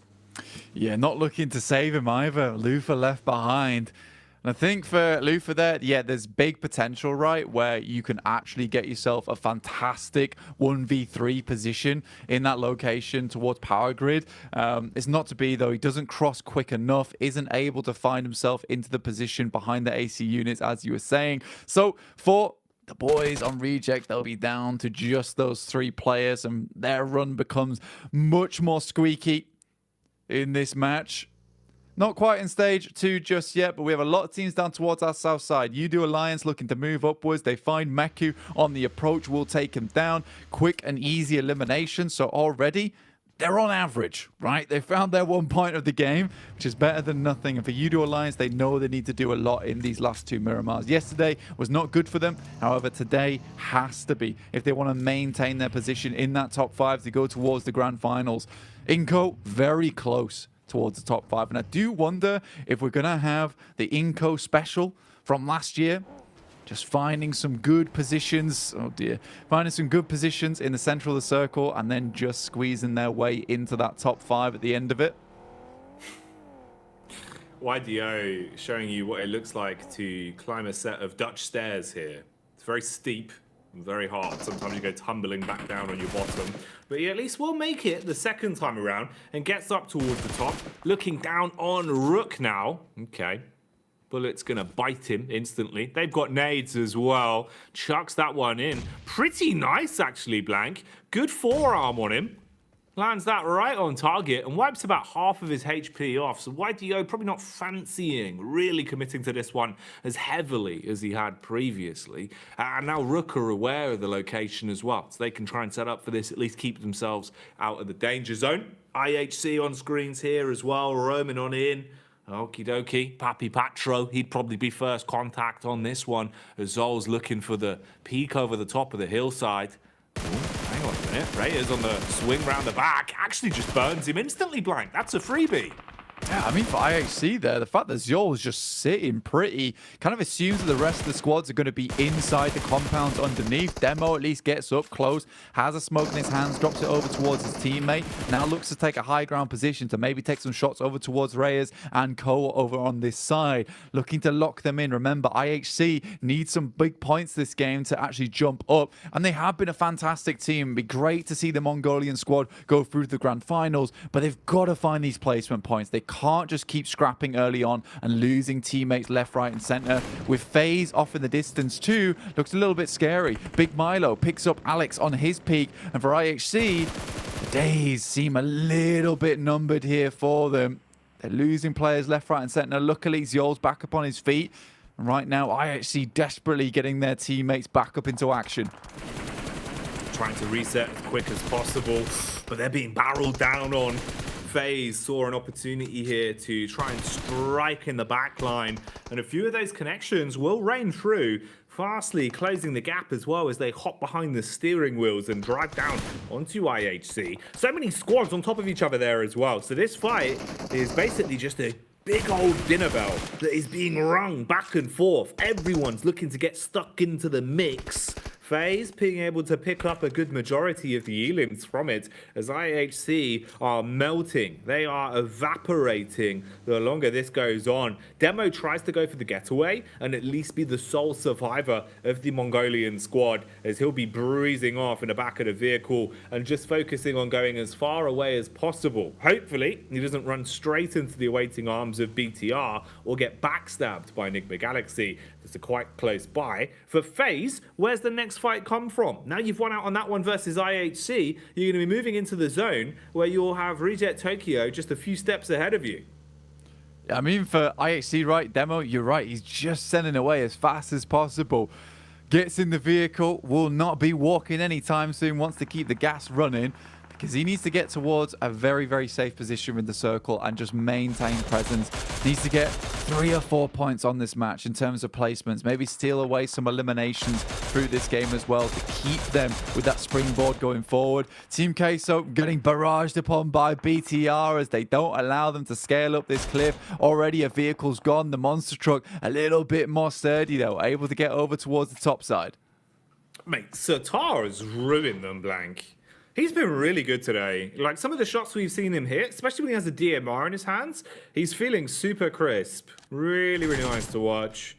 Yeah, not looking to save him either. Lufa left behind. And I think for Lufa there, yeah, there's big potential, right, where you can actually get yourself a fantastic 1v3 position in that location towards power grid. It's not to be, though. He doesn't cross quick enough, isn't able to find himself into the position behind the AC units, as you were saying. So for the boys on Reject, they'll be down to just those 3 players, and their run becomes much more squeaky in this match. Not quite in stage 2 just yet, but we have a lot of teams down towards our south side. Udo Alliance looking to move upwards. They find Meku on the approach, will take him down. Quick and easy elimination, so already they're on average, right? They found their 1 point of the game, which is better than nothing. And for Udo Alliance, they know they need to do a lot in these last 2 Miramars. Yesterday was not good for them. However, today has to be if they want to maintain their position in that top 5 to go towards the grand finals. Inco, very close towards the top 5. And I do wonder if we're going to have the Inco special from last year. Just finding some good positions. Oh dear. Finding some good positions in the center of the circle and then just squeezing their way into that top 5 at the end of it. YDO showing you what it looks like to climb a set of Dutch stairs here. It's very steep. Very hard. Sometimes you go tumbling back down on your bottom. But he at least will make it the second time around and gets up towards the top. Looking down on Rook now. Okay. Bullet's going to bite him instantly. They've got nades as well. Chucks that one in. Pretty nice, actually, Blank. Good forearm on him. Lands that right on target and wipes about half of his HP off. So YDO probably not fancying really committing to this one as heavily as he had previously. And now Rook are aware of the location as well. So they can try and set up for this, at least keep themselves out of the danger zone. IHC on screens here as well, roaming on in. Okie dokie, Papi Patro, he'd probably be first contact on this one as Zol's looking for the peak over the top of the hillside. Ooh, hang on a minute, Reyes on the swing round the back, actually just burns him instantly, Blank. That's a freebie. Yeah, I mean, for IHC there, the fact that Zol was just sitting pretty kind of assumes that the rest of the squads are going to be inside the compounds underneath. Demo at least gets up close, has a smoke in his hands, drops it over towards his teammate. Now looks to take a high ground position to maybe take some shots over towards Reyes and Co over on this side. Looking to lock them in. Remember, IHC needs some big points this game to actually jump up. And they have been a fantastic team. It'd be great to see the Mongolian squad go through to the grand finals, but they've got to find these placement points. They can't just keep scrapping early on and losing teammates left, right, and center. With FaZe off in the distance too, looks a little bit scary. Big Milo picks up Alex on his peak, and for IHC, the days seem a little bit numbered here for them. They're losing players left, right, and center. Luckily, Ziol's back up on his feet. And right now, IHC desperately getting their teammates back up into action. Trying to reset as quick as possible, but they're being barreled down on. FaZe saw an opportunity here to try and strike in the back line, and a few of those connections will rain through, fastly closing the gap as well as they hop behind the steering wheels and drive down onto IHC. So many squads on top of each other there as well. So this fight is basically just a big old dinner bell that is being rung back and forth. Everyone's looking to get stuck into the mix. FaZe being able to pick up a good majority of the elims from it as IHC are melting. They are evaporating the longer this goes on. Demo tries to go for the getaway and at least be the sole survivor of the Mongolian squad as he'll be bruising off in the back of the vehicle and just focusing on going as far away as possible. Hopefully, he doesn't run straight into the awaiting arms of BTR or get backstabbed by Enigma Galaxy. That's quite close by. For FaZe, where's the next fight come from? Now you've won out on that one versus IHC, you're going to be moving into the zone where you'll have Reject Tokyo just a few steps ahead of you. I mean, for IHC, right, Demo, you're right. He's just sending away as fast as possible. Gets in the vehicle, will not be walking anytime soon, wants to keep the gas running, because he needs to get towards a very, very safe position in the circle and just maintain presence. Needs to get 3 or 4 points on this match in terms of placements. Maybe steal away some eliminations through this game as well to keep them with that springboard going forward. Team Queso getting barraged upon by BTR as they don't allow them to scale up this cliff. Already a vehicle's gone. The monster truck a little bit more sturdy though, able to get over towards the top side. Mate, Satar has ruined them, Blank. He's been really good today. Like, some of the shots we've seen him hit, especially when he has a DMR in his hands, he's feeling super crisp. Really, really nice to watch.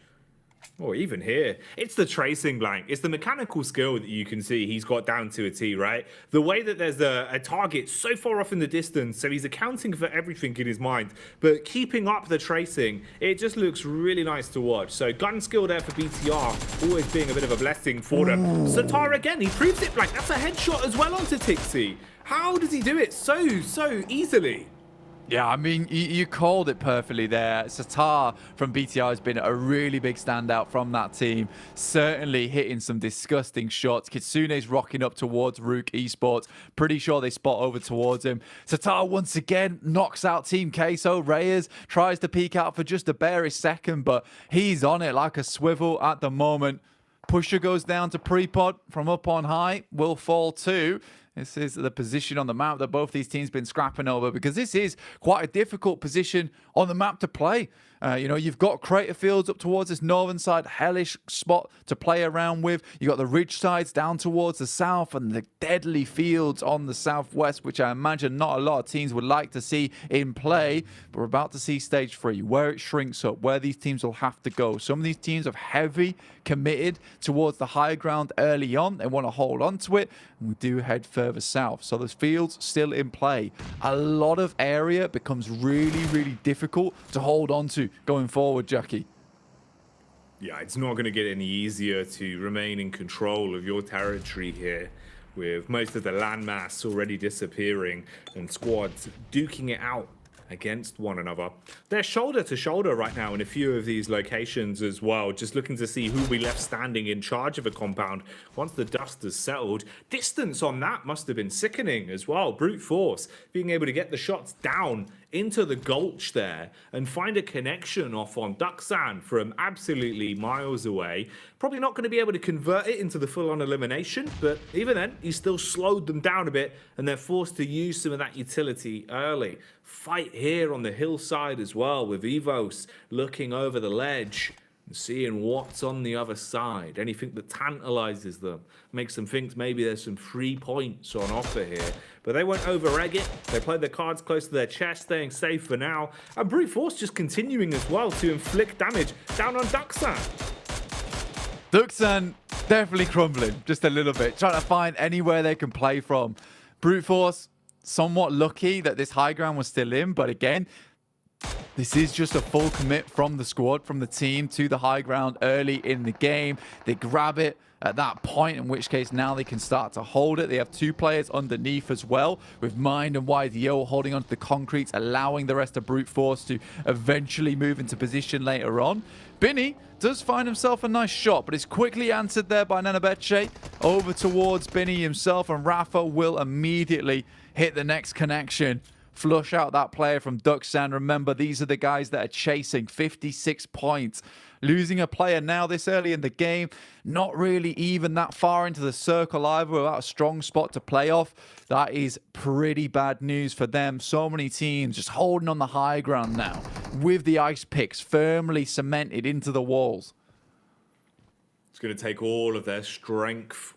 Or even here. It's the tracing, Blank. It's the mechanical skill that you can see he's got down to a T, right? The way that there's a target so far off in the distance, so he's accounting for everything in his mind, but keeping up the tracing, it just looks really nice to watch. So gun skill there for BTR, always being a bit of a blessing for them. Satar again, he proves it, Blank. That's a headshot as well onto Tixi. How does he do it so easily? Yeah, I mean, you called it perfectly there. Satar from BTR has been a really big standout from that team. Certainly hitting some disgusting shots. Kitsune's rocking up towards Rook Esports. Pretty sure they spot over towards him. Satar once again knocks out Team Queso. Reyes tries to peek out for just the barest second, but he's on it like a swivel at the moment. Pusher goes down to Prepod from up on high. Will fall too. This is the position on the map that both these teams been scrapping over, because this is quite a difficult position on the map to play. You know, you've got crater fields up towards this northern side, hellish spot to play around with. You got the ridge sides down towards the south and the deadly fields on the southwest, which I imagine not a lot of teams would like to see in play. But we're about to see stage 3, where it shrinks up, where these teams will have to go. Some of these teams are heavy committed towards the high ground early on. They want to hold on to it, and we do head further south. So there's fields still in play. A lot of area becomes really, really difficult to hold on to going forward, Jackie. Yeah, it's not going to get any easier to remain in control of your territory here, with most of the landmass already disappearing and squads duking it out against one another. They're shoulder to shoulder right now in a few of these locations as well, just looking to see who will be left standing in charge of a compound once the dust has settled. Distance on that must have been sickening as well. Brute force, being able to get the shots down into the gulch there and find a connection off on Duxan from absolutely miles away. Probably not going to be able to convert it into the full-on elimination, but even then, he still slowed them down a bit, and they're forced to use some of that utility early. Fight here on the hillside as well, with Evos looking over the ledge and seeing what's on the other side. Anything that tantalizes them, makes them think maybe there's some free points on offer here. But they won't over-egg it. They played their cards close to their chest, staying safe for now. And Brute Force just continuing as well to inflict damage down on Duxan. Duxan definitely crumbling just a little bit, trying to find anywhere they can play from. Brute Force, somewhat lucky that this high ground was still in, but again, this is just a full commit from the squad, from the team to the high ground early in the game. They grab it at that point, in which case now they can start to hold it. They have two players underneath as well, with Mind and YDO holding onto the concretes, allowing the rest of Brute Force to eventually move into position later on. Binny does find himself a nice shot, but it's quickly answered there by Nanabeche over towards Binny himself, and Rafa will immediately hit the next connection. Flush out that player from Duxan. Remember, these are the guys that are chasing 56 points. Losing a player now this early in the game, not really even that far into the circle either, without a strong spot to play off. That is pretty bad news for them. So many teams just holding on the high ground now, with the ice picks firmly cemented into the walls. It's going to take all of their strength,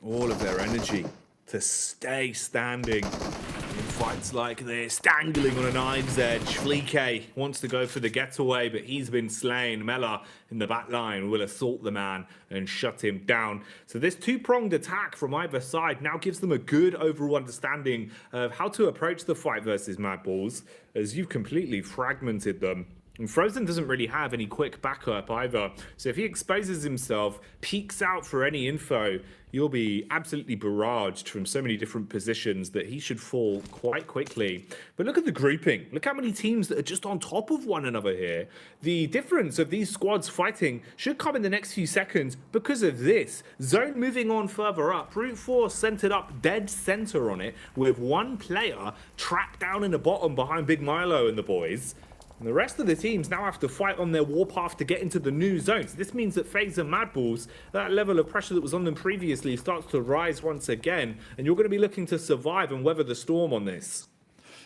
all of their energy to stay standing in fights like this, dangling on a knife's edge. Fleeke wants to go for the getaway, but he's been slain. Mela in the back line will assault the man and shut him down. So this two-pronged attack from either side now gives them a good overall understanding of how to approach the fight versus Mad Balls, as you've completely fragmented them. And Frozen doesn't really have any quick backup either. So if he exposes himself, peeks out for any info, you'll be absolutely barraged from so many different positions that he should fall quite quickly. But look at the grouping. Look how many teams that are just on top of one another here. The difference of these squads fighting should come in the next few seconds because of this. Zone moving on further up. Brute Force centered up dead center on it, with one player trapped down in the bottom behind Big Milo and the boys. And the rest of the teams now have to fight on their warpath to get into the new zones. This means that FaZe and Mad Balls, that level of pressure that was on them previously, starts to rise once again. And you're going to be looking to survive and weather the storm on this.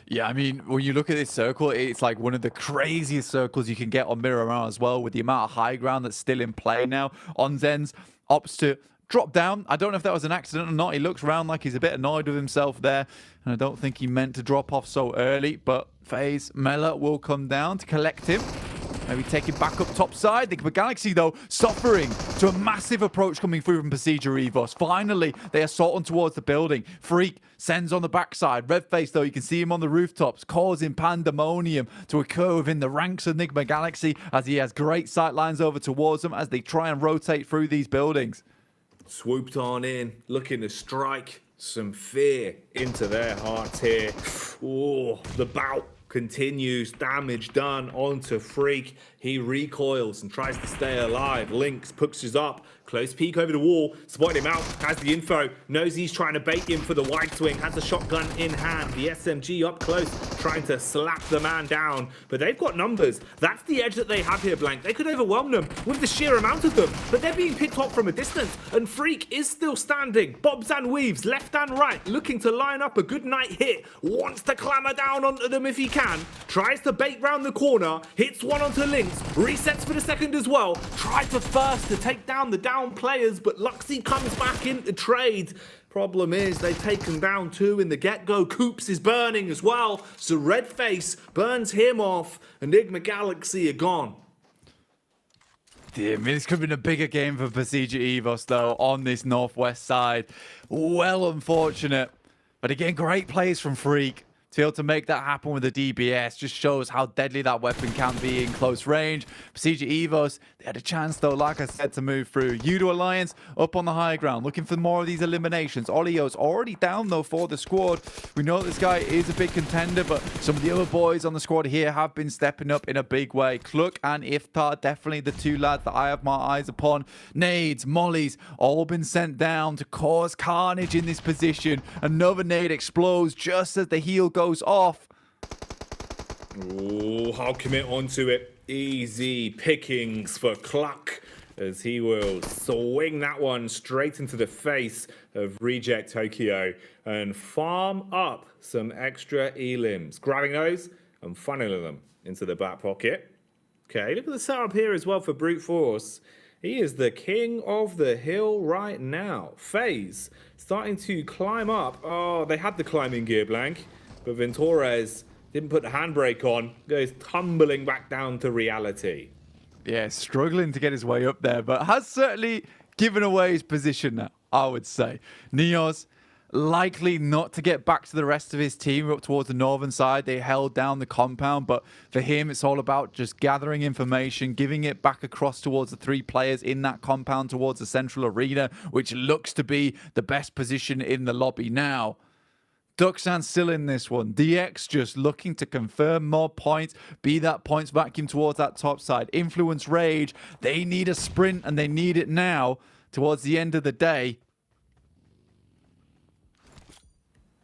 Yeah, I mean, when you look at this circle, it's like one of the craziest circles you can get on Miramar as well, with the amount of high ground that's still in play now. Onzen's opts to drop down. I don't know if that was an accident or not. He looks around like he's a bit annoyed with himself there. And I don't think he meant to drop off so early. But FaZe, Mela will come down to collect him. Maybe take him back up top side. The Galaxy, though, suffering to a massive approach coming through from Procedure Evos. Finally, they assault on towards the building. Freak sends on the backside. Redface, though, you can see him on the rooftops, causing pandemonium to occur within the ranks of Nigma Galaxy, as he has great sight lines over towards them as they try and rotate through these buildings. Swooped on in, looking to strike some fear into their hearts here. Oh, the bout continues. Damage done onto Freak. He recoils and tries to stay alive. Lynx pushes up. Close peek over the wall. Spotted him out. Has the info. Knows he's trying to bait him for the wide swing. Has a shotgun in hand. The SMG up close. Trying to slap the man down. But they've got numbers. That's the edge that they have here, Blank. They could overwhelm them with the sheer amount of them. But they're being picked up from a distance. And Freak is still standing. Bobs and weaves. Left and right. Looking to line up a good night hit. Wants to clamber down onto them if he can. Tries to bait round the corner. Hits one onto Lynx. Resets for the second as well. Tried to first to take down the down players, but Luxy comes back into trade. Problem is, they've taken down two in the get-go. Coops is burning as well, so Redface burns him off, and Enigma Galaxy are gone. I mean, this could have been a bigger game for Procedure Evos, though, on this northwest side. Well, unfortunate. But again, great plays from Freak. To be able to make that happen with the DBS just shows how deadly that weapon can be in close range. Procedure Evos, they had a chance, though, like I said, to move through. Udo Alliance up on the high ground, looking for more of these eliminations. Olio's already down, though, for the squad. We know this guy is a big contender, but some of the other boys on the squad here have been stepping up in a big way. Kluk and Iftar, definitely the two lads that I have my eyes upon. Nades, mollies, all been sent down to cause carnage in this position. Another nade explodes just as the heal goes off. Ooh, I'll commit onto it. Easy pickings for Cluck as he will swing that one straight into the face of Reject Tokyo and farm up some extra elims, grabbing those and funneling them into the back pocket. Okay, look at the setup here as well for Brute Force. He is the king of the hill right now. FaZe starting to climb up. Oh, they had the climbing gear blank, but Ventores didn't put the handbrake on, goes tumbling back down to reality. Yeah, struggling to get his way up there, but has certainly given away his position now, I would say. Neos likely not to get back to the rest of his team up towards the northern side. They held down the compound, but for him, it's all about just gathering information, giving it back across towards the 3 players in that compound towards the central arena, which looks to be the best position in the lobby now. Duxan still in this one. DX just looking to confirm more points, be that points vacuum towards that top side. Influence Rage, they need a sprint and they need it now towards the end of the day.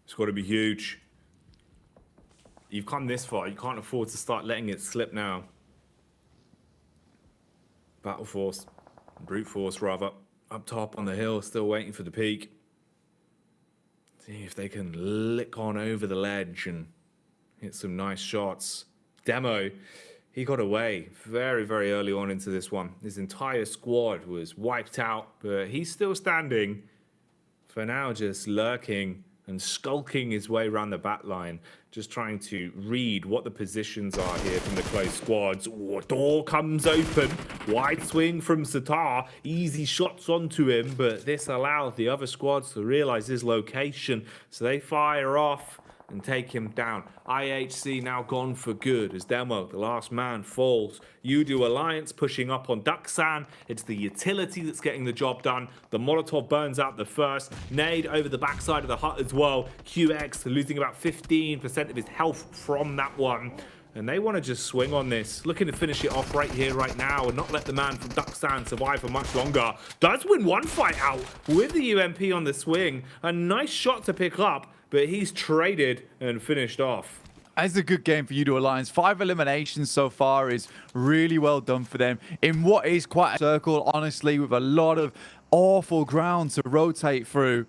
It's got to be huge. You've come this far. You can't afford to start letting it slip now. Battle Force, Brute Force rather, up top on the hill, still waiting for the peak. See if they can lick on over the ledge and hit some nice shots. Demo, he got away very, very early on into this one. His entire squad was wiped out, but he's still standing. For now, just lurking and skulking his way around the back line, just trying to read what the positions are here from the close squads. Ooh, door comes open, wide swing from Satar, easy shots onto him, but this allows the other squads to realize his location, so they fire off and take him down. IHC now gone for good as Demo, the last man, falls. Udo Alliance pushing up on Duxan. It's the utility that's getting the job done. The Molotov burns out the first. Nade over the backside of the hut as well. QX losing about 15% of his health from that one. And they want to just swing on this, looking to finish it off right here, right now, and not let the man from Duxan survive for much longer. Does win one fight out with the UMP on the swing. A nice shot to pick up, but he's traded and finished off. It's a good game for Udo Alliance. 5 eliminations so far is really well done for them in what is quite a circle, honestly, with a lot of awful ground to rotate through.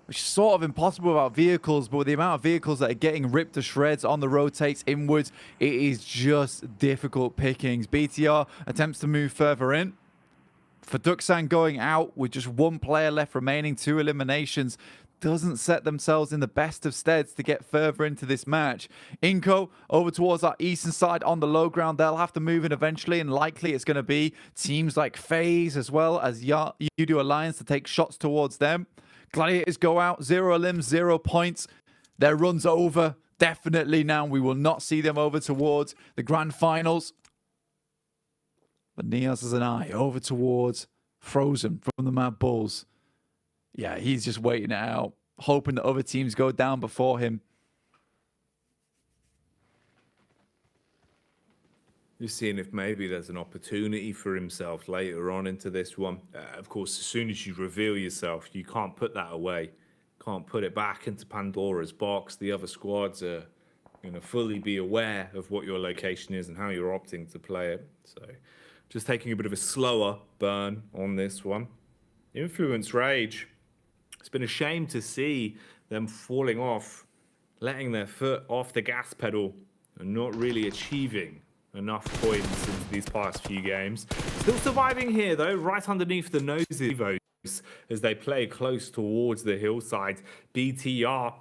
Which is sort of impossible without vehicles, but with the amount of vehicles that are getting ripped to shreds on the rotates inwards, it is just difficult pickings. BTR attempts to move further in. For Duxan going out with just 1 player left remaining, 2 eliminations, doesn't set themselves in the best of steads to get further into this match. Inco over towards our eastern side on the low ground. They'll have to move in eventually, and likely it's going to be teams like FaZe as well as Udo Alliance to take shots towards them. Gladiators go out, 0 limbs, 0 points. Their run's over. Definitely now. We will not see them over towards the grand finals. But Neos has an eye over towards Frozen from the Mad Bulls. Yeah, he's just waiting it out, hoping that other teams go down before him. Just seeing if maybe there's an opportunity for himself later on into this one. Of course, as soon as you reveal yourself, you can't put that away. Can't put it back into Pandora's box. The other squads are going to fully be aware of what your location is and how you're opting to play it. So just taking a bit of a slower burn on this one. Influence Rage. It's been a shame to see them falling off, letting their foot off the gas pedal and not really achieving enough points into these past few games. Still surviving here though, right underneath the noses of Evos as they play close towards the hillside. BTR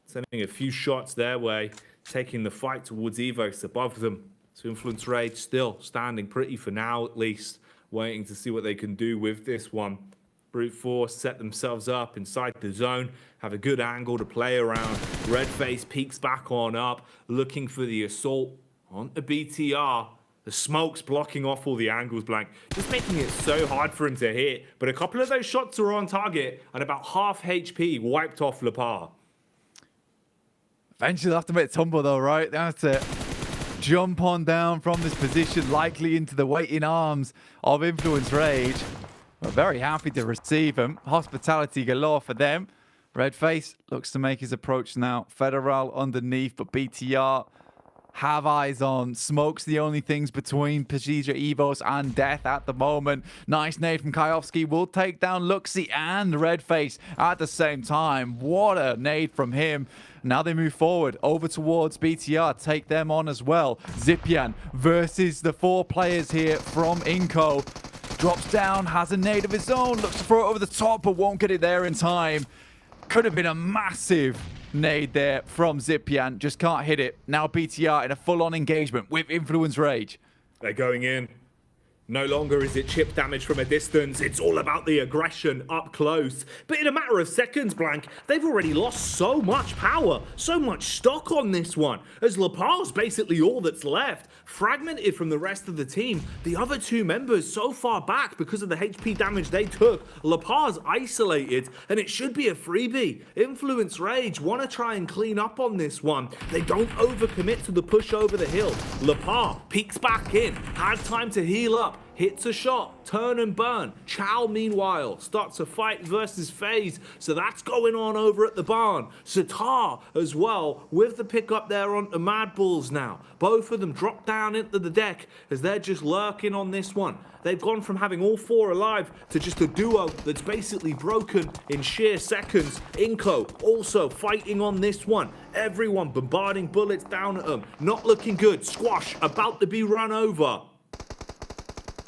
sending a few shots their way, taking the fight towards Evos above them. So Influence Rage still standing pretty for now at least, waiting to see what they can do with this one. Brute Force set themselves up inside the zone, have a good angle to play around. Redface peeks back on up, looking for the assault on the BTR. The smoke's blocking off all the angles blank, just making it so hard for him to hit. But a couple of those shots are on target, and about half HP wiped off Lepar. Eventually they'll have to make a tumble though, right? That's it. Jump on down from this position, likely into the waiting arms of Influence Rage. We're very happy to receive him. Hospitality galore for them. Redface looks to make his approach now. Federal underneath, but BTR have eyes on. Smoke's the only things between Pajija Evos and death at the moment. Nice nade from Kaiovsky will take down Luxy and Redface at the same time. What a nade from him. Now they move forward over towards BTR, take them on as well. Zipian versus the 4 players here from Inco. Drops down, has a nade of his own, looks to throw it over the top, but won't get it there in time. Could have been a massive nade there from Zipian, just can't hit it. Now BTR in a full-on engagement with Influence Rage. They're going in. No longer is it chip damage from a distance, it's all about the aggression up close. But in a matter of seconds, Blank, they've already lost so much power, so much stock on this one, as La Paz basically all that's left. Fragmented from the rest of the team, the other 2 members so far back because of the HP damage they took. La Paz isolated, and it should be a freebie. Influence Rage want to try and clean up on this one. They don't overcommit to the push over the hill. La Paz peeks back in, has time to heal up, hits a shot, turn and burn. Chow, meanwhile, starts a fight versus FaZe, so that's going on over at the barn. Sitar as well, with the pickup there onto Mad Bulls now. Both of them drop down into the deck as they're just lurking on this one. They've gone from having all 4 alive to just a duo that's basically broken in sheer seconds. Inco also fighting on this one. Everyone bombarding bullets down at them. Not looking good. Squash about to be run over.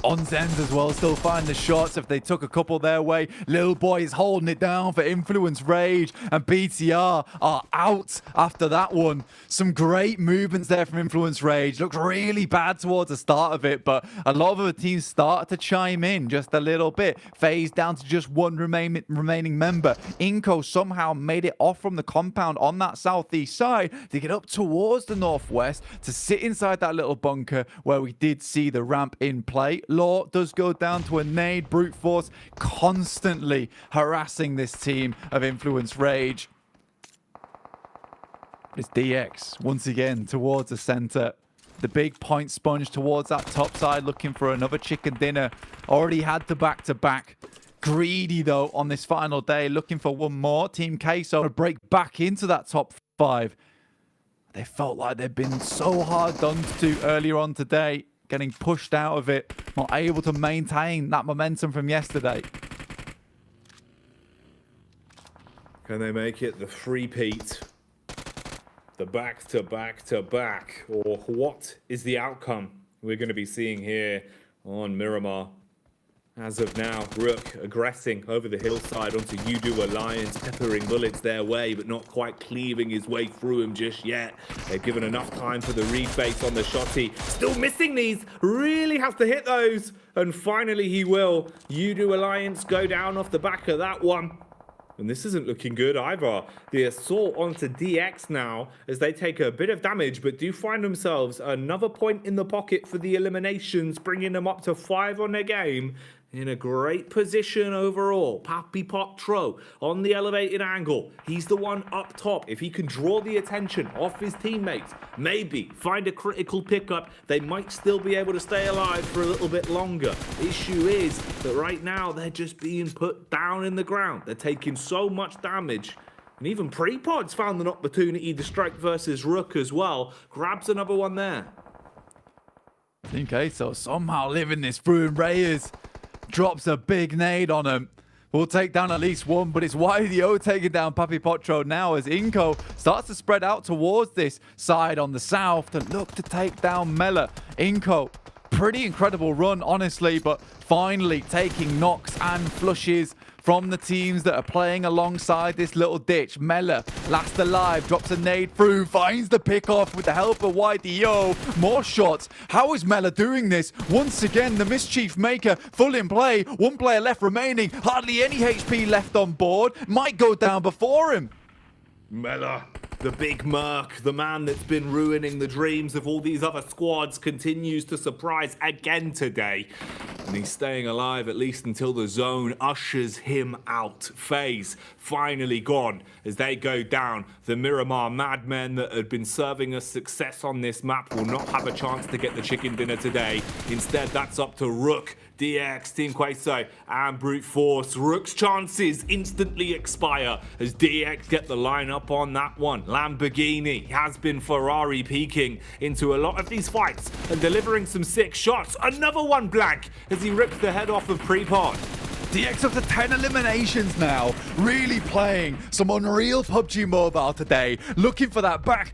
On Zenz as well, still finding the shots if they took a couple their way. Lil Boy is holding it down for Influence Rage, and BTR are out after that one. Some great movements there from Influence Rage. Looked really bad towards the start of it, but a lot of the teams started to chime in just a little bit. FaZe down to just 1 remaining member. Inco somehow made it off from the compound on that southeast side to get up towards the northwest to sit inside that little bunker where we did see the ramp in play. Law does go down to a nade. Brute Force constantly harassing this team of Influence Rage. It's DX once again towards the center. The big point sponge towards that top side, looking for another chicken dinner. Already had the back-to-back. Greedy though on this final day, looking for one more. Team Queso to break back into that top 5. They felt like they'd been so hard done to earlier on today. Getting pushed out of it, not able to maintain that momentum from yesterday. Can they make it the three-peat? The back-to-back-to-back? Or what is the outcome we're going to be seeing here on Miramar? As of now, Rook aggressing over the hillside onto Udo Alliance, peppering bullets their way, but not quite cleaving his way through him just yet. They've given enough time for the reface on the shotty. Still missing these. Really has to hit those. And finally he will. Udo Alliance go down off the back of that one. And this isn't looking good either. The assault onto DX now as they take a bit of damage, but do find themselves another point in the pocket for the eliminations, bringing them up to 5 on their game. In a great position overall. Papi Potro on the elevated angle. He's the one up top. If he can draw the attention off his teammates, maybe find a critical pickup, they might still be able to stay alive for a little bit longer. Issue is that right now they're just being put down in the ground. They're taking so much damage. And even Prepod's found an opportunity to strike versus Rook as well. Grabs another one there. Okay, so somehow living this through, and Reyes drops a big nade on him. We'll take down at least one, but it's YDO taking down Papi Potro now as Inco starts to spread out towards this side on the south to look to take down Mela. Inco, pretty incredible run, honestly, but finally taking knocks and flushes from the teams that are playing alongside this little ditch. Mela, last alive, drops a nade through, finds the pick off with the help of YDO. More shots. How is Mela doing this? Once again, the Mischief Maker full in play. 1 player left remaining. Hardly any HP left on board. Might go down before him. Mela, the big merc, the man that's been ruining the dreams of all these other squads, continues to surprise again today. And he's staying alive at least until the zone ushers him out. FaZe finally gone as they go down. The Miramar madmen that had been serving us success on this map will not have a chance to get the chicken dinner today. Instead, that's up to Rook, DX, Team Queso, and Brute Force. Rook's chances instantly expire as DX get the lineup on that one. Lamborghini has been Ferrari peeking into a lot of these fights and delivering some sick shots. Another one blank as he rips the head off of Prepod. DX up to 10 eliminations now, really playing some unreal PUBG Mobile today, looking for that back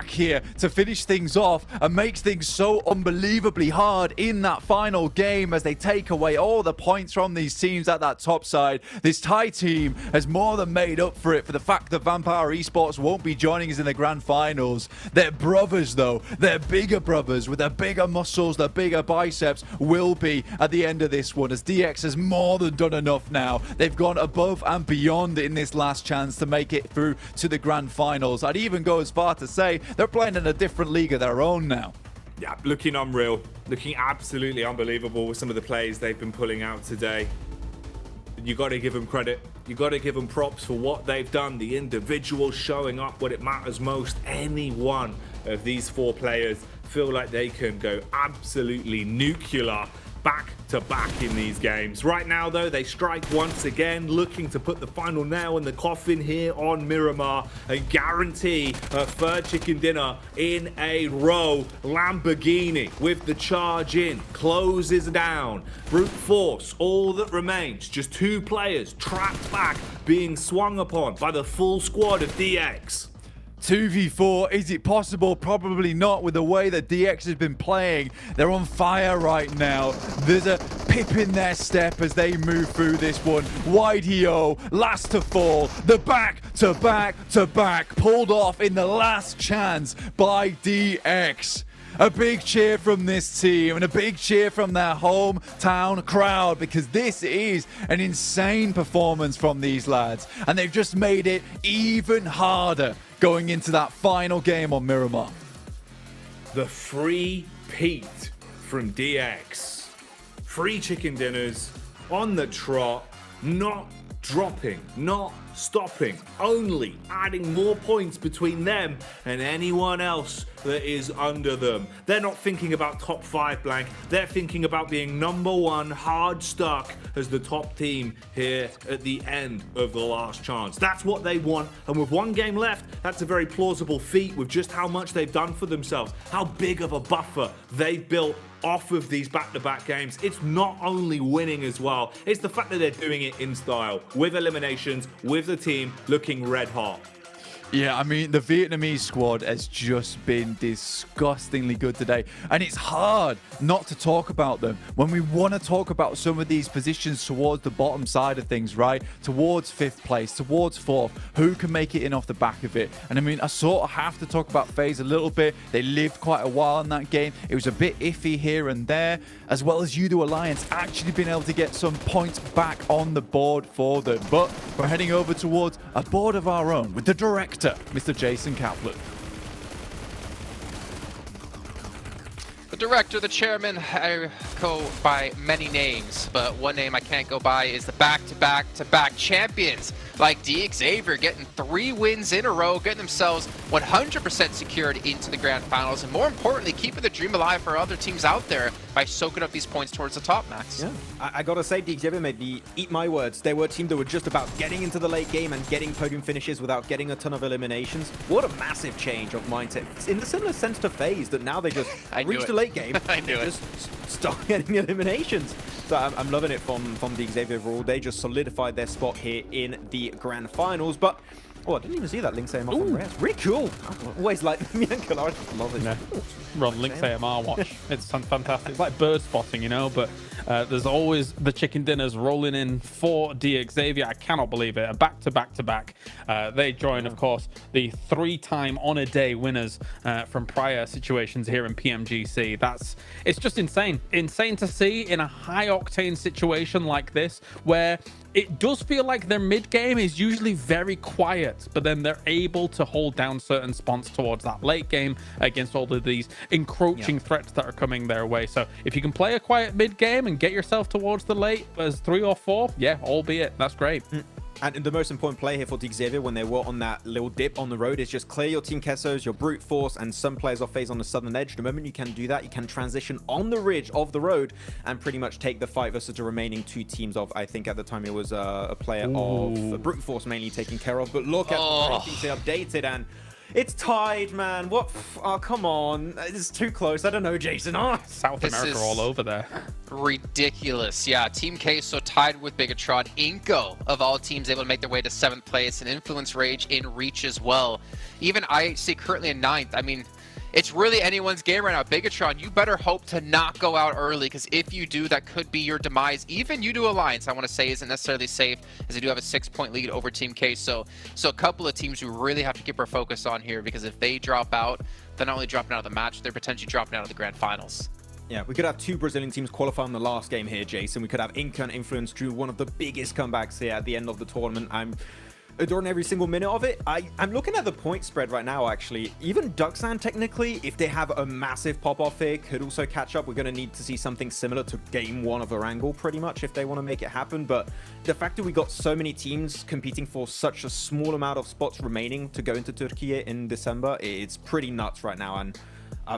here to finish things off and makes things so unbelievably hard in that final game as they take away all the points from these teams at that top side. This Thai team has more than made up for it for the fact that Vampire Esports won't be joining us in the grand finals. Their brothers though, their bigger brothers with their bigger muscles, their bigger biceps will be at the end of this one as DX has more than done enough now. They've gone above and beyond in this last chance to make it through to the grand finals. I'd even go as far to say they're playing in a different league of their own now. Yeah, looking unreal, looking absolutely unbelievable with some of the plays they've been pulling out today. You got to give them credit. You got to give them props for what they've done. The individuals showing up when it matters most. Any one of these four players feel like they can go absolutely nuclear back to back in these games. Right now though, they strike once again, looking to put the final nail in the coffin here on Miramar and guarantee a third chicken dinner in a row. Lamborghini with the charge in, closes down. Brute Force, all that remains, just two players trapped back, being swung upon by the full squad of DX. 2v4, is it possible? Probably not with the way that DX has been playing. They're on fire right now. There's a pip in their step as they move through this one. YDO, last to fall. The back-to-back pulled off in the last chance by DX. A big cheer from this team and a big cheer from their hometown crowd because this is an insane performance from these lads. And they've just made it even harder going into that final game on Miramar. The free Pete from DX. Free chicken dinners on the trot, not dropping, not stopping, only adding more points between them and anyone else that is under them. They're not thinking about top 5 blank, they're thinking about being number 1 hard stuck as the top team here at the end of the last chance. That's what they want, and with one game left, that's a very plausible feat with just how much they've done for themselves, how big of a buffer they've built off of these back-to-back games. It's not only winning as well, it's the fact that they're doing it in style, with eliminations, with the team looking red hot. Yeah, I mean, the Vietnamese squad has just been disgustingly good today. And it's hard not to talk about them when we want to talk about some of these positions towards the bottom side of things, right? Towards 5th place, towards 4th. Who can make it in off the back of it? And I mean, I sort of have to talk about FaZe a little bit. They lived quite a while in that game. It was a bit iffy here and there, as well as Udo Alliance actually being able to get some points back on the board for them. But we're heading over towards a board of our own with the director, Mr. Jason Kaplan. The director, the chairman, I go by many names, but one name I can't go by is the back-to-back champions, like Xavier getting 3 wins in a row, getting themselves 100% secured into the grand finals, and more importantly, keeping the dream alive for other teams out there by soaking up these points towards the top, Max. Yeah, I gotta say, Xavier made me eat my words. They were a team that were just about getting into the late game and getting podium finishes without getting a ton of eliminations. What a massive change of mindset. It's in the similar sense to FaZe, that now they just reach the late game. I knew it. Just start getting eliminations. So I'm loving it from the Xavier overall. They just solidified their spot here in the grand finals. But I didn't even see that Lynx AMR from Rare. It's really cool. I always like me and Galar. Love it. Yeah. Run Lynx AMR watch. It's fantastic. It's like bird spotting, you know, but there's always the chicken dinners rolling in for Xavier. I cannot believe it. A back-to-back. They join, of course, the 3-time on a day winners from prior situations here in PMGC. It's just insane. Insane to see in a high-octane situation like this, where it does feel like their mid-game is usually very quiet, but then they're able to hold down certain spots towards that late game against all of these encroaching threats that are coming their way. So if you can play a quiet mid-game and get yourself towards the late as 3 or 4, yeah, albeit, that's great. And the most important play here for Xavier when they were on that little dip on the road is just clear your Team Kessos, your Brute Force, and some players off phase on the southern edge. The moment you can do that, you can transition on the ridge of the road and pretty much take the fight versus the remaining two teams of, I think at the time it was a player of Brute Force mainly taken care of. But look at the things they updated, and it's tied, man. What? Oh, come on. It's too close. I don't know, Jason. South America all over there. Ridiculous. Yeah, Team Queso tied with Bigetron. Inko, of all teams, able to make their way to 7th place, and Influence Rage in Reach as well. Even IHC currently in 9th. I mean, it's really anyone's game right now. Bigetron, you better hope to not go out early, because if you do, that could be your demise. Even U2 Alliance, I want to say, isn't necessarily safe, as they do have a 6-point lead over Team Queso. So a couple of teams we really have to keep our focus on here, because if they drop out, they're not only dropping out of the match, they're potentially dropping out of the grand finals. Yeah, we could have two Brazilian teams qualify in the last game here, Jason. We could have Inca and Influence do one of the biggest comebacks here at the end of the tournament. I'm adoring every single minute of it. I'm looking at the point spread right now, actually. Even Duxan, technically, if they have a massive pop-off here, could also catch up. We're going to need to see something similar to game 1 of Erangel, pretty much, if they want to make it happen. But the fact that we got so many teams competing for such a small amount of spots remaining to go into Turkey in December, it's pretty nuts right now. And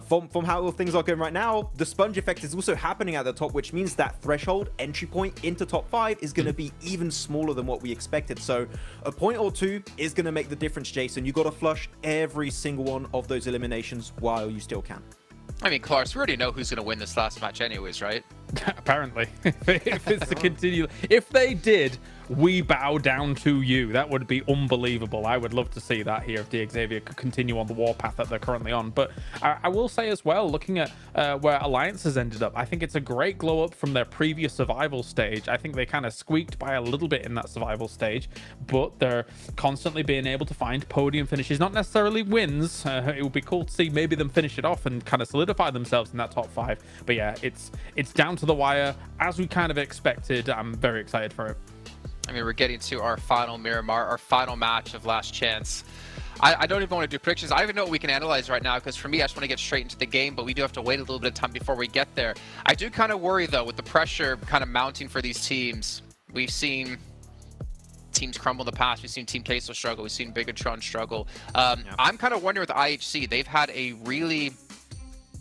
from how things are going right now, the sponge effect is also happening at the top, which means that threshold entry point into top 5 is going to be even smaller than what we expected. So a point or two is going to make the difference, Jason. You got to flush every single one of those eliminations while you still can. I mean, Clarks, we already know who's going to win this last match anyways, right? Apparently. If it's to continue. If they did, we bow down to you. That would be unbelievable. I would love to see that here if the Xavier could continue on the warpath that they're currently on. But I will say as well, looking at where Alliance has ended up, I think it's a great glow up from their previous survival stage. I think they kind of squeaked by a little bit in that survival stage, but they're constantly being able to find podium finishes, not necessarily wins. It would be cool to see maybe them finish it off and kind of solidify themselves in that top 5. But yeah, it's down to the wire, as we kind of expected. I'm very excited for it. I mean, we're getting to our final Miramar, our final match of Last Chance. I don't even want to do predictions. I don't even know what we can analyze right now, because for me, I just want to get straight into the game, but we do have to wait a little bit of time before we get there. I do kind of worry, though, with the pressure kind of mounting for these teams. We've seen teams crumble in the past. We've seen Team Queso struggle. We've seen Bigetron struggle. I'm kind of wondering with IHC, they've had a really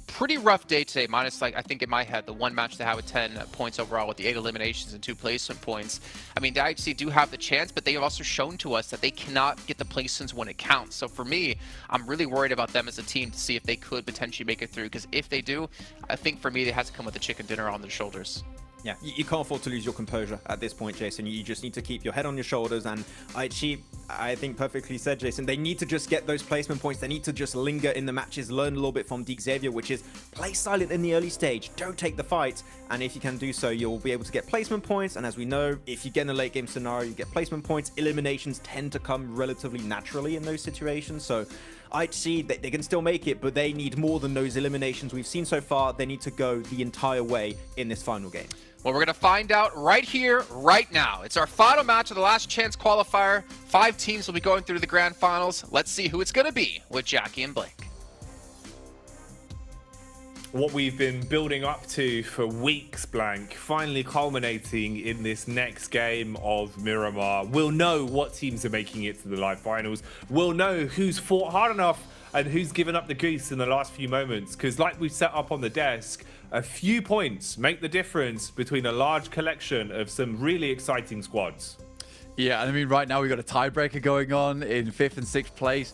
pretty rough day today, minus, like, I think in my head, the one match they had with 10 points overall with the 8 eliminations and 2 placement points. I mean, the IHC do have the chance, but they have also shown to us that they cannot get the placements when it counts. So for me, I'm really worried about them as a team to see if they could potentially make it through, because if they do, I think for me, they have to come with a chicken dinner on their shoulders. Yeah, you can't afford to lose your composure at this point, Jason. You just need to keep your head on your shoulders. And I think perfectly said, Jason, they need to just get those placement points. They need to just linger in the matches, learn a little bit from Xavier, which is play silent in the early stage. Don't take the fight. And if you can do so, you'll be able to get placement points. And as we know, if you get in a late game scenario, you get placement points. Eliminations tend to come relatively naturally in those situations. So I'd see that they can still make it, but they need more than those eliminations we've seen so far. They need to go the entire way in this final game. Well, we're going to find out right here, right now. It's our final match of the Last Chance qualifier. 5 teams will be going through the grand finals. Let's see who it's going to be with Jackie and Blake. What we've been building up to for weeks, Blank, finally culminating in this next game of Miramar. We'll know what teams are making it to the live finals. We'll know who's fought hard enough and who's given up the goose in the last few moments. Because like we've set up on the desk, a few points make the difference between a large collection of some really exciting squads. Yeah, I mean, right now we've got a tiebreaker going on in 5th and 6th place.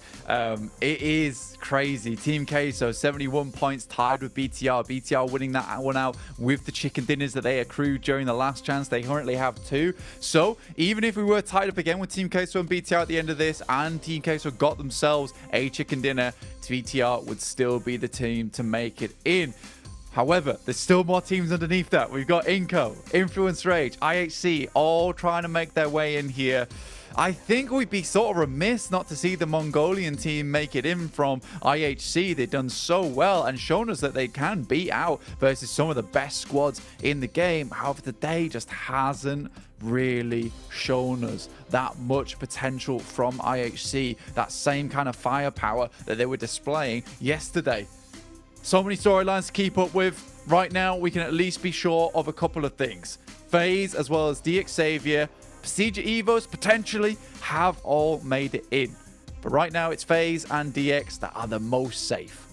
It is crazy. Team Queso, 71 points, tied with BTR. BTR winning that one out with the chicken dinners that they accrued during the Last Chance. They currently have 2. So even if we were tied up again with Team Queso and BTR at the end of this, and Team Queso got themselves a chicken dinner, BTR would still be the team to make it in. However, there's still more teams underneath that. We've got Inco, Influence Rage, IHC, all trying to make their way in here. I think we'd be sort of remiss not to see the Mongolian team make it in from IHC. They've done so well and shown us that they can beat out versus some of the best squads in the game. However, today just hasn't really shown us that much potential from IHC, that same kind of firepower that they were displaying yesterday. So many storylines to keep up with. Right now, we can at least be sure of a couple of things. FaZe as well as DX Xavier, Prestige Evos potentially have all made it in. But right now it's FaZe and DX that are the most safe.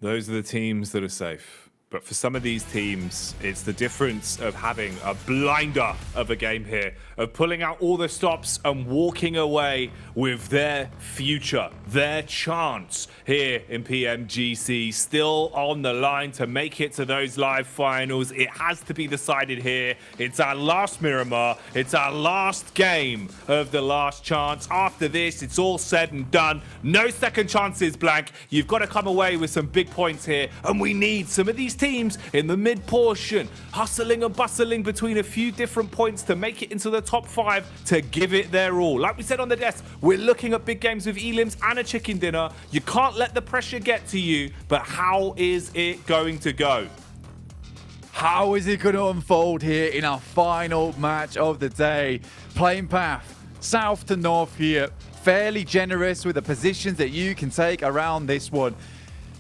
Those are the teams that are safe. But for some of these teams, it's the difference of having a blinder of a game here, of pulling out all the stops and walking away with their future, their chance here in PMGC, still on the line to make it to those live finals. It has to be decided here. It's our last Miramar. It's our last game of the last chance. After this, it's all said and done. No second chances, Blank. You've got to come away with some big points here, and we need some of these teams in the mid portion, hustling and bustling between a few different points to make it into the top 5 to give it their all. Like we said on the desk, we're looking at big games with Elims and a chicken dinner. You can't let the pressure get to you, but how is it going to go? How is it going to unfold here in our final match of the day? Playing path, south to north here. Fairly generous with the positions that you can take around this one.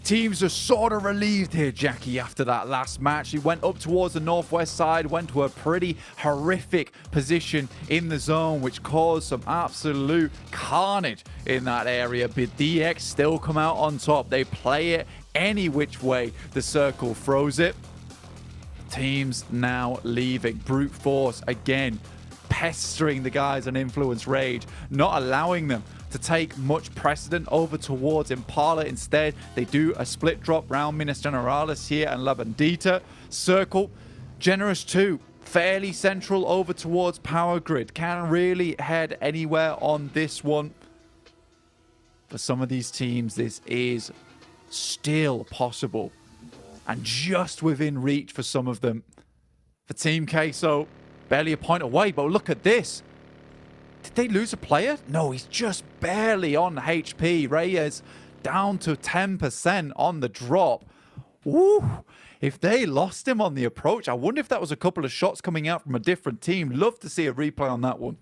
Teams are sort of relieved here, Jackie, after that last match. He went up towards the northwest side, went to a pretty horrific position in the zone, which caused some absolute carnage in that area. But DX still come out on top. They play it any which way the circle throws it. Teams now leaving. Brute Force again, pestering the guys on Influence Rage, not allowing them to take much precedent over towards Impala. Instead, they do a split drop round Minas Generalis here and La Bandita. Circle, Generous 2, fairly central over towards Power Grid. Can't really head anywhere on this one. For some of these teams, this is still possible and just within reach for some of them. For Team Queso, barely a point away, but look at this. Did they lose a player? No, he's just barely on HP. Reyes down to 10% on the drop. Woo! If they lost him on the approach, I wonder if that was a couple of shots coming out from a different team. Love to see a replay on that one.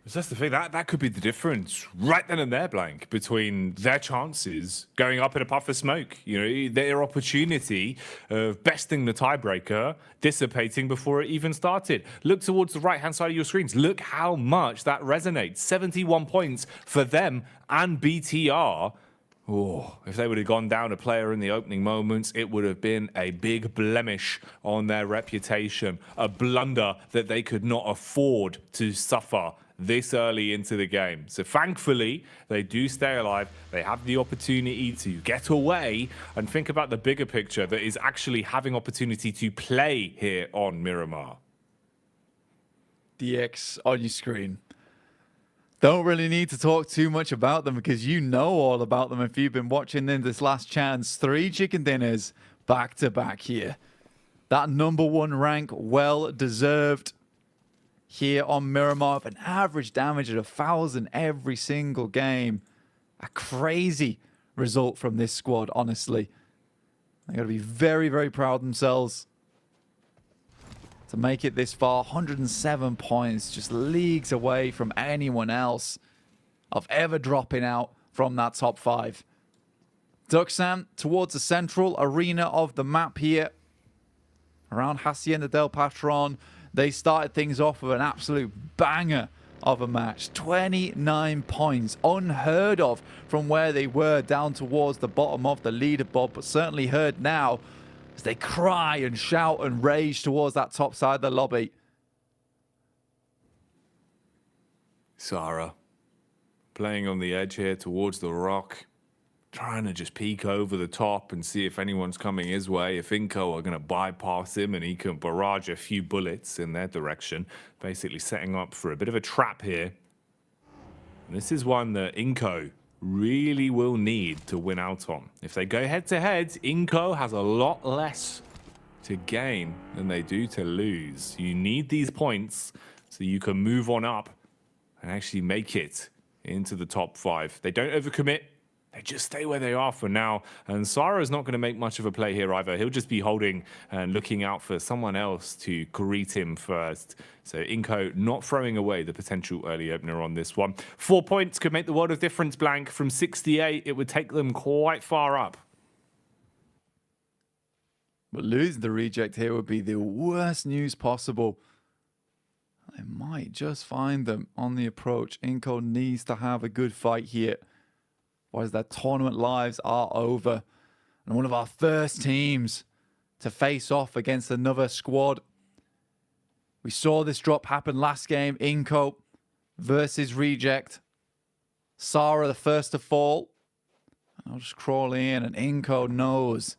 That's the thing, that could be the difference right then and there, Blank, between their chances going up in a puff of smoke. You know, their opportunity of besting the tiebreaker dissipating before it even started. Look towards the right-hand side of your screens. Look how much that resonates. 71 points for them and BTR. Oh, if they would have gone down a player in the opening moments, it would have been a big blemish on their reputation. A blunder that they could not afford to suffer this early into the game. So thankfully, they do stay alive. They have the opportunity to get away and think about the bigger picture that is actually having opportunity to play here on Miramar. DX on your screen. Don't really need to talk too much about them because you know all about them if you've been watching in this last chance. 3 chicken dinners back to back here. That #1 rank, well deserved. Here on Miramar, an average damage at 1,000 every single game. A crazy result from this squad, honestly. They got to be very, very proud of themselves to make it this far. 107 points, just leagues away from anyone else of ever dropping out from that top 5. Duxan towards the central arena of the map here. Around Hacienda del Patron. They started things off with an absolute banger of a match. 29 points, unheard of from where they were down towards the bottom of the leaderboard, but certainly heard now as they cry and shout and rage towards that top side of the lobby. Sarah, playing on the edge here towards the rock. Trying to just peek over the top and see if anyone's coming his way, if Inco are going to bypass him and he can barrage a few bullets in their direction, basically setting up for a bit of a trap here. And this is one that Inco really will need to win out on. If they go head-to-head, Inco has a lot less to gain than they do to lose. You need these points so you can move on up and actually make it into the top 5. They don't overcommit. They just stay where they are for now. And Sara's not going to make much of a play here either. He'll just be holding and looking out for someone else to greet him first. So Inco not throwing away the potential early opener on this one. 4 points could make the world of difference, Blank. From 68, it would take them quite far up. But losing the reject here would be the worst news possible. They might just find them on the approach. Inco needs to have a good fight here, otherwise their tournament lives are over. And one of our first teams to face off against another squad. We saw this drop happen last game. Inco versus Reject. Sarah the first to fall. And I'll just crawl in, and Inco knows.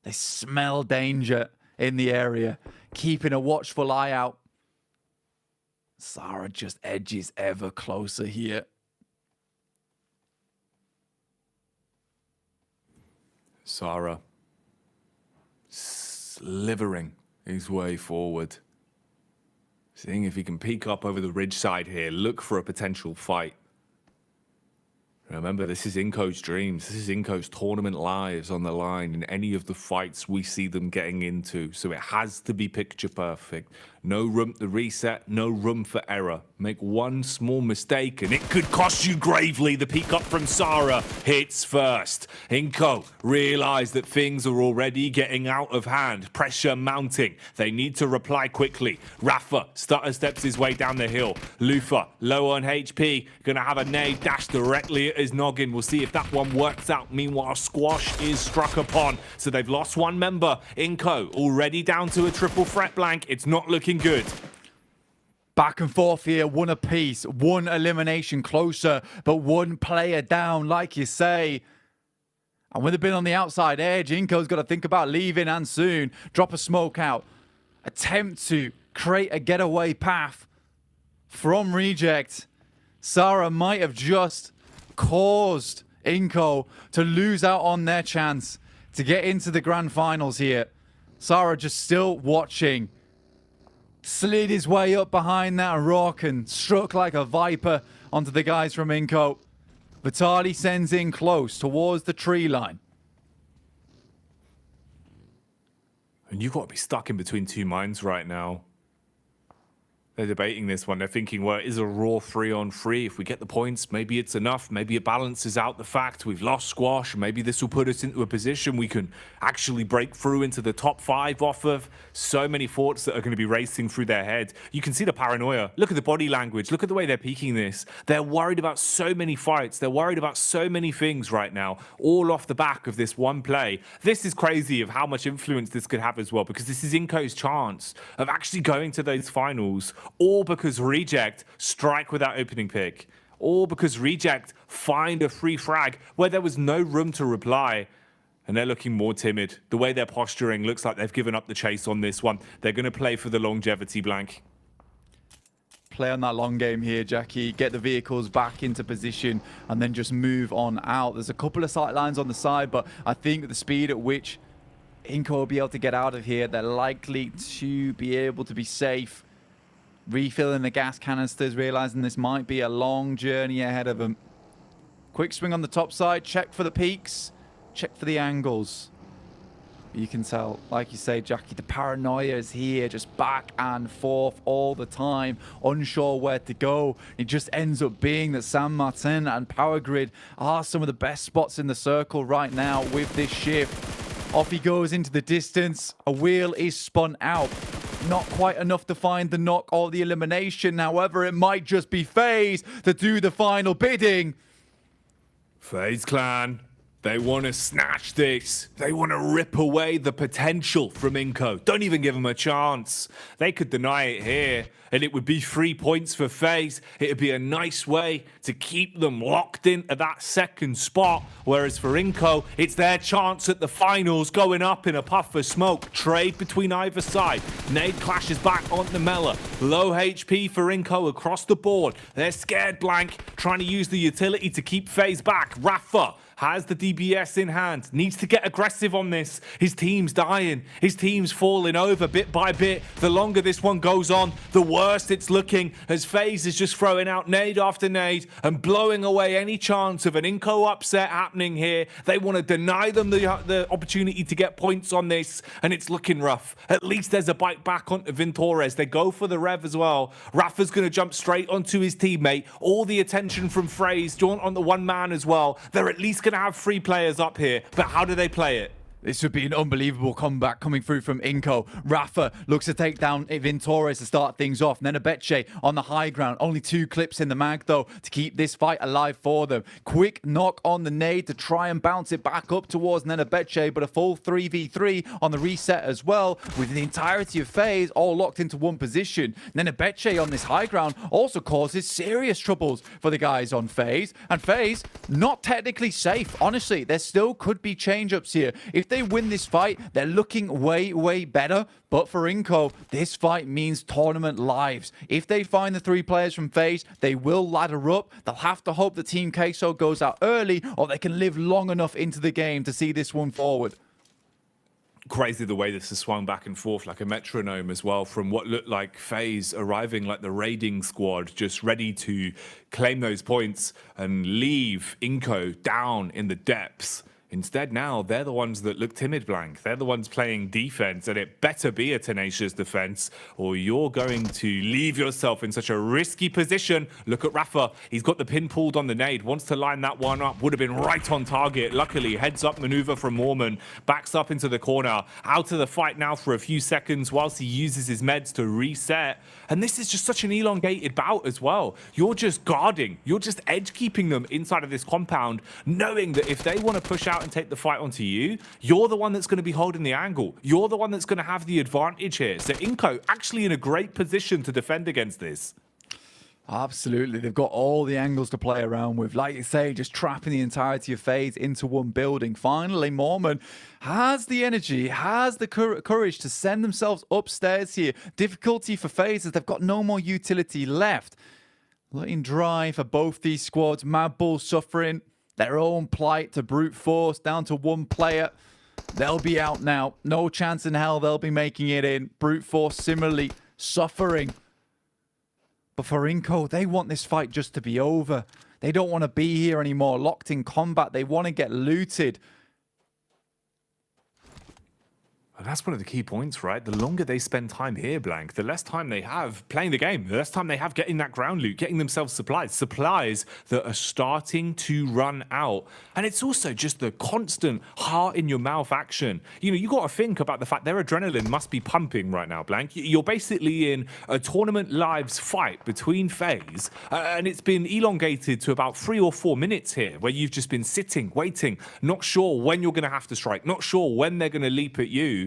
They smell danger in the area, keeping a watchful eye out. Sarah just edges ever closer here. Sarah slithering his way forward. Seeing if he can peek up over the ridge side here, look for a potential fight. Remember, this is Inco's dreams. This is Inco's tournament lives on the line in any of the fights we see them getting into. So it has to be picture perfect. No room to reset, no room for error. Make one small mistake and it could cost you gravely. The peek up from Sarah hits first. Inco realize that things are already getting out of hand. Pressure mounting. They need to reply quickly. Rafa stutter steps his way down the hill. Lufa, low on HP, gonna have a nade dash directly at his noggin. We'll see if that one works out. Meanwhile, Squash is struck upon. So they've lost one member. Inco already down to a triple threat blank. It's not looking good. Back and forth here, one apiece, one elimination closer, but one player down, like you say. And with it being on the outside edge, Inco's got to think about leaving and soon. Drop a smoke out. Attempt to create a getaway path from Reject. Sarah might have just caused Inco to lose out on their chance to get into the grand finals here. Sarah just still watching. Slid his way up behind that rock and struck like a viper onto the guys from Inco. Vitali sends in close towards the tree line. And you've got to be stuck in between two minds right now. They're debating this one. They're thinking, well, it is a raw 3-on-3. If we get the points, maybe it's enough. Maybe it balances out the fact we've lost Squash. Maybe this will put us into a position we can actually break through into the top 5 off of. So many thoughts that are going to be racing through their head. You can see the paranoia. Look at the body language. Look at the way they're peaking this. They're worried about so many fights. They're worried about so many things right now, all off the back of this one play. This is crazy of how much influence this could have as well, because this is Inco's chance of actually going to those finals. All because Reject strike without opening pick. All because Reject find a free frag where there was no room to reply. And they're looking more timid. The way they're posturing looks like they've given up the chase on this one. They're going to play for the longevity blank. Play on that long game here, Jackie. Get the vehicles back into position and then just move on out. There's a couple of sight lines on the side, but I think with the speed at which Inco will be able to get out of here, they're likely to be able to be safe. Refilling the gas canisters, realizing this might be a long journey ahead of them. Quick swing on the top side, check for the peaks, check for the angles. You can tell, like you say, Jackie, the paranoia is here, just back and forth all the time, unsure where to go. It just ends up being that San Martin and Power Grid are some of the best spots in the circle right now with this shift. Off he goes into the distance. A wheel is spun out. Not quite enough to find the knock or the elimination. However, it might just be FaZe to do the final bidding. FaZe Clan, they want to snatch this. They want to rip away the potential from Inco. Don't even give them a chance. They could deny it here, and it would be 3 points for FaZe. It would be a nice way to keep them locked into that second spot. Whereas for Inco, it's their chance at the finals, going up in a puff of smoke. Trade between either side. Nade clashes back onto Mela. Low HP for Inco across the board. They're scared blank, trying to use the utility to keep FaZe back. Rafa has the DBS in hand, needs to get aggressive on this. His team's dying, his team's falling over bit by bit. The longer this one goes on, the worse it's looking, as FaZe is just throwing out nade after nade and blowing away any chance of an Inco upset happening here. They want to deny them the opportunity to get points on this, and it's looking rough. At least there's a bite back onto Vintores. They go for the rev as well. Rafa's going to jump straight onto his teammate. All the attention from FaZe, jaunt on the one man as well. They're at least going to have 3 players up here, but how do they play it? This would be an unbelievable comeback coming through from Inko. Rafa looks to take down Vintores to start things off. Nenebeche on the high ground. Only 2 clips in the mag, though, to keep this fight alive for them. Quick knock on the nade to try and bounce it back up towards Nenebeche, but a full 3v3 on the reset as well, with the entirety of FaZe all locked into one position. Nenebeche on this high ground also causes serious troubles for the guys on FaZe. And FaZe, not technically safe. Honestly, there still could be change-ups here. If they win this fight, they're looking way, way better. But for Inko, this fight means tournament lives. If they find the 3 players from FaZe, they will ladder up. They'll have to hope the Team Queso goes out early, or they can live long enough into the game to see this one forward. Crazy the way this has swung back and forth like a metronome as well, from what looked like FaZe arriving like the raiding squad, just ready to claim those points and leave Inko down in the depths. Instead, now they're the ones that look timid, Blank. They're the ones playing defense, and it better be a tenacious defense, or you're going to leave yourself in such a risky position. Look at Rafa. He's got the pin pulled on the nade, wants to line that one up, would have been right on target. Luckily, heads up maneuver from Mormon, backs up into the corner, out of the fight now for a few seconds whilst he uses his meds to reset. And this is just such an elongated bout as well. You're just guarding, you're just edge keeping them inside of this compound, knowing that if they want to push out and take the fight onto you, you're the one that's going to be holding the angle. You're the one that's going to have the advantage here. So Inko actually in a great position to defend against this. Absolutely. They've got all the angles to play around with. Like you say, just trapping the entirety of FaZe into one building. Finally, Mormon has the energy, has the courage to send themselves upstairs here. Difficulty for FaZe as they've got no more utility left. Looking dry for both these squads. Mad Bull suffering their own plight to brute force down to 1 player. They'll be out now. No chance in hell they'll be making it in. Brute force similarly suffering. But for Inko, they want this fight just to be over. They don't want to be here anymore, locked in combat. They want to get looted. And that's one of the key points, right? The longer they spend time here, Blank, the less time they have playing the game, the less time they have getting that ground loot, getting themselves supplies that are starting to run out. And it's also just the constant heart-in-your-mouth action. You know, you got to think about the fact their adrenaline must be pumping right now, Blank. You're basically in a tournament lives fight between FaZe, and it's been elongated to about 3 or 4 minutes here, where you've just been sitting, waiting, not sure when you're going to have to strike, not sure when they're going to leap at you.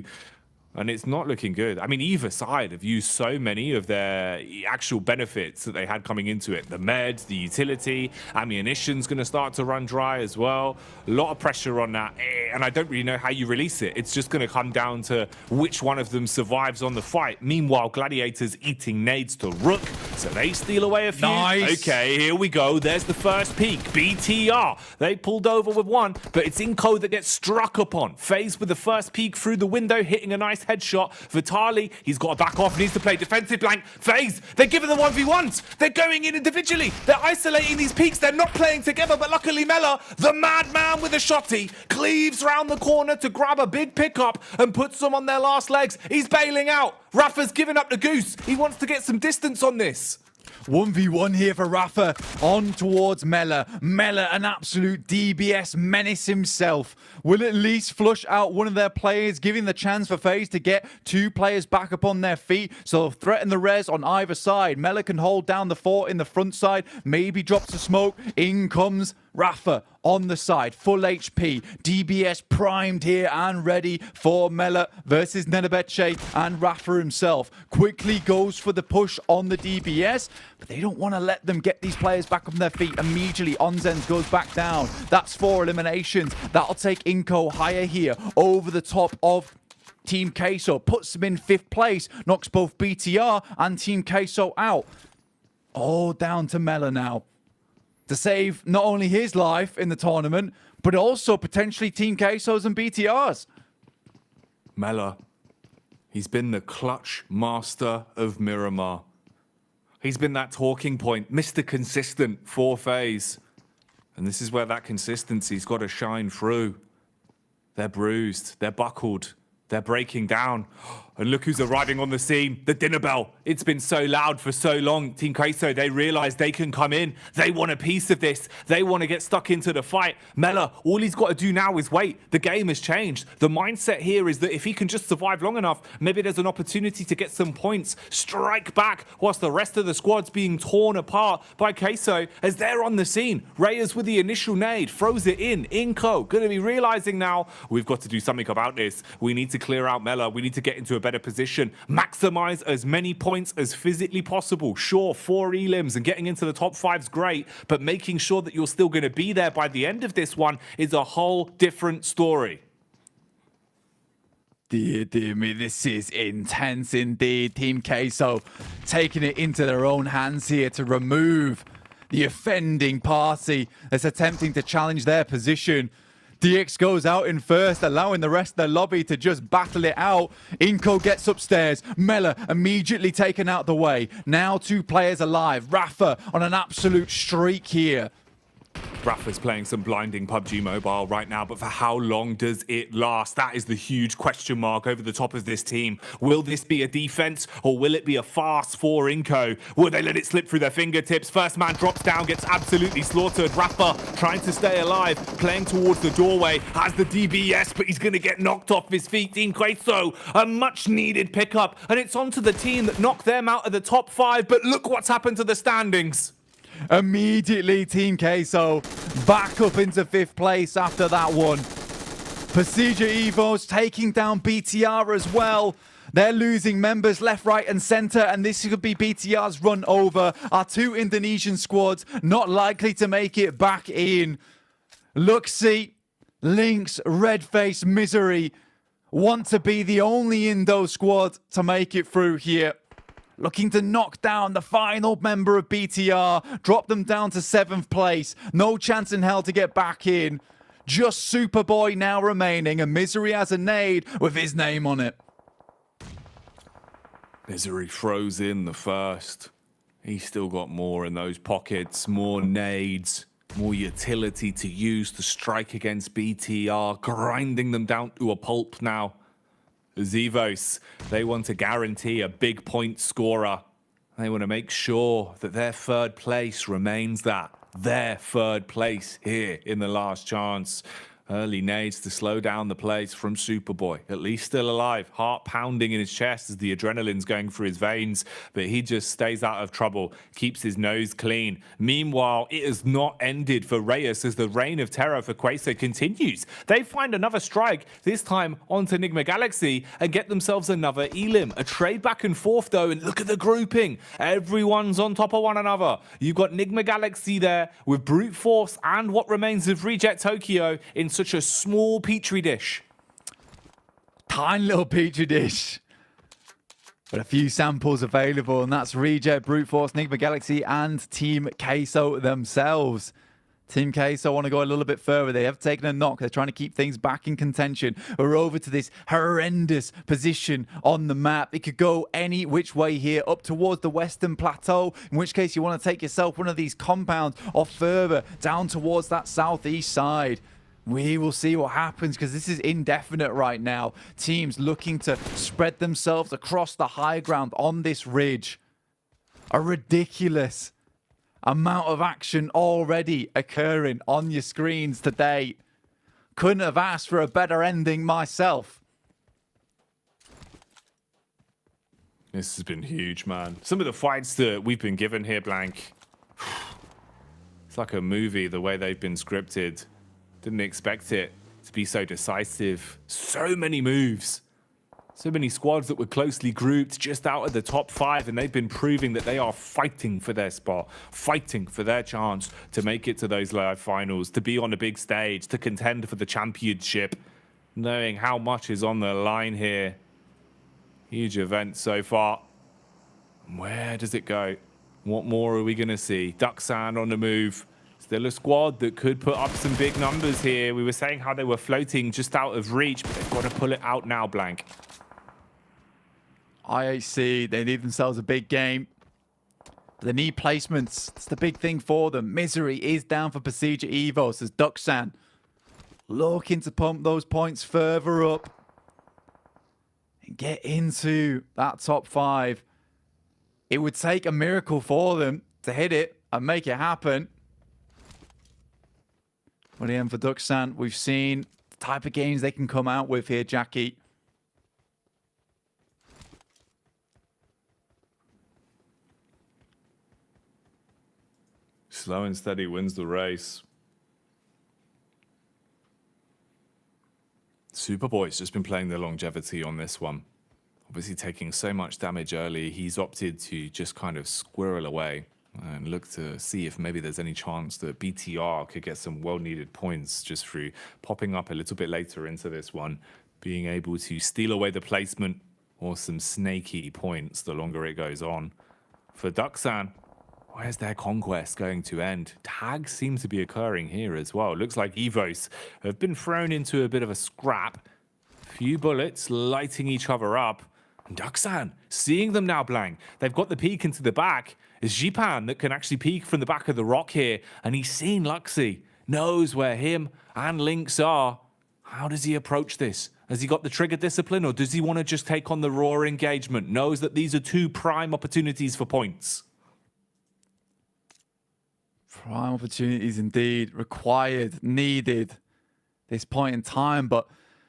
And it's not looking good. I mean, either side have used so many of their actual benefits that they had coming into it. The meds, the utility, ammunition's going to start to run dry as well. A lot of pressure on that. And I don't really know how you release it. It's just going to come down to which one of them survives on the fight. Meanwhile, Gladiators eating nades to Rook. So they steal away a few. Nice. Okay, here we go. There's the first peak. BTR. They pulled over with one, but it's Inko that gets struck upon. FaZe with the first peek through the window, hitting a nice headshot. Vitali, he's got to back off, needs to play defensive. Blank. FaZe, they're giving the 1v1s. They're going in individually. They're isolating these peaks. They're not playing together, but luckily Mela, the madman with a shotty, cleaves round the corner to grab a big pickup and puts them on their last legs. He's bailing out. Rafa's giving up the goose. He wants to get some distance on this. 1v1 here for Rafa, on towards Mela. Mela, an absolute DBS menace himself, will at least flush out one of their players, giving the chance for FaZe to get 2 players back up on their feet. So they'll threaten the res on either side. Mela can hold down the fort in the front side, maybe drops the smoke. In comes Rafa on the side, full HP. DBS primed here and ready for Mela versus Nenebeche, and Rafa himself quickly goes for the push on the DBS, but they don't want to let them get these players back up on their feet. Immediately, Onzens goes back down. That's 4 eliminations. That'll take Inko higher here, over the top of Team Queso, puts them in 5th place, knocks both BTR and Team Queso out. All down to Mela now to save not only his life in the tournament, but also potentially Team Queso's and BTR's. Mela, he's been the clutch master of Miramar. He's been that talking point, Mr. Consistent for FaZe. And this is where that consistency's got to shine through. They're bruised, they're buckled, they're breaking down. And look who's arriving on the scene. The dinner bell. It's been so loud for so long. Team Queso, they realize they can come in. They want a piece of this. They want to get stuck into the fight. Mela, all he's got to do now is wait. The game has changed. The mindset here is that if he can just survive long enough, maybe there's an opportunity to get some points. Strike back whilst the rest of the squad's being torn apart by Queso as they're on the scene. Reyes with the initial nade. Throws it in. Inco going to be realizing now we've got to do something about this. We need to clear out Mela. We need to get into a better position, maximize as many points as physically possible. Sure, 4 elims and getting into the top 5's great, but making sure that you're still going to be there by the end of this one is a whole different story. Dear me, this is intense indeed. Team Queso taking it into their own hands here to remove the offending party that's attempting to challenge their position. DX goes out in first, allowing the rest of the lobby to just battle it out. Inco gets upstairs. Mela immediately taken out the way. Now 2 players alive. Rafa on an absolute streak here. Rafa's playing some blinding PUBG Mobile right now, but for how long does it last? That is the huge question mark over the top of this team. Will this be a defense or will it be a fast for Inco? Will they let it slip through their fingertips? First man drops down, gets absolutely slaughtered. Rafa trying to stay alive, playing towards the doorway, has the DBS, but he's going to get knocked off his feet. Team Queso, a much needed pickup, and it's onto the team that knocked them out of the top 5, but look what's happened to the standings. Immediately, Team Queso back up into 5th place after that one. Procedure Evos taking down BTR as well. They're losing members left, right, and center, and this could be BTR's run over. Our 2 Indonesian squads not likely to make it back in. Luxy, Lynx, Redface, Misery want to be the only Indo squad to make it through here. Looking to knock down the final member of BTR, drop them down to 7th place. No chance in hell to get back in. Just Superboy now remaining, and Misery has a nade with his name on it. Misery throws in the first. He's still got more in those pockets, more nades, more utility to use to strike against BTR, grinding them down to a pulp now. Zevos, they want to guarantee a big point scorer. They want to make sure that their 3rd place remains that. Their 3rd place here in the last chance. Early nades to slow down the plays from Superboy. At least still alive. Heart pounding in his chest as the adrenaline's going through his veins. But he just stays out of trouble. Keeps his nose clean. Meanwhile, it has not ended for Reyes as the reign of terror for Queso continues. They find another strike, this time onto Enigma Galaxy, and get themselves another elim. A trade back and forth though, and look at the grouping. Everyone's on top of one another. You've got Enigma Galaxy there with Brute Force and what remains of Reject Tokyo in such a small petri dish. Tiny little petri dish. But a few samples available, and that's Reject, Brute Force, Enigma Galaxy, and Team Queso themselves. Team Queso want to go a little bit further. They have taken a knock. They're trying to keep things back in contention. We're over to this horrendous position on the map. It could go any which way here, up towards the Western Plateau, in which case you want to take yourself one of these compounds, or further down towards that southeast side. We will see what happens, because this is indefinite right now. Teams looking to spread themselves across the high ground on this ridge. A ridiculous amount of action already occurring on your screens today. Couldn't have asked for a better ending myself. This has been huge, man. Some of the fights that we've been given here, Blank, it's like a movie, the way they've been scripted. Didn't expect it to be so decisive. So many moves. So many squads that were closely grouped just out of the top 5, and they've been proving that they are fighting for their spot, fighting for their chance to make it to those live finals, to be on a big stage, to contend for the championship, knowing how much is on the line here. Huge event so far. Where does it go? What more are we going to see? Ducksan on the move. Still a squad that could put up some big numbers here. We were saying how they were floating just out of reach, but they've got to pull it out now, Blank. IHC, they need themselves a big game. They need placements. It's the big thing for them. Misery is down for Procedure Evos as Ducksan looking to pump those points further up. get into that top 5. It would take a miracle for them to hit it and make it happen. But again, for Duxan, we've seen the type of games they can come out with here, Jackie. Slow and steady wins the race. Superboy's just been playing the longevity on this one. Obviously taking so much damage early, he's opted to just kind of squirrel away and look to see if maybe there's any chance that BTR could get some well-needed points just through popping up a little bit later into this one, being able to steal away the placement or some snaky points the longer it goes on. For Duxan, where's their conquest going to end? Tags seem to be occurring here as well. Looks like Evos have been thrown into a bit of a scrap. Few bullets lighting each other up. And Duxan, seeing them now, Blank. They've got the peek into the back. It's Jipan that can actually peek from the back of the rock here. And he's seen Luxy. Knows where him and Lynx are. How does he approach this? Has he got the trigger discipline, or does he want to just take on the raw engagement? Knows that these are 2 prime opportunities for points. Prime opportunities indeed. Required, needed this point in time, but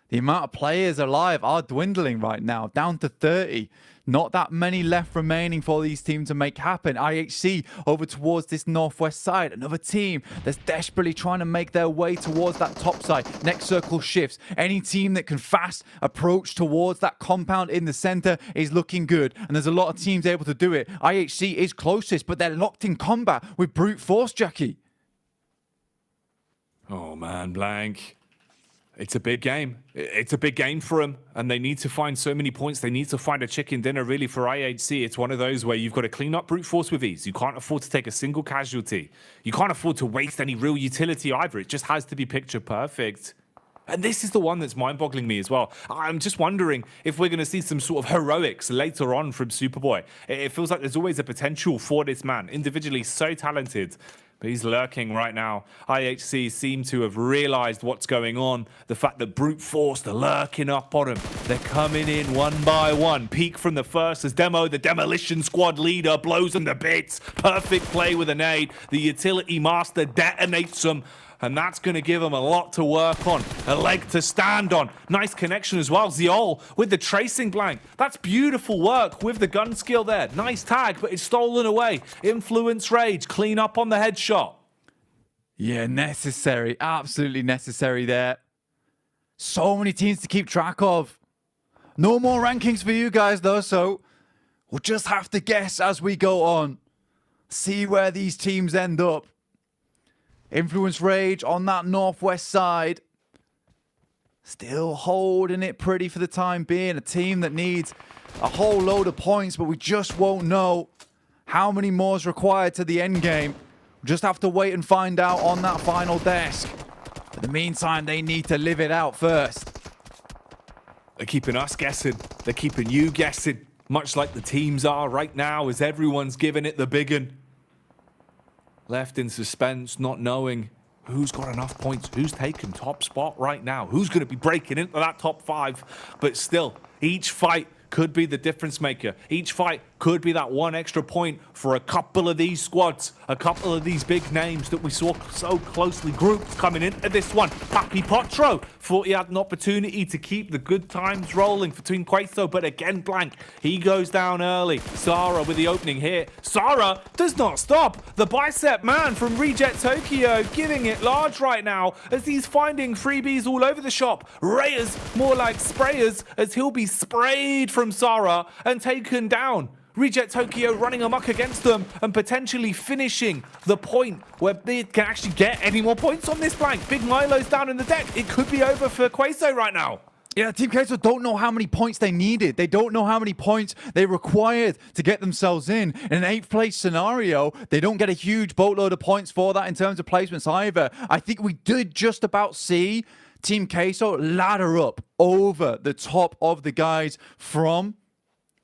the amount of players alive are dwindling right now, down to 30. Not that many left remaining for these teams to make happen. IHC over towards this northwest side. Another team that's desperately trying to make their way towards that top side. Next circle shifts. Any team that can fast approach towards that compound in the center is looking good. And there's a lot of teams able to do it. IHC is closest, but they're locked in combat with brute force, Jackie. Oh man, Blank. It's a big game. It's a big game for them, and they need to find so many points. They need to find a chicken dinner, really, for IHC. It's one of those where you've got to clean up brute force with ease. You can't afford to take a single casualty. You can't afford to waste any real utility either. It just has to be picture perfect. And this is the one that's mind-boggling me as well. I'm just wondering if we're going to see some sort of heroics later on from Superboy. It feels like there's always a potential for this man. Individually so talented, but he's lurking right now. IHC seem to have realized what's going on. The fact that brute force, they're lurking up on him. They're coming in one by one. Peek from the first as Demo, the demolition squad leader, blows them to bits. Perfect play with a nade. The utility master detonates them. And that's going to give him a lot to work on. A leg to stand on. Nice connection as well. Ziol with the tracing blank. That's beautiful work with the gun skill there. Nice tag, but it's stolen away. Influence Rage. Clean up on the headshot. Yeah, necessary. Absolutely necessary there. So many teams to keep track of. No more rankings for you guys, though, so we'll just have to guess as we go on. See where these teams end up. Influence Rage on that northwest side. Still holding it pretty for the time being. A team that needs a whole load of points, but we just won't know how many more is required to the end game. We'll just have to wait and find out on that final desk. In the meantime, they need to live it out first. They're keeping us guessing. They're keeping you guessing. Much like the teams are right now, as everyone's giving it the big one. Left in suspense, not knowing who's got enough points, who's taken top spot right now, who's going to be breaking into that top 5. But still, each fight could be the difference maker. Each fight could be that one extra point for a couple of these squads, a couple of these big names that we saw so closely grouped coming into this one. Papi Potro thought he had an opportunity to keep the good times rolling between Quaso, but again, blank. He goes down early. Sara with the opening here. Sara does not stop. The bicep man from Reject Tokyo giving it large right now as he's finding freebies all over the shop. Reyes, more like sprayers, as he'll be sprayed from Sara and taken down. Reject Tokyo running amok against them and potentially finishing the point where they can actually get any more points on this blank. Big Milo's down in the deck. It could be over for Quaso right now. Yeah, Team Queso don't know how many points they needed. They don't know how many points they required to get themselves in. In an 8th place scenario, they don't get a huge boatload of points for that in terms of placements either. I think we did just about see Team Queso ladder up over the top of the guys from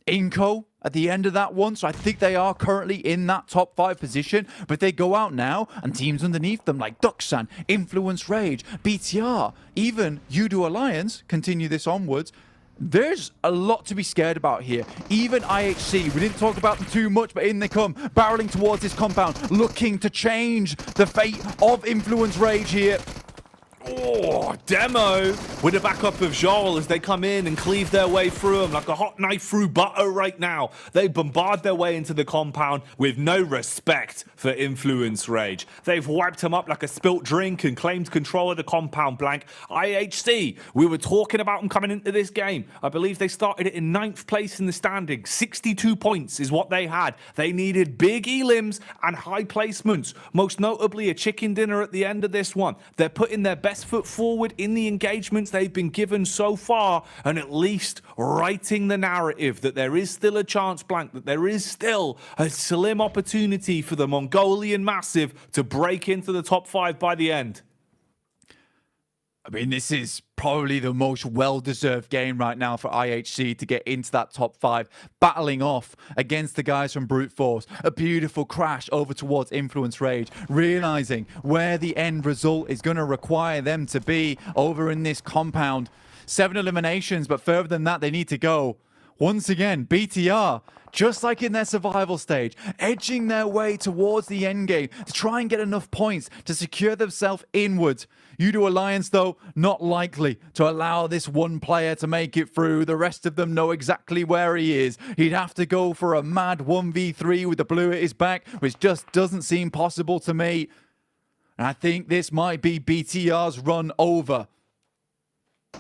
Inco at the end of that one. So I think they are currently in that top 5 position. But they go out now and teams underneath them like Duxan, Influence Rage, BTR, even Udo Alliance continue this onwards. There's a lot to be scared about here. Even IHC, we didn't talk about them too much, but in they come, barreling towards this compound, looking to change the fate of Influence Rage here. Oh, Demo with the backup of Joel as they come in and cleave their way through them like a hot knife through butter right now. They bombard their way into the compound with no respect for Influence Rage. They've wiped them up like a spilt drink and claimed control of the compound blank. IHC, we were talking about them coming into this game. I believe they started it in 9th place in the standing. 62 points is what they had. They needed big elims and high placements, most notably a chicken dinner at the end of this one. They're putting their best foot forward in the engagements they've been given so far, and at least writing the narrative that there is still a chance blank, that there is still a slim opportunity for the Mongolian Massive to break into the top 5 by the end. I mean, this is probably the most well-deserved game right now for IHC to get into that top 5, battling off against the guys from Brute Force. A beautiful crash over towards Influence Rage, realizing where the end result is going to require them to be over in this compound. 7 eliminations, but further than that, they need to go. Once again, BTR, just like in their survival stage, edging their way towards the end game to try and get enough points to secure themselves inwards. U2 Alliance, though, not likely to allow this one player to make it through. The rest of them know exactly where he is. He'd have to go for a mad 1v3 with the blue at his back, which just doesn't seem possible to me. And I think this might be BTR's run over. Oh,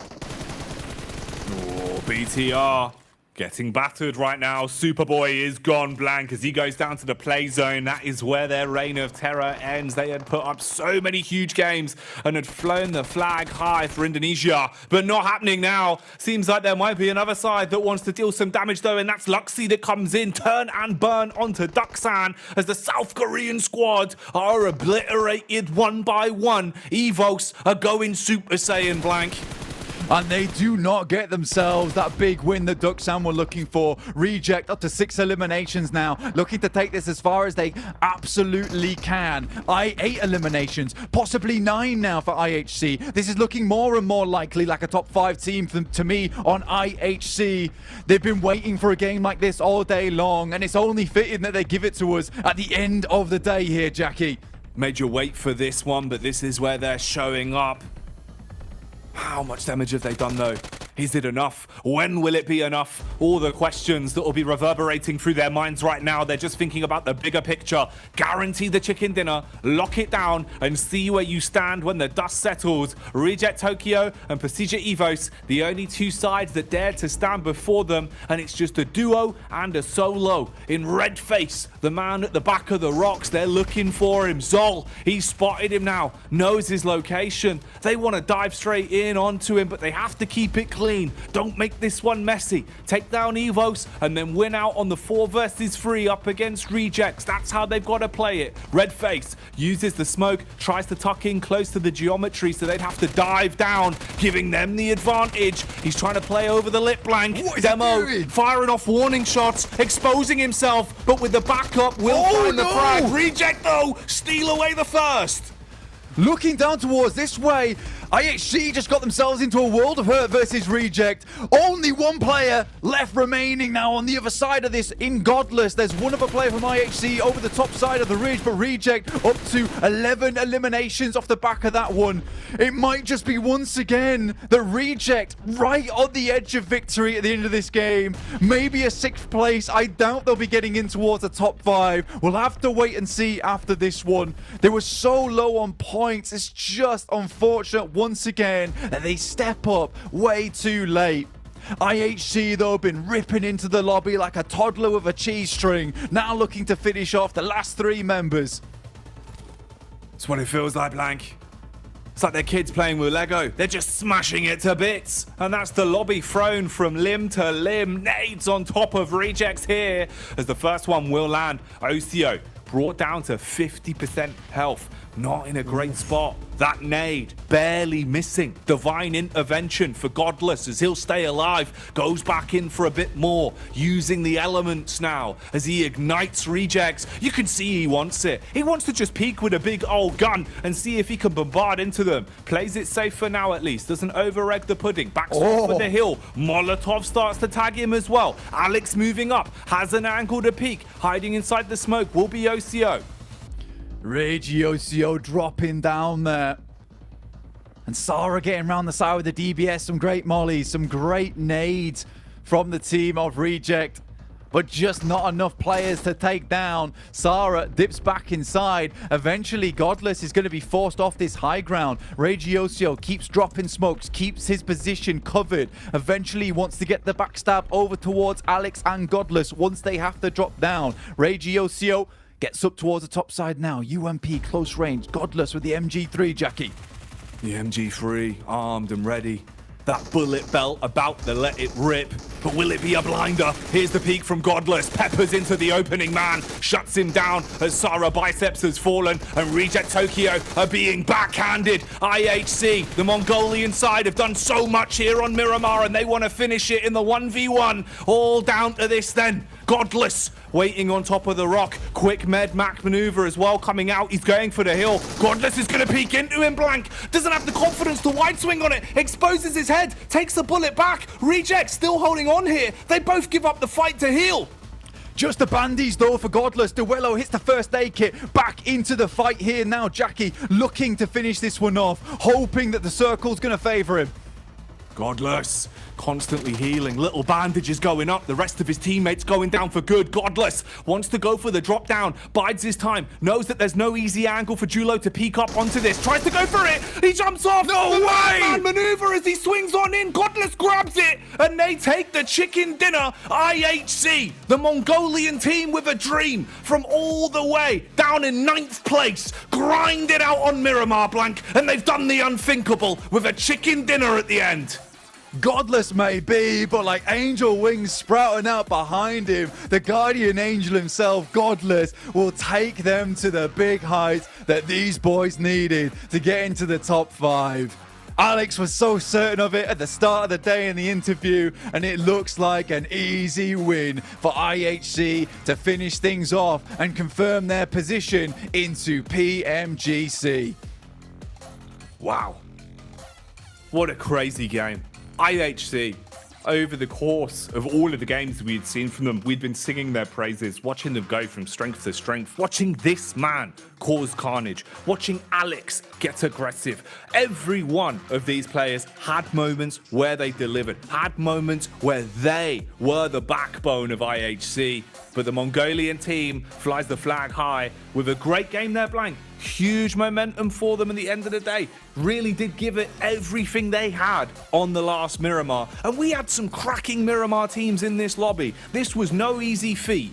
BTR getting battered right now. Superboy is gone blank as he goes down to the play zone. That is where their reign of terror ends. They had put up so many huge games and had flown the flag high for Indonesia, but not happening now. Seems like there might be another side that wants to deal some damage though, and that's Luxy that comes in, turn and burn onto Duksan as the South Korean squad are obliterated one by one. Evos are going Super Saiyan blank. And they do not get themselves that big win that Duksan were looking for. Reject up to 6 eliminations now, looking to take this as far as they absolutely can. 8 eliminations, possibly 9 now for IHC. This is looking more and more likely like a top 5 team to me on IHC. They've been waiting for a game like this all day long, and it's only fitting that they give it to us at the end of the day here, Jackie. Made you wait for this one, but this is where they're showing up. How much damage have they done though? Is it enough? When will it be enough? All the questions that will be reverberating through their minds right now. They're just thinking about the bigger picture. Guarantee the chicken dinner, lock it down, and see where you stand when the dust settles. Reject Tokyo and Pasija Evos, the only 2 sides that dare to stand before them, and it's just a duo and a solo. In red face, the man at the back of the rocks, they're looking for him. Zol, he's spotted him now, knows his location. They want to dive straight in onto him, but they have to keep it clean. Don't make this one messy. Take down Evos and then win out on the 4 versus 3 up against Rejects. That's how they've got to play it. Red face uses the smoke, tries to tuck in close to the geometry, so they'd have to dive down, giving them the advantage. He's trying to play over the lip blank. Demo firing off warning shots, exposing himself, but with the backup will find the frag. Reject though, steal away the first. Looking down towards this way, IHC just got themselves into a world of hurt versus Reject. Only 1 player left remaining now on the other side of this in Godless. There's one other player from IHC over the top side of the ridge, but Reject up to 11 eliminations off the back of that one. It might just be once again the Reject right on the edge of victory at the end of this game. Maybe a 6th place. I doubt they'll be getting in towards the top 5. We'll have to wait and see after this one. They were so low on points. It's just unfortunate once again that they step up way too late. IHC though been ripping into the lobby like a toddler with a cheese string, now looking to finish off the last 3 members. That's what it feels like, blank. It's like they're kids playing with Lego. They're just smashing it to bits. And that's the lobby thrown from limb to limb. Nades on top of Rejects here as the first one will land. Ocio brought down to 50% health. not in a great spot. That nade, barely missing. Divine intervention for Godless as he'll stay alive. Goes back in for a bit more, using the elements now as he ignites rejects. You can see he wants it. He wants to just peek with a big old gun and see if he can bombard into them. Plays it safe for now at least. Doesn't over-egg the pudding. Backs off for the hill. Molotov starts to tag him as well. Alex moving up. Has an angle to peek. Hiding inside the smoke will be OCO. Regiocio dropping down there. And Sarah getting around the side with the DBS. Some great mollies, some great nades from the team of Reject. But just not enough players to take down. Sarah dips back inside. Eventually, Godless is going to be forced off this high ground. Regiocio keeps dropping smokes, keeps his position covered. Eventually, he wants to get the backstab over towards Alex and Godless once they have to drop down. Regiocio gets up towards the top side now. UMP close range. Godless with the MG3, Jackie. The MG3 armed and ready. That bullet belt about to let it rip. But will it be a blinder? Here's the peek from Godless. Peppers into the opening man. Shuts him down as Sarah Biceps has fallen. And Reject Tokyo are being backhanded. IHC, the Mongolian side, have done so much here on Miramar. And they want to finish it in the 1v1. All down to this then. Godless waiting on top of the rock. Quick med Mac maneuver as well coming out. He's going for the hill. Godless is going to peek into him blank. Doesn't have the confidence to wide swing on it. Exposes his head. Takes the bullet back. Reject still holding on here. They both give up the fight to heal. Just the bandies though for Godless. Duello hits the first aid kit. Back into the fight here now. Jackie looking to finish this one off. Hoping that the circle's going to favor him. Godless constantly healing. Little bandages going up. The rest of his teammates going down for good. Godless wants to go for the drop down. Bides his time. Knows that there's no easy angle for Julo to peek up onto this. Tries to go for it. He jumps off. No way! Man maneuver as he swings on in. Godless grabs it. And they take the chicken dinner. IHC, the Mongolian team with a dream, from all the way down in 9th place. Grind it out on Miramar blank. And they've done the unthinkable with a chicken dinner at the end. Godless may be, but like angel wings sprouting out behind him, the guardian angel himself, Godless, will take them to the big heights that these boys needed to get into the top 5. Alex was so certain of it at the start of the day in the interview, and it looks like an easy win for IHC to finish things off and confirm their position into PMGC. Wow. What a crazy game. IHC, over the course of all of the games we had seen from them, we'd been singing their praises, watching them go from strength to strength, watching this man cause carnage, watching Alex get aggressive. Every one of these players had moments where they delivered, had moments where they were the backbone of IHC. But the Mongolian team flies the flag high with a great game there blank. Huge momentum for them at the end of the day. Really did give it everything they had on the last Miramar. And we had some cracking Miramar teams in this lobby. This was no easy feat.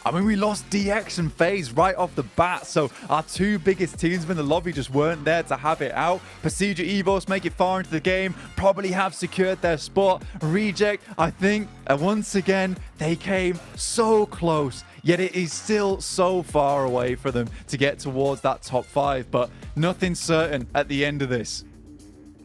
I mean, we lost DX and FaZe right off the bat, so our two biggest teams in the lobby just weren't there to have it out. Procedure Evos make it far into the game, probably have secured their spot. Reject, I think, once again, they came so close, yet it is still so far away for them to get towards that top 5, but nothing certain at the end of this.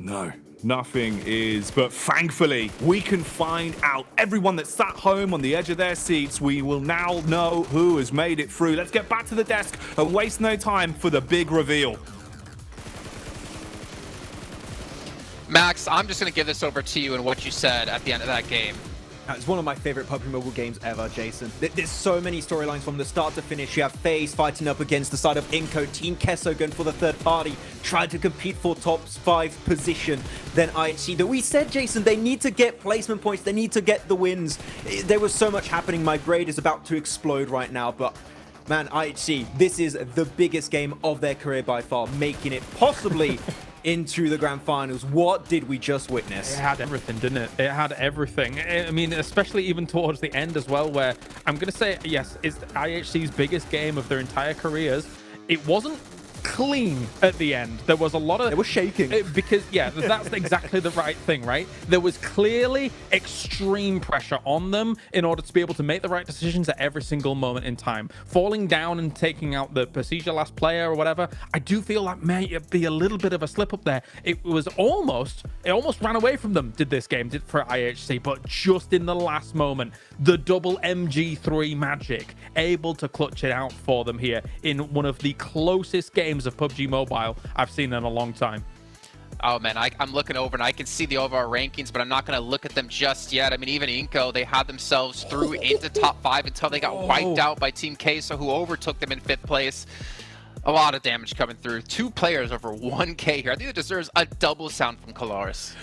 No. Nothing is, but thankfully we can find out. Everyone that sat home on the edge of their seats, we will now know who has made it through. Let's get back to the desk and waste no time for the big reveal. Max, I'm just going to give this over to you and what you said at the end of that game. It's one of my favorite PUBG Mobile games ever, Jason. There's so many storylines from the start to finish. You have FaZe fighting up against the side of Inco, Team Kesso going for the third party, trying to compete for top 5 position. Then IHC, that we said, Jason, they need to get placement points, they need to get the wins. There was so much happening. My grade is about to explode right now, but man, IHC, this is the biggest game of their career by far, making it possibly into the grand finals. What did we just witness? It had everything, didn't it? It had everything. I mean, especially even towards the end as well, where I'm going to say, yes, it's IHC's biggest game of their entire careers. It wasn't clean at the end. There was a lot of... They were shaking. Because, yeah, that's exactly the right thing, right? There was clearly extreme pressure on them in order to be able to make the right decisions at every single moment in time. Falling down and taking out the procedure last player or whatever, I do feel that may be a little bit of a slip up there. It almost ran away from them, this game did for IHC, but just in the last moment, the double MG3 magic, able to clutch it out for them here in one of the closest games of PUBG Mobile I've seen in a long time. Oh man, I'm looking over and I can see the overall rankings, but I'm not going to look at them just yet. I mean, even Inco, they had themselves through into top 5 until they got wiped out by Team Queso, who overtook them in 5th place. A lot of damage coming through. 2 players over 1K here. I think it deserves a double sound from Kalaris.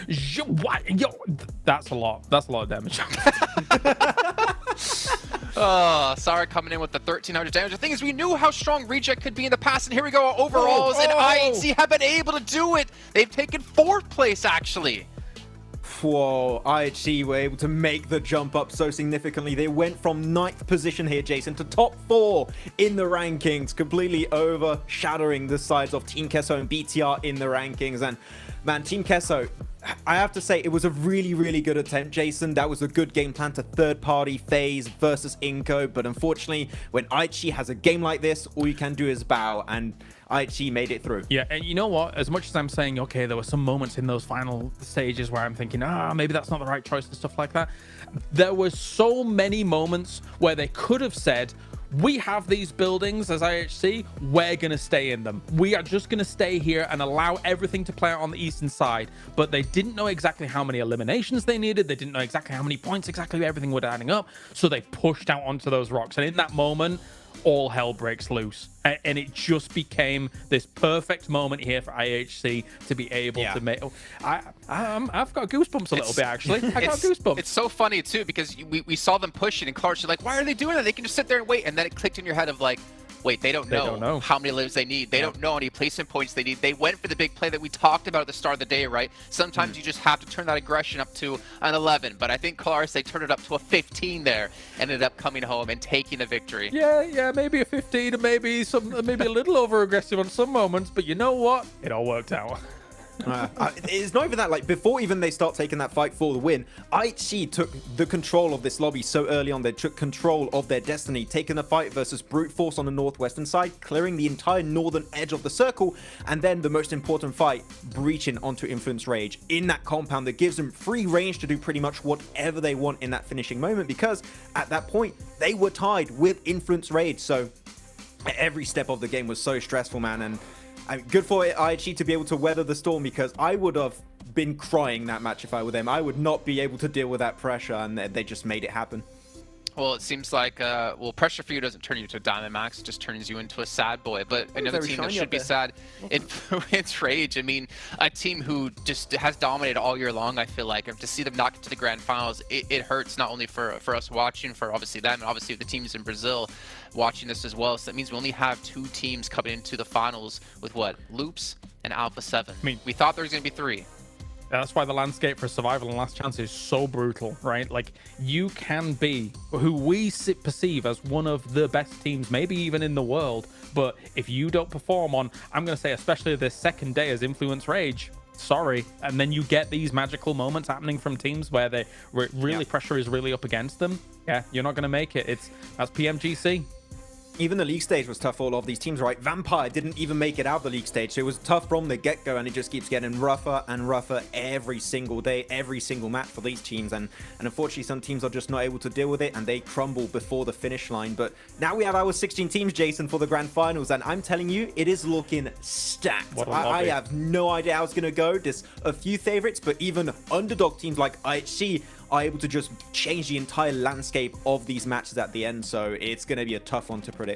Yo, that's a lot. That's a lot of damage. Oh, Sara coming in with the 1300 damage. The thing is, we knew how strong Reject could be in the past, and here we go, overalls, and IHC have been able to do it. They've taken 4th place, actually. Whoa, IHC were able to make the jump up so significantly. They went from 9th position here, Jason, to top 4 in the rankings, completely overshadowing the sides of Team Queso and BTR in the rankings. And man, Team Queso, I have to say, it was a really, really good attempt, Jason. That was a good game plan to third-party FaZe versus Inco, but unfortunately, when IHC has a game like this, all you can do is bow, and IHC made it through. Yeah, and you know what? As much as I'm saying, okay, there were some moments in those final stages where I'm thinking, maybe that's not the right choice and stuff like that. There were so many moments where they could have said, we have these buildings as IHC, we're going to stay in them. We are just going to stay here and allow everything to play out on the eastern side. But they didn't know exactly how many eliminations they needed. They didn't know exactly how many points exactly everything was adding up. So they pushed out onto those rocks. And in that moment, all hell breaks loose. And it just became this perfect moment here for IHC to be able to make... I've got goosebumps a little bit, actually. I got goosebumps. It's so funny, too, because we saw them pushing, and Clark's like, why are they doing that? They can just sit there and wait. And then it clicked in your head of like, wait, they don't know how many lives they need. They don't know how many placement points they need. They went for the big play that we talked about at the start of the day, right? Sometimes you just have to turn that aggression up to an 11. But I think Kalaris, they turned it up to a 15 there. Ended up coming home and taking the victory. Yeah, maybe a 15 and maybe a little over aggressive on some moments. But you know what? It all worked out. It's not even that, like, before even they start taking that fight for the win, IHC took the control of this lobby so early on. They took control of their destiny, taking the fight versus Brute Force on the northwestern side, clearing the entire northern edge of the circle, and then the most important fight, breaching onto Influence Rage in that compound that gives them free range to do pretty much whatever they want in that finishing moment, because at that point, they were tied with Influence Rage. So every step of the game was so stressful, man, and good for IHG to be able to weather the storm, because I would have been crying that match if I were them. I would not be able to deal with that pressure, and they just made it happen. Well, it seems like, pressure for you doesn't turn you to a Diamond Max, it just turns you into a sad boy. But another team that should be sad, it's Rage. I mean, a team who just has dominated all year long, I feel like. To see them knock it to the grand finals, it hurts not only for us watching, for obviously them, and obviously the teams in Brazil watching this as well. So that means we only have 2 teams coming into the finals with what? Loops and Alpha 7. I mean, we thought there was going to be 3. That's why the landscape for survival and last chance is so brutal, right? Like, you can be who we perceive as one of the best teams, maybe even in the world, but if you don't perform on, I'm going to say, especially this second day as Influence Rage, sorry. And then you get these magical moments happening from teams where they really pressure is really up against them. Yeah, you're not going to make it. That's PMGC. Even the league stage was tough for all of these teams, right? Vampire didn't even make it out the league stage, so it was tough from the get-go, and it just keeps getting rougher and rougher every single day, every single match for these teams, and unfortunately some teams are just not able to deal with it, and they crumble before the finish line. But now we have our 16 teams, Jason, for the grand finals, and I'm telling you, it is looking stacked. I have no idea how it's going to go. There's a few favorites, but even underdog teams like IHC are able to just change the entire landscape of these matches at the end, so it's going to be a tough one to predict.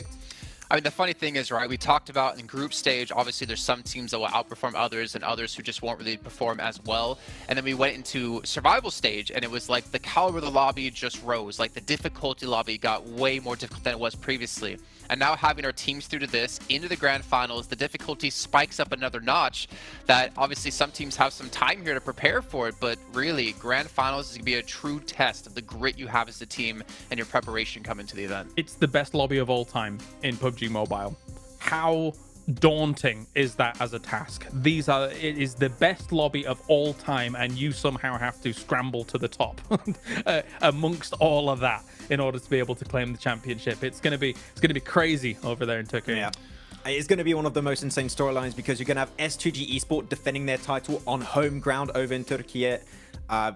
I mean, the funny thing is, right, we talked about in group stage, obviously there's some teams that will outperform others and others who just won't really perform as well. And then we went into survival stage, and it was like the caliber of the lobby just rose. Like the difficulty lobby got way more difficult than it was previously. And now having our teams through to this, into the grand finals, the difficulty spikes up another notch that obviously some teams have some time here to prepare for it, but really grand finals is going to be a true test of the grit you have as a team and your preparation coming to the event. It's the best lobby of all time in PUBG Mobile. How daunting is that as a task? It is the best lobby of all time, and you somehow have to scramble to the top amongst all of that in order to be able to claim the championship. It's gonna be crazy over there in Turkey. Yeah. It's going to be one of the most insane storylines because you're going to have S2G Esports defending their title on home ground over in Turkey. Man,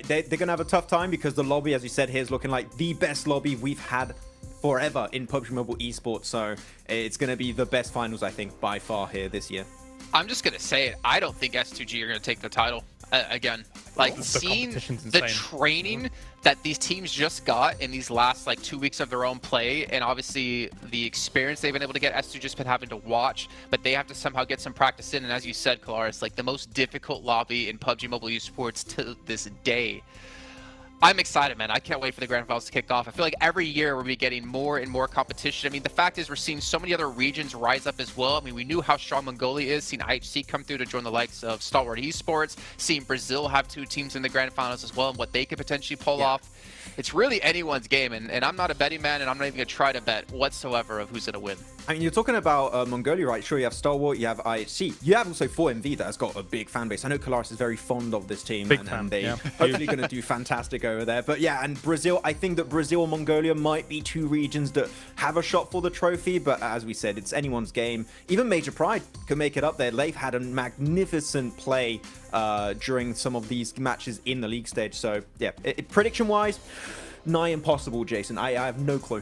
they're going to have a tough time because the lobby, as you said, here is looking like the best lobby we've had forever in PUBG Mobile Esports. So it's going to be the best finals, I think, by far here this year. I'm just going to say it. I don't think S2G are going to take the title again. Like, seeing the training that these teams just got in these last, 2 weeks of their own play, and obviously the experience they've been able to get, S2G just been having to watch, but they have to somehow get some practice in. And as you said, Kalaris, the most difficult lobby in PUBG Mobile Esports to this day. I'm excited, man. I can't wait for the Grand Finals to kick off. I feel like every year we'll be getting more and more competition. I mean, the fact is we're seeing so many other regions rise up as well. I mean, we knew how strong Mongolia is, seeing IHC come through to join the likes of Stalwart Esports, seeing Brazil have 2 teams in the Grand Finals as well, and what they could potentially pull off. It's really anyone's game, and I'm not a betting man, and I'm not even going to try to bet whatsoever of who's going to win. I mean, you're talking about Mongolia, right? Sure, you have Stalwart, you have IHC. You have also 4MV that has got a big fan base. I know Kalaris is very fond of this team, and they're hopefully going to do fantastic over there. But yeah, and Brazil, I think that Brazil and Mongolia might be 2 regions that have a shot for the trophy, but as we said, it's anyone's game. Even Major Pride can make it up there. They've had a magnificent play during some of these matches in the league stage. So yeah, prediction-wise, nigh impossible, Jason. I have no clue.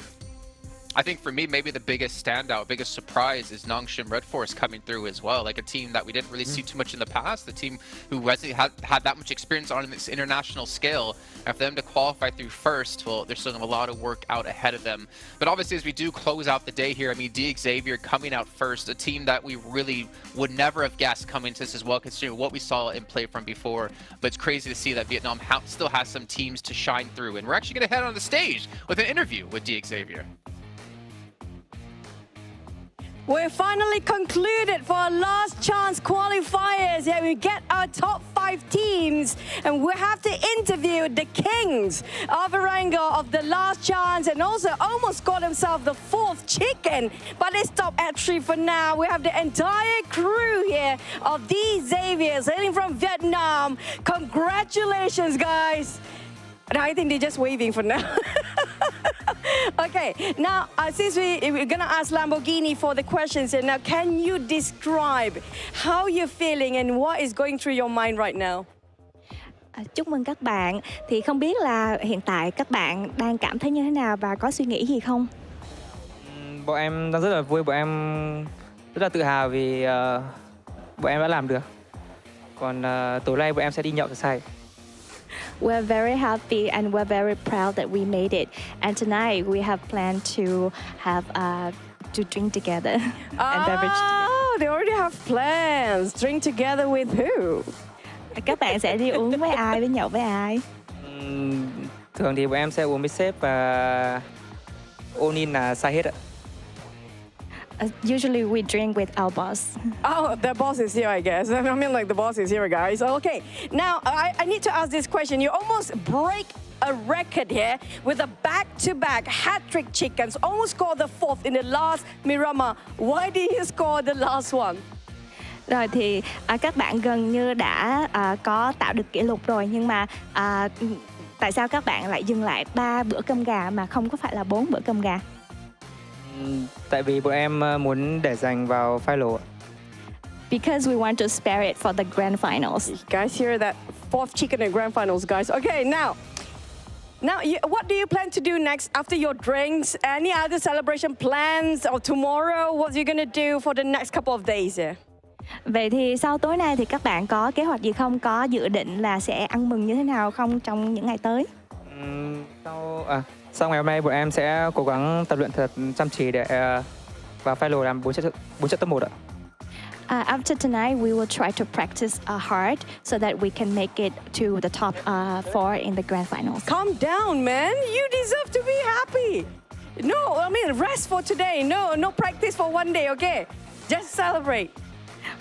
I think for me, maybe the biggest standout, biggest surprise is Nongshim Red Force coming through as well. Like a team that we didn't really see too much in the past, the team who hasn't had that much experience on this international scale. And for them to qualify through first, well, there's still a lot of work out ahead of them. But obviously, as we do close out the day here, I mean, Xavier coming out first, a team that we really would never have guessed coming to this as well, considering what we saw in play from before. But it's crazy to see that Vietnam still has some teams to shine through. And we're actually going to head on the stage with an interview with Xavier. We're finally concluded for our last chance qualifiers. Yeah, we get our top 5 teams, and we have to interview the kings of Erangel of the last chance, and also almost got himself the 4th chicken. But they stop at 3 for now. We have the entire crew here of these Xaviers hailing from Vietnam. Congratulations, guys. And I think they're just waving for now. Okay, now since we're gonna ask Lamborghini for the questions here, now can you describe how you're feeling and what is going through your mind right now? Chúc mừng các bạn. Thì không biết là hiện tại các bạn đang cảm thấy như thế nào và có suy nghĩ gì không? Bọn em đang rất là vui, bọn em rất là tự hào vì bọn em đã làm được. Còn tối nay bọn em sẽ đi nhậu thật say. We're very happy and we're very proud that we made it. And tonight we have planned to have to drink together and beverage together. Oh, they already have plans. Drink together with who? Các bạn sẽ đi uống với ai, với nhậu với ai? Thường thì bọn em sẽ uống với sếp và Onin là sai hết ạ. Usually we drink with our boss. Oh, the boss is here, I guess. I mean, like the boss is here, guys. Okay, now I need to ask this question. You almost break a record here with a back-to-back hat-trick chickens. Almost scored the 4th in the last Miramar. Why did you score the last one? Rồi thì các bạn gần như đã có tạo được kỷ lục rồi, nhưng mà tại sao các bạn lại dừng lại 3 bữa cơm gà mà không có phải là 4 bữa cơm gà? Tại vì bọn em muốn để dành vào final. Because we want to spare it for the grand finals. You guys hear that? 4th chicken in grand finals, guys. Okay, now, what do you plan to do next after your drinks? Any other celebration plans, or tomorrow? What are you gonna do for the next couple of days here? Vậy thì sau tối nay thì các bạn có kế hoạch gì không? Có dự định là sẽ ăn mừng như thế nào không trong những ngày tới? Sau ngày hôm nay bọn em sẽ cố gắng tập luyện thật chăm chỉ để vào final làm 4 trận top 1 ạ. After tonight, we will try to practice hard so that we can make it to the top 4 in the grand finals. Calm down, man. You deserve to be happy. No, I mean rest for today. No practice for one day, okay? Just celebrate.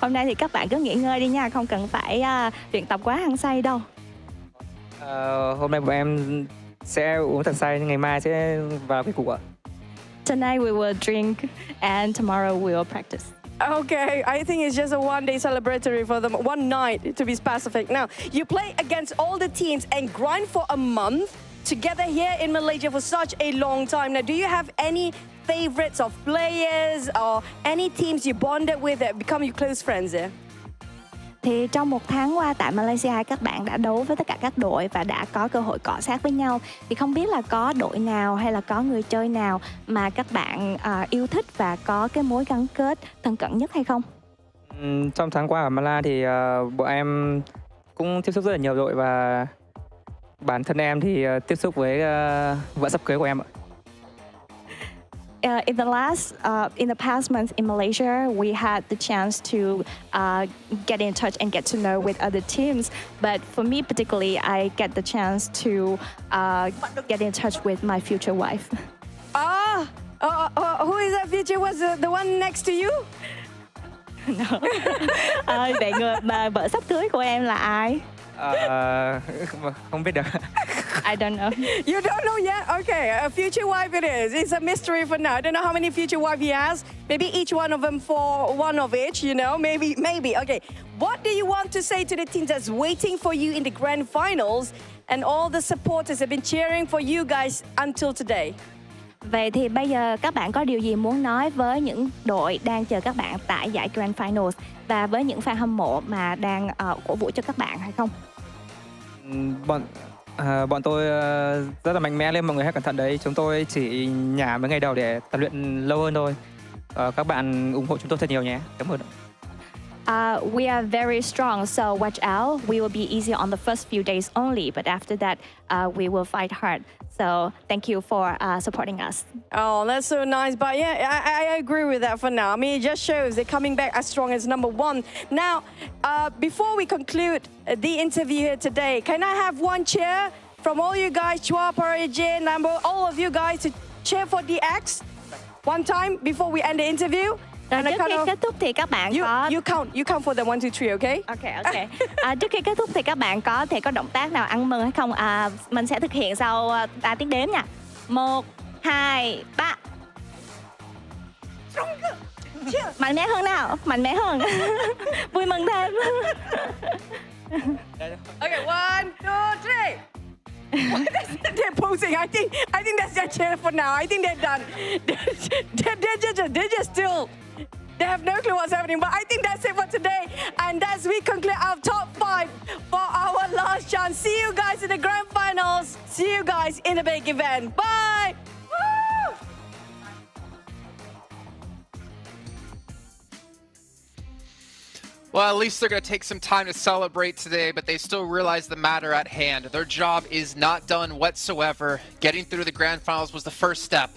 Hôm nay thì các bạn cứ nghỉ ngơi đi nha, không cần phải luyện tập quá hăng say đâu. Hôm nay bọn em sẽ uống thật say, ngày mai sẽ vào cái cục ạ. Tonight we will drink and tomorrow we will practice. Okay, I think it's just a one-day celebratory for them, one night to be specific. Now, you play against all the teams and grind for a month together here in Malaysia for such a long time. Now, do you have any favorites of players or any teams you bonded with that become your close friends there? Thì trong một tháng qua tại Malaysia, các bạn đã đấu với tất cả các đội và đã có cơ hội cọ sát với nhau. Thì không biết là có đội nào hay là có người chơi nào mà các bạn yêu thích và có cái mối gắn kết thân cận nhất hay không? Trong tháng qua ở Mala thì bọn em cũng tiếp xúc rất là nhiều đội và bản thân em thì tiếp xúc với vợ sắp cưới của em ạ. In the past month in Malaysia, we had the chance to get in touch and get to know with other teams. But for me particularly, I get the chance to get in touch with my future wife. Who is that future? Was the one next to you? No. Vậy mà vợ sắp cưới của em là ai? Không biết được. I don't know. You don't know yet? Okay, a future wife it is. It's a mystery for now. I don't know how many future wife he has. Maybe each one of them for one of each, you know? Maybe. Okay. What do you want to say to the teams that's waiting for you in the grand finals and all the supporters have been cheering for you guys until today? Vậy thì bây giờ các bạn có điều gì muốn nói với những đội đang chờ các bạn tại giải Grand Finals và với những fan hâm mộ mà đang cổ vũ cho các bạn hay không? Bọn tôi rất là mạnh mẽ lên, mọi người hãy cẩn thận đấy. Chúng tôi chỉ nhả mấy ngày đầu để tập luyện lâu hơn thôi. Các bạn ủng hộ chúng tôi thật nhiều nhé. Cảm ơn. We are very strong, so watch out. We will be easy on the first few days only, but after that, we will fight hard. So thank you for supporting us. Oh, that's so nice. But yeah, I agree with that for now. I mean, it just shows they're coming back as strong as number one. Now, before we conclude the interview here today, can I have one cheer from all you guys, Chua, Parajin, Lambo, all of you guys to cheer for DX one time before we end the interview? Rồi trước khi kết thúc thì các bạn you count for the 1, 2, 3, okay? Okay. Trước khi kết thúc thì các bạn có thể có động tác nào ăn mừng hay không? Mình sẽ thực hiện sau 3 tiếng đếm nha. 1, 2, 3. Mạnh mẽ hơn nào, mạnh mẽ hơn. Vui mừng thêm. Okay, 1, 2, 3. They're posing. I think that's their cheer for now. I think they're done. They're just still. They have no clue what's happening, but I think that's it for today. And as we conclude our top 5 for our last chance. See you guys in the grand finals. See you guys in the big event. Bye. Woo! Well, at least they're going to take some time to celebrate today, but they still realize the matter at hand. Their job is not done whatsoever. Getting through the grand finals was the first step.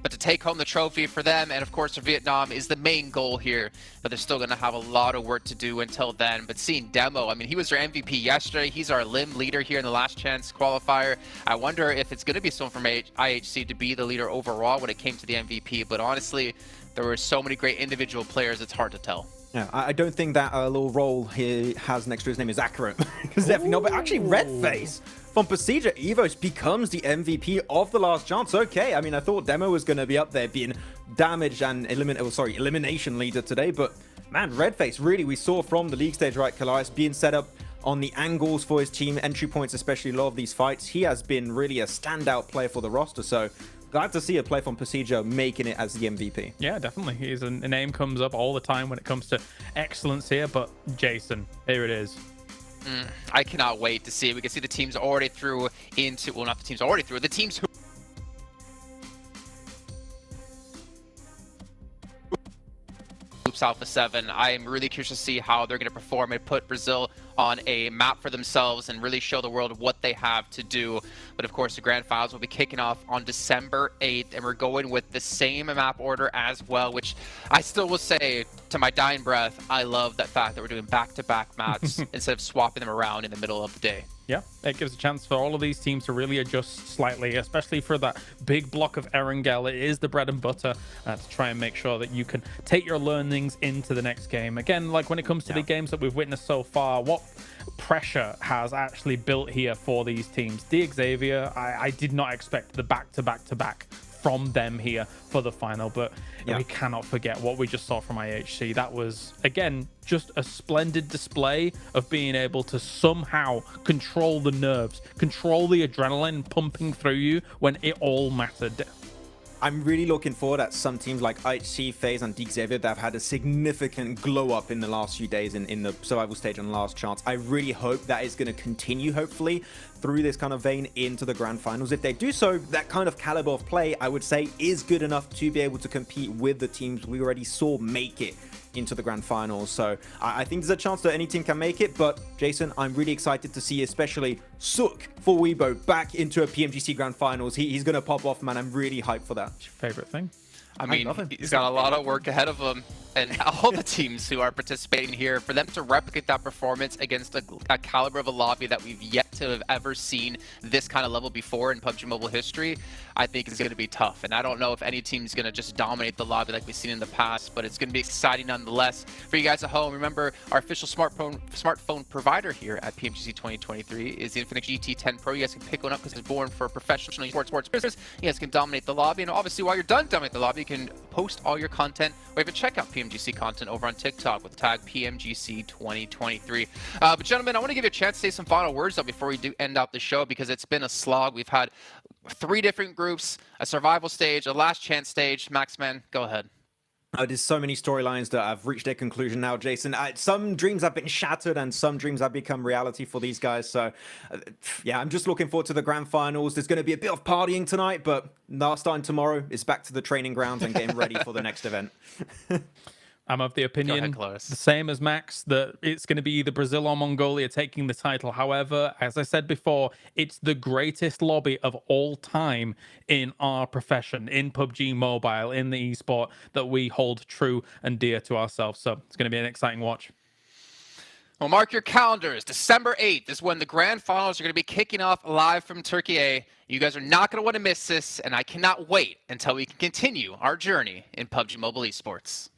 But to take home the trophy for them and, of course, for Vietnam is the main goal here. But they're still going to have a lot of work to do until then. But seeing Demo, I mean, he was our MVP yesterday. He's our limb leader here in the Last Chance qualifier. I wonder if it's going to be someone from IHC to be the leader overall when it came to the MVP. But honestly, there were so many great individual players, it's hard to tell. Yeah, I don't think that little role he has next to his name is accurate. Because definitely not. But actually, Redface from Pasija Evos becomes the MVP of the Last Chance. Okay, I mean, I thought Demo was going to be up there being damage and elimination leader today. But man, Redface, really, we saw from the league stage, right, Calais, being set up on the angles for his team, entry points, especially a lot of these fights. He has been really a standout player for the roster. So glad to see a play from Pasija making it as the MVP. Yeah, definitely. He's a name comes up all the time when it comes to excellence here, but Jason, here it is. I cannot wait to see it. We can see the teams already through into, well, not the teams already through, the teams who Alpha 7. I am really curious to see how they're going to perform and put Brazil on a map for themselves and really show the world what they have to do. But of course, the Grand Finals will be kicking off on December 8th, and we're going with the same map order as well, which I still will say, to my dying breath, I love that fact that we're doing back-to-back maps instead of swapping them around in the middle of the day. Yeah, it gives a chance for all of these teams to really adjust slightly, especially for that big block of Erangel. It is the bread and butter to try and make sure that you can take your learnings into the next game. Again, like when it comes to the games that we've witnessed so far, what pressure has actually built here for these teams? Xavier, I did not expect the back-to-back-to-back from them here for the final. But Yeah. we cannot forget what we just saw from IHC. That was, again, just a splendid display of being able to somehow control the nerves, control the adrenaline pumping through you when it all mattered. I'm really looking forward at some teams like IHC, FaZe, and Xavier that have had a significant glow up in the last few days in the survival stage and Last Chance. I really hope that is going to continue, hopefully, through this kind of vein into the grand finals. If they do so, that kind of caliber of play, I would say, is good enough to be able to compete with the teams we already saw make it into the grand finals. So I think there's a chance that any team can make it, but Jason, I'm really excited to see especially Sook for Weibo back into a PMGC grand finals. He's going to pop off, man. I'm really hyped for that. What's your favorite thing? I mean, he's got a lot of work ahead of him, and all the teams who are participating here, for them to replicate that performance against a caliber of a lobby that we've yet to have ever seen this kind of level before in PUBG Mobile history, I think is going to be tough. And I don't know if any team's going to just dominate the lobby like we've seen in the past, but it's going to be exciting nonetheless. For you guys at home, remember our official smartphone provider here at PMGC 2023 is the Infinix GT10 Pro. You guys can pick one up because it's born for professional sports business. You guys can dominate the lobby, and obviously while you're done dominating the lobby, you can post all your content or even check out PMGC content over on TikTok with the tag PMGC 2023. But gentlemen, I want to give you a chance to say some final words though before we do end out the show, because it's been a slog. We've had 3 different groups, a survival stage, a last chance stage. Maxman, go ahead. There's so many storylines that have reached their conclusion now, Jason. Some dreams have been shattered and some dreams have become reality for these guys. So, yeah, I'm just looking forward to the grand finals. There's going to be a bit of partying tonight, but starting tomorrow is back to the training grounds and getting ready for the next event. I'm of the opinion, the same as Max, that it's going to be either Brazil or Mongolia taking the title. However, as I said before, it's the greatest lobby of all time in our profession, in PUBG Mobile, in the esport, that we hold true and dear to ourselves. So it's going to be an exciting watch. Well, mark your calendars. December 8th is when the grand finals are going to be kicking off live from Turkey. You guys are not going to want to miss this, and I cannot wait until we can continue our journey in PUBG Mobile Esports.